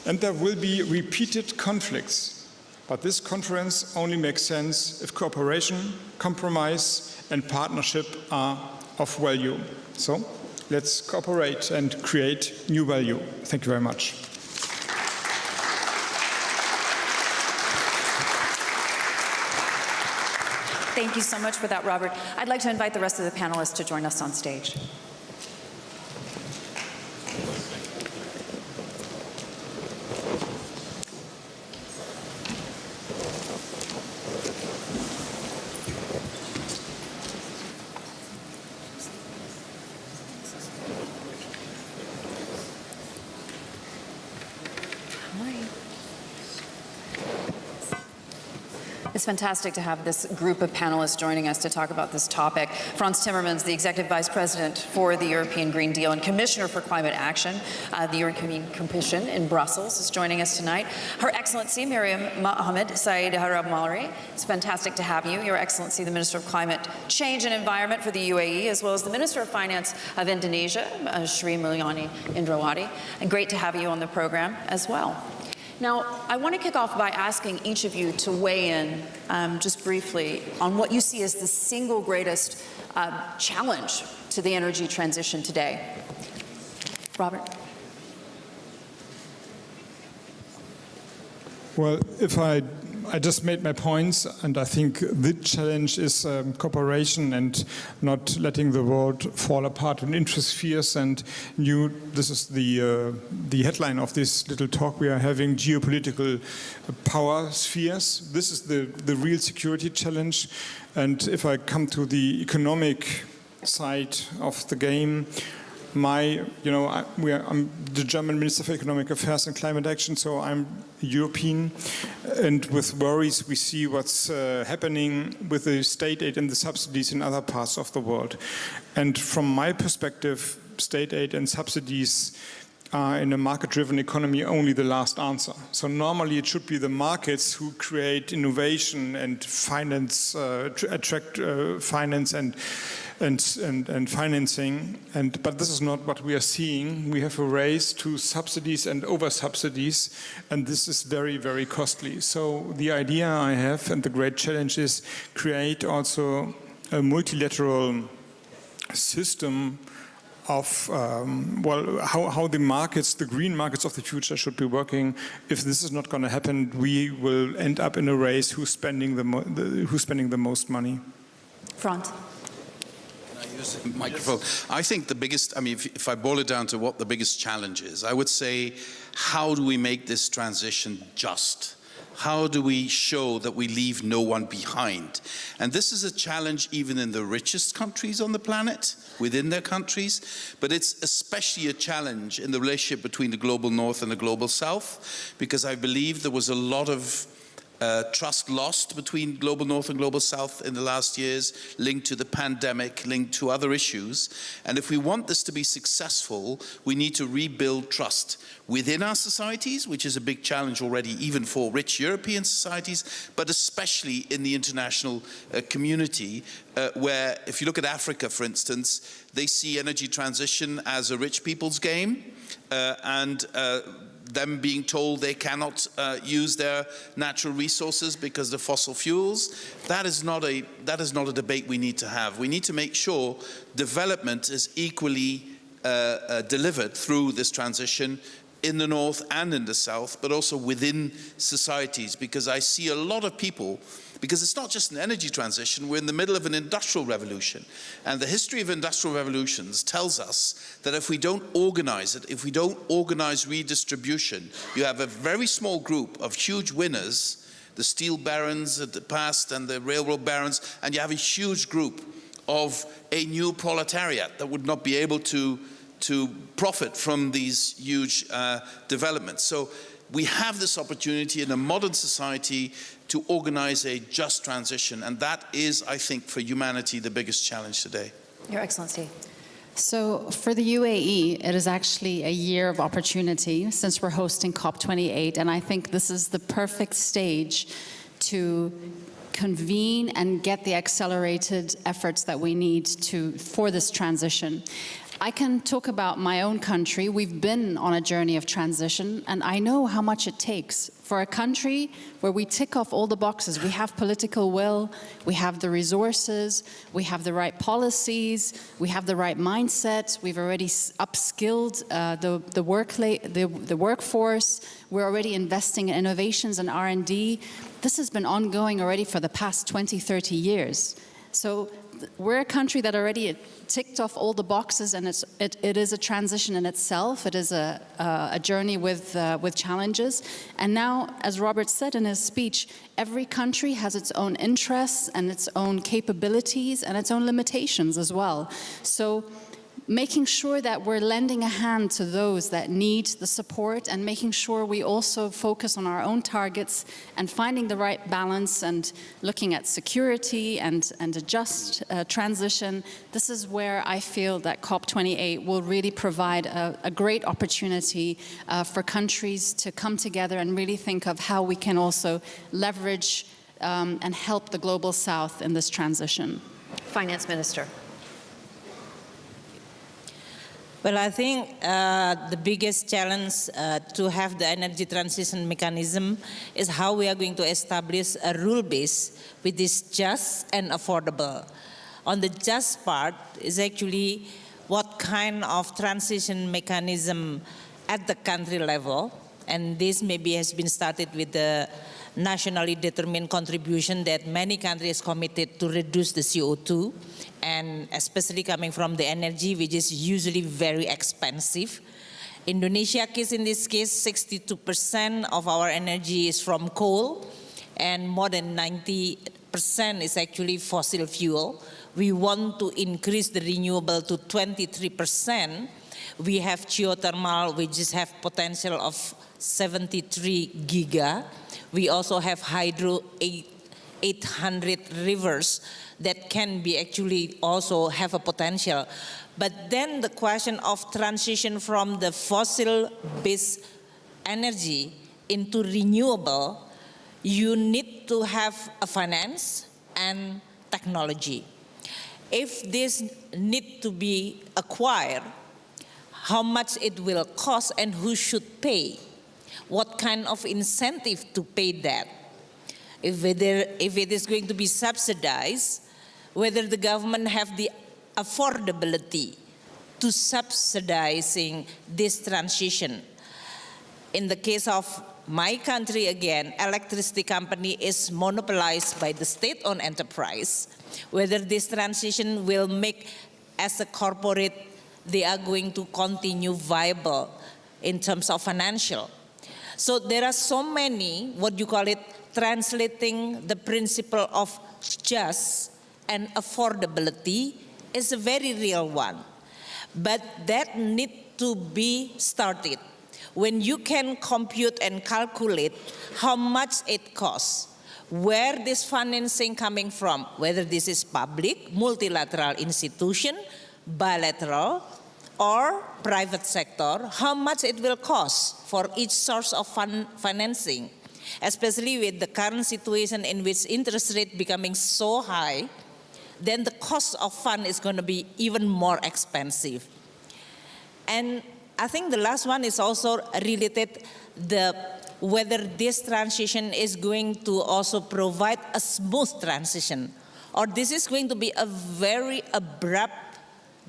And there will be repeated conflicts. But this conference only makes sense if cooperation, compromise, and partnership are of value. So let's cooperate and create new value. Thank you very much. Thank you so much for that, Robert. I'd like to invite the rest of the panelists to join us on stage. It's fantastic to have this group of panelists joining us to talk about this topic. Frans Timmermans, the Executive Vice President for the European Green Deal and Commissioner for Climate Action, the European Commission in Brussels, is joining us tonight. Her Excellency, Miriam Mohamed Saeed Harab Malri, it's fantastic to have you. Your Excellency, the Minister of Climate Change and Environment for the UAE, as well as the Minister of Finance of Indonesia, Sri Mulyani Indrawati. And great to have you on the program as well. Now, I want to kick off by asking each of you to weigh in just briefly on what you see as the single greatest challenge to the energy transition today. Robert? Well, if I just made my points, and I think the challenge is cooperation and not letting the world fall apart in interest spheres. And this is the headline of this little talk we are having: geopolitical power spheres. This is the real security challenge. And if I come to the economic side of the game, I'm the German Minister for Economic Affairs and Climate Action, so I'm European, and with worries we see what's happening with the state aid and the subsidies in other parts of the world. And from my perspective, state aid and subsidies are in a market-driven economy only the last answer. So normally it should be the markets who create innovation and finance, attract finance and financing, but this is not what we are seeing. We have a race to subsidies and over-subsidies, and this is very, very costly. So the idea I have, and the great challenge, is create also a multilateral system of how the markets, the green markets of the future, should be working. If this is not going to happen, we will end up in a race who's spending the most money. Frans? Use the microphone. I think the biggest, if I boil it down to what the biggest challenge is, I would say, how do we make this transition just? How do we show that we leave no one behind? And this is a challenge even in the richest countries on the planet, within their countries, but it's especially a challenge in the relationship between the global north and the global south, because I believe there was a lot of trust lost between global north and global south in the last years, linked to the pandemic, linked to other issues. And if we want this to be successful, we need to rebuild trust within our societies, which is a big challenge already even for rich European societies, but especially in the international community, where if you look at Africa, for instance, they see energy transition as a rich people's game, and them being told they cannot use their natural resources because of fossil fuels. That is not a debate we need to have. We need to make sure development is equally delivered through this transition in the north and in the south, but also within societies, because I see a lot of people, because it's not just an energy transition, we're in the middle of an industrial revolution. And the history of industrial revolutions tells us that if we don't organize it, if we don't organize redistribution, you have a very small group of huge winners, the steel barons at the past and the railroad barons, and you have a huge group of a new proletariat that would not be able to profit from these huge developments. So we have this opportunity in a modern society to organize a just transition, and that is, I think, for humanity the biggest challenge today. Your Excellency. So for the UAE, it is actually a year of opportunity since we're hosting COP28, and I think this is the perfect stage to convene and get the accelerated efforts that we need for this transition. I can talk about my own country. We've been on a journey of transition, and I know how much it takes for a country where we tick off all the boxes. We have political will, we have the resources, we have the right policies, we have the right mindset, we've already upskilled the workforce, we're already investing in innovations and R&D. This has been ongoing already for the past 20, 30 years. So we're a country that already ticked off all the boxes, and it is a transition in itself. It is a journey with challenges. And now, as Robert said in his speech, every country has its own interests and its own capabilities and its own limitations as well. So making sure that we're lending a hand to those that need the support, and making sure we also focus on our own targets and finding the right balance and looking at security and a just transition. This is where I feel that COP28 will really provide a great opportunity for countries to come together and really think of how we can also leverage and help the Global South in this transition. Finance Minister. Well, I think the biggest challenge to have the energy transition mechanism is how we are going to establish a rule base which is just and affordable. On the just part is actually what kind of transition mechanism at the country level, and this maybe has been started with the nationally determined contribution that many countries committed to reduce the CO2, and especially coming from the energy, which is usually very expensive. Indonesia case, in this case, 62% of our energy is from coal, and more than 90% is actually fossil fuel. We want to increase the renewable to 23%. We have geothermal, which have potential of 73 giga. We also have hydro, 800 rivers that can be actually also have a potential. But then the question of transition from the fossil-based energy into renewable, you need to have a finance and technology. If this need to be acquired, how much it will cost and who should pay? What kind of incentive to pay that? If it is going to be subsidized, whether the government have the affordability to subsidizing this transition. In the case of my country, again, electricity company is monopolized by the state-owned enterprise. Whether this transition will make as a corporate, they are going to continue viable in terms of financial. So there are so many, what you call it, translating the principle of just and affordability is a very real one. But that needs to be started. When you can compute and calculate how much it costs, where this financing coming from, whether this is public, multilateral institution, bilateral, or private sector, how much it will cost for each source of financing, especially with the current situation in which interest rate becoming so high, then the cost of fund is going to be even more expensive. And I think the last one is also related whether this transition is going to also provide a smooth transition, or this is going to be a very abrupt,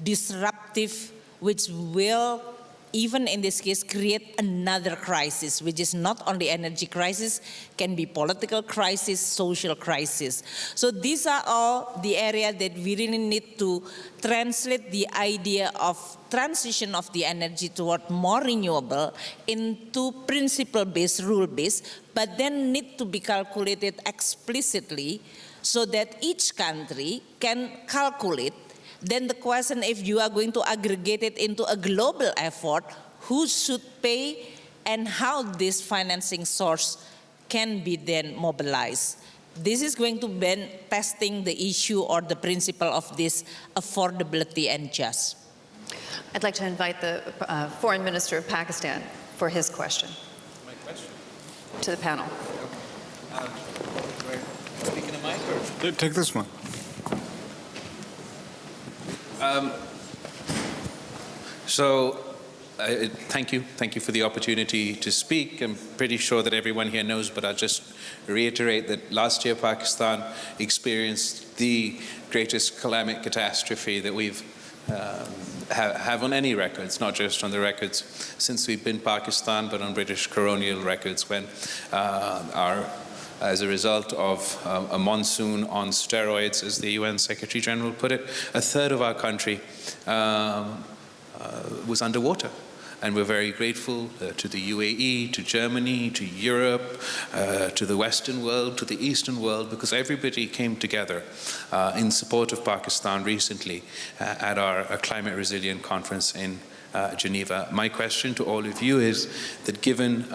disruptive, which will, even in this case, create another crisis, which is not only energy crisis, can be political crisis, social crisis. So these are all the areas that we really need to translate the idea of transition of the energy toward more renewable into principle-based, rule-based, but then need to be calculated explicitly so that each country can calculate. Then the question, if you are going to aggregate it into a global effort, who should pay and how this financing source can be then mobilized. This is going to be testing the issue or the principle of this affordability and just. I'd like to invite the Foreign Minister of Pakistan for his question. My question? To the panel. Speaking of mic or? Take this one. Thank you for the opportunity to speak. I'm pretty sure that everyone here knows, but I'll just reiterate that last year Pakistan experienced the greatest climate catastrophe that we've have on any records, not just on the records since we've been Pakistan, but on British colonial records when as a result of a monsoon on steroids, as the UN Secretary General put it, a third of our country was underwater. And we're very grateful to the UAE, to Germany, to Europe, to the Western world, to the Eastern world, because everybody came together in support of Pakistan recently at our Climate Resilient Conference in Geneva. My question to all of you is that given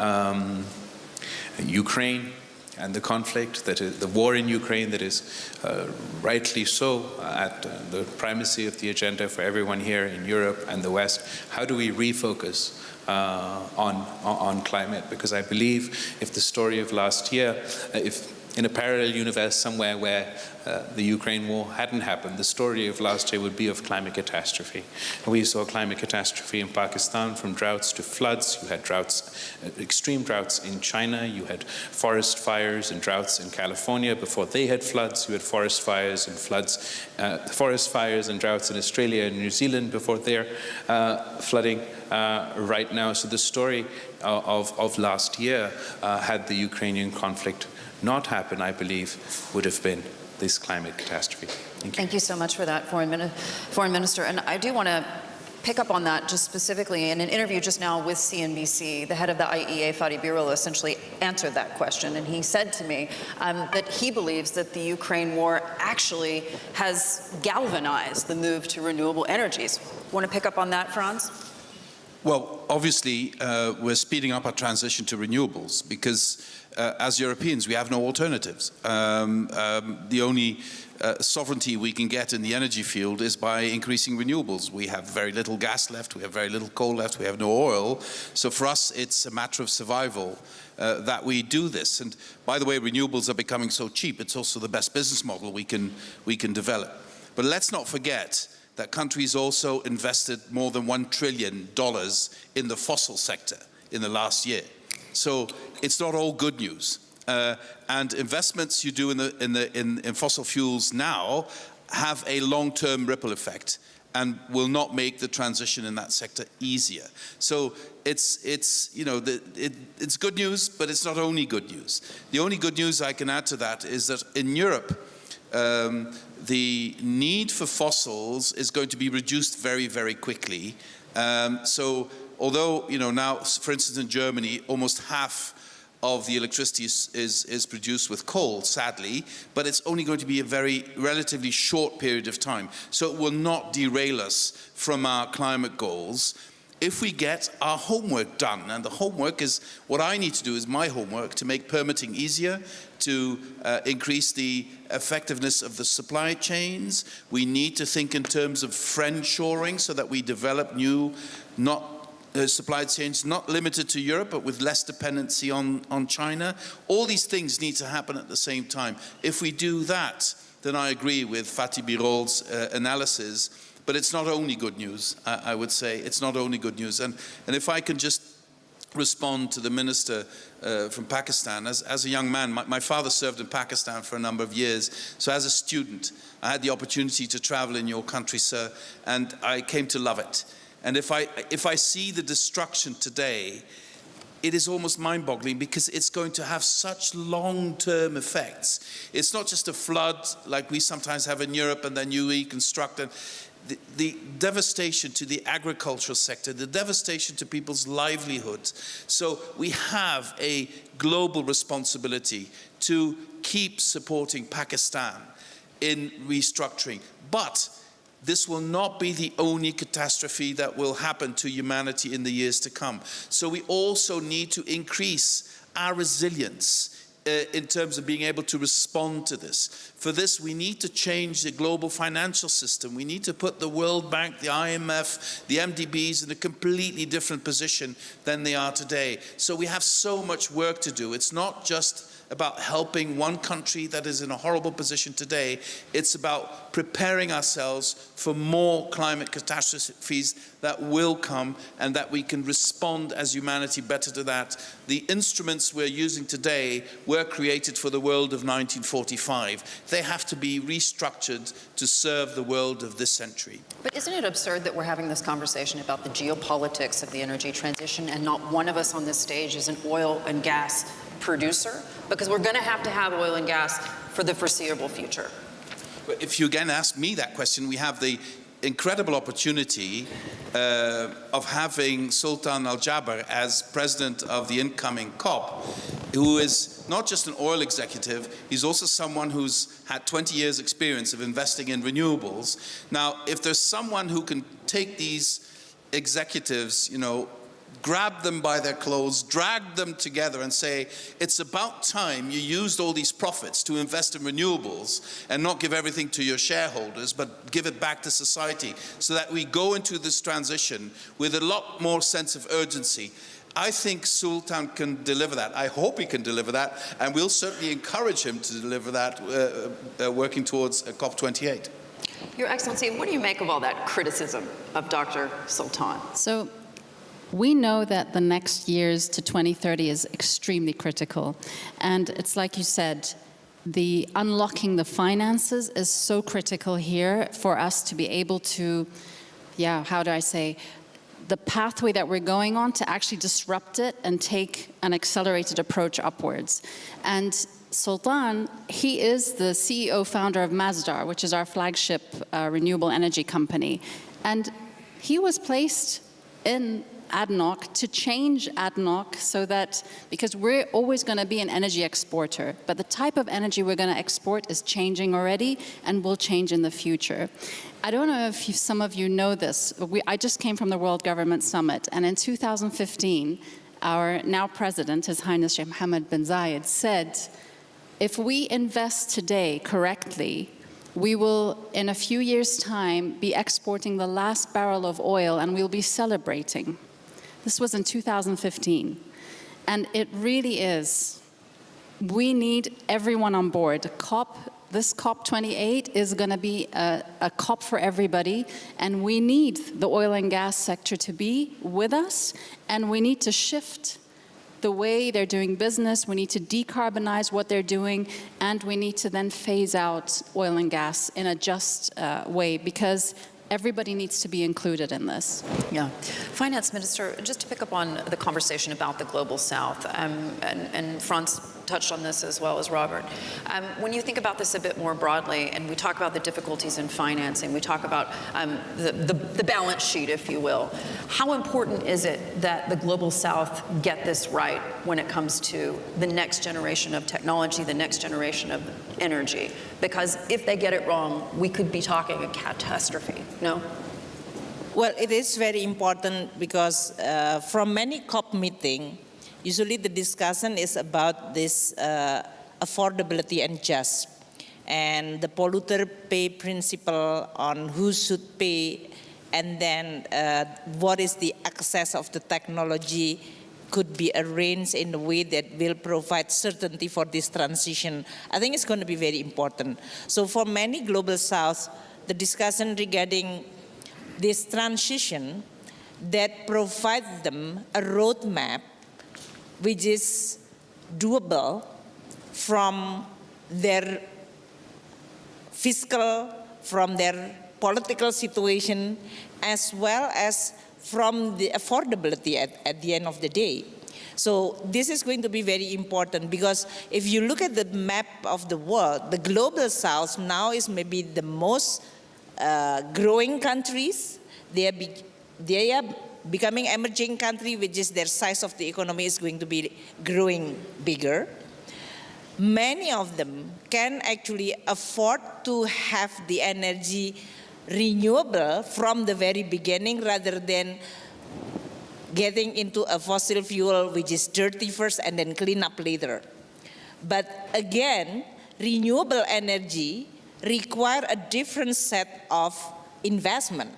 Ukraine and the conflict, the war in Ukraine that is rightly so at the primacy of the agenda for everyone here in Europe and the West, how do we refocus on climate? Because I believe if the story of last year, if in a parallel universe somewhere where the Ukraine war hadn't happened, the story of last year would be of climate catastrophe. And we saw climate catastrophe in Pakistan, from droughts to floods. You had droughts, extreme droughts in China. You had forest fires and droughts in California before they had floods. You had forest fires and droughts in Australia and New Zealand before their flooding right now. So the story of last year, had the Ukrainian conflict not happen, I believe, would have been this climate catastrophe. Thank you. Thank you so much for that, Foreign Minister. And I do want to pick up on that just specifically. In an interview just now with CNBC, the head of the IEA, Fatih Birol, essentially answered that question. And he said to me that he believes that the Ukraine war actually has galvanized the move to renewable energies. Want to pick up on that, Franz? Well, obviously, we're speeding up our transition to renewables because as Europeans, we have no alternatives. The only sovereignty we can get in the energy field is by increasing renewables. We have very little gas left, we have very little coal left, we have no oil. So for us, it's a matter of survival that we do this. And by the way, renewables are becoming so cheap, it's also the best business model we can develop. But let's not forget that countries also invested more than $1 trillion in the fossil sector in the last year. So it's not all good news. And investments you do in fossil fuels now have a long-term ripple effect and will not make the transition in that sector easier. So it's good news, but it's not only good news. The only good news I can add to that is that in Europe, the need for fossils is going to be reduced very, very quickly. So although, now, for instance, in Germany, almost half of the electricity is produced with coal, sadly, but it's only going to be a very relatively short period of time. So it will not derail us from our climate goals if we get our homework done. And the homework is, what I need to do is my homework, to make permitting easier, to increase the effectiveness of the supply chains. We need to think in terms of friendshoring so that we develop new, supply chains not limited to Europe, but with less dependency on China. All these things need to happen at the same time. If we do that, then I agree with Fatih Birol's analysis. But it's not only good news, I would say. It's not only good news. And if I can just respond to the minister from Pakistan. As a young man, my father served in Pakistan for a number of years. So as a student, I had the opportunity to travel in your country, sir, and I came to love it. And if I see the destruction today, it is almost mind-boggling because it's going to have such long-term effects. It's not just a flood like we sometimes have in Europe and then you reconstruct it. The devastation to the agricultural sector, the devastation to people's livelihoods. So we have a global responsibility to keep supporting Pakistan in restructuring. But this will not be the only catastrophe that will happen to humanity in the years to come. So we also need to increase our resilience in terms of being able to respond to this. For this, we need to change the global financial system. We need to put the World Bank, the IMF, the MDBs in a completely different position than they are today. So we have so much work to do. It's not just about helping one country that is in a horrible position today. It's about preparing ourselves for more climate catastrophes that will come, and that we can respond as humanity better to that. The instruments we're using today were created for the world of 1945. They have to be restructured to serve the world of this century. But isn't it absurd that we're having this conversation about the geopolitics of the energy transition and not one of us on this stage is an oil and gas producer? Because we're going to have oil and gas for the foreseeable future. If you again ask me that question, we have the incredible opportunity of having Sultan Al Jaber as president of the incoming COP, who is not just an oil executive, he's also someone who's had 20 years experience of investing in renewables. Now, if there's someone who can take these executives, you know, grab them by their clothes, drag them together and say, it's about time you used all these profits to invest in renewables and not give everything to your shareholders, but give it back to society, so that we go into this transition with a lot more sense of urgency. I think Sultan can deliver that. I hope he can deliver that, and we'll certainly encourage him to deliver that, working towards COP28. Your Excellency, what do you make of all that criticism of Dr. Sultan? So, we know that the next years to 2030 is extremely critical. And it's like you said, the unlocking the finances is so critical here for us to be able to, how do I say, the pathway that we're going on, to actually disrupt it and take an accelerated approach upwards. And Sultan, he is the CEO founder of Masdar, which is our flagship renewable energy company. And he was placed in ADNOC to change ADNOC so that, because we're always going to be an energy exporter, but the type of energy we're going to export is changing already and will change in the future. I don't know if some of you know this, but I just came from the World Government Summit, and in 2015, our now president, His Highness Sheikh Mohammed bin Zayed, said, if we invest today correctly, we will, in a few years' time, be exporting the last barrel of oil, and we'll be celebrating. This was in 2015. And it really is. We need everyone on board. This COP28 is going to be a COP for everybody, and we need the oil and gas sector to be with us, and we need to shift the way they're doing business. We need to decarbonize what they're doing, and we need to then phase out oil and gas in a just way, because everybody needs to be included in this. Yeah. Finance Minister, just to pick up on the conversation about the Global South, and Franz touched on this as well as Robert. When you think about this a bit more broadly, and we talk about the difficulties in financing, we talk about the balance sheet, if you will, how important is it that the Global South get this right when it comes to the next generation of technology, the next generation of energy? Because if they get it wrong, we could be talking a catastrophe, no? Well, it is very important because from many COP meetings, usually the discussion is about this affordability and just, and the polluter pay principle on who should pay, and then what is the access of the technology could be arranged in a way that will provide certainty for this transition. I think it's going to be very important. So for many Global South, the discussion regarding this transition that provides them a roadmap which is doable from their fiscal, from their political situation, as well as from the affordability at the end of the day. So this is going to be very important, because if you look at the map of the world, the Global South now is maybe the most growing countries. They are becoming emerging country, which is their size of the economy is going to be growing bigger. Many of them can actually afford to have the energy renewable from the very beginning, rather than getting into a fossil fuel which is dirty first and then clean up later. But again, renewable energy require a different set of investment.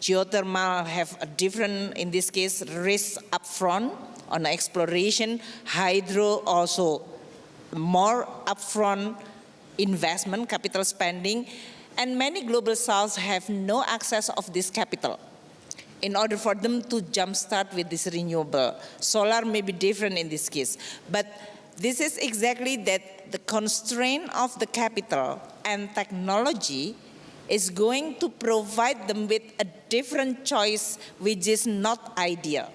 Geothermal have a different, in this case, risk upfront on exploration. Hydro also more upfront investment, capital spending. And many global souths have no access of this capital in order for them to jumpstart with this renewable. Solar may be different in this case. But this is exactly that the constraint of the capital and technology is going to provide them with a different choice which is not ideal.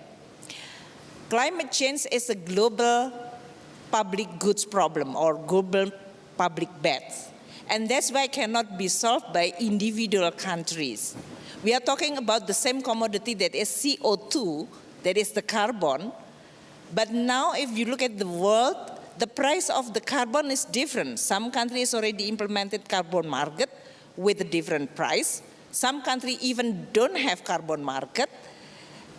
Climate change is a global public goods problem or global public bad. And that's why it cannot be solved by individual countries. We are talking about the same commodity that is CO2, that is the carbon. But now if you look at the world, the price of the carbon is different. Some countries already implemented carbon market with a different price. Some countries even don't have carbon market.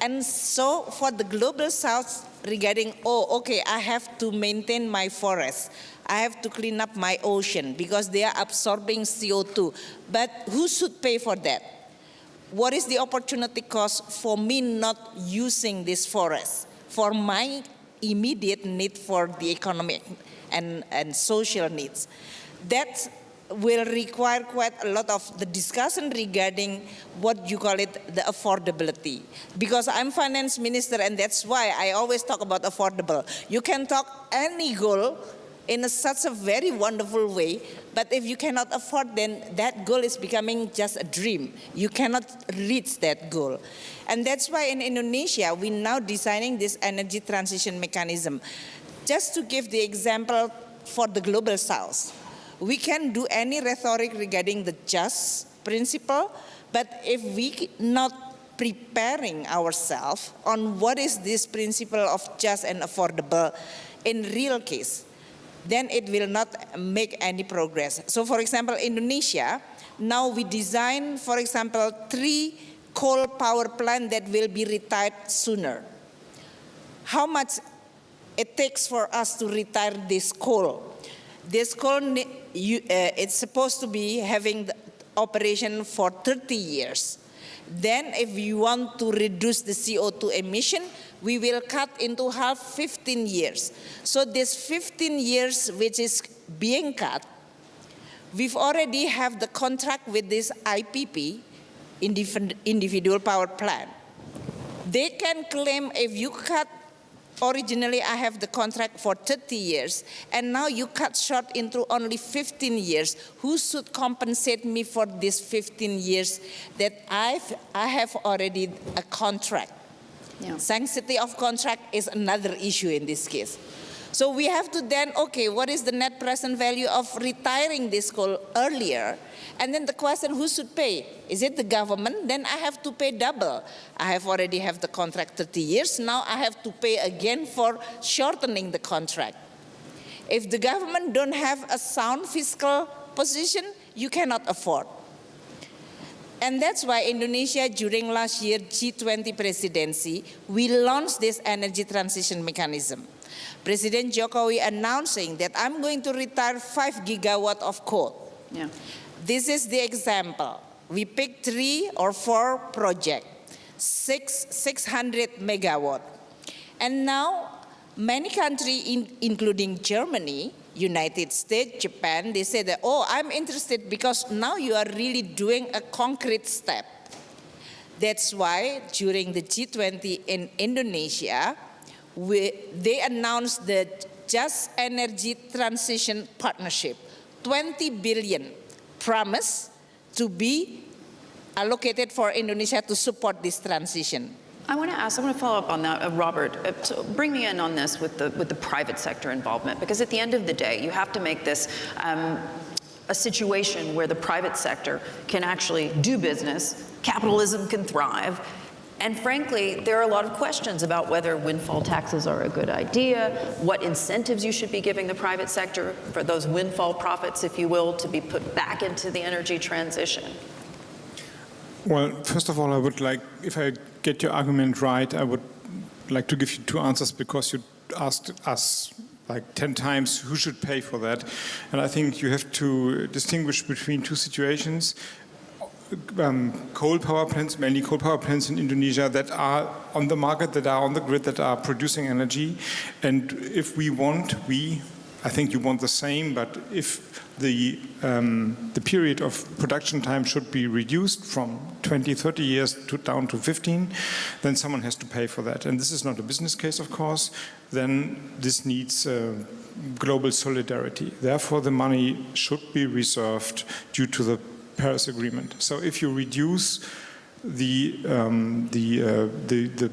And so for the global south regarding, oh, okay, I have to maintain my forest. I have to clean up my ocean because they are absorbing CO2. But who should pay for that? What is the opportunity cost for me not using this forest for my immediate need for the economic and social needs? That will require quite a lot of the discussion regarding what you call it, the affordability. Because I'm finance minister and that's why I always talk about affordable. You can talk any goal in such a very wonderful way, but if you cannot afford, then that goal is becoming just a dream. You cannot reach that goal. And that's why in Indonesia, we're now designing this energy transition mechanism. Just to give the example for the global south, we can do any rhetoric regarding the just principle, but if we not preparing ourselves on what is this principle of just and affordable in real case, then it will not make any progress. So for example, Indonesia, now we design, for example, 3 coal power plants that will be retired sooner. How much it takes for us to retire this coal? This coal, it's supposed to be having the operation for 30 years. Then if you want to reduce the CO2 emission, we will cut into half 15 years. So this 15 years which is being cut, we've already have the contract with this IPP, individual power plant. They can claim if you cut, originally I have the contract for 30 years, and now you cut short into only 15 years. Who should compensate me for this 15 years that I have already a contract? Yeah. Sanctity of contract is another issue in this case. So we have to then, okay, what is the net present value of retiring this coal earlier? And then the question, who should pay? Is it the government? Then I have to pay double. I have already have the contract 30 years. Now I have to pay again for shortening the contract. If the government don't have a sound fiscal position, you cannot afford. And that's why Indonesia, during last year G20 presidency, we launched this energy transition mechanism. President Jokowi announcing that I'm going to retire 5 gigawatt of coal. Yeah. This is the example. We picked 3 or 4 projects, 600 megawatt. And now many countries, including Germany, United States, Japan, they say that, oh, I'm interested because now you are really doing a concrete step. That's why during the G20 in Indonesia, they announced the Just Energy Transition Partnership, 20 billion promise to be allocated for Indonesia to support this transition. I want to follow up on that, Robert. Bring me in on this with the private sector involvement, because at the end of the day, you have to make this a situation where the private sector can actually do business, capitalism can thrive, and frankly, there are a lot of questions about whether windfall taxes are a good idea, what incentives you should be giving the private sector for those windfall profits, if you will, to be put back into the energy transition. Well, first of all, I would like, if I get your argument right, I would like to give you 2 answers, because you asked us like 10 times, who should pay for that? And I think you have to distinguish between two situations. Coal power plants, mainly coal power plants in Indonesia that are on the market, that are on the grid, that are producing energy. And if we want, I think you want the same, but if the period of production time should be reduced from 20, 30 years down to 15, then someone has to pay for that. And this is not a business case, of course. Then this needs global solidarity. Therefore, the money should be reserved due to the Paris Agreement. So if you reduce the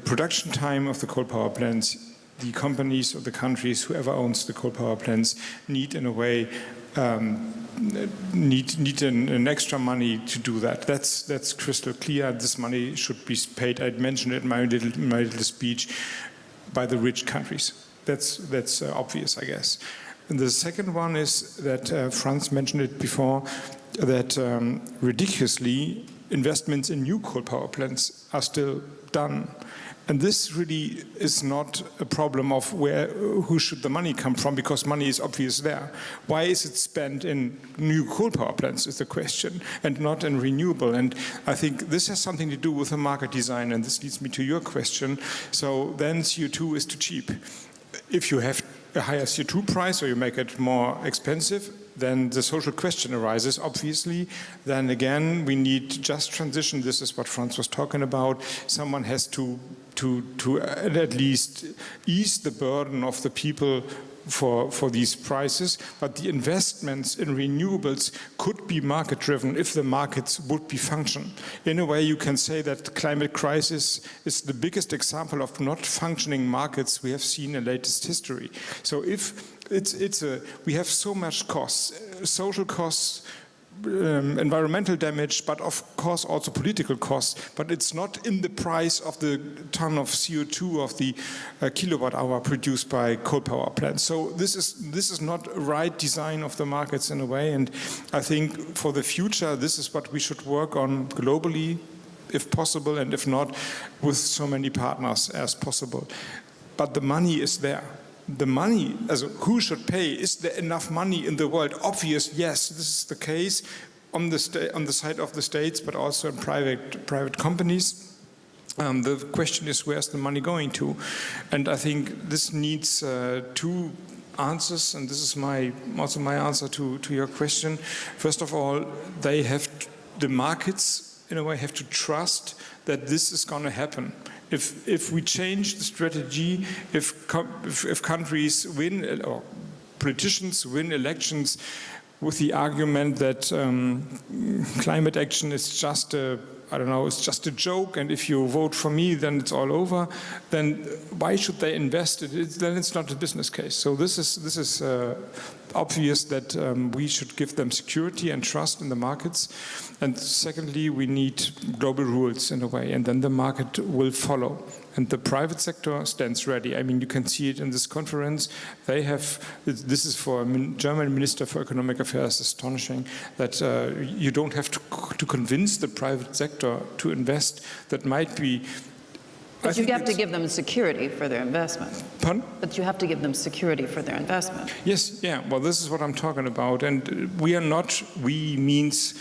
production time of the coal power plants, the companies or the countries, whoever owns the coal power plants, need in a way need an extra money to do that. That's crystal clear. This money should be paid. I mentioned it in my little speech, by the rich countries. That's obvious, I guess. And the second one is that Franz mentioned it before, that ridiculously investments in new coal power plants are still done. And this really is not a problem of who should the money come from, because money is obvious there. Why is it spent in new coal power plants is the question, and not in renewable? And I think this has something to do with the market design, and this leads me to your question. So then CO2 is too cheap. If you have a higher CO2 price or you make it more expensive, then the social question arises, obviously. Then again, we need just transition. This is what Franz was talking about. Someone has to at least ease the burden of the people for these prices. But the investments in renewables could be market-driven if the markets would be function. In a way, you can say that climate crisis is the biggest example of not functioning markets we have seen in latest history. So if we have so much costs, social costs, environmental damage, but of course also political costs, but it's not in the price of the ton of CO2 of the kilowatt hour produced by coal power plants. So this is not a right design of the markets in a way, and I think for the future this is what we should work on globally, if possible, and if not, with so many partners as possible. But the money is there. The money, who should pay? Is there enough money in the world? Obvious, yes, this is the case on the side of the states, but also in private companies. The question is, where's the money going to? And I think this needs two answers, and this is also my answer to your question. First of all, the markets, in a way, have to trust that this is going to happen. If we change the strategy, if countries win or politicians win elections with the argument that climate action is just it's just a joke, and if you vote for me, then it's all over, then why should they invest it? Then it's not a business case. So this is obvious that we should give them security and trust in the markets. And secondly, we need global rules in a way, and then the market will follow. And the private sector stands ready. I mean, you can see it in this conference. This is for a German Minister for Economic Affairs, astonishing that you don't have to convince the private sector to invest. That might be... But you have to give them security for their investment. Pardon? But you have to give them security for their investment. Yes, yeah, well, this is what I'm talking about. And we means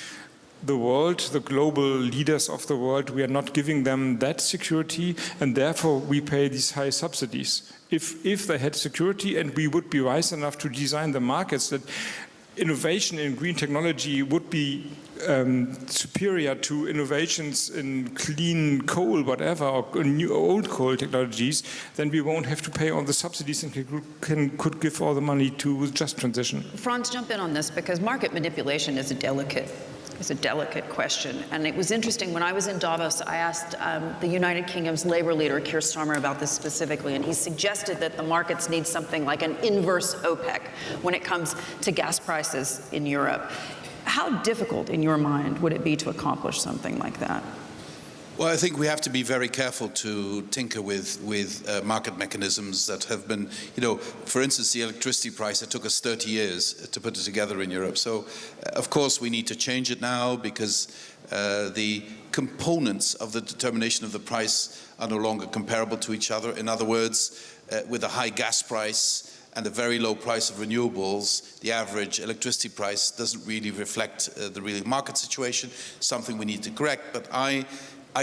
the world, the global leaders of the world, we are not giving them that security, and therefore we pay these high subsidies. If they had security, and we would be wise enough to design the markets that innovation in green technology would be superior to innovations in clean coal, whatever, or new old coal technologies, then we won't have to pay all the subsidies and could give all the money to just transition. Franz, jump in on this, because market manipulation is a delicate question. And it was interesting, when I was in Davos, I asked the United Kingdom's Labour leader, Keir Starmer, about this specifically, and he suggested that the markets need something like an inverse OPEC when it comes to gas prices in Europe. How difficult, in your mind, would it be to accomplish something like that? Well, I think we have to be very careful to tinker with market mechanisms that have been, for instance, the electricity price, it took us 30 years to put it together in Europe. So, of course, we need to change it now because the components of the determination of the price are no longer comparable to each other. In other words, with a high gas price, and a very low price of renewables, the average electricity price doesn't really reflect the real market situation, something we need to correct. But I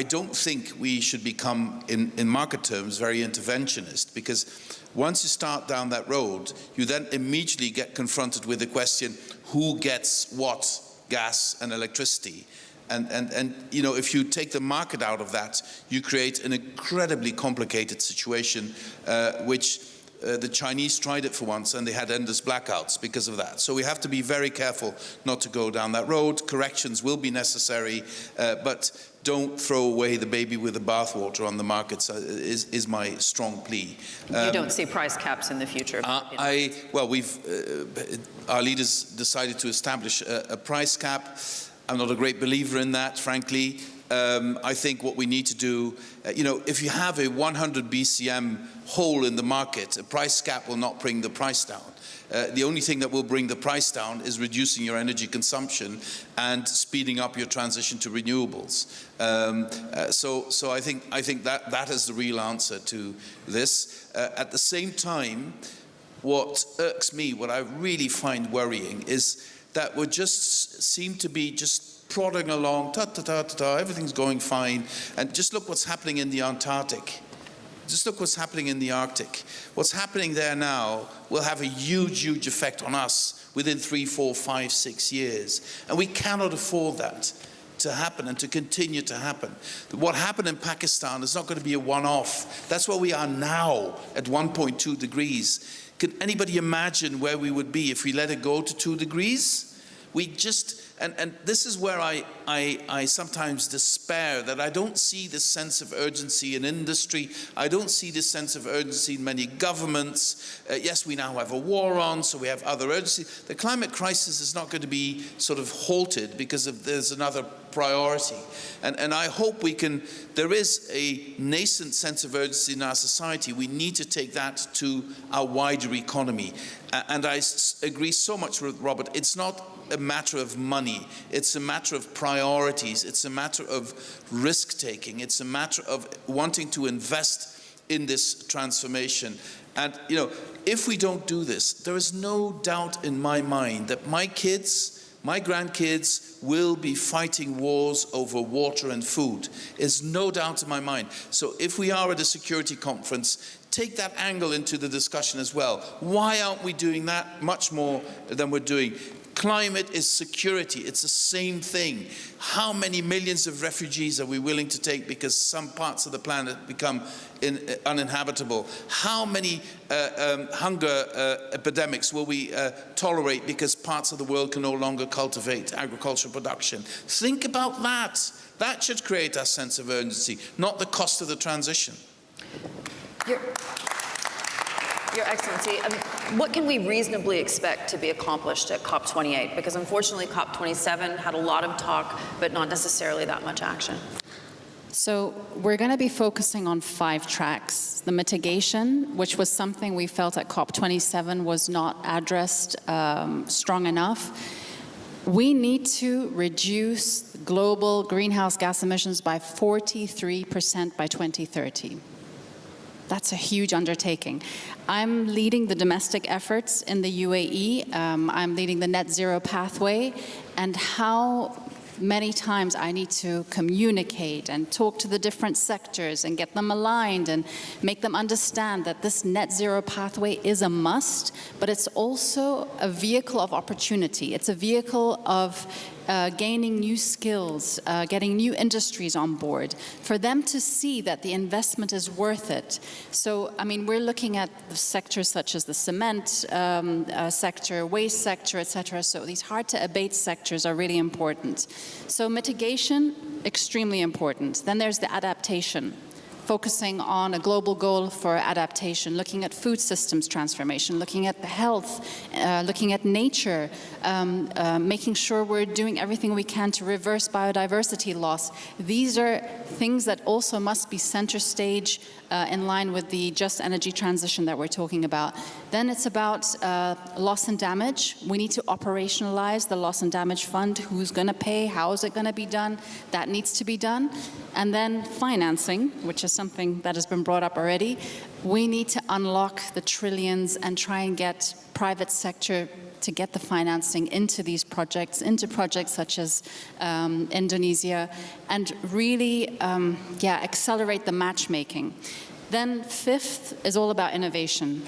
don't think we should become, in market terms, very interventionist, because once you start down that road, you then immediately get confronted with the question, who gets what gas and electricity? And you know, if you take the market out of that, you create an incredibly complicated situation, which the Chinese tried it for once, and they had endless blackouts because of that. So we have to be very careful not to go down that road. Corrections will be necessary, but don't throw away the baby with the bathwater on the markets, is my strong plea. You don't see price caps in the future? Well, our leaders decided to establish a price cap. I'm not a great believer in that, frankly. I think what we need to do, you know, if you have a 100 BCM hole in the market, a price cap will not bring the price down. The only thing that will bring the price down is reducing your energy consumption and speeding up your transition to renewables. So I think that is the real answer to this. At the same time, what irks me, what I really find worrying, is that we just seem to be just prodding along, everything's going fine, and just look what's happening in the Antarctic. Just look what's happening in the Arctic. What's happening there now will have a huge, huge effect on us within 3, 4, 5, 6 years. And we cannot afford that to happen and to continue to happen. What happened in Pakistan is not going to be a one-off. That's where we are now at 1.2 degrees. Can anybody imagine where we would be if we let it go to 2 degrees? We just, and this is where I sometimes despair, that I don't see this sense of urgency in industry. I don't see this sense of urgency in many governments. Yes, we now have a war on, so we have other urgency. The climate crisis is not going to be sort of halted because there's another priority. And I hope we can, there is a nascent sense of urgency in our society. We need to take that to our wider economy. And I agree so much with Robert. It's not a matter of money. It's a matter of priorities. It's a matter of risk-taking. It's a matter of wanting to invest in this transformation. And, you know, if we don't do this, there is no doubt in my mind that my kids, my grandkids will be fighting wars over water and food. There's no doubt in my mind. So if we are at a security conference, take that angle into the discussion as well. Why aren't we doing that much more than we're doing? Climate is security. It's the same thing. How many millions of refugees are we willing to take because some parts of the planet become uninhabitable? How many hunger epidemics will we tolerate because parts of the world can no longer cultivate agricultural production? Think about that. That should create our sense of urgency, not the cost of the transition. Your Excellency, what can we reasonably expect to be accomplished at COP28? Because unfortunately, COP27 had a lot of talk, but not necessarily that much action. So we're going to be focusing on 5 tracks. The mitigation, which was something we felt at COP27 was not addressed strong enough. We need to reduce global greenhouse gas emissions by 43% by 2030. That's a huge undertaking. I'm leading the domestic efforts in the UAE. I'm leading the net zero pathway, and how many times I need to communicate and talk to the different sectors and get them aligned and make them understand that this net zero pathway is a must, but it's also a vehicle of opportunity. It's a vehicle of gaining new skills, getting new industries on board, for them to see that the investment is worth it. So, I mean, we're looking at the sectors such as the cement sector, waste sector, etc. So these hard-to-abate sectors are really important. So mitigation, extremely important. Then there's the adaptation. Focusing on a global goal for adaptation, looking at food systems transformation, looking at the health, looking at nature, making sure we're doing everything we can to reverse biodiversity loss. These are things that also must be center stage in line with the just energy transition that we're talking about. Then it's about loss and damage. We need to operationalize the loss and damage fund. Who's going to pay? How is it going to be done? That needs to be done. And then financing, which is something that has been brought up already. We need to unlock the trillions and try and get private sector to get the financing into these projects, into projects such as Indonesia, and really accelerate the matchmaking. Then fifth is all about innovation.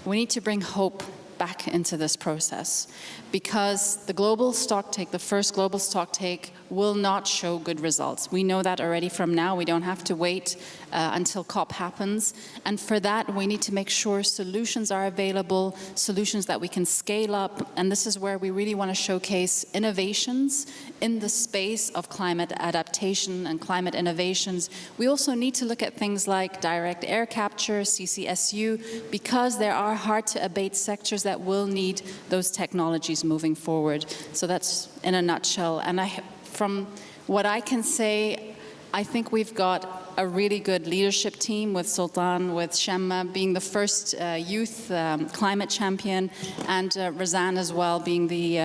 We need to bring hope back into this process, because the global stocktake, the first global stocktake, will not show good results. We know that already from now. We don't have to wait until COP happens. And for that, we need to make sure solutions are available, solutions that we can scale up. And this is where we really want to showcase innovations in the space of climate adaptation and climate innovations. We also need to look at things like direct air capture, CCSU, because there are hard-to-abate sectors that will need those technologies moving forward. So that's in a nutshell. And from what I can say, I think we've got a really good leadership team with Sultan, with Shemma being the first youth climate champion, and Razan as well being the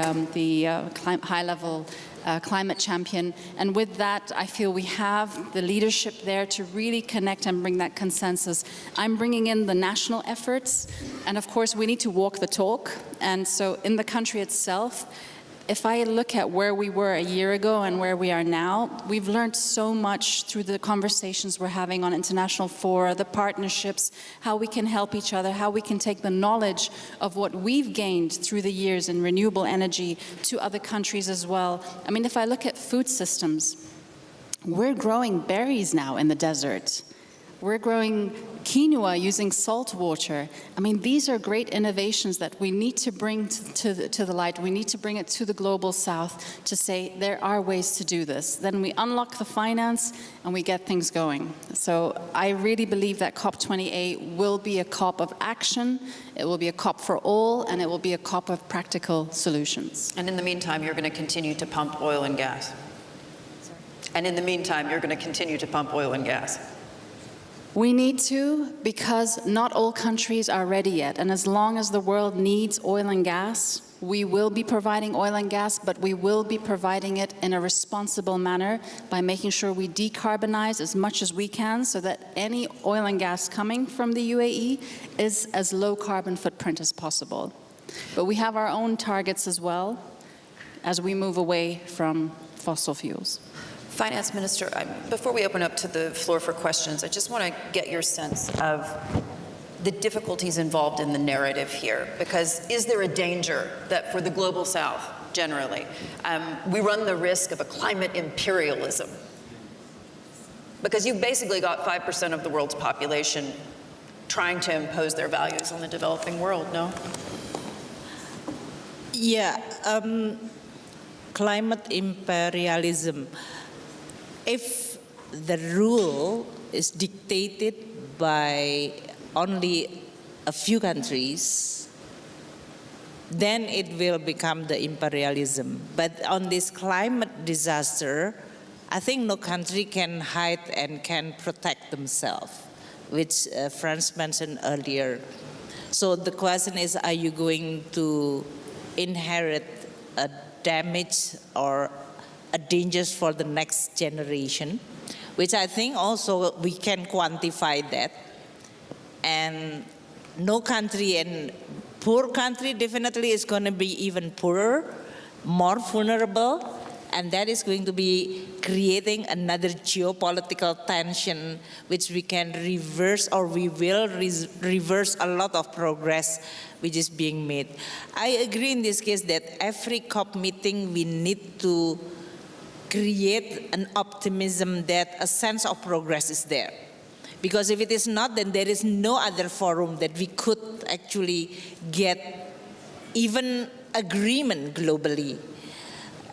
high-level climate champion. And with that, I feel we have the leadership there to really connect and bring that consensus. I'm bringing in the national efforts, and of course we need to walk the talk. And so in the country itself, if I look at where we were a year ago and where we are now, we've learned so much through the conversations we're having on international fora, the partnerships, how we can help each other, how we can take the knowledge of what we've gained through the years in renewable energy to other countries as well. I mean, if I look at food systems, we're growing berries now in the desert. We're growing quinoa using salt water. I mean, these are great innovations that we need to bring to the light. We need to bring it to the global south to say there are ways to do this. Then we unlock the finance and we get things going. So I really believe that COP28 will be a COP of action, it will be a COP for all, and it will be a COP of practical solutions. And in the meantime, you're going to continue to pump oil and gas. And in the meantime, you're going to continue to pump oil and gas. We need to, because not all countries are ready yet. And as long as the world needs oil and gas, we will be providing oil and gas, but we will be providing it in a responsible manner by making sure we decarbonize as much as we can so that any oil and gas coming from the UAE is as low carbon footprint as possible. But we have our own targets as well as we move away from fossil fuels. Finance Minister, before we open up to the floor for questions, I just want to get your sense of the difficulties involved in the narrative here. Because is there a danger that for the global south, generally, we run the risk of a climate imperialism? Because you've basically got 5% of the world's population trying to impose their values on the developing world, no? Yeah, climate imperialism. If the rule is dictated by only a few countries, then it will become the imperialism. But on this climate disaster, I think no country can hide and can protect themselves, which Franz mentioned earlier. So the question is, are you going to inherit a damage or a danger for the next generation, which I think also we can quantify that. And no country, and poor country definitely is going to be even poorer, more vulnerable, and that is going to be creating another geopolitical tension which we can reverse, or we will reverse a lot of progress which is being made. I agree in this case that every COP meeting we need to create an optimism that a sense of progress is there. Because if it is not, then there is no other forum that we could actually get even agreement globally.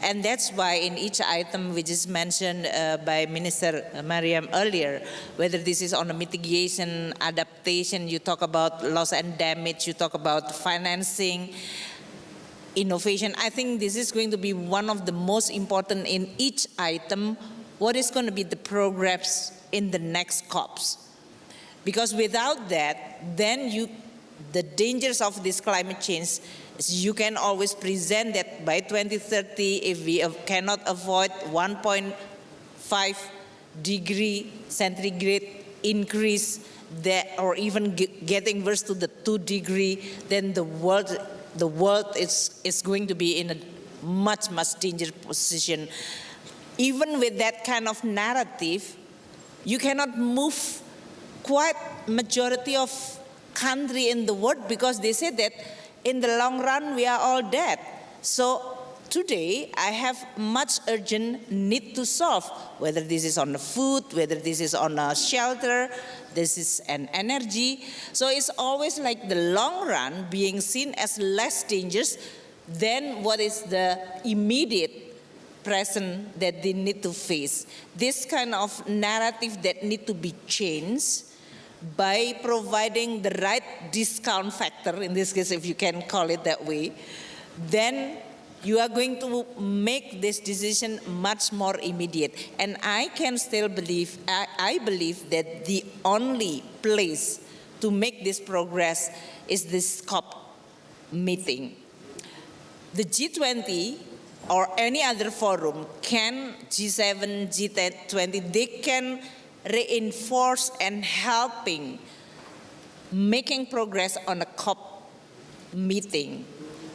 And that's why in each item which is mentioned by Minister Mariam earlier, whether this is on a mitigation, adaptation, you talk about loss and damage, you talk about financing, innovation. I think this is going to be one of the most important in each item. What is going to be the progress in the next COPs? Because without that, then you the dangers of this climate change is you can always present that by 2030, if we cannot avoid 1.5 degree centigrade increase, that, or even getting worse to the 2 degree, then the world is going to be in a much dangerous position. Even with that kind of narrative, you cannot move quite majority of country in the world, because they say that in the long run we are all dead. So today I have much urgent need to solve, whether this is on the food, whether this is on a shelter, this is an energy. So it's always like the long run being seen as less dangerous than what is the immediate present that they need to face. This kind of narrative that need to be changed by providing the right discount factor, in this case if you can call it that way, then you are going to make this decision much more immediate. And I can still believe, I believe that the only place to make this progress is this COP meeting. The G20 or any other forum can, G7, G20, they can reinforce and helping making progress on a COP meeting.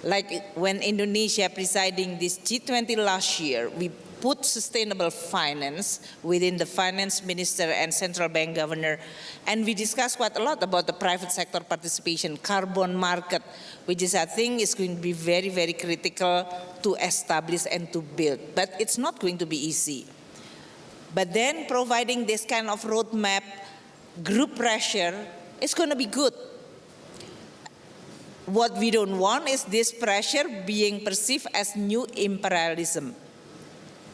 Like when Indonesia presiding this G20 last year, we put sustainable finance within the finance minister and central bank governor, and we discussed quite a lot about the private sector participation, carbon market, which is, I think, is going to be very critical to establish and to build. But it's not going to be easy. But then providing this kind of roadmap, group pressure, is going to be good. What we don't want is this pressure being perceived as new imperialism.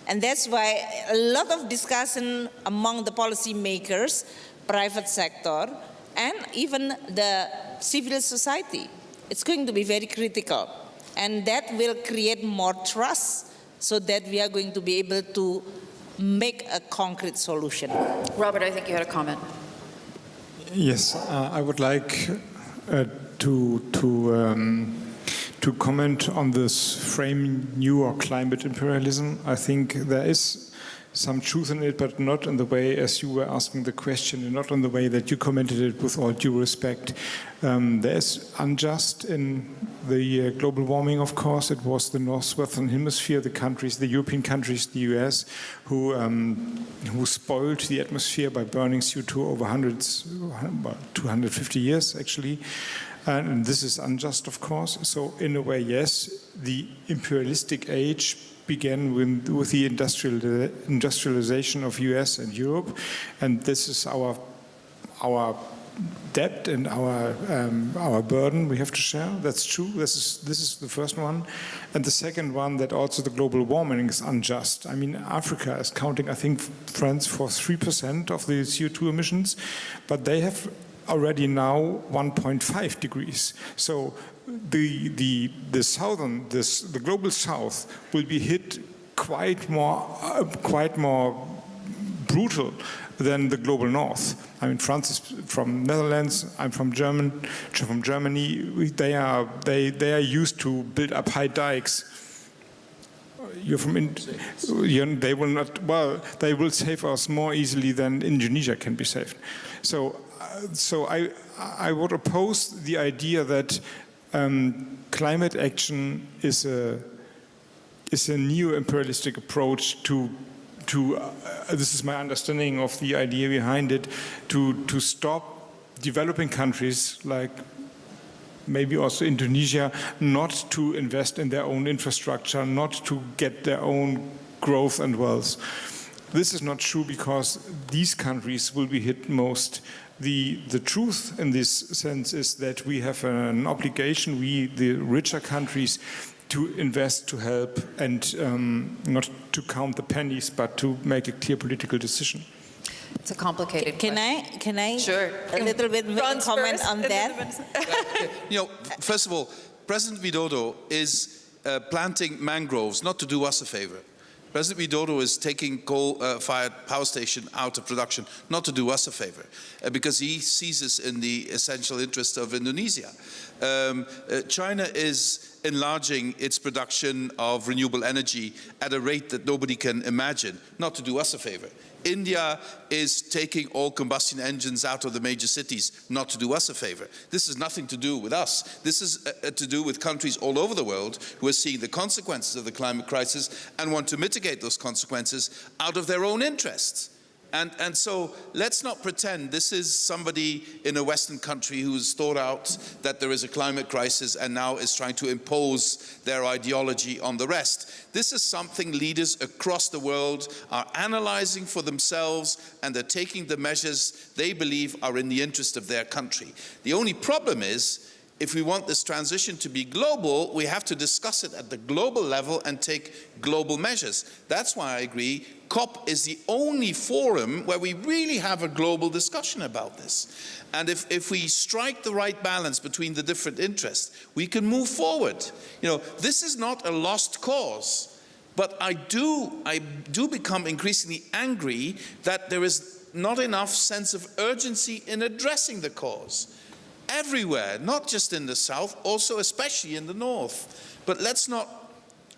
And that's why a lot of discussion among the policymakers, private sector, and even the civil society. It's going to be very critical. And that will create more trust so that we are going to be able to make a concrete solution. Robert, I think you had a comment. Yes, I would like to comment on this frame, new or climate imperialism. I think there is some truth in it, but not in the way as you were asking the question, and not in the way that you commented it, with all due respect. There is unjust in the global warming, of course. It was the Northwestern Hemisphere, the countries, the European countries, the US, who spoiled the atmosphere by burning CO2 over 250 years, actually. And this is unjust, of course. So in a way, yes, the imperialistic age began with the industrialization of US and Europe, and this is our debt and our burden we have to share. That's true. This is the first one, and the second one, that also the global warming is unjust. I mean, Africa is counting, I think, France, for 3% of the CO2 emissions, but they have already now 1.5 degrees. So the global south will be hit quite more brutal than the global north. I mean, France is from Netherlands. I'm from Germany. They are used to build up high dikes. You're from they will not. Well, they will save us more easily than Indonesia can be saved. So I would oppose the idea that climate action is a new imperialistic approach to this is my understanding of the idea behind it, to stop developing countries like maybe also Indonesia not to invest in their own infrastructure, not to get their own growth and wealth. This is not true, because these countries will be hit most. The truth in this sense is that we have an obligation, we, the richer countries, to invest, to help, and not to count the pennies, but to make a clear political decision. It's a complicated Can I sure. a little bit comment on that? You know, first of all, President Widodo is planting mangroves not to do us a favor. President Widodo is taking coal-fired power station out of production, not to do us a favor, because he sees this in the essential interest of Indonesia. China is enlarging its production of renewable energy at a rate that nobody can imagine, not to do us a favor. India is taking all combustion engines out of the major cities, not to do us a favor. This has nothing to do with us. This is to do with countries all over the world who are seeing the consequences of the climate crisis and want to mitigate those consequences out of their own interests. And so let's not pretend this is somebody in a Western country who's thought out that there is a climate crisis and now is trying to impose their ideology on the rest. This is something leaders across the world are analyzing for themselves, and they're taking the measures they believe are in the interest of their country. The only problem is, if we want this transition to be global, we have to discuss it at the global level and take global measures. That's why I agree COP is the only forum where we really have a global discussion about this. And if we strike the right balance between the different interests, we can move forward. You know, this is not a lost cause, but I do become increasingly angry that there is not enough sense of urgency in addressing the cause. Everywhere, not just in the south, also especially in the north. But let's not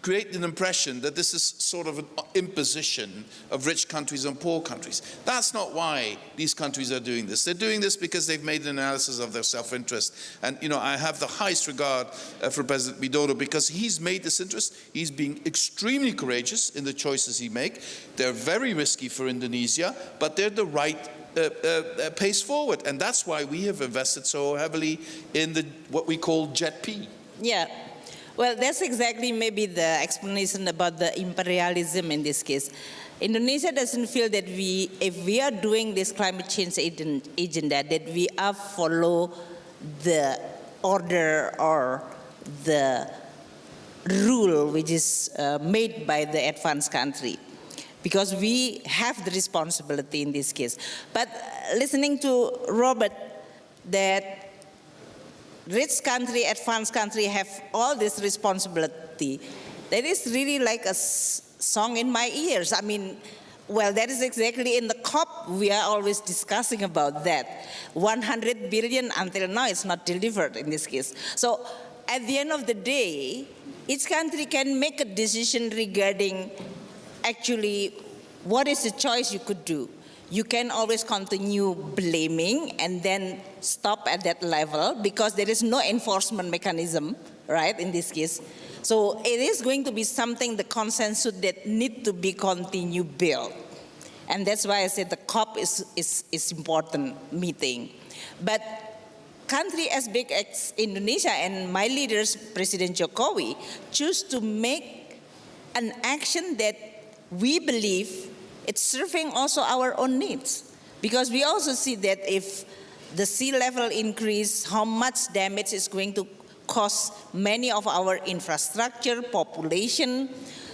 create an impression that this is sort of an imposition of rich countries on poor countries. That's not why these countries are doing this. They're doing this because they've made an analysis of their self-interest. And, you know, I have the highest regard for President Widodo because he's made this interest. He's being extremely courageous in the choices he makes. They're very risky for Indonesia, but they're the right pace forward, and that's why we have invested so heavily in what we call JET-P. Yeah, well, that's exactly maybe the explanation about the imperialism in this case. Indonesia doesn't feel that if we are doing this climate change agenda, that we are follow the order or the rule which is made by the advanced country. Because we have the responsibility in this case. But listening to Robert, that rich country, advanced country have all this responsibility, that is really like a song in my ears. I mean, well, that is exactly in the COP, we are always discussing about that. 100 billion until now is not delivered in this case. So at the end of the day, each country can make a decision regarding actually, what is the choice you could do? You can always continue blaming and then stop at that level because there is no enforcement mechanism, right, in this case. So it is going to be something, the consensus that need to be continued built. And that's why I said the COP is important meeting. But country as big as Indonesia and my leaders, President Jokowi, choose to make an action that we believe it's serving also our own needs. Because we also see that if the sea level increase, how much damage is going to cause many of our infrastructure, population.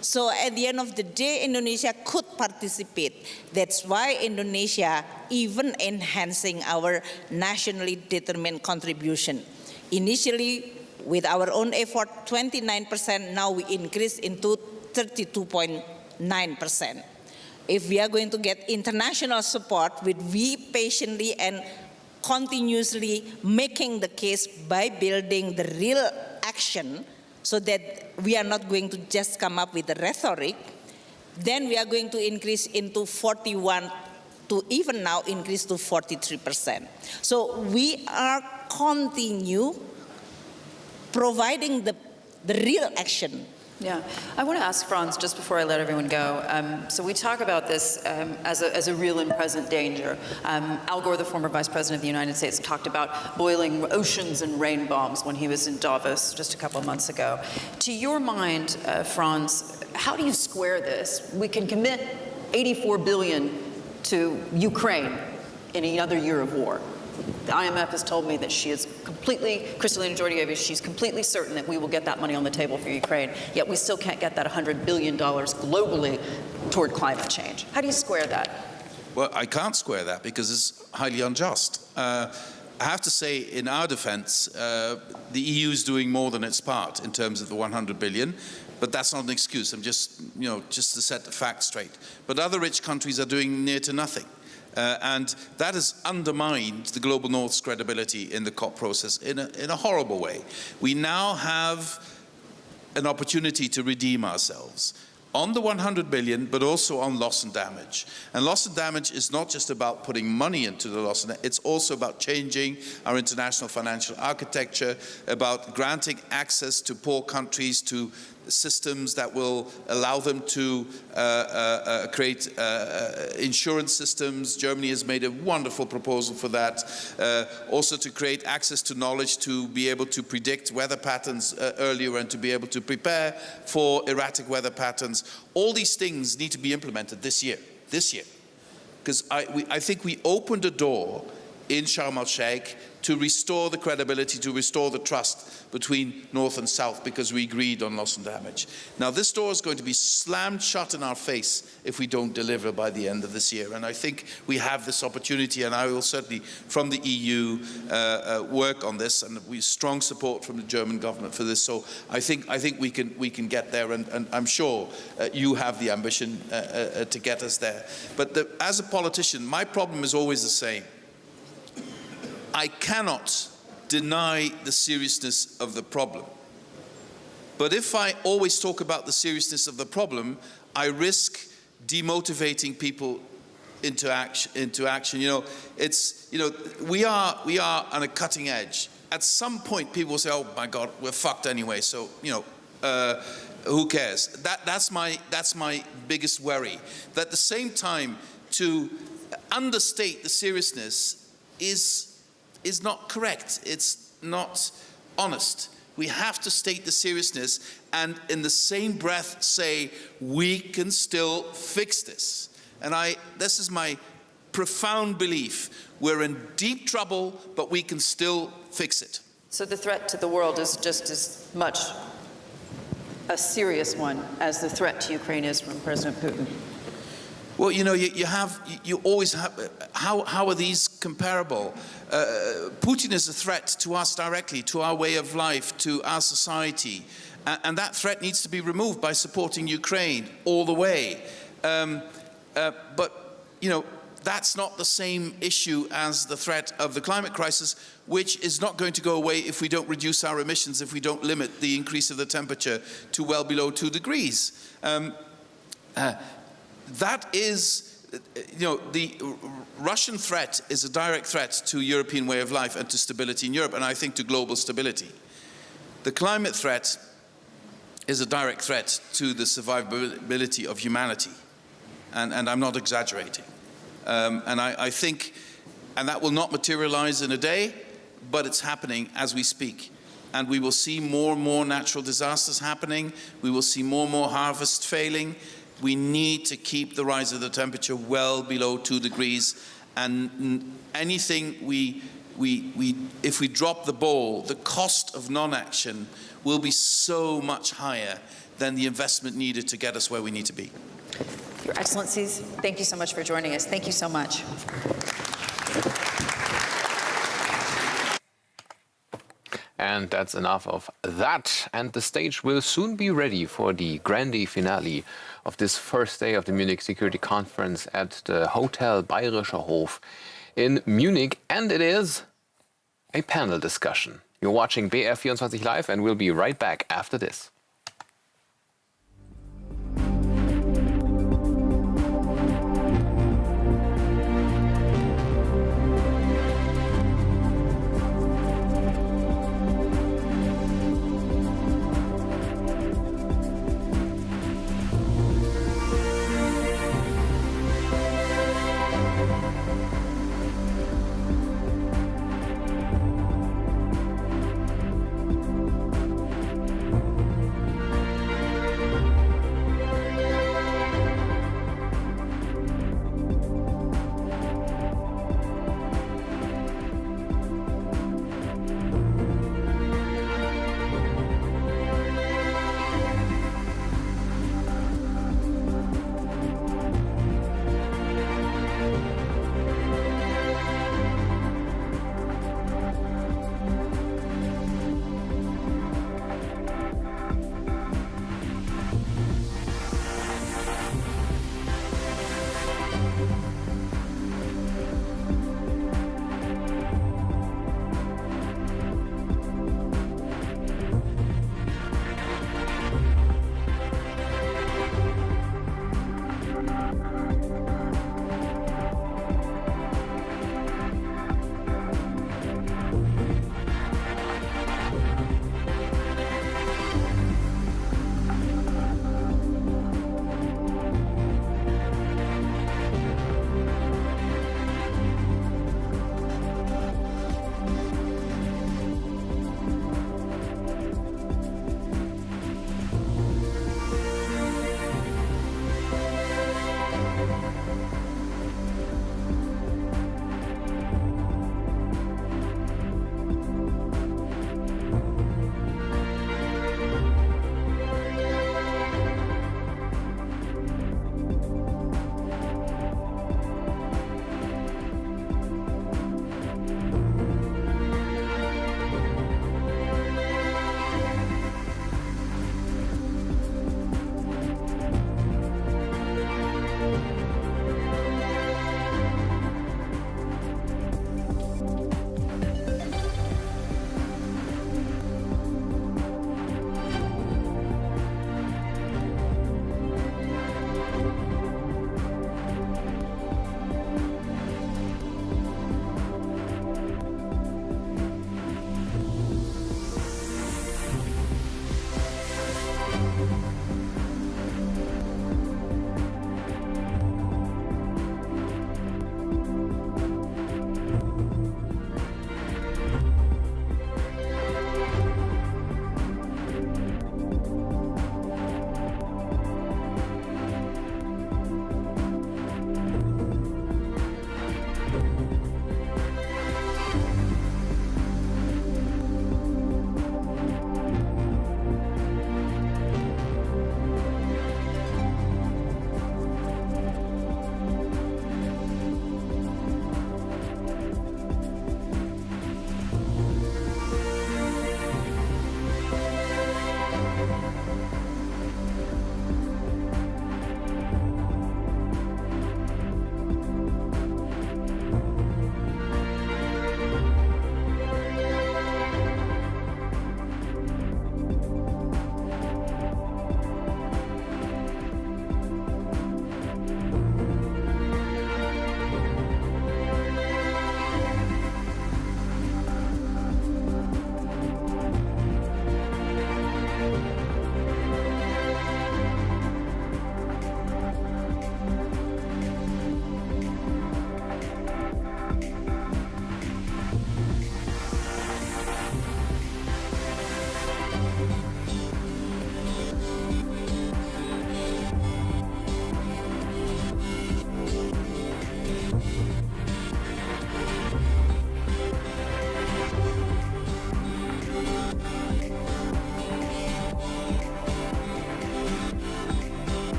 So at the end of the day, Indonesia could participate. That's why Indonesia even enhancing our nationally determined contribution. Initially, with our own effort, 29%, now we increase into 32.9%. If we are going to get international support, we patiently and continuously making the case by building the real action so that we are not going to just come up with the rhetoric, then we are going to increase into 41 to even now increase to 43%. So we are continue providing the real action. Yeah, I want to ask Franz just before I let everyone go. So we talk about this as a real and present danger. Al Gore, the former Vice President of the United States, talked about boiling oceans and rain bombs when he was in Davos just a couple of months ago. To your mind, Franz, how do you square this? We can commit $84 billion to Ukraine in another year of war. The IMF has told me that she is completely, Kristalina Georgieva, she's completely certain that we will get that money on the table for Ukraine, yet we still can't get that $100 billion globally toward climate change. How do you square that? Well, I can't square that because it's highly unjust. I have to say, in our defense, the EU is doing more than its part in terms of the 100 billion. But that's not an excuse. I'm just, just to set the facts straight. But other rich countries are doing near to nothing. And that has undermined the Global North's credibility in the COP process in a horrible way. We now have an opportunity to redeem ourselves on the 100 billion, but also on loss and damage. And loss and damage is not just about putting money into the loss, it's also about changing our international financial architecture, about granting access to poor countries to systems that will allow them to create insurance systems. Germany has made a wonderful proposal for that. Also to create access to knowledge to be able to predict weather patterns earlier and to be able to prepare for erratic weather patterns. All these things need to be implemented this year. Because I think we opened a door in Sharm el-Sheikh to restore the credibility, to restore the trust between North and South, because we agreed on loss and damage. Now this door is going to be slammed shut in our face if we don't deliver by the end of this year. And I think we have this opportunity, and I will certainly, from the EU, work on this, and we strong support from the German government for this. So I think we can get there, and I'm sure you have the ambition to get us there. But as a politician, my problem is always the same. I cannot deny the seriousness of the problem. But if I always talk about the seriousness of the problem, I risk demotivating people into action. We are on a cutting edge. At some point, people will say, "Oh my God, we're fucked anyway." So who cares? That's my biggest worry. That at the same time, to understate the seriousness is not correct. It's not honest. We have to state the seriousness and in the same breath say, we can still fix this. And this is my profound belief. We're in deep trouble, but we can still fix it. So the threat to the world is just as much a serious one as the threat to Ukraine is from President Putin. Well, you always have, how are these comparable? Putin is a threat to us directly, to our way of life, to our society. And that threat needs to be removed by supporting Ukraine all the way. But that's not the same issue as the threat of the climate crisis, which is not going to go away if we don't reduce our emissions, if we don't limit the increase of the temperature to well below 2 degrees. That is, the Russian threat is a direct threat to European way of life and to stability in Europe, and I think to global stability. The climate threat is a direct threat to the survivability of humanity, and I'm not exaggerating. And I think, and that will not materialize in a day, but it's happening as we speak. And we will see more and more natural disasters happening. We will see more and more harvests failing. We need to keep the rise of the temperature well below 2 degrees. And anything if we drop the ball, the cost of non-action will be so much higher than the investment needed to get us where we need to be. Your Excellencies, thank you so much for joining us. Thank you so much. And that's enough of that. And the stage will soon be ready for the grande finale of this first day of the Munich Security Conference at the Hotel Bayerischer Hof in Munich. And it is a panel discussion. You're watching BR24 Live, and we'll be right back after this.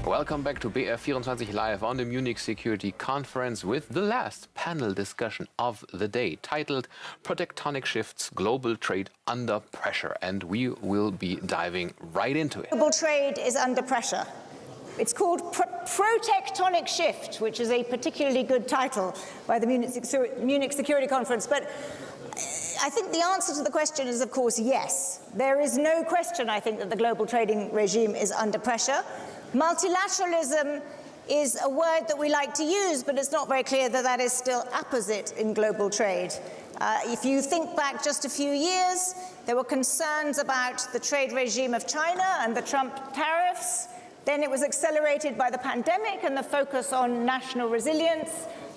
Welcome back to BR24 Live on the Munich Security Conference with the last panel discussion of the day, titled Protectonic Shifts, Global Trade Under Pressure. And we will be diving right into it. Global trade is under pressure. It's called Protectonic Shift, which is a particularly good title by the Munich Security Conference. But I think the answer to the question is, of course, yes. There is no question, I think, that the global trading regime is under pressure. Multilateralism is a word that we like to use, but it's not very clear that that is still apposite in global trade. If you think back just a few years, there were concerns about the trade regime of China and the Trump tariffs. Then it was accelerated by the pandemic and the focus on national resilience,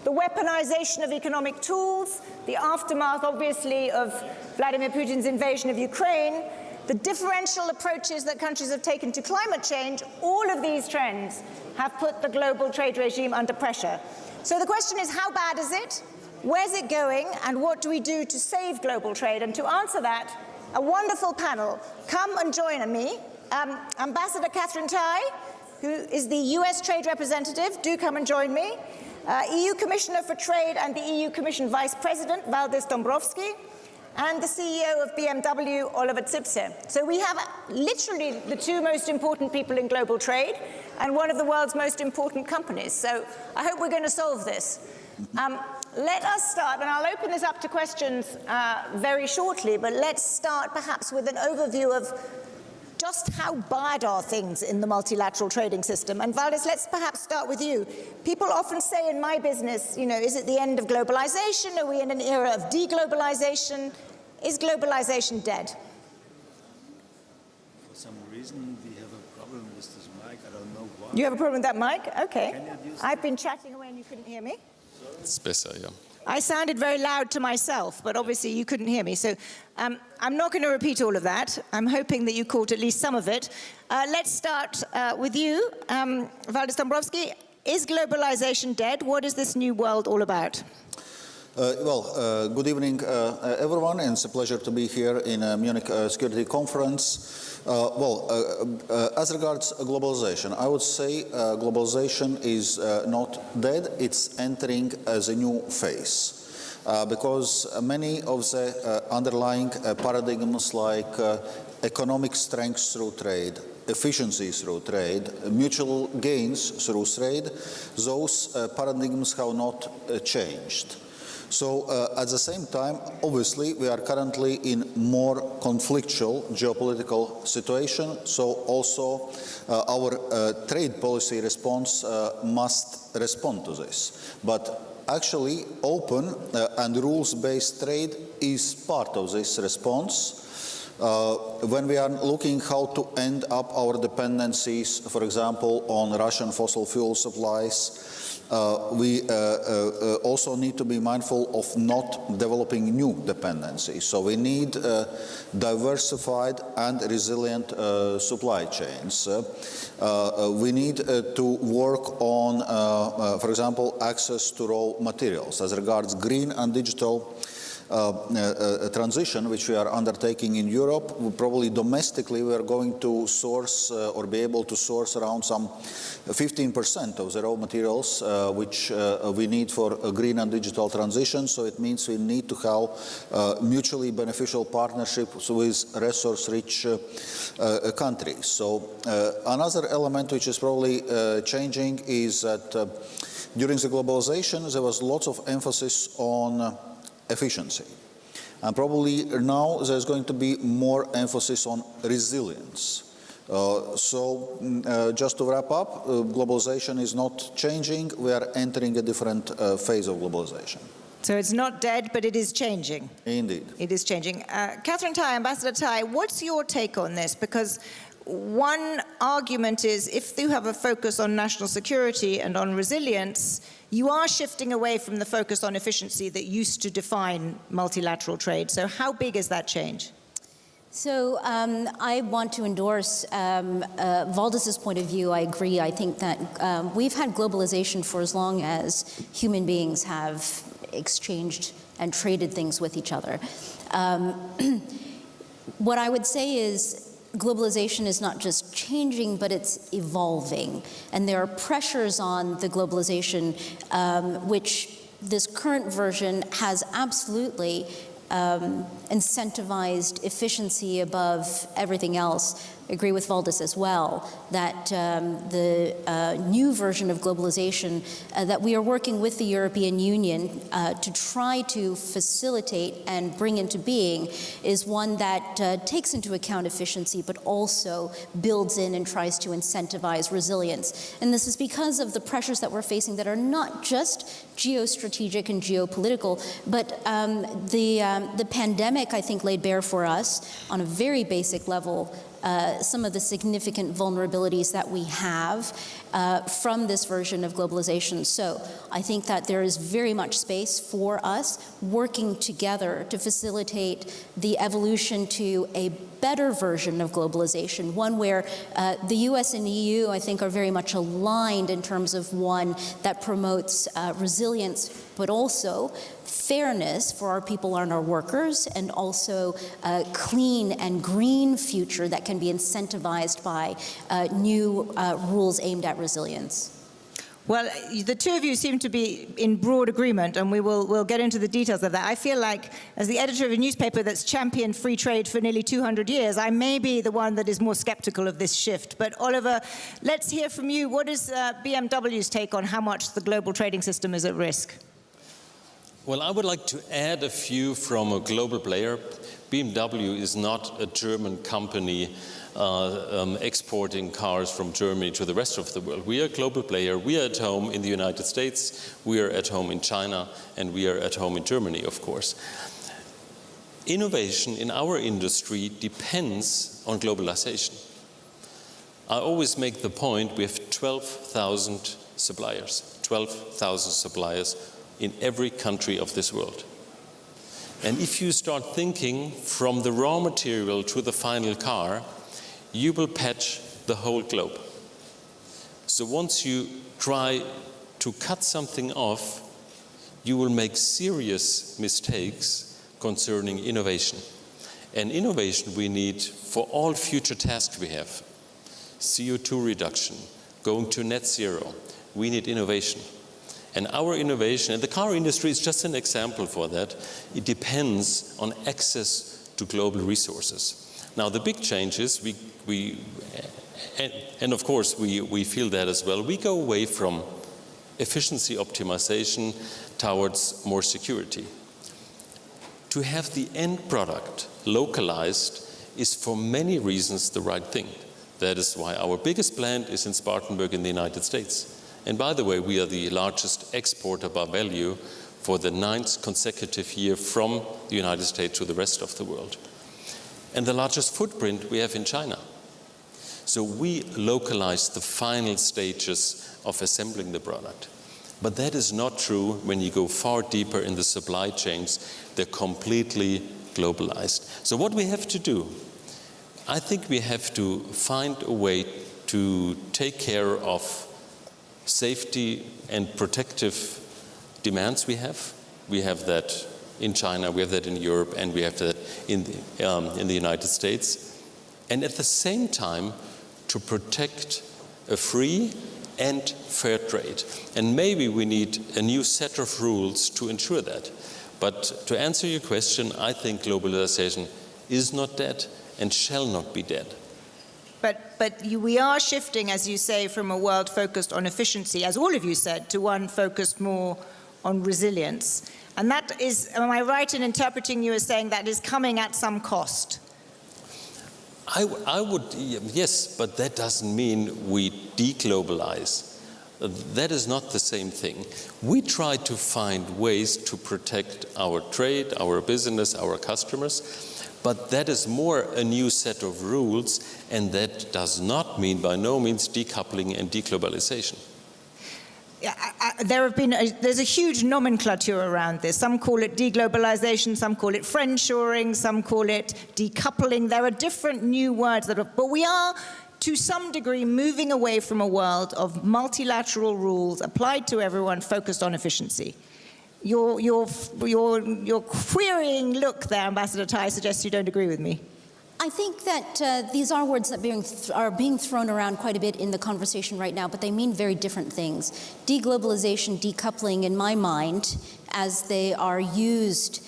the weaponization of economic tools, the aftermath, obviously, of Vladimir Putin's invasion of Ukraine, the differential approaches that countries have taken to climate change. All of these trends have put the global trade regime under pressure. So the question is, how bad is it? Where's it going? And what do we do to save global trade? And to answer that, a wonderful panel. Come and join me. Ambassador Catherine Tai, who is the US Trade Representative, do come and join me. EU Commissioner for Trade and the EU Commission Vice President, Valdis Dombrovskis, and the CEO of BMW, Olaf. So we have literally the two most important people in global trade and one of the world's most important companies. So I hope we're going to solve this. Let us start, and I'll open this up to questions very shortly, but let's start perhaps with an overview of just how bad are things in the multilateral trading system. And Valdis, let's perhaps start with you. People often say in my business, you know, is it the end of globalization? Are we in an era of deglobalization? Is globalization dead? For some reason, we have a problem with this mic. I don't know why. You have a problem with that mic? Okay. I've been chatting away and you couldn't hear me? It's better, yeah. I sounded very loud to myself, but obviously you couldn't hear me. So I'm not going to repeat all of that. I'm hoping that you caught at least some of it. Let's start with you, Valdis Dombrovskis. Is globalization dead? What is this new world all about? Good evening, everyone, and it's a pleasure to be here in Munich Security Conference. As regards globalization, I would say globalization is not dead, it's entering as a new phase. Because many of the underlying paradigms like economic strength through trade, efficiency through trade, mutual gains through trade, those paradigms have not changed. So at the same time, obviously, we are currently in more conflictual geopolitical situation. So also our trade policy response must respond to this. But actually, open and rules-based trade is part of this response. When we are looking how to end up our dependencies, for example, on Russian fossil fuel supplies, we also need to be mindful of not developing new dependencies. So we need diversified and resilient supply chains. We need to work on, for example, access to raw materials. As regards green and digital transition, which we are undertaking in Europe, probably domestically we are going to source or be able to source around some 15% of the raw materials which we need for a green and digital transition. So it means we need to have mutually beneficial partnerships with resource-rich countries. So another element which is probably changing is that during the globalization there was lots of emphasis on efficiency. And probably now there's going to be more emphasis on resilience. Just to wrap up, globalization is not changing. We are entering a different phase of globalization. So it's not dead, but it is changing. Indeed. It is changing. Catherine Tai, Ambassador Tai, what's your take on this? Because one argument is if you have a focus on national security and on resilience, you are shifting away from the focus on efficiency that used to define multilateral trade. So how big is that change? So I want to endorse Valdis's point of view. I agree. I think that we've had globalization for as long as human beings have exchanged and traded things with each other. What I would say is globalization is not just changing, but it's evolving. And there are pressures on the globalization, which this current version has absolutely incentivized efficiency above everything else. I agree with Valdis as well, that the new version of globalization that we are working with the European Union to try to facilitate and bring into being is one that takes into account efficiency, but also builds in and tries to incentivize resilience. And this is because of the pressures that we're facing that are not just geostrategic and geopolitical, but the pandemic, I think, laid bare for us on a very basic level some of the significant vulnerabilities that we have from this version of globalization. So I think that there is very much space for us working together to facilitate the evolution to a better version of globalization, one where the US and EU, I think, are very much aligned in terms of one that promotes resilience, but also fairness for our people and our workers, and also a clean and green future that can be incentivized by new rules aimed at resilience. Well, the two of you seem to be in broad agreement, and we'll get into the details of that. I feel like, as the editor of a newspaper that's championed free trade for nearly 200 years, I may be the one that is more skeptical of this shift. But Oliver, let's hear from you. What is BMW's take on how much the global trading system is at risk? Well, I would like to add a few from a global player. BMW is not a German company exporting cars from Germany to the rest of the world. We are a global player. We are at home in the United States, we are at home in China, and we are at home in Germany, of course. Innovation in our industry depends on globalization. I always make the point, we have 12,000 suppliers, 12,000 suppliers in every country of this world. And if you start thinking from the raw material to the final car, you will patch the whole globe. So once you try to cut something off, you will make serious mistakes concerning innovation. And innovation we need for all future tasks we have. CO2 reduction, going to net zero, we need innovation. And our innovation, and the car industry is just an example for that, it depends on access to global resources. Now the big change is, and of course we feel that as well, we go away from efficiency optimization towards more security. To have the end product localized is for many reasons the right thing. That is why our biggest plant is in Spartanburg in the United States. And by the way, we are the largest exporter by value for the 9th consecutive year from the United States to the rest of the world. And the largest footprint we have in China. So we localize the final stages of assembling the product. But that is not true when you go far deeper in the supply chains. They're completely globalized. So what we have to do, I think we have to find a way to take care of safety and protective demands we have. We have that in China, we have that in Europe, and we have that in the United States. And at the same time, to protect a free and fair trade. And maybe we need a new set of rules to ensure that. But to answer your question, I think globalization is not dead and shall not be dead. But we are shifting, as you say, from a world focused on efficiency, as all of you said, to one focused more on resilience. And that is, am I right in interpreting you as saying that is coming at some cost? I would, yes, but that doesn't mean we deglobalize. That is not the same thing. We try to find ways to protect our trade, our business, our customers. But that is more a new set of rules, and that does not mean, by no means, decoupling and deglobalization. There's a huge nomenclature around this. Some call it deglobalization, some call it friendshoring, some call it decoupling. There are different new words but we are, to some degree, moving away from a world of multilateral rules applied to everyone, focused on efficiency. Your querying look there, Ambassador Tai, suggests you don't agree with me. I think that these are words that are being thrown around quite a bit in the conversation right now, but they mean very different things. Deglobalization, decoupling, in my mind, as they are used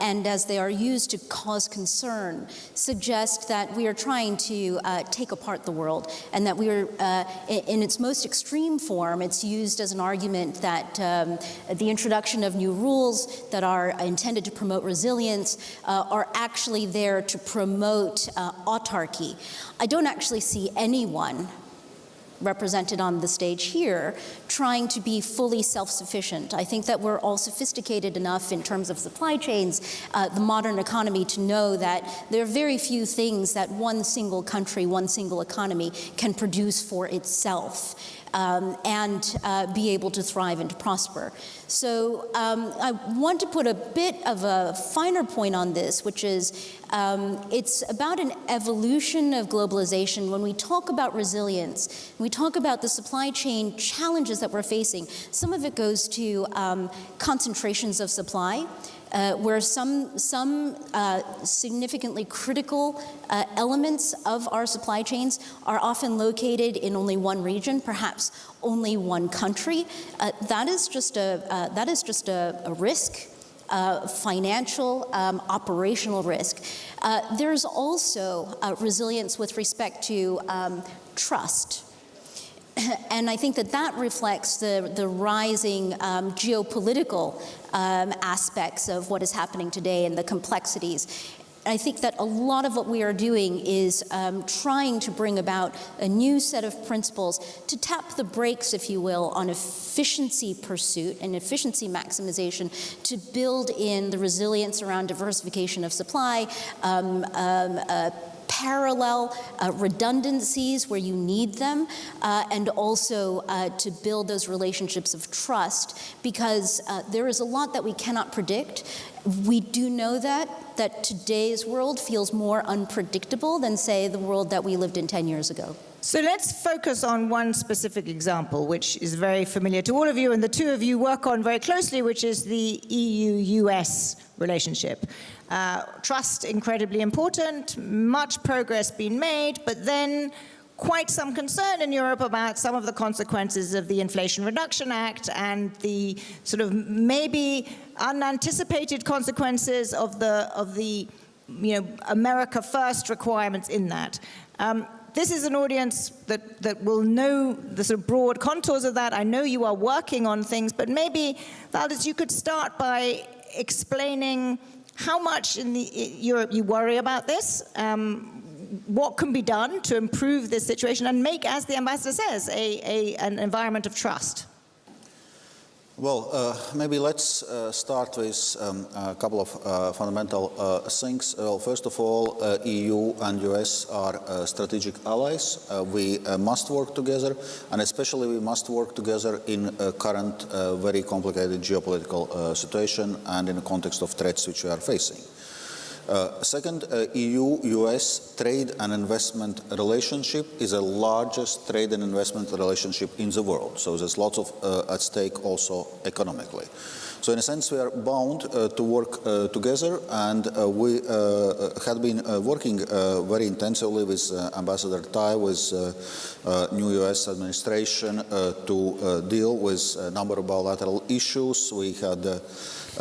and as they are used to cause concern, suggest that we are trying to take apart the world, and that we are, in its most extreme form, it's used as an argument that the introduction of new rules that are intended to promote resilience are actually there to promote autarky. I don't actually see anyone represented on the stage here trying to be fully self-sufficient. I think that we're all sophisticated enough in terms of supply chains, the modern economy, to know that there are very few things that one single country, one single economy can produce for itself. And be able to thrive and to prosper. So I want to put a bit of a finer point on this, which is it's about an evolution of globalization. When we talk about resilience, we talk about the supply chain challenges that we're facing. Some of it goes to concentrations of supply, where some significantly critical elements of our supply chains are often located in only one region, perhaps only one country. That is just a risk. Financial, operational risk. There's also resilience with respect to trust. And I think that that reflects the rising geopolitical aspects of what is happening today and the complexities. I think that a lot of what we are doing is trying to bring about a new set of principles to tap the brakes, if you will, on efficiency pursuit and efficiency maximization, to build in the resilience around diversification of supply, parallel redundancies where you need them, and also to build those relationships of trust, because there is a lot that we cannot predict. We do know that today's world feels more unpredictable than, say, the world that we lived in 10 years ago. So let's focus on one specific example, which is very familiar to all of you, and the two of you work on very closely, which is the EU-US relationship. Trust, incredibly important, much progress being made, but then quite some concern in Europe about some of the consequences of the Inflation Reduction Act and the sort of maybe unanticipated consequences of the America First requirements in that. This is an audience that will know the sort of broad contours of that. I know you are working on things, but maybe, Valdis, you could start by explaining how much in Europe you worry about this, what can be done to improve this situation and make, as the ambassador says, an environment of trust. Well, maybe let's start with a couple of fundamental things. Well, first of all, EU and US are strategic allies. We must work together, and especially we must work together in a current very complicated geopolitical situation and in the context of threats which we are facing. Second, EU-US trade and investment relationship is the largest trade and investment relationship in the world. So there's lots of at stake also economically. So in a sense, we are bound to work together, and we had been working very intensively with Ambassador Tai, with new US administration to deal with a number of bilateral issues. We had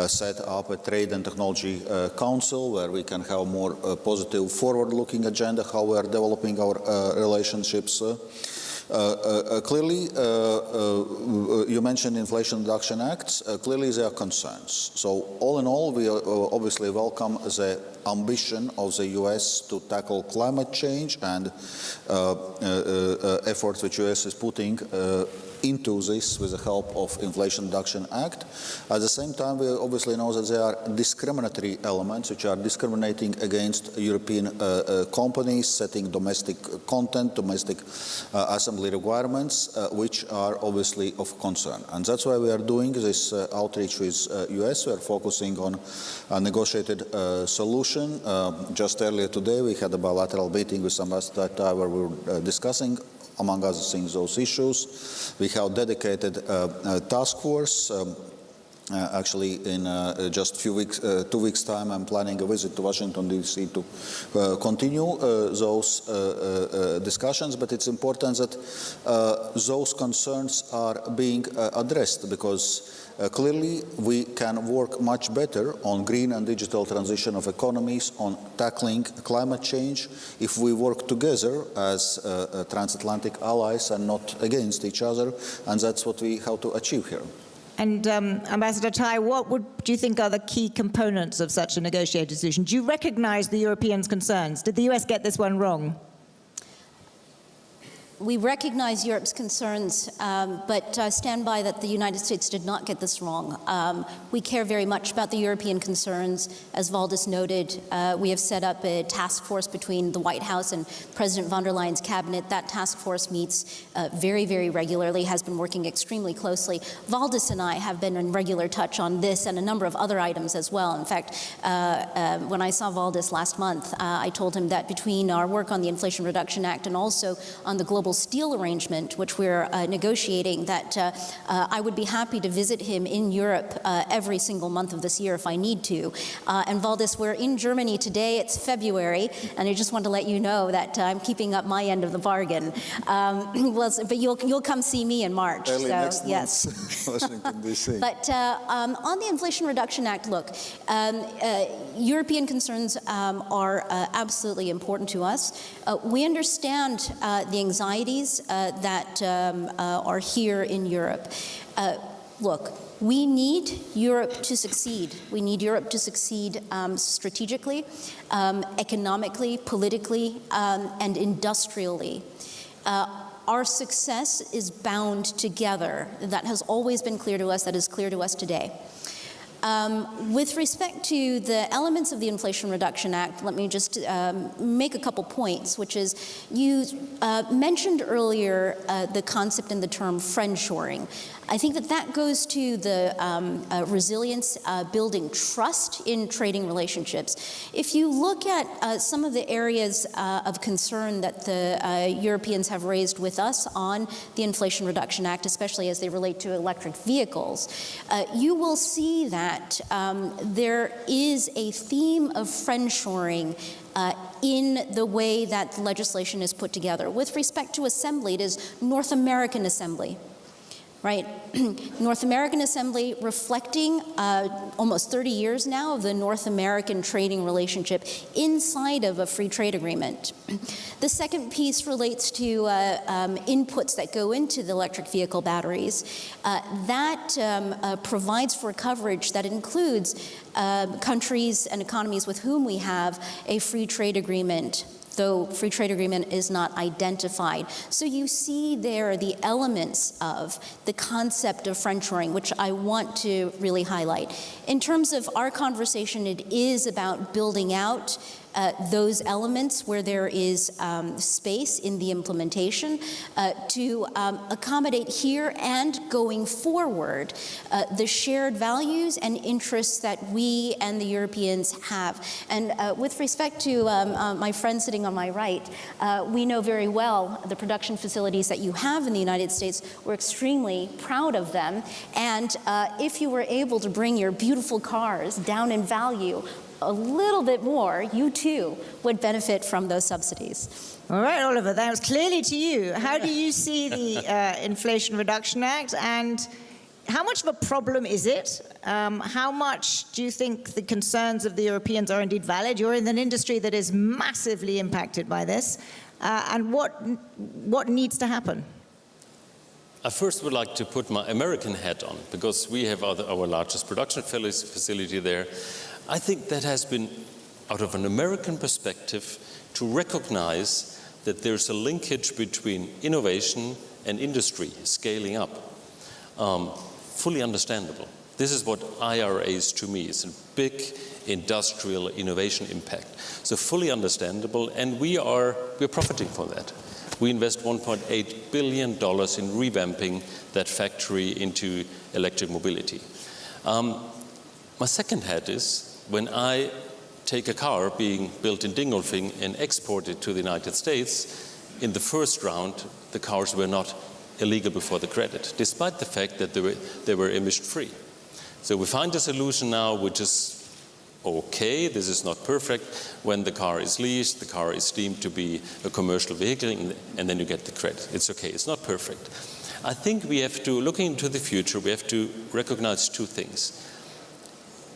set up a Trade and Technology Council where we can have more positive forward-looking agenda, how we are developing our relationships. Clearly, you mentioned Inflation Reduction Acts. Clearly, there are concerns. So, all in all, we obviously welcome the ambition of the U.S. to tackle climate change and efforts which the U.S. is putting into this with the help of Inflation Reduction Act. At the same time, we obviously know that there are discriminatory elements which are discriminating against European companies, setting domestic content, domestic assembly requirements, which are obviously of concern. And that's why we are doing this outreach with US. We are focusing on a negotiated solution. Just earlier today, we had a bilateral meeting with Ambassador Tai where we were discussing, among other things, those issues. We have dedicated task force Actually, in just 2 weeks' time, I'm planning a visit to Washington, D.C. to continue those discussions. But it's important that those concerns are being addressed, because clearly we can work much better on green and digital transition of economies, on tackling climate change, if we work together as transatlantic allies and not against each other. And that's what we have to achieve here. And Ambassador Tai, what do you think are the key components of such a negotiated solution? Do you recognize the Europeans' concerns? Did the US get this one wrong? We recognize Europe's concerns, but stand by that the United States did not get this wrong. We care very much about the European concerns. As Valdis noted, we have set up a task force between the White House and President von der Leyen's cabinet. That task force meets very, very regularly, has been working extremely closely. Valdis and I have been in regular touch on this and a number of other items as well. In fact, when I saw Valdis last month, I told him that between our work on the Inflation Reduction Act and also on the global steel arrangement, which we're negotiating, that I would be happy to visit him in Europe every single month of this year if I need to. And Valdis, we're in Germany today. It's February, and I just want to let you know that I'm keeping up my end of the bargain. But you'll come see me in March. Early so next yes. month, Washington, D.C. But on the Inflation Reduction Act, look, European concerns are absolutely important to us. We understand the anxieties that are here in Europe. Look, we need Europe to succeed. We need Europe to succeed strategically, economically, politically, and industrially. Our success is bound together. That has always been clear to us. That is clear to us today. With respect to the elements of the Inflation Reduction Act, let me just make a couple points, which is you mentioned earlier the concept and the term friendshoring. I think that goes to the resilience, building trust in trading relationships. If you look at some of the areas of concern that the Europeans have raised with us on the Inflation Reduction Act, especially as they relate to electric vehicles, you will see that there is a theme of friendshoring in the way that the legislation is put together. With respect to assembly, it is North American assembly. Right? North American assembly reflecting almost 30 years now of the North American trading relationship inside of a free trade agreement. The second piece relates to inputs that go into the electric vehicle batteries. That provides for coverage that includes countries and economies with whom we have a free trade agreement, though free trade agreement is not identified. So you see there the elements of the concept of friendshoring, which I want to really highlight. In terms of our conversation, it is about building out those elements where there is space in the implementation to accommodate here and going forward the shared values and interests that we and the Europeans have. And with respect to my friend sitting on my right, we know very well the production facilities that you have in the United States. We're extremely proud of them. And if you were able to bring your beautiful cars down in value a little bit more, you too would benefit from those subsidies. All right, Oliver, that was clearly to you. How do you see the Inflation Reduction Act, and how much of a problem is it? How much do you think the concerns of the Europeans are indeed valid? You're in an industry that is massively impacted by this. And what needs to happen? I first would like to put my American hat on, because we have our largest production facility there. I think that has been, out of an American perspective, to recognize that there's a linkage between innovation and industry scaling up. Fully understandable. This is what IRA is to me. It's a big industrial innovation impact. So fully understandable, and we're profiting from that. We invest $1.8 billion in revamping that factory into electric mobility. My second hat is, when I take a car being built in Dingolfing and export it to the United States, in the first round, the cars were not illegal before the credit, despite the fact that they were emission-free. So we find a solution now which is okay, this is not perfect. When the car is leased, the car is deemed to be a commercial vehicle, and then you get the credit. It's okay, it's not perfect. I think we have to, looking into the future, we have to recognize two things.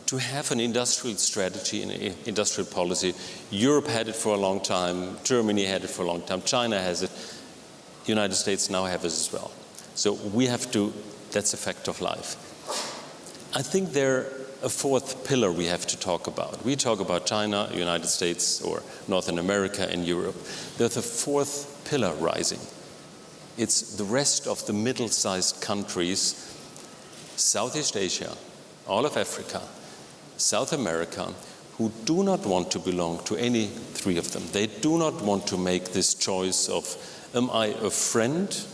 To have an industrial strategy and industrial policy, Europe had it for a long time, Germany had it for a long time, China has it, the United States now have it as well. So we have to, that's a fact of life. I think there's a fourth pillar we have to talk about. We talk about China, United States, or Northern America and Europe. There's a fourth pillar rising. It's the rest of the middle-sized countries, Southeast Asia, all of Africa, South America, who do not want to belong to any three of them. They do not want to make this choice of, am I a friend?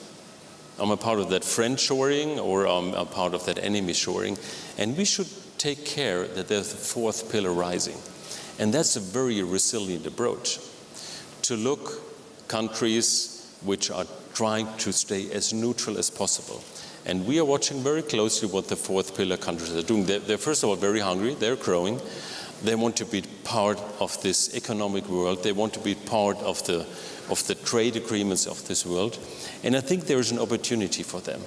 I'm a part of that friend shoring, or I'm a part of that enemy shoring. And we should take care that there's a fourth pillar rising. And that's a very resilient approach. To look countries which are trying to stay as neutral as possible. And we are watching very closely what the fourth pillar countries are doing. They're first of all very hungry, they're growing. They want to be part of this economic world. They want to be part of the trade agreements of this world. And I think there is an opportunity for them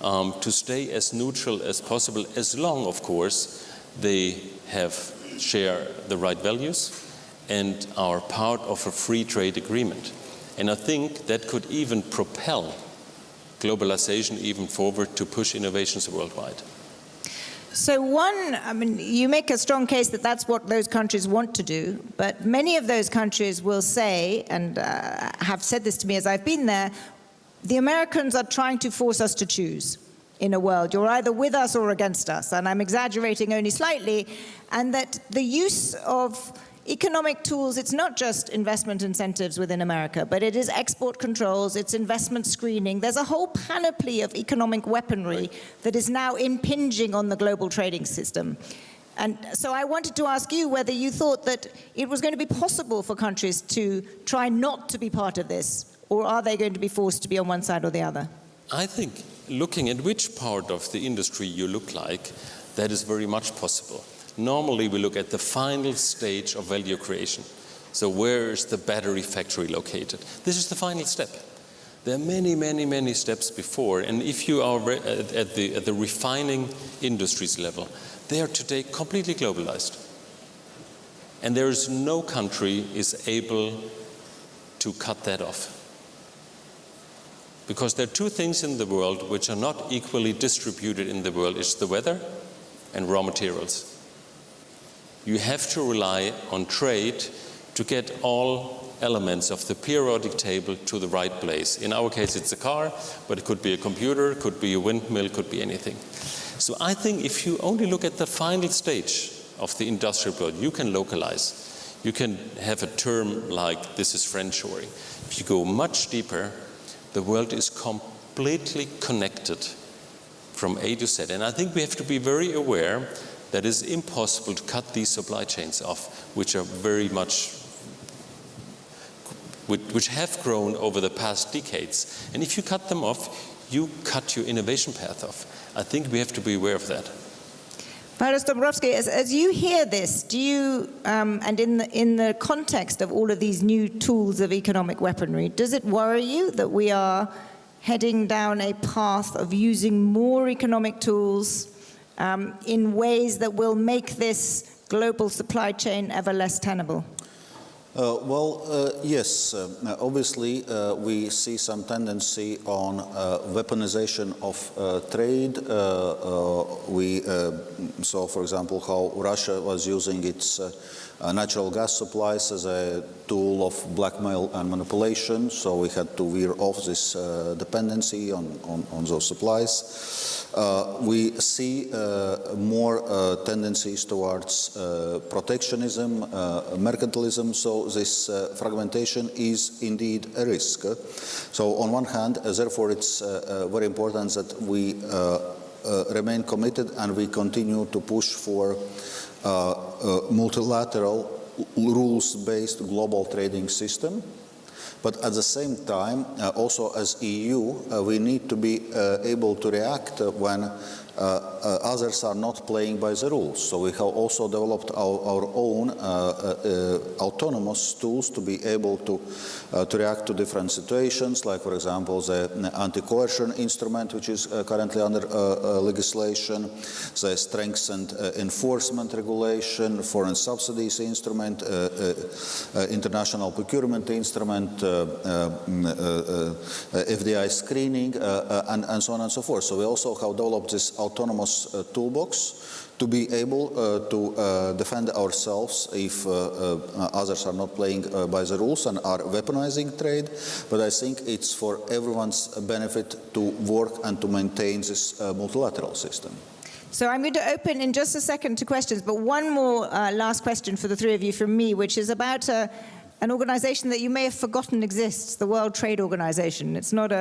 to stay as neutral as possible, as long, of course, they share the right values and are part of a free trade agreement. And I think that could even propel globalization even forward to push innovations worldwide. So you make a strong case that that's what those countries want to do, but many of those countries will say, and have said this to me as I've been there, the Americans are trying to force us to choose in a world. You're either with us or against us, and I'm exaggerating only slightly, and that the use of economic tools, it's not just investment incentives within America, but it is export controls, it's investment screening. There's a whole panoply of economic weaponry that is now impinging on the global trading system. And so I wanted to ask you whether you thought that it was going to be possible for countries to try not to be part of this, or are they going to be forced to be on one side or the other? I think looking at which part of the industry you look like, that is very much possible. Normally, we look at the final stage of value creation. So where is the battery factory located? This is the final step. There are many, many, many steps before. And if you are at the refining industries level, they are today completely globalized. And there is no country is able to cut that off. Because there are two things in the world which are not equally distributed in the world. It's the weather and raw materials. You have to rely on trade to get all elements of the periodic table to the right place. In our case, it's a car, but it could be a computer, it could be a windmill, could be anything. So I think if you only look at the final stage of the industrial world, you can localize. You can have a term like this is friendshoring. If you go much deeper, the world is completely connected from A to Z. And I think we have to be very aware that it's impossible to cut these supply chains off, which are very much, which have grown over the past decades. And if you cut them off, you cut your innovation path off. I think we have to be aware of that. Paulus Dombrovskis, as you hear this, do you, and in the context of all of these new tools of economic weaponry, does it worry you that we are heading down a path of using more economic tools in ways that will make this global supply chain ever less tenable? Yes. Obviously, we see some tendency on weaponization of trade. We saw, for example, how Russia was using its natural gas supplies as a tool of blackmail and manipulation. So we had to veer off this dependency on those supplies. We see more tendencies towards protectionism, mercantilism. So this fragmentation is indeed a risk. So on one hand, therefore, it's very important that we remain committed and we continue to push for multilateral rules-based global trading system. But at the same time, also as EU, we need to be able to react when others are not playing by the rules. So we have also developed our own autonomous tools to be able to react to different situations, like, for example, the anti-coercion instrument, which is currently under legislation, the strengthened enforcement regulation, foreign subsidies instrument, international procurement instrument, FDI screening, and so on and so forth. So we also have developed this autonomous toolbox to be able to defend ourselves if others are not playing by the rules and are weaponizing trade. But I think it's for everyone's benefit to work and to maintain this multilateral system. So I'm going to open in just a second to questions, but one more last question for the three of you from me, which is about an organization that you may have forgotten exists, the World Trade Organization. It's not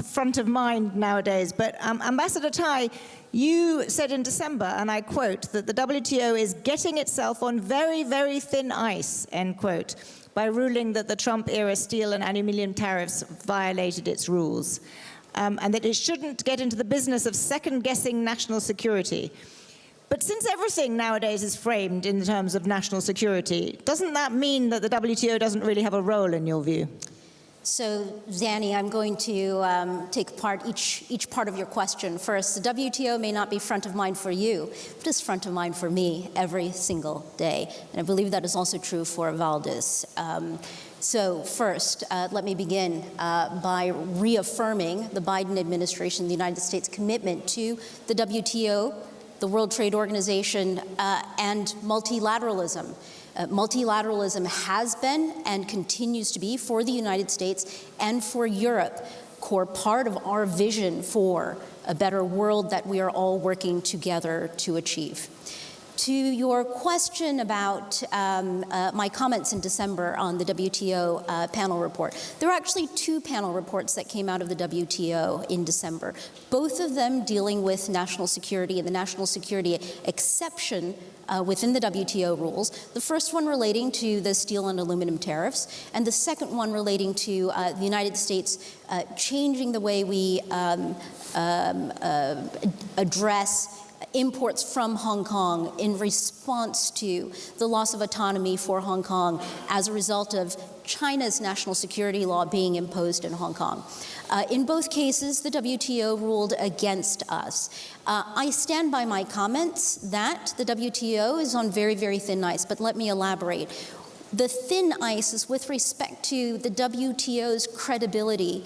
front of mind nowadays, but Ambassador Tai, you said in December, and I quote, that the WTO is getting itself on very, very thin ice, end quote, by ruling that the Trump-era steel and aluminium tariffs violated its rules, and that it shouldn't get into the business of second-guessing national security. But since everything nowadays is framed in terms of national security, doesn't that mean that the WTO doesn't really have a role in your view? So, Zanny, I'm going to take apart each part of your question. First, the WTO may not be front of mind for you, but it's front of mind for me every single day. And I believe that is also true for Valdis. So first, let me begin by reaffirming the Biden administration, the United States' commitment to the WTO, the World Trade Organization, and multilateralism. Multilateralism has been and continues to be, for the United States and for Europe, core part of our vision for a better world that we are all working together to achieve. To your question about my comments in December on the WTO panel report, there are actually two panel reports that came out of the WTO in December, both of them dealing with national security and the national security exception within the WTO rules. The first one relating to the steel and aluminum tariffs, and the second one relating to the United States changing the way we address imports from Hong Kong in response to the loss of autonomy for Hong Kong as a result of China's national security law being imposed in Hong Kong. In both cases, the WTO ruled against us. I stand by my comments that the WTO is on very, very thin ice, but let me elaborate. The thin ice is with respect to the WTO's credibility,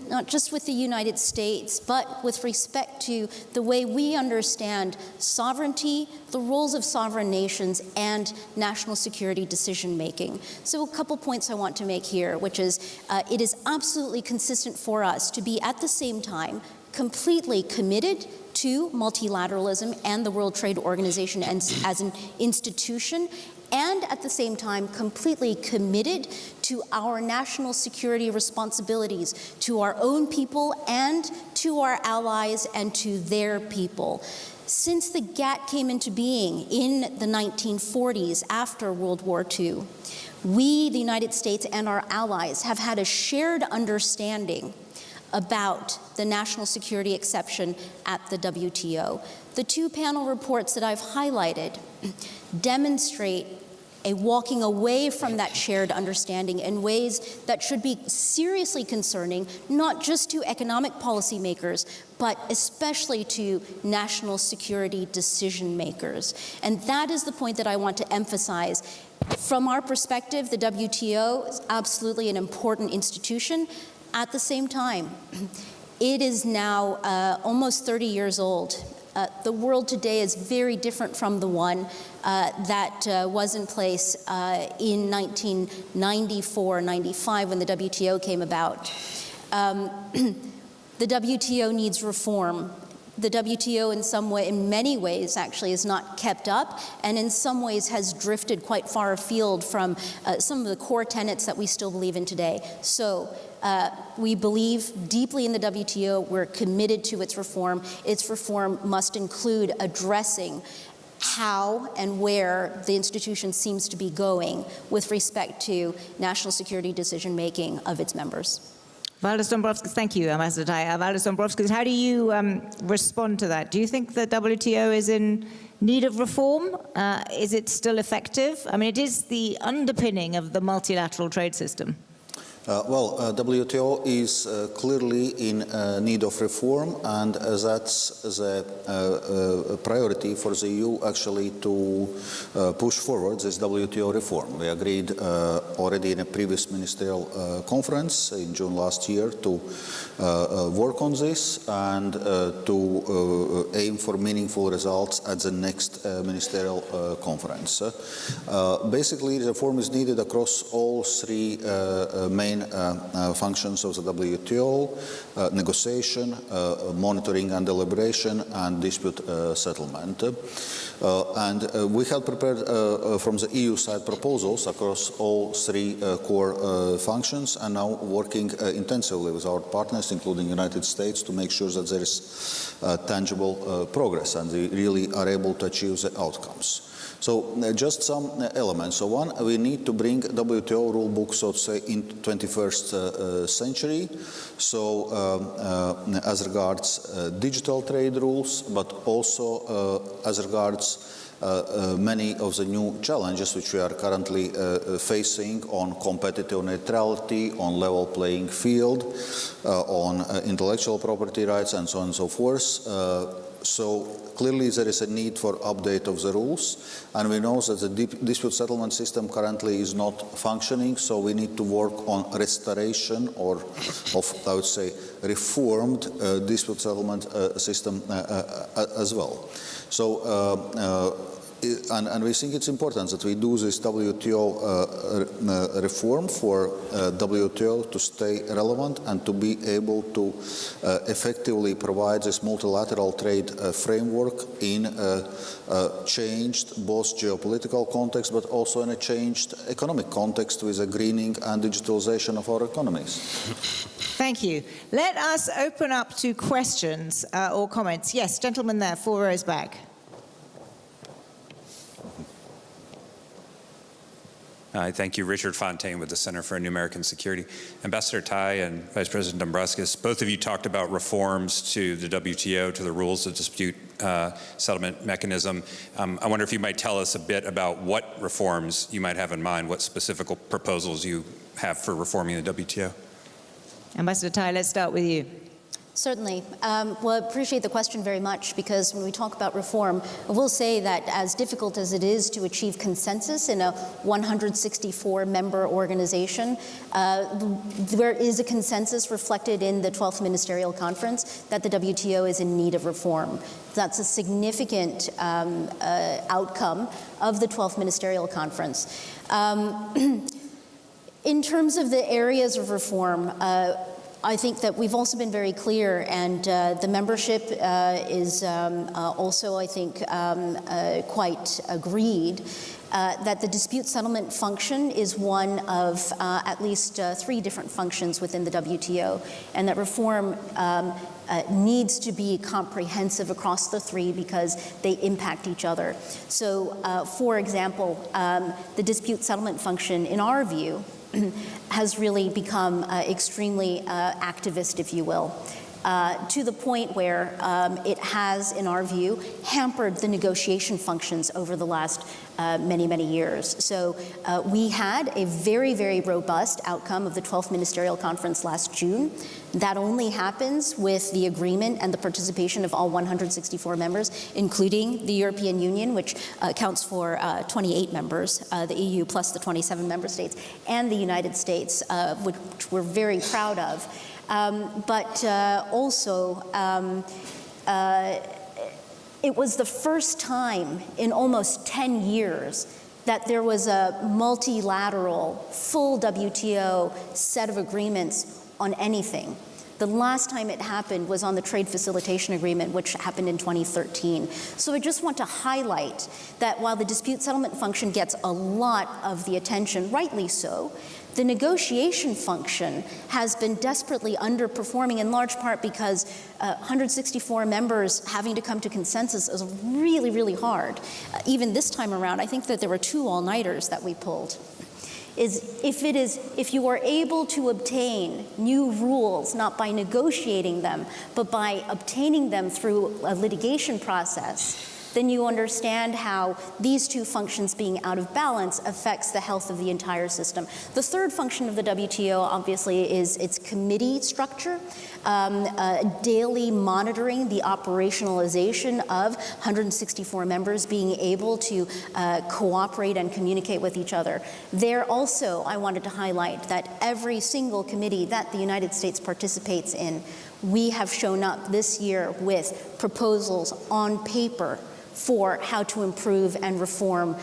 not just with the United States, but with respect to the way we understand sovereignty, the roles of sovereign nations, and national security decision-making. So a couple points I want to make here, which is it is absolutely consistent for us to be at the same time completely committed to multilateralism and the World Trade Organization as an institution, and at the same time completely committed to our national security responsibilities to our own people and to our allies and to their people. Since the GATT came into being in the 1940s after World War II, we, the United States and our allies, have had a shared understanding about the national security exception at the WTO. The two panel reports that I've highlighted demonstrate a walking away from that shared understanding in ways that should be seriously concerning, not just to economic policymakers, but especially to national security decision makers. And that is the point that I want to emphasize. From our perspective, the WTO is absolutely an important institution. At the same time, it is now almost 30 years old. The world today is very different from the one that was in place in 1994-95 when the WTO came about. The WTO needs reform. The WTO in many ways actually is not kept up, and in some ways has drifted quite far afield from some of the core tenets that we still believe in today. So we believe deeply in the WTO. We're committed to its reform. Its reform must include addressing how and where the institution seems to be going with respect to national security decision-making of its members. Valdis Dombrovskis, thank you, Ambassador Tai. Valdis Dombrovskis, how do you respond to that? Do you think the WTO is in need of reform? Is it still effective? I mean, it is the underpinning of the multilateral trade system. WTO is clearly in need of reform, and that's the priority for the EU actually to push forward this WTO reform. We agreed already in a previous ministerial conference in June last year to work on this and to aim for meaningful results at the next ministerial conference. Basically, reform is needed across all three main functions of the WTO: negotiation, monitoring and deliberation, and dispute settlement. And we have prepared from the EU side proposals across all three core functions, and now working intensively with our partners, including the United States, to make sure that there is tangible progress and they really are able to achieve the outcomes. So just some elements. So one, we need to bring WTO rule book, so to say, in 21st century. So as regards digital trade rules, but also as regards many of the new challenges which we are currently facing on competitive neutrality, on level playing field, on intellectual property rights, and so on and so forth. So clearly there is a need for update of the rules, and we know that the dispute settlement system currently is not functioning, so we need to work on restoration or of, I would say, reformed dispute settlement system as well. So and we think it's important that we do this WTO reform for WTO to stay relevant and to be able to effectively provide this multilateral trade framework in a changed both geopolitical context but also in a changed economic context with a greening and digitalization of our economies. Thank you. Let us open up to questions or comments. Yes, gentleman there, 4 rows back. Thank you. Richard Fontaine with the Center for New American Security. Ambassador Tai and Vice President Dombrovskis, both of you talked about reforms to the WTO, to the rules of dispute settlement mechanism. I wonder if you might tell us a bit about what reforms you might have in mind, what specific proposals you have for reforming the WTO. Ambassador Tai, let's start with you. Certainly. Well, I appreciate the question very much, because when we talk about reform, I will say that as difficult as it is to achieve consensus in a 164-member organization, there is a consensus reflected in the 12th Ministerial Conference that the WTO is in need of reform. That's a significant outcome of the 12th Ministerial Conference. In terms of the areas of reform, I think that we've also been very clear, and the membership is also, I think, quite agreed, that the dispute settlement function is one of at least 3 different functions within the WTO, and that reform needs to be comprehensive across the 3 because they impact each other. So, for example, the dispute settlement function, in our view, has really become extremely activist, if you will, to the point where it has, in our view, hampered the negotiation functions over the last many, many years. So we had a very, very robust outcome of the 12th Ministerial Conference last June. That only happens with the agreement and the participation of all 164 members, including the European Union, which counts for 28 members, the EU plus the 27 member states, and the United States, which we're very proud of. But also, it was the first time in almost 10 years that there was a multilateral, full WTO set of agreements on anything. The last time it happened was on the Trade Facilitation Agreement, which happened in 2013. So I just want to highlight that while the dispute settlement function gets a lot of the attention, rightly so, the negotiation function has been desperately underperforming, in large part because 164 members having to come to consensus is really, really hard. Even this time around, I think that there were 2 all-nighters that we pulled. is if you are able to obtain new rules, not by negotiating them, but by obtaining them through a litigation process, then you understand how these two functions being out of balance affects the health of the entire system. The third function of the WTO, obviously, is its committee structure, daily monitoring the operationalization of 164 members being able to cooperate and communicate with each other. There also, I wanted to highlight that every single committee that the United States participates in, we have shown up this year with proposals on paper for how to improve and reform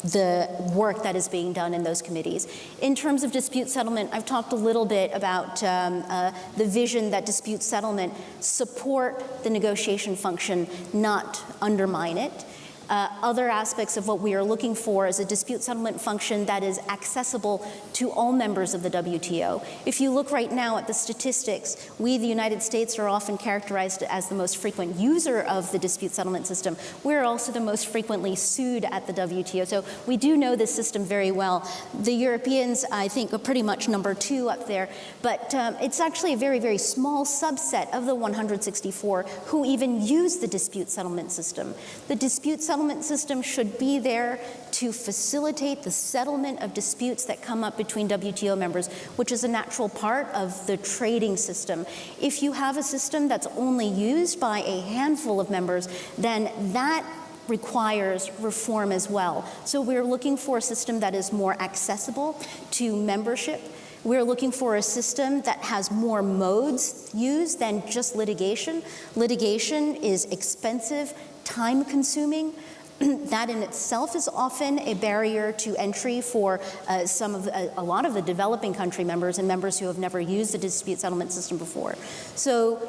the work that is being done in those committees. In terms of dispute settlement, I've talked a little bit about the vision that dispute settlement support the negotiation function, not undermine it. Other aspects of what we are looking for is a dispute settlement function that is accessible to all members of the WTO. If you look right now at the statistics, we, the United States, are often characterized as the most frequent user of the dispute settlement system. We're also the most frequently sued at the WTO. So we do know this system very well. The Europeans, I think, are pretty much number 2 up there, but it's actually a very, very small subset of the 164 who even use the dispute settlement system. The dispute settlement system should be there to facilitate the settlement of disputes that come up between WTO members, which is a natural part of the trading system. If you have a system that's only used by a handful of members, then that requires reform as well. So we're looking for a system that is more accessible to membership. We're looking for a system that has more modes used than just litigation. Litigation is expensive, time-consuming. That in itself is often a barrier to entry for a lot of the developing country members and members who have never used the dispute settlement system before. So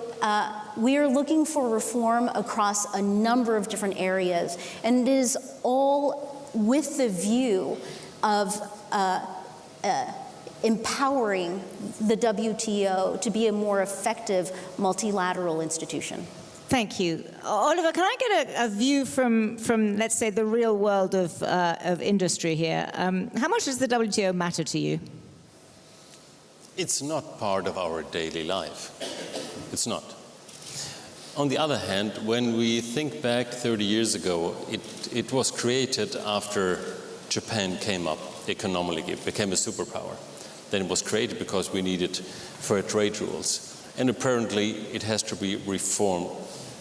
we are looking for reform across a number of different areas, and it is all with the view of empowering the WTO to be a more effective multilateral institution. Thank you. Oliver, can I get a view from, let's say, the real world of industry here? How much does the WTO matter to you? It's not part of our daily life. It's not. On the other hand, when we think back 30 years ago, it was created after Japan came up economically, it became a superpower. Then it was created because we needed fair trade rules. And apparently it has to be reformed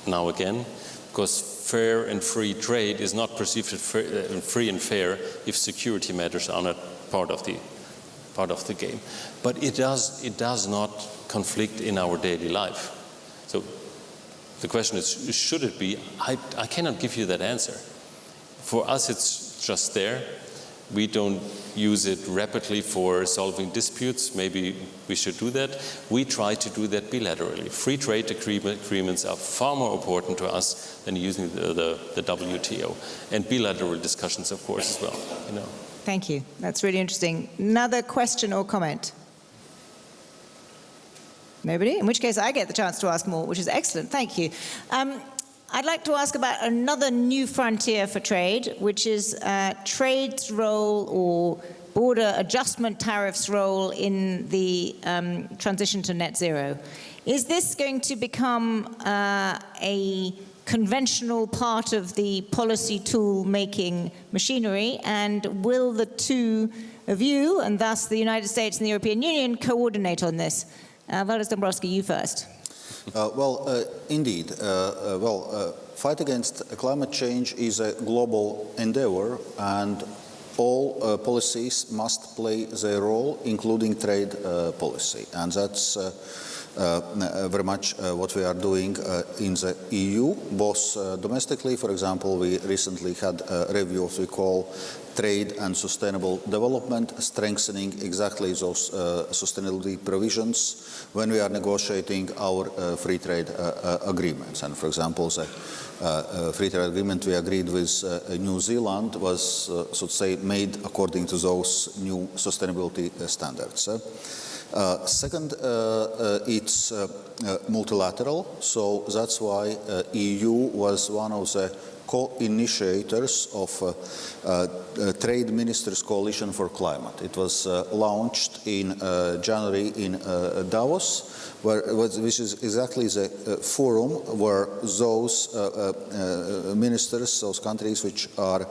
now again, because fair and free trade is not perceived as free and fair if security matters are not part of the game. But it does not conflict in our daily life. So the question is, should it be? I cannot give you that answer. For us, it's just there. We don't use it rapidly for solving disputes. Maybe we should do that. We try to do that bilaterally. Free trade agreements are far more important to us than using the WTO. And bilateral discussions, of course, as well. You know. Thank you. That's really interesting. Another question or comment? Nobody? In which case I get the chance to ask more, which is excellent. Thank you. I'd like to ask about another new frontier for trade, which is trade's role or border adjustment tariffs' role in the transition to net zero. Is this going to become a conventional part of the policy tool-making machinery, and will the two of you, and thus the United States and the European Union, coordinate on this? Valdis Dombrovskis, you first. Indeed. Fight against climate change is a global endeavor, and all policies must play their role, including trade policy. And that's very much what we are doing in the EU, both domestically. For example, we recently had a review of what we call trade and sustainable development, strengthening exactly those sustainability provisions when we are negotiating our free trade agreements. And for example, the free trade agreement we agreed with New Zealand was, so to say, made according to those new sustainability standards. Second, it's multilateral, so that's why EU was one of the co-initiators of Trade Ministers Coalition for Climate. It was launched in January in Davos, which is exactly the forum where those ministers, those countries which are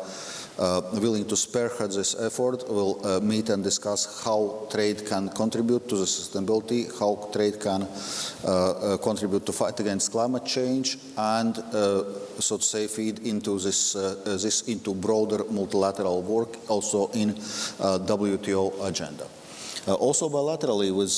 willing to spearhead this effort will meet and discuss how trade can contribute to the sustainability, how trade can contribute to fight against climate change, and so to say feed into this into broader multilateral work also in WTO agenda. Also bilaterally with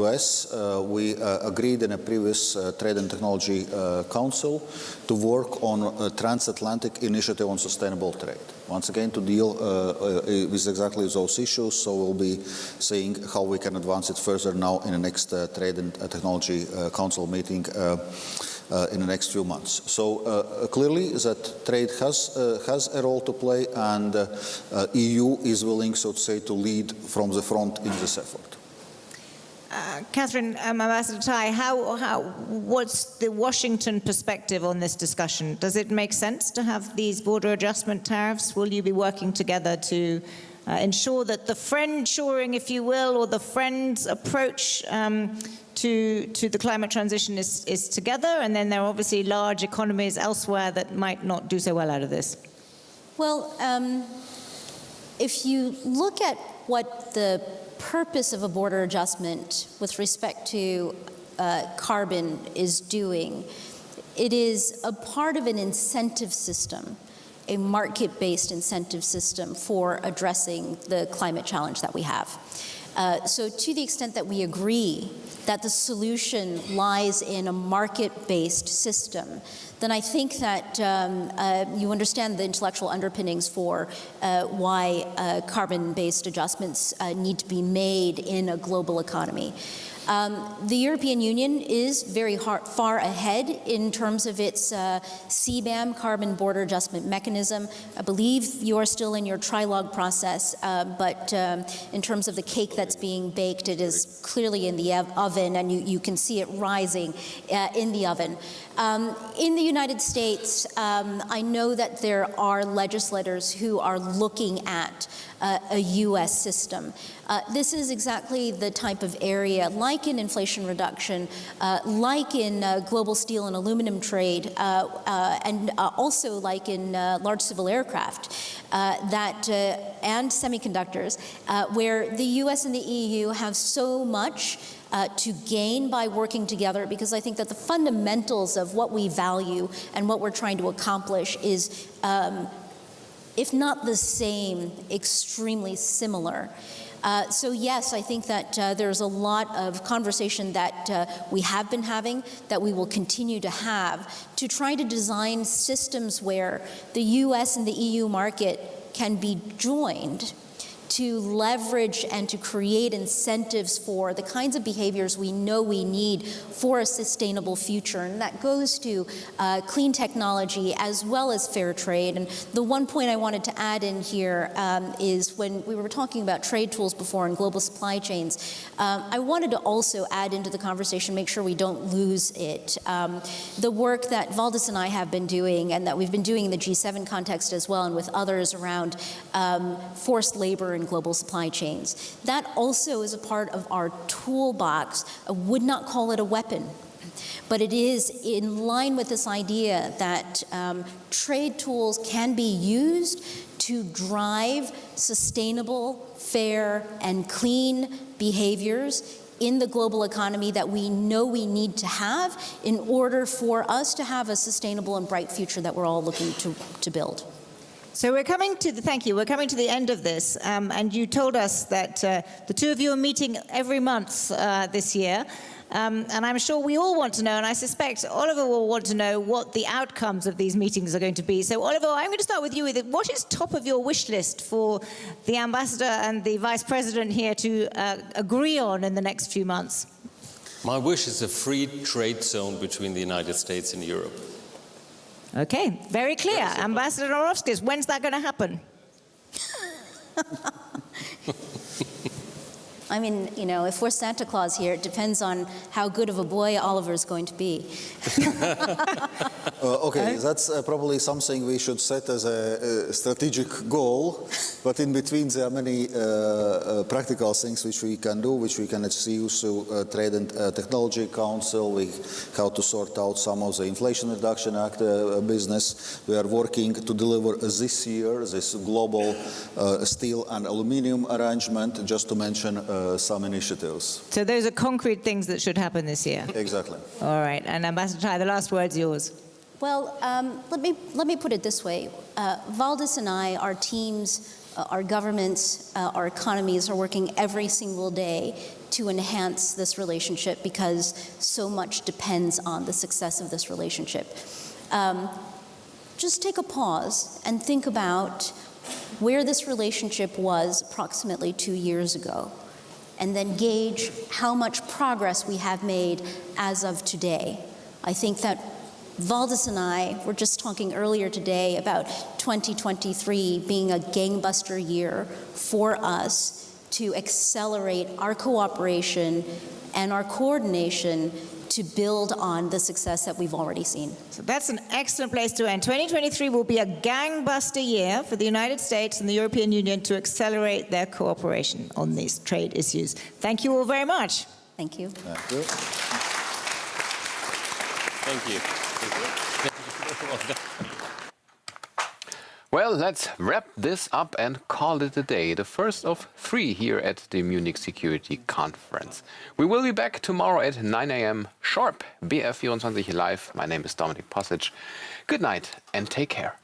US, we agreed in a previous Trade and Technology Council to work on a transatlantic initiative on sustainable trade. Once again, to deal with exactly those issues, so we'll be seeing how we can advance it further now in the next Trade and Technology Council meeting in the next few months. So clearly that trade has a role to play, and EU is willing, so to say, to lead from the front in this effort. Catherine, Ambassador Tai, what's the Washington perspective on this discussion? Does it make sense to have these border adjustment tariffs? Will you be working together to ensure that the friend-shoring, if you will, or the friends approach to the climate transition is together, and then there are obviously large economies elsewhere that might not do so well out of this? Well, if you look at what the purpose of a border adjustment with respect to carbon is doing, it is a part of an incentive system, a market-based incentive system for addressing the climate challenge that we have. So to the extent that we agree that the solution lies in a market-based system, then I think that you understand the intellectual underpinnings for why carbon-based adjustments need to be made in a global economy. The European Union is very far ahead in terms of its CBAM, Carbon Border Adjustment Mechanism. I believe you are still in your trilogue process, but in terms of the cake that's being baked, it is clearly in the oven, and you can see it rising in the oven. In the United States, I know that there are legislators who are looking at a U.S. system. This is exactly the type of area, like in inflation reduction, like in global steel and aluminum trade, and also like in large civil aircraft, and semiconductors, where the U.S. and the EU have so much to gain by working together, because I think that the fundamentals of what we value and what we're trying to accomplish is, if not the same, extremely similar. So yes, I think that there's a lot of conversation that we have been having, that we will continue to have, to try to design systems where the US and the EU market can be joined to leverage and to create incentives for the kinds of behaviors we know we need for a sustainable future. And that goes to clean technology as well as fair trade. And the one point I wanted to add in here is when we were talking about trade tools before and global supply chains, I wanted to also add into the conversation, make sure we don't lose it, the work that Valdis and I have been doing, and that we've been doing in the G7 context as well, and with others around forced labor and global supply chains. That also is a part of our toolbox. I would not call it a weapon, but it is in line with this idea that trade tools can be used to drive sustainable, fair, and clean behaviors in the global economy that we know we need to have in order for us to have a sustainable and bright future that we're all looking to build. So we're coming to the, thank you, we're coming to the end of this, and you told us that the two of you are meeting every month this year, and I'm sure we all want to know, and I suspect Oliver will want to know what the outcomes of these meetings are going to be. So Oliver, I'm going to start with you. What is top of your wish list for the ambassador and the vice president here to agree on in the next few months? My wish is a free trade zone between the United States and Europe. Okay, very clear. Ambassador Dombrovskis, when's that going to happen? I mean, you know, if we're Santa Claus here, it depends on how good of a boy Oliver's going to be. Okay, that's probably something we should set as a strategic goal, but in between there are many practical things which we can do, which we can achieve through Trade and Technology Council. We have to sort out some of the Inflation Reduction Act business. We are working to deliver this year this global steel and aluminium arrangement, just to mention some initiatives. So those are concrete things that should happen this year? Exactly. All right, and Ambassador Tai, the last word's yours. Well, let me put it this way. Valdis and I, our teams, our governments, our economies are working every single day to enhance this relationship because so much depends on the success of this relationship. Just take a pause and think about where this relationship was approximately 2 years ago, and then gauge how much progress we have made as of today. I think that Valdis and I were just talking earlier today about 2023 being a gangbuster year for us to accelerate our cooperation and our coordination to build on the success that we've already seen. So that's an excellent place to end. 2023 will be a gangbuster year for the United States and the European Union to accelerate their cooperation on these trade issues. Thank you all very much. Thank you. Thank you. Thank you. Well, let's wrap this up and call it a day. The first of 3 here at the Munich Security Conference. We will be back tomorrow at 9 a.m. sharp. BR24 Live. My name is Dominic Possic. Good night and take care.